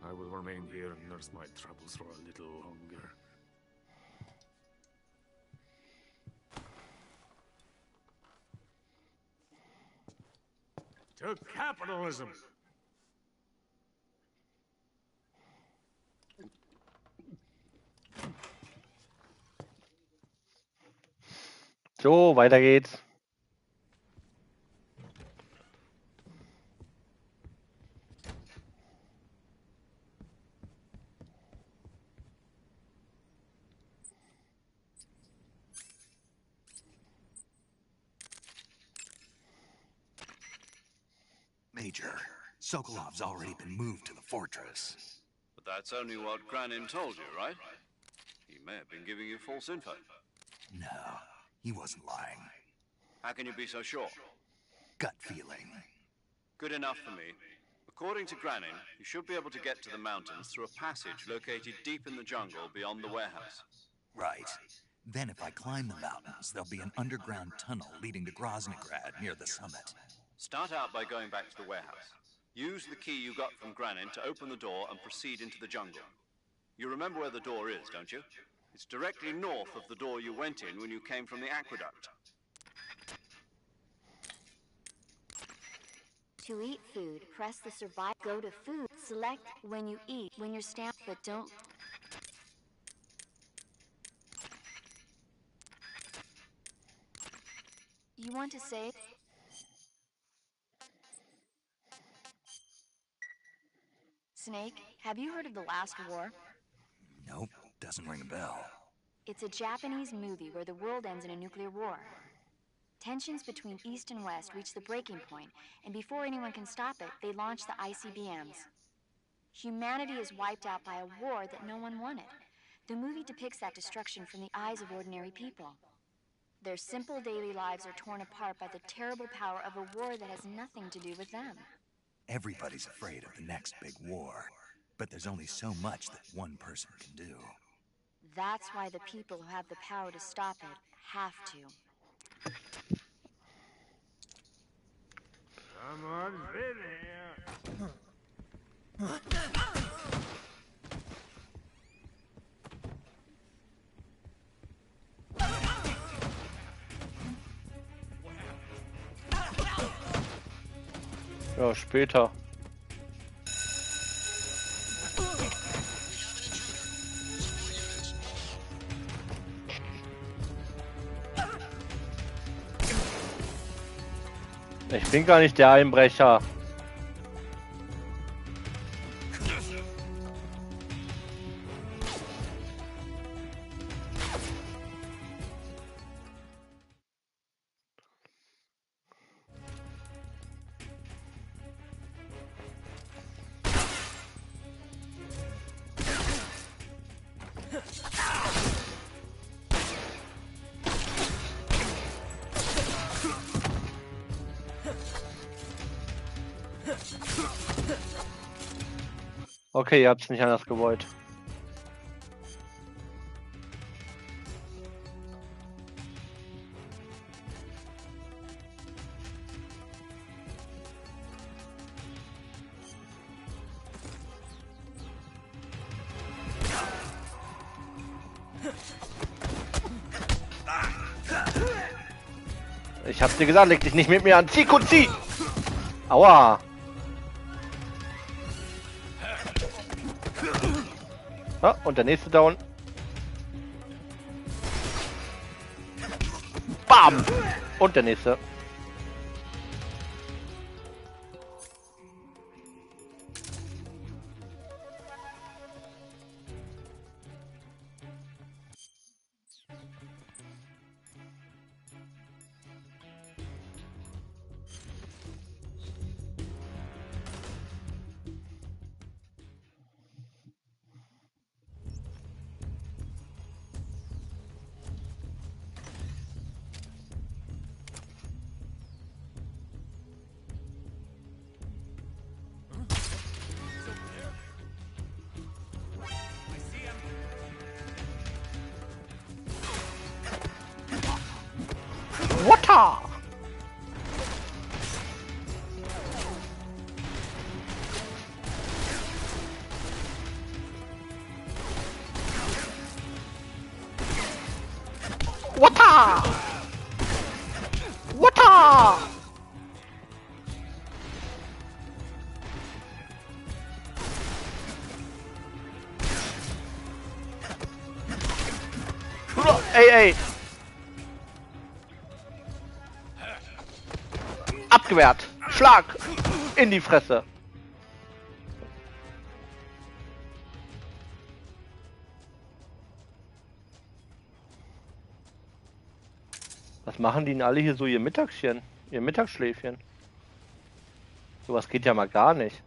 I will remain here and nurse my troubles for a little longer. To capitalism! So, weiter geht's. Major, Sokolov's already been moved to the fortress. But that's only what Granin told you, right? He may have been giving you false info. No, he wasn't lying. How can you be so sure? Gut feeling. Good enough for me. According to Granin, you should be able to get to the mountains through a passage located deep in the jungle beyond the warehouse. Right. Then if I climb the mountains, there'll be an underground tunnel leading to Groznygrad near the summit. Start out by going back to the warehouse. Use the key you got from Granin to open the door and proceed into the jungle. You remember where the door is, don't you? It's directly north of the door you went in when you came from the aqueduct. To eat food, press the survive. Go to food. Select when you eat. When you're stamped, but don't. You want to save? Snake, have you heard of The Last War? Nope, doesn't ring a bell. It's a Japanese movie where the world ends in a nuclear war. Tensions between East and West reach the breaking point, and before anyone can stop it, they launch the ICBMs. Humanity is wiped out by a war that no one wanted. The movie depicts that destruction from the eyes of ordinary people. Their simple daily lives are torn apart by the terrible power of a war that has nothing to do with them. Everybody's afraid of the next big war, but there's only so much that one person can do. That's why the people who have the power to stop it have to. Someone's in here. Ja, später. Ich bin gar nicht der Einbrecher. Okay, ihr habt's nicht anders gewollt. Ich hab's dir gesagt, leg dich nicht mit mir an. Zieh, zieh! Aua! Ah, und der nächste down. Bam! Und der nächste. Water! Water! Water! Ey! Abgewehrt! Schlag! In die Fresse! Was machen die denn alle hier so ihr Mittagschen? Ihr Mittagsschläfchen? Sowas geht ja mal gar nicht.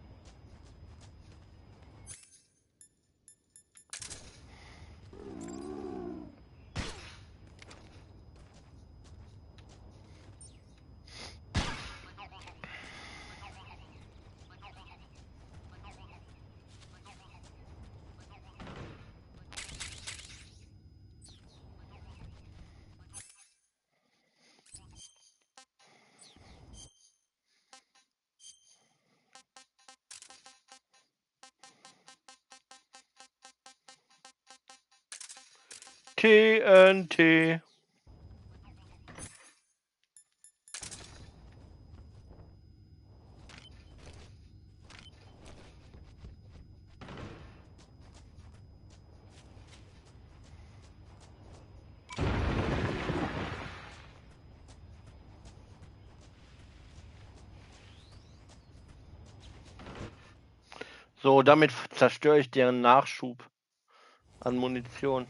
TNT. So, damit zerstöre ich deren Nachschub an Munition.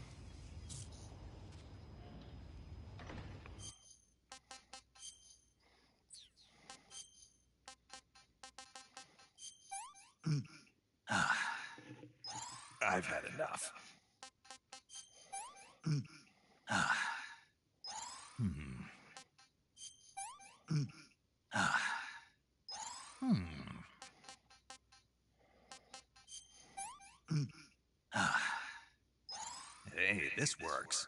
I've had enough. Hey, this works.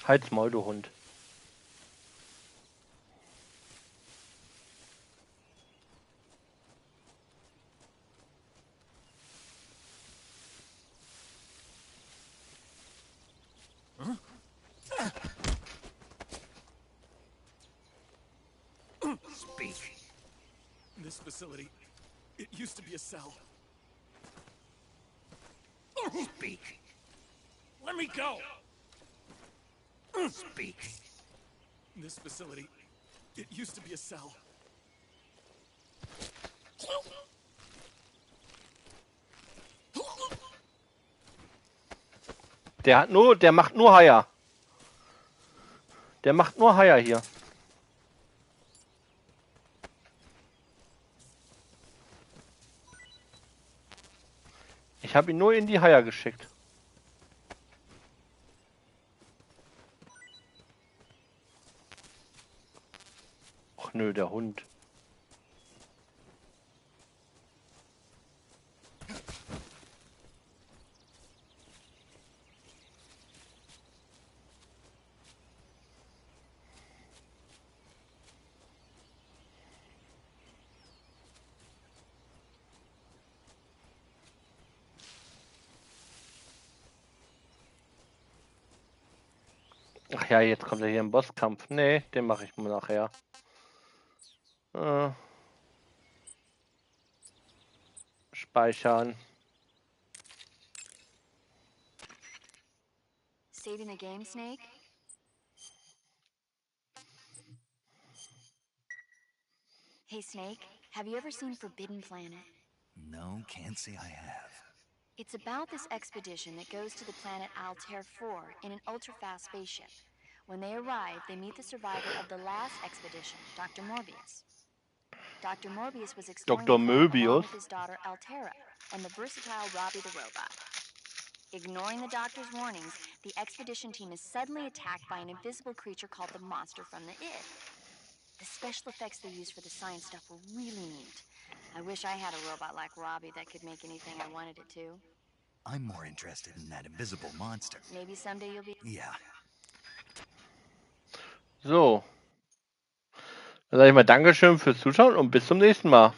Halt's Maul, du Hund. Speak. This facility, it used to be a cell. Speak. Let me go! Speak. This facility, it used to be a cell. Der macht nur Haier. Der macht nur Haier hier. Ich habe ihn nur in die Haier geschickt. Ach nö, der Hund. Ach ja, jetzt kommt er hier im Bosskampf. Nee, den mache ich mal nachher. Speichern. Saving the game, Snake? Hey, Snake, have you ever seen Forbidden Planet? No, can't say I have. It's about this expedition that goes to the planet Altair 4 in an ultra-fast spaceship. When they arrive, they meet the survivor of the last expedition, Dr. Morbius. Dr. Morbius was exploring the planet along with his daughter Altera and the versatile Robbie the robot. Ignoring the doctor's warnings, the expedition team is suddenly attacked by an invisible creature called the Monster from the Id. The special effects they used for the science stuff were really neat. I wish I had a robot like Robbie that could make anything I wanted it to. I'm more interested in that invisible monster. Maybe someday you'll be... Yeah. So. Dann sage ich mal Dankeschön fürs Zuschauen und bis zum nächsten Mal.